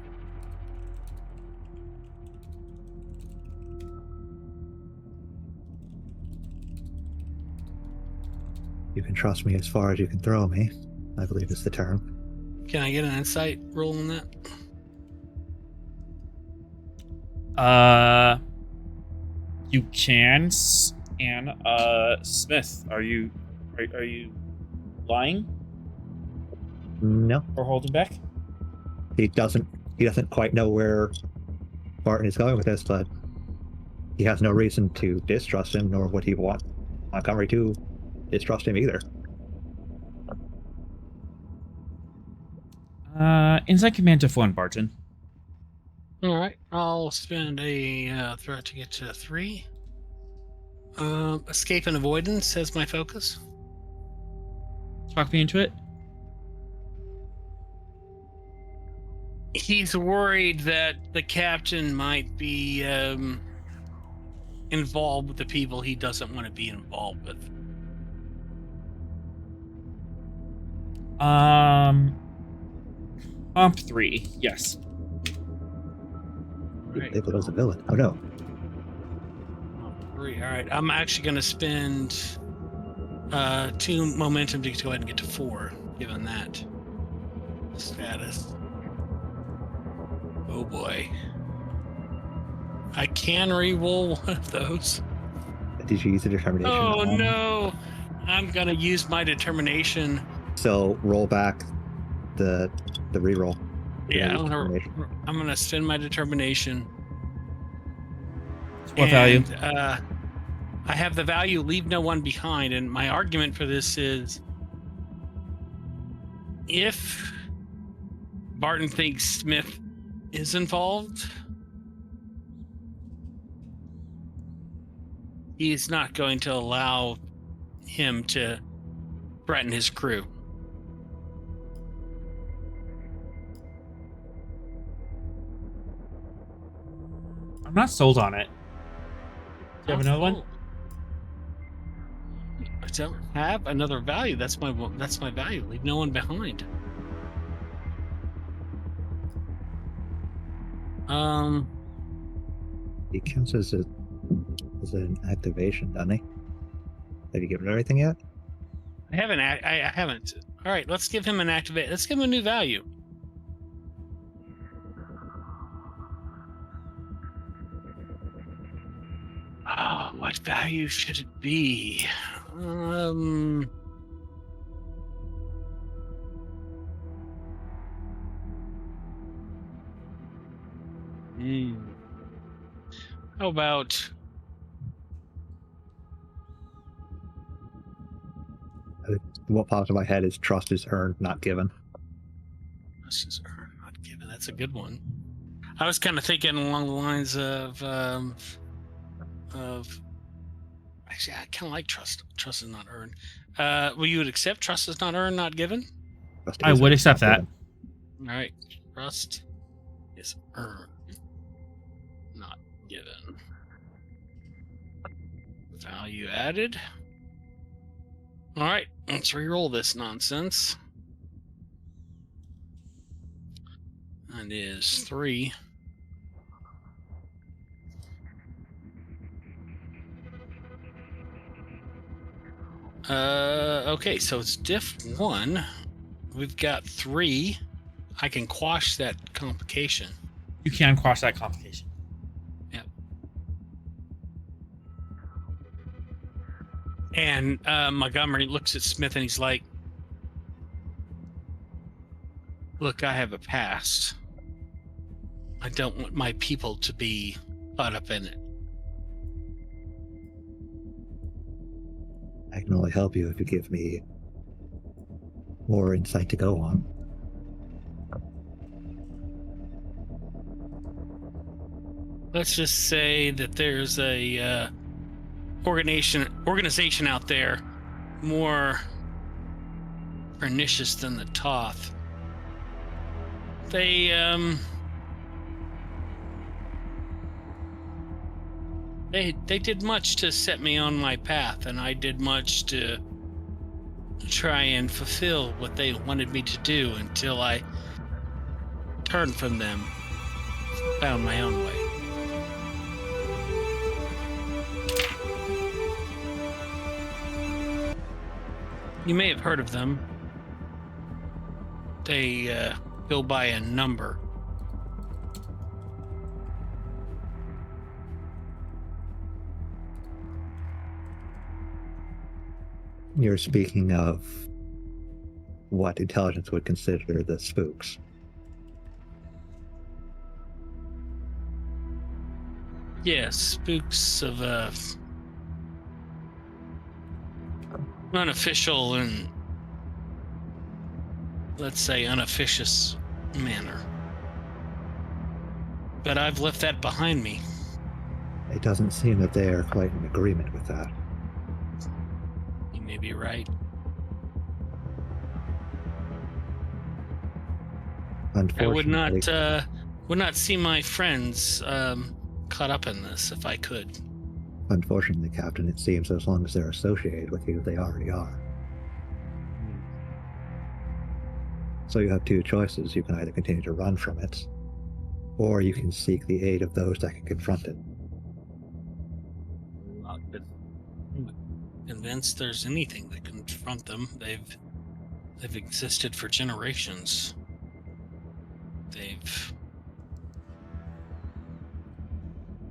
You can trust me as far as you can throw me, I believe is the term. Can I get an insight roll on that? You can. And Smith, are you lying No, or holding back? he doesn't quite know where Barton is going with this, but he has no reason to distrust him, nor would he want Montgomery to distrust him either. Insight command to 1, Barton. All right, I'll spend a threat to get to 3. Escape and avoidance as my focus. Talk me into it. He's worried that the captain might be involved with the people he doesn't want to be involved with. Comp 3, yes. Right. Labeled as a villain. Oh no. 3. All right, I'm actually going to spend 2 momentum to go ahead and get to 4, given that status. Oh boy. I can re-roll one of those. Did you use the determination? Oh no! I'm going to use my determination. So roll back the reroll. Yeah, I'm gonna spend my determination. What value? I have the value leave no one behind, and my argument for this is if Barton thinks Smith is involved, he's not going to allow him to threaten his crew. I'm not sold on it. Do you have another one? I don't have another value. That's my value. Leave no one behind. He counts as an activation, doesn't he? Have you given it everything yet? I haven't. All right, let's give him an activate. Let's give him a new value. What value should it be? How about What pops in my head is trust is earned, not given. trust is earned, not given? That's a good one. I was kind of thinking along the lines of Actually, I kind of like trust. Trust is not earned. Will you accept trust is not earned, not given? Trust I is would not accept that. given. All right. Trust is earned, not given. Value added. All right. Let's re-roll this nonsense. That is 3. Okay, so it's diff 1. We've got 3. I can quash that complication. You can quash that complication. Yep. And Montgomery looks at Smith and he's like, look, I have a past. I don't want my people to be caught up in it. I can only help you if you give me more insight to go on. Let's just say that there's a organization out there more pernicious than the Thoth. They did much to set me on my path, and I did much to try and fulfill what they wanted me to do until I turned from them, found my own way. You may have heard of them. They go by a number. You're speaking of what intelligence would consider the spooks. Yes, spooks of unofficial and, let's say, unofficious manner. But I've left that behind me. It doesn't seem that they are quite in agreement with that. You may be right. I would not see my friends caught up in this if I could. Unfortunately, Captain, it seems as long as they're associated with you, they already are. So you have two choices. You can either continue to run from it, or you can seek the aid of those that can confront it. I'm not convinced there's anything that can confront them. They've existed for generations. They've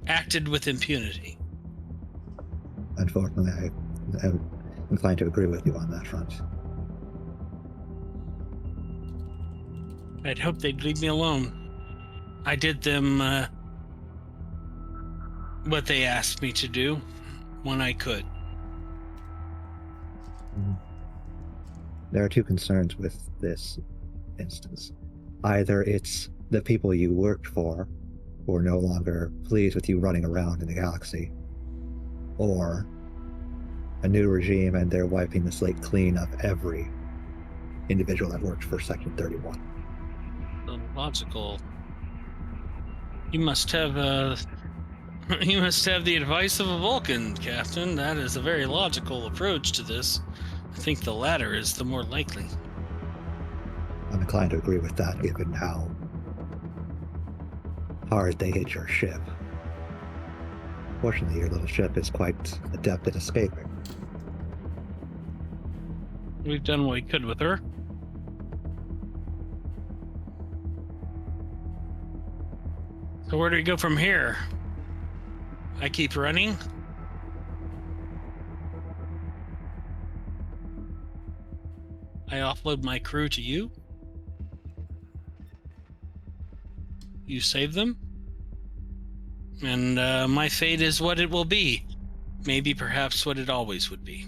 acted with impunity. Unfortunately, I'm inclined to agree with you on that front. I'd hope they'd leave me alone. I did them what they asked me to do when I could. There are two concerns with this instance. Either it's the people you worked for who are no longer pleased with you running around in the galaxy, or a new regime and they're wiping the slate clean of every individual that worked for Section 31. The logical. You must have the advice of a Vulcan, Captain. That is a very logical approach to this. I think the latter is the more likely. I'm inclined to agree with that, given how hard they hit your ship. Fortunately, your little ship is quite adept at escaping. We've done what we could with her. So where do we go from here? I keep running. I offload my crew to you. You save them. And my fate is what it will be. Maybe perhaps what it always would be.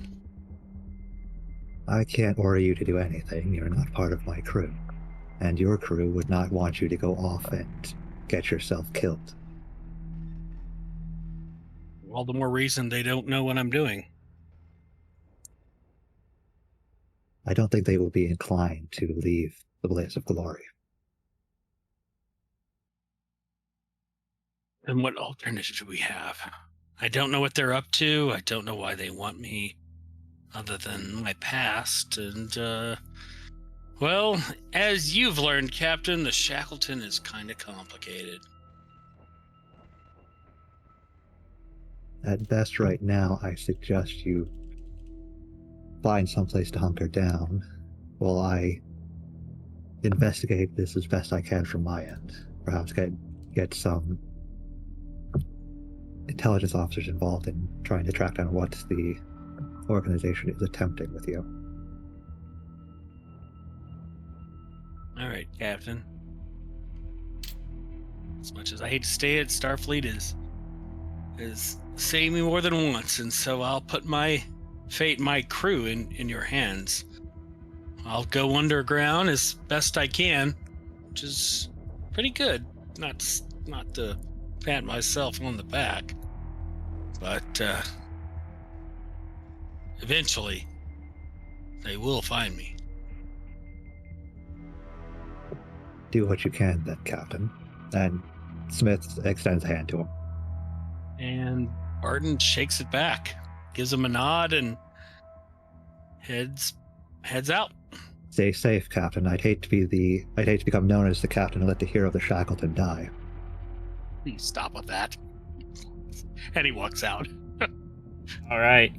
I can't order you to do anything. You're not part of my crew. And your crew would not want you to go off and get yourself killed. all the more reason they don't know what I'm doing. I don't think they will be inclined to leave the blaze of glory. Then what alternative do we have? I don't know what they're up to. I don't know why they want me, other than my past. And, well, as you've learned, Captain, the Shackleton is kind of complicated. At best, right now, I suggest you find someplace to hunker down while I investigate this as best I can from my end. Perhaps get some intelligence officers involved in trying to track down what the organization is attempting with you. All right, Captain. As much as I hate to say it, Starfleet is saved me more than once, and so I'll put my fate, my crew in your hands. I'll go underground as best I can, which is pretty good. Not to pat myself on the back, but eventually they will find me. Do what you can, then, Captain. And Smith extends a hand to him. And Barton shakes it back, gives him a nod, and heads out. Stay safe, Captain. I'd hate to become known as the captain who let the hero of the Shackleton die. Stop with that. And he walks out. All right.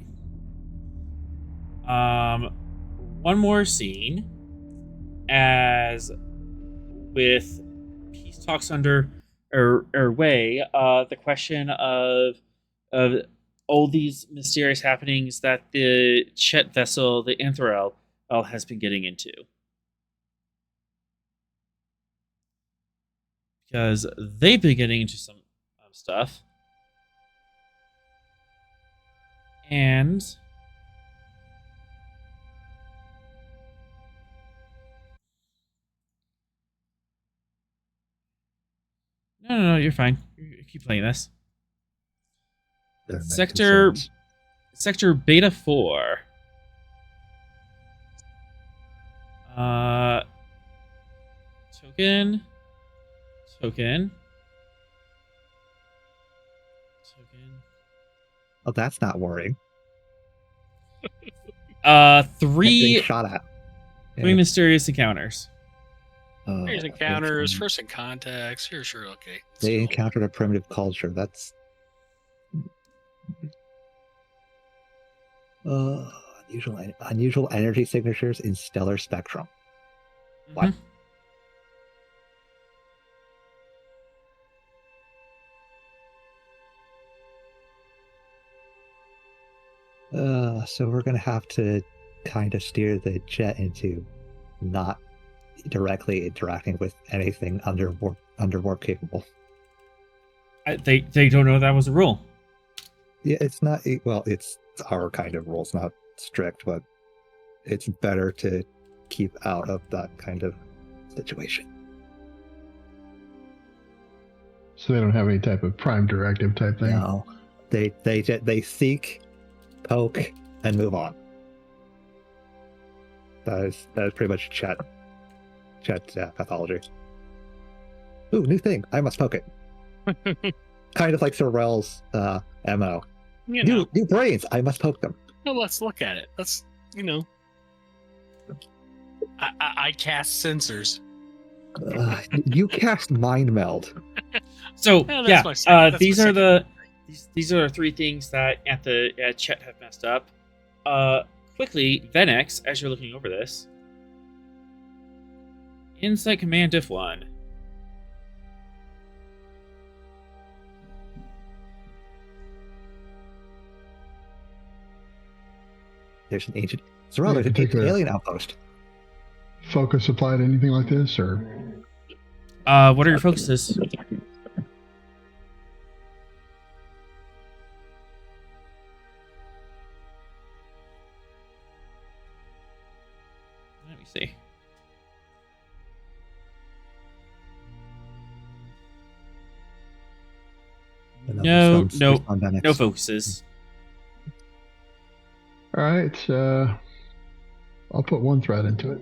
One more scene as with peace talks under way. The question of all these mysterious happenings that the Chet vessel, the Anthrel, has been getting into. Because they've been getting into some stuff. And No, you're fine. You keep playing this. Sector Beta 4. Token. Oh, that's not worrying. Three shot at. Three mysterious encounters. Here's encounters, first in contacts. Sure, okay. They encountered a primitive culture. That's unusual energy signatures in stellar spectrum. What? So we're gonna have to kind of steer the jet into not directly interacting with anything under warp capable. They don't know that was a rule. Yeah, it's not. Well, it's our kind of rules, not strict, but it's better to keep out of that kind of situation. So they don't have any type of prime directive type thing. No, they seek, poke, and move on. That is pretty much Chet pathology. Ooh, new thing. I must poke it. Kind of like Sorrell's MO. New brains. I must poke them. Well, let's look at it. Let's, I cast sensors. You cast mind meld. So well, these are the three things that Chet have messed up. Quickly, Venex, as you're looking over this, Insight Command Diff 1. There's an ancient. Sorrell, there's an ancient alien outpost. Focus applied to anything like this, or? What are your focuses? Let me see. And then No, response- no, respond back no next. focuses. All right. I'll put one threat into it.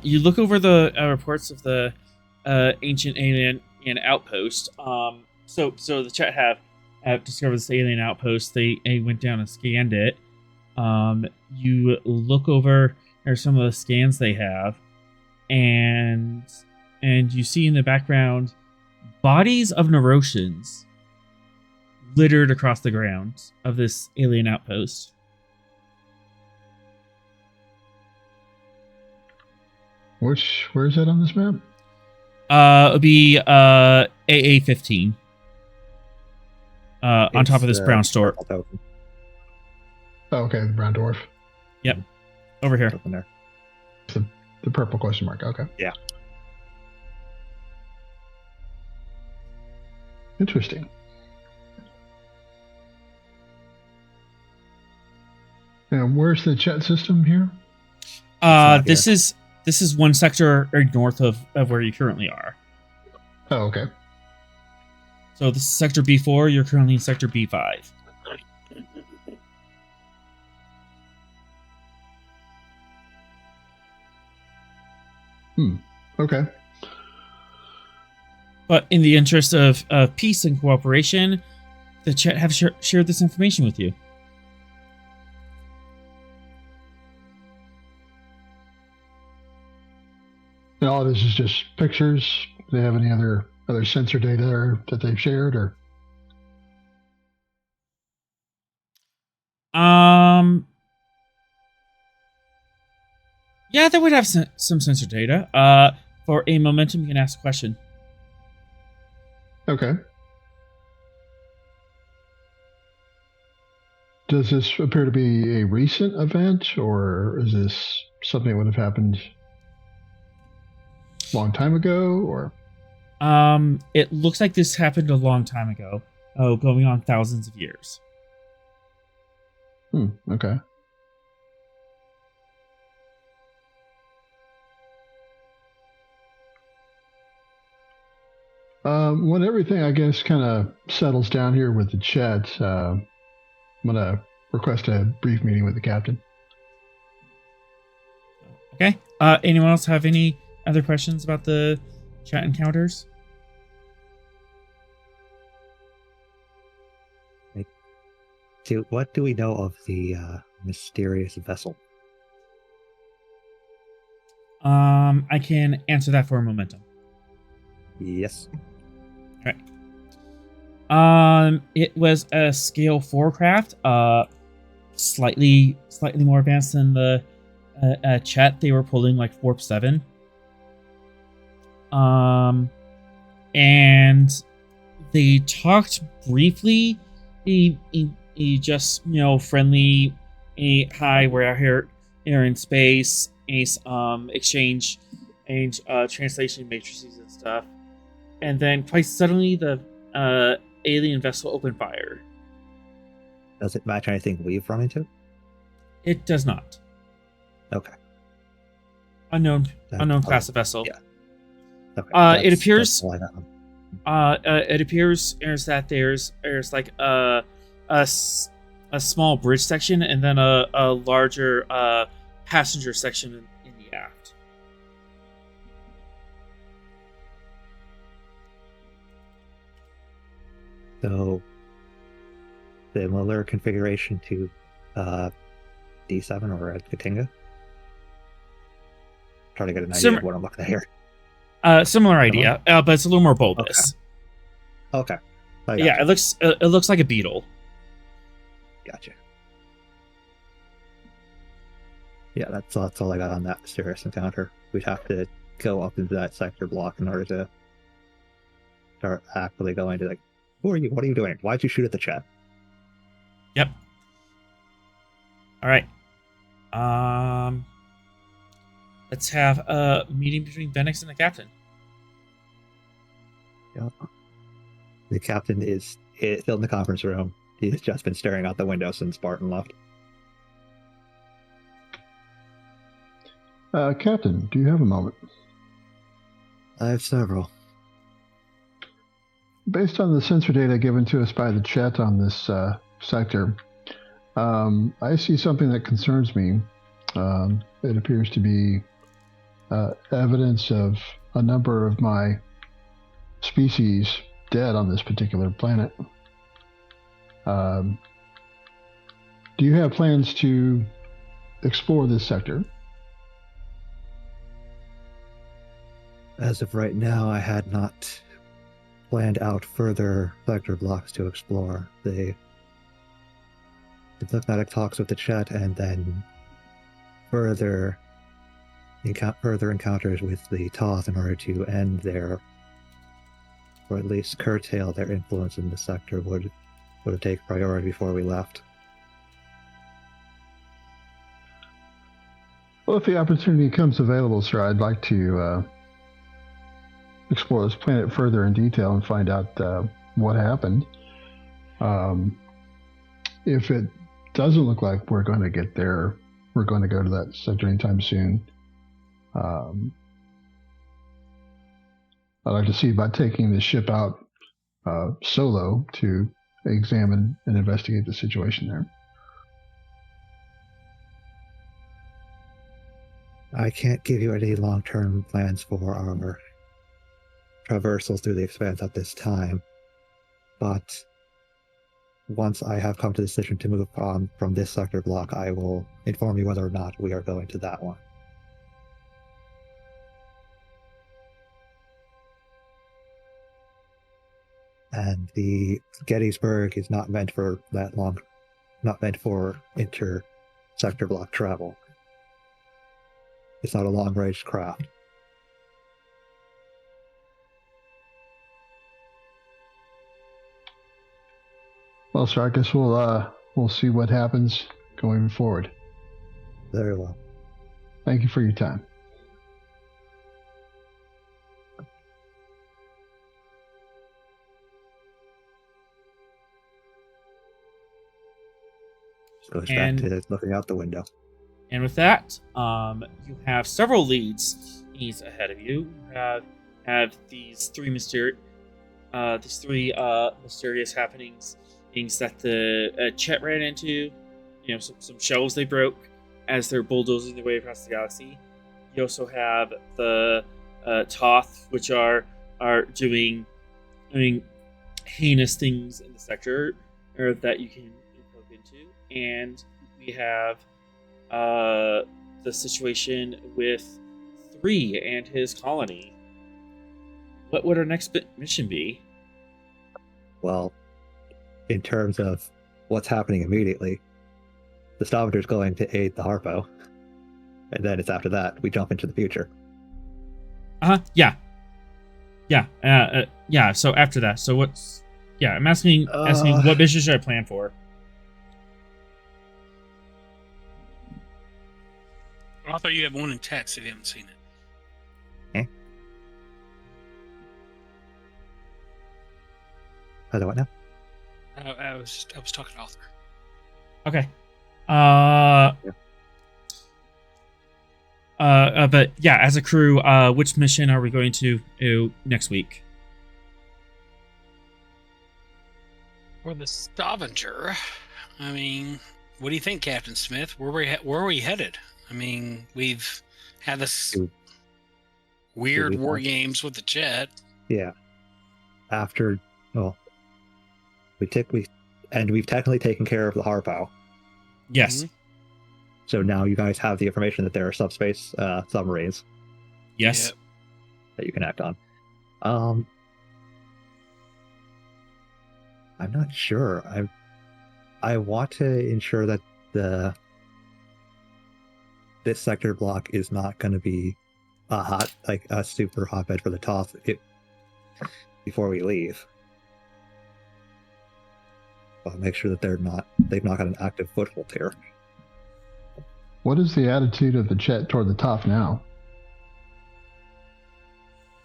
You look over the reports of the ancient alien outpost. So the Chet have discovered this alien outpost. They went down and scanned it. You look over some of the scans they have, and you see in the background bodies of Nerotians littered across the ground of this alien outpost. Where is that on this map? It'll be AA-15. On top of this brown store. purple token. Oh, okay, the brown dwarf. Yep. Over here. Token there. The purple question mark. Okay. Yeah. Interesting. And where's the Chet system here? not This is one sector north of where you currently are. Oh, okay. So this is sector B4. You're currently in sector B5. Okay. But in the interest of peace and cooperation, the Chet have shared this information with you. And all this is just pictures. Do they have any other sensor data that they've shared, or? Yeah, they would have some sensor data. For a momentum, you can ask a question. Okay. Does this appear to be a recent event, or is this something that would have happened a long time ago, or? It looks like this happened a long time ago. Oh, going on thousands of years. Okay. When everything, I guess, kind of settles down here with the Chet, I'm going to request a brief meeting with the captain. Okay. Anyone else have any other questions about the Chet encounters? What do we know of the mysterious vessel? I can answer that for a momentum. Yes. It was a scale 4 craft, slightly more advanced than the Chet. They were pulling like Warp 7. And they talked briefly. He just, friendly, hi, we're out here in space, exchange translation matrices and stuff. And then quite suddenly the alien vessel opened fire. Does it match anything we've run into? It does not. Okay. Unknown class of vessel. Yeah. Okay. It appears. That's all I got. It appears that there's like a small bridge section and then a larger passenger section in the aft. So, similar configuration to D7 or Katinga. Trying to get an idea of what I'm looking at here. Similar idea, but it's a little more bulbous. Okay. Yeah, it looks like a beetle. Gotcha. Yeah, that's all I got on that mysterious encounter. We'd have to go up into that sector block in order to start actually going to, like, who are you? What are you doing? Why'd you shoot at the Chet? Yep. All right. Let's have a meeting between Benix and the captain. Yep. The captain is still in the conference room. He's just been staring out the window since Barton left. Captain, do you have a moment? I have several. Based on the sensor data given to us by the Chet on this sector, I see something that concerns me. It appears to be evidence of a number of my species dead on this particular planet. Do you have plans to explore this sector? As of right now, I had not planned out further sector blocks to explore. The diplomatic talks with the Chet, and then further encounters with the Thoth in order to end their, or at least curtail their influence in the sector would have taken priority before we left. Well, if the opportunity comes available, sir, I'd like to explore this planet further in detail and find out what happened. If it doesn't look like we're going to get there, we're going to go to that sector anytime soon. I'd like to see about taking the ship out solo to examine and investigate the situation there. I can't give you any long-term plans for our traversals through the expanse at this time, but once I have come to the decision to move on from this sector block, I will inform you whether or not we are going to that one. And the Gettysburg is not meant for that long, not meant for inter-sector block travel. It's not a long-range craft. Well, sir, I guess we'll see what happens going forward. Very well. Thank you for your time. Just goes back to looking out the window. And with that, you have several leads ahead of you. You have these three mysterious happenings, things that the Chet ran into. You know, some shelves they broke as they're bulldozing their way across the galaxy. You also have the Thoth, which are doing heinous things in the sector, or that you can poke into, and we have the situation with 3 and his colony. What would our next mission be? Well, in terms of what's happening immediately, the Stavanger's going to aid the Harpo, and then it's after that we jump into the future. Yeah. So after that, so what's? Yeah, I'm asking what mission should I plan for? I thought you had one in text if you haven't seen it. Hello, what now? I was talking to Arthur. Okay. But yeah, as a crew, which mission are we going to do next week? For the Stavanger, I mean, what do you think, Captain Smith? Where are we headed? I mean, we've had this weird war games with the Chet. Yeah. After, well, we've technically taken care of the Harpo. Yes. Mm-hmm. So now you guys have the information that there are subspace submarines. Yes. Yep. That you can act on. I'm not sure. I want to ensure that this sector block is not going to be a super hotbed for the Thoth before we leave. I'll make sure that they've not got an active foothold here. What is the attitude of the Chet toward the Thoth now?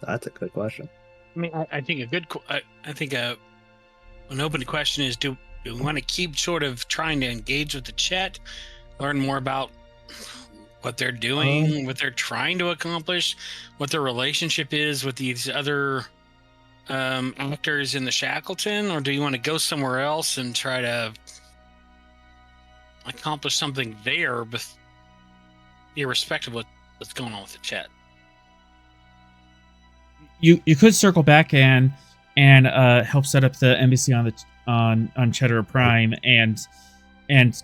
That's a good question. I mean, I think an open question is: do we want to keep sort of trying to engage with the Chet, learn more about what they're doing, what they're trying to accomplish, what their relationship is with these other actors in the Shackleton, or do you want to go somewhere else and try to accomplish something there, irrespective of what's going on with the Chet? You could circle back and help set up the embassy on Cheddar Prime and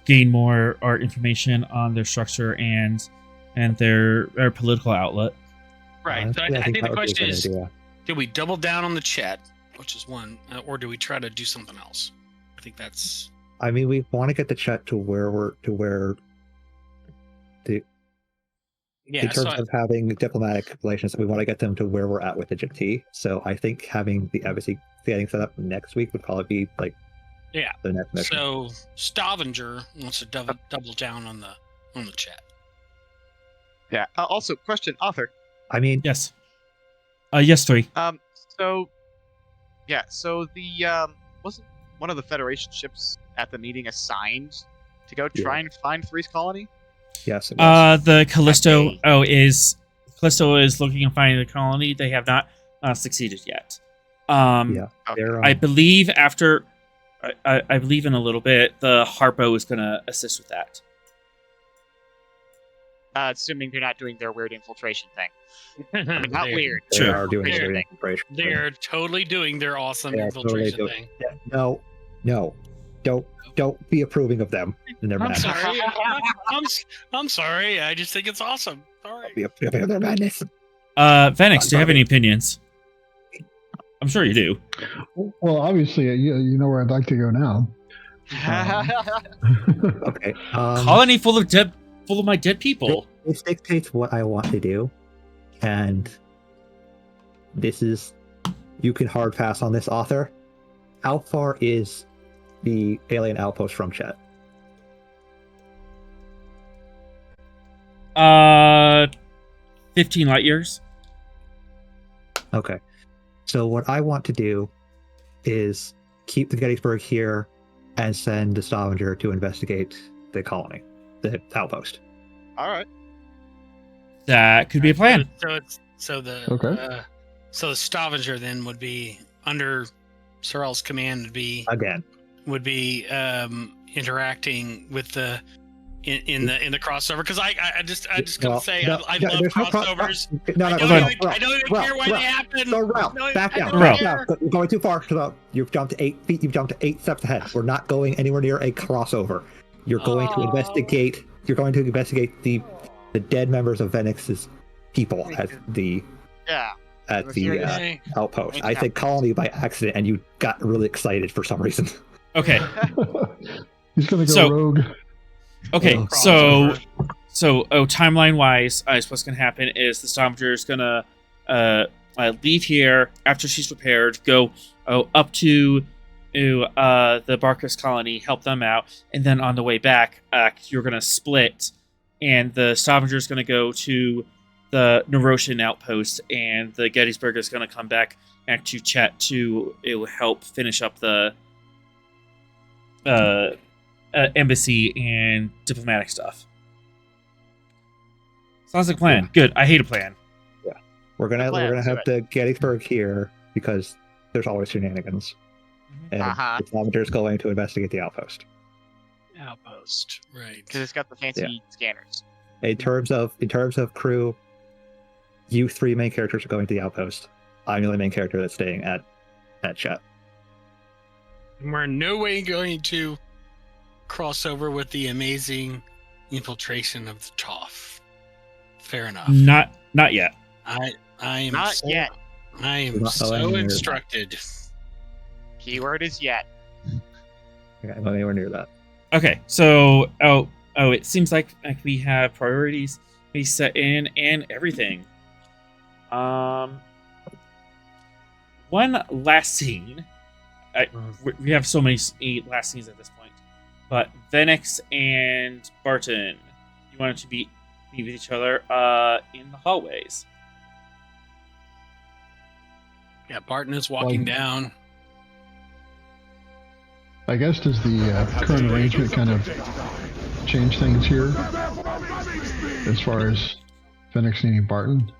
gain more art information on their structure and their political outlet. Right. So Yeah, I think the that would be a question good is, idea. do we double down on the Chet, which is one, or do we try to do something else? I think that's. I mean, we want to get the Chet to where Yeah. in terms So of having diplomatic relations, we want to get them to where we're at with the GT. So I think having the embassy getting set up next week would probably be like the next mission. So Stavanger wants to double down on the Chet. Yeah. Also, question, author. I mean, Yes. Yes, 3. So the wasn't one of the Federation ships at the meeting assigned to go try and find Three's colony? yes. It was. The Callisto Okay. Callisto is looking and finding the colony. They have not succeeded yet. Yeah. Okay. They're, I believe I believe in a little bit the Harpo is going to assist with that. Assuming they're not doing their weird infiltration thing. I mean, not They're- weird. they Sure. are doing They're- their infiltration. They're totally doing their awesome They are infiltration totally thing. Yeah, no, don't be approving of them in their I'm madness. sorry. I'm sorry. I just think it's awesome. Sorry. Be approving of their madness. Venix, do you have any opinions? I'm sure you do. Well, obviously, you know where I'd like to go now. Okay. Colony full of my dead people. This dictates what I want to do, and this is, you can hard pass on this, author. How far is the alien outpost from Chet? 15 light years. Okay. So what I want to do is keep the Gettysburg here and send the Stavanger to investigate the colony, the outpost. All right. That could be a plan. So the Stavanger then would be under Sorrel's command would be interacting with the in the crossover, because I just gotta say I love crossovers. I know you care why they happen. So Ralph, back down. You're going too far. You've jumped 8 feet. You've jumped 8 steps ahead. We're not going anywhere near a crossover. You're going to investigate. You're going to investigate the dead members of Venix's people at the outpost. I said colony by accident, and you got really excited for some reason. Okay. He's gonna go rogue. Okay, so timeline wise, what's gonna happen is the Stavanger is gonna leave here after she's repaired, go up to the Barkus colony, help them out, and then on the way back, you're gonna split, and the Stavanger is gonna go to the Neroshan outpost, and the Gettysburg is gonna come back to Chet to help finish up the embassy and diplomatic stuff. Sounds like a plan. Yeah. Good. I hate a plan. Yeah, we're gonna have the Gettysburg here because there's always shenanigans, and the Stavanger is going to investigate the outpost. Outpost, right? Because it's got the fancy scanners. In terms of crew, you 3 main characters are going to the outpost. I'm the only main character that's staying at Chet. We're in no way going to cross over with the amazing infiltration of the Thoth. Fair enough. Not yet. I am Not yet. I am Not so anywhere. instructed. Keyword is yet. Okay, I'm not anywhere near that. Okay. So it seems like we have priorities we set in and everything. One last scene. We have so many last scenes at this point, but Venix and Barton, you wanted to meet with each other in the hallways. Yeah, Barton is walking down. I guess does the current arrangement kind of change things here? as far as Phoenix needing Barton?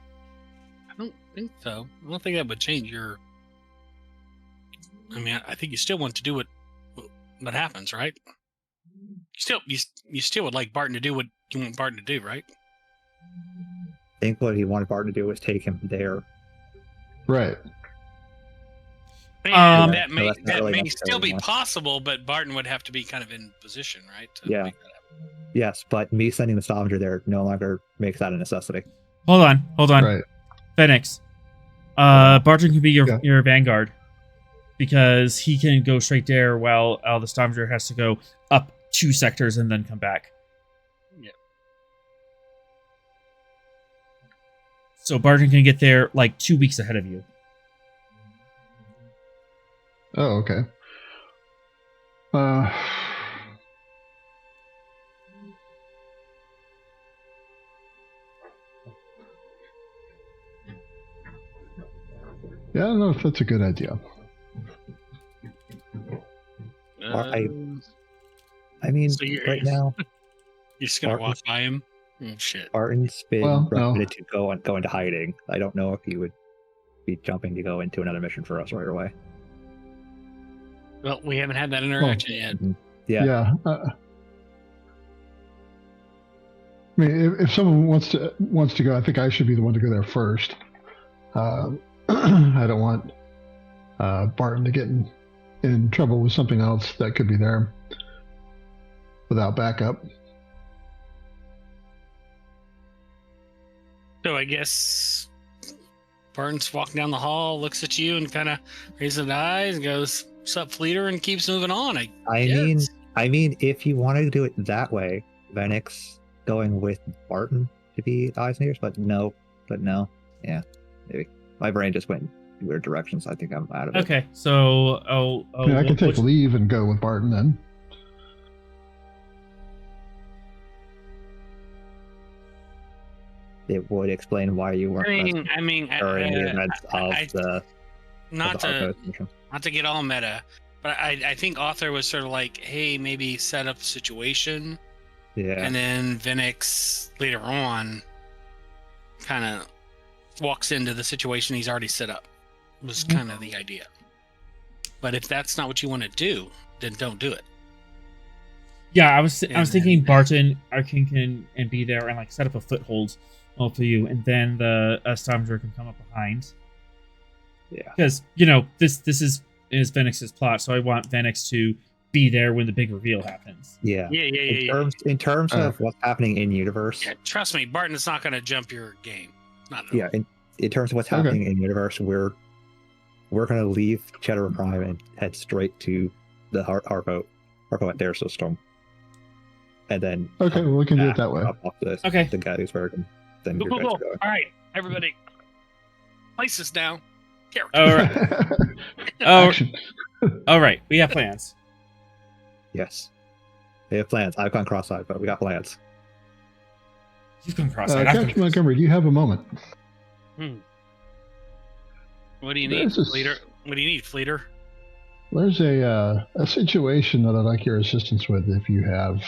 I don't think so. I don't think that would change your. I mean, I think you still want to do what happens, right? You still would like Barton to do what you want Barton to do, right? I think what he wanted Barton to do was take him there. Right. And that No, may that's not really still necessarily be much. possible, but Barton would have to be kind of in position, right? to Yeah. make that happen. Yes, but me sending the Stavanger there no longer makes that a necessity. Hold on. Right. Phoenix. Barton can be Yeah. your vanguard because he can go straight there while the Stavanger has to go up 2 sectors and then come back. Yeah. So Barton can get there like 2 weeks ahead of you. Oh, okay. Yeah, I don't know if that's a good idea. I mean, So you're- right now, You're just gonna Barton- walk by him. Oh shit! Barton's been Well, no. recommended to go into hiding. I don't know if he would be jumping to go into another mission for us right away. Well, we haven't had that interaction yet. Yeah. Yeah. I mean, if someone wants to go, I think I should be the one to go there first. I don't want Barton to get in trouble with something else that could be there without backup. So I guess Barton's walking down the hall, looks at you, and kind of raises his eyes and goes, "Sup, Fleeter," and keeps moving on. I mean, if you wanted to do it that way, Venix going with Barton to be eyes and ears, but no. Yeah, maybe. My brain just went in weird directions. I think I'm out of it. Okay, so I can take leave and go with Barton then. It would explain why you weren't present during the events of the not Arco to mission. not to get all meta, but I think Author was sort of like, hey, maybe set up the situation, Yeah. and then Venix later on kind of walks into the situation he's already set up. Was kind of the idea. But if that's not what you want to do, then don't do it. Yeah, I was thinking Barton, Arkin can be there and like set up a foothold for you, and then the Stavanger can come up behind. Yeah. Because this is Venix's plot, so I want Venix to be there when the big reveal happens. Yeah. Yeah. In terms of what's happening in universe. Yeah, trust me, Barton's not going to jump your game. Not at all. Yeah. In terms of what's happening in universe, we're going to leave Cheddar Prime and head straight to the Harpo at their system, and then Okay, well, we can do it that way. Off the Gettysburg, and then your guys are going. All right, everybody, places down. All right. Action. All right, we have plans. Yes, we have plans. I've gone cross-eyed, but we got plans. You've gone cross-eyed. I've gone Captain Montgomery, do you have a moment? What do you need, Fleeter? What do you need, Fleeter? There's a situation that I'd like your assistance with if you have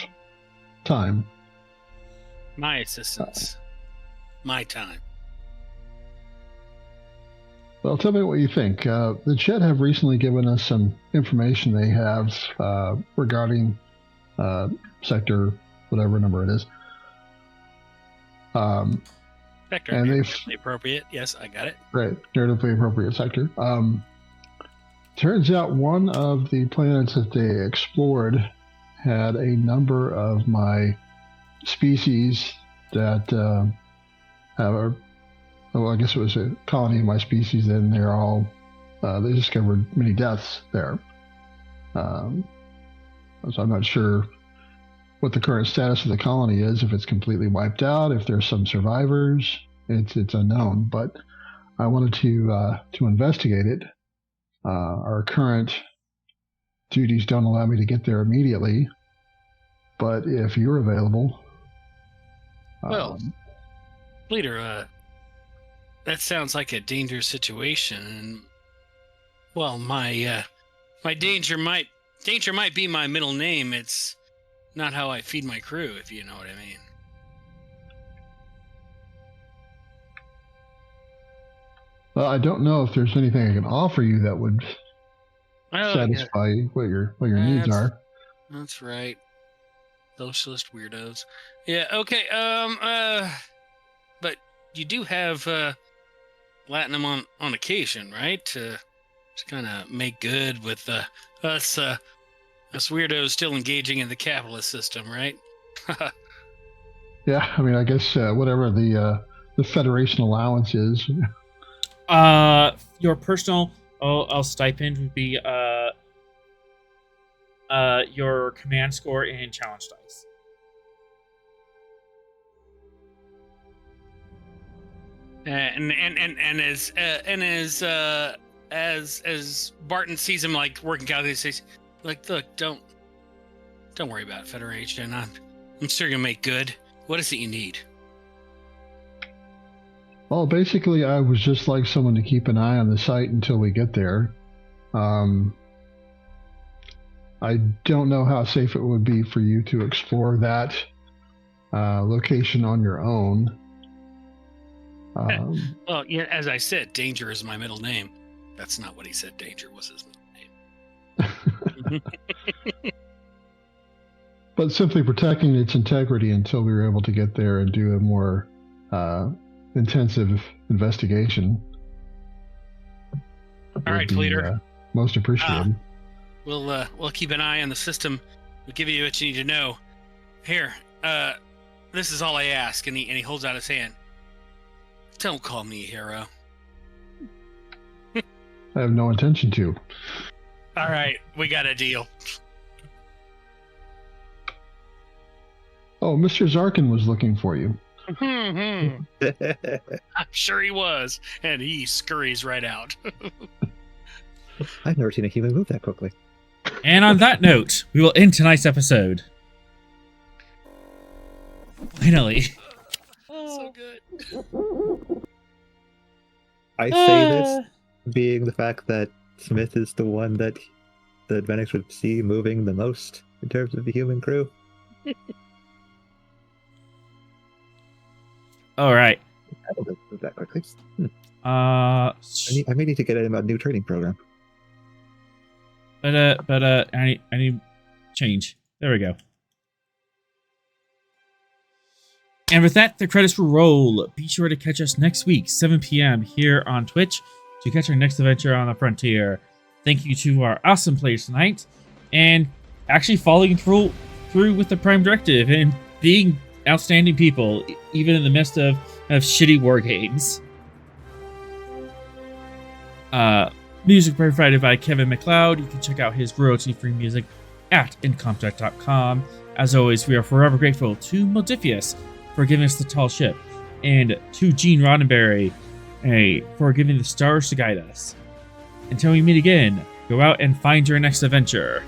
time. My assistance. My time. Well, tell me what you think. The Chet have recently given us some information they have regarding sector, whatever number it is. Vector, and narratively appropriate. Yes, I got it. Right, narratively appropriate sector. Turns out one of the planets that they explored had a number of my species that have well, I guess it was a colony of my species, and they're all, they discovered many deaths there. So I'm not sure what the current status of the colony is, if it's completely wiped out, if there's some survivors. It's unknown, but I wanted to investigate it. Our current duties don't allow me to get there immediately, but if you're available... Well, Leader, that sounds like a dangerous situation, and well, my danger might be my middle name. It's not how I feed my crew, if you know what I mean. I don't know if there's anything I can offer you that would Oh, satisfy what your needs are. That's right. Socialist weirdos. Yeah. Okay. But you do have platinum on occasion, right? To kind of make good with us weirdos still engaging in the capitalist system, right? Yeah, I mean, I guess whatever the Federation allowance is. Your personal stipend would be your command score and challenge dice. And as Barton sees him like working out, he says, "Like, look, don't worry about it, Federation. I'm sure you'll make good. What is it you need?" Well, basically, I was just like someone to keep an eye on the site until we get there. I don't know how safe it would be for you to explore that location on your own. Well, yeah, as I said, Danger is my middle name. That's not what he said. Danger was his middle name. But simply protecting its integrity until we were able to get there and do a more intensive investigation. All right, Fleeter. Most appreciated. We'll keep an eye on the system. We'll give you what you need to know. Here, this is all I ask. And he holds out his hand. Don't call me a hero. I have no intention to. All right, we got a deal. Oh, Mr. Zarkin was looking for you. I'm sure he was, and he scurries right out. I've never seen a human move that quickly. And on that note, we will end tonight's episode. Finally. So good. I say this being the fact that Smith is the one that the medics would see moving the most in terms of the human crew. All right. I don't move that quickly. I I may need to get him a new training program. I need change. There we go. And with that, the credits will roll. Be sure to catch us next week, 7 p.m. here on Twitch to catch our next adventure on the frontier. Thank you to our awesome players tonight, and actually following through with the Prime Directive and being outstanding people, even in the midst of shitty war games. Music provided by Kevin Macload. You can check out his royalty-free music at incomptech.com. As always, we are forever grateful to Modifius for giving us the tall ship, and to Gene Roddenberry for giving the stars to guide us. Until we meet again, go out and find your next adventure.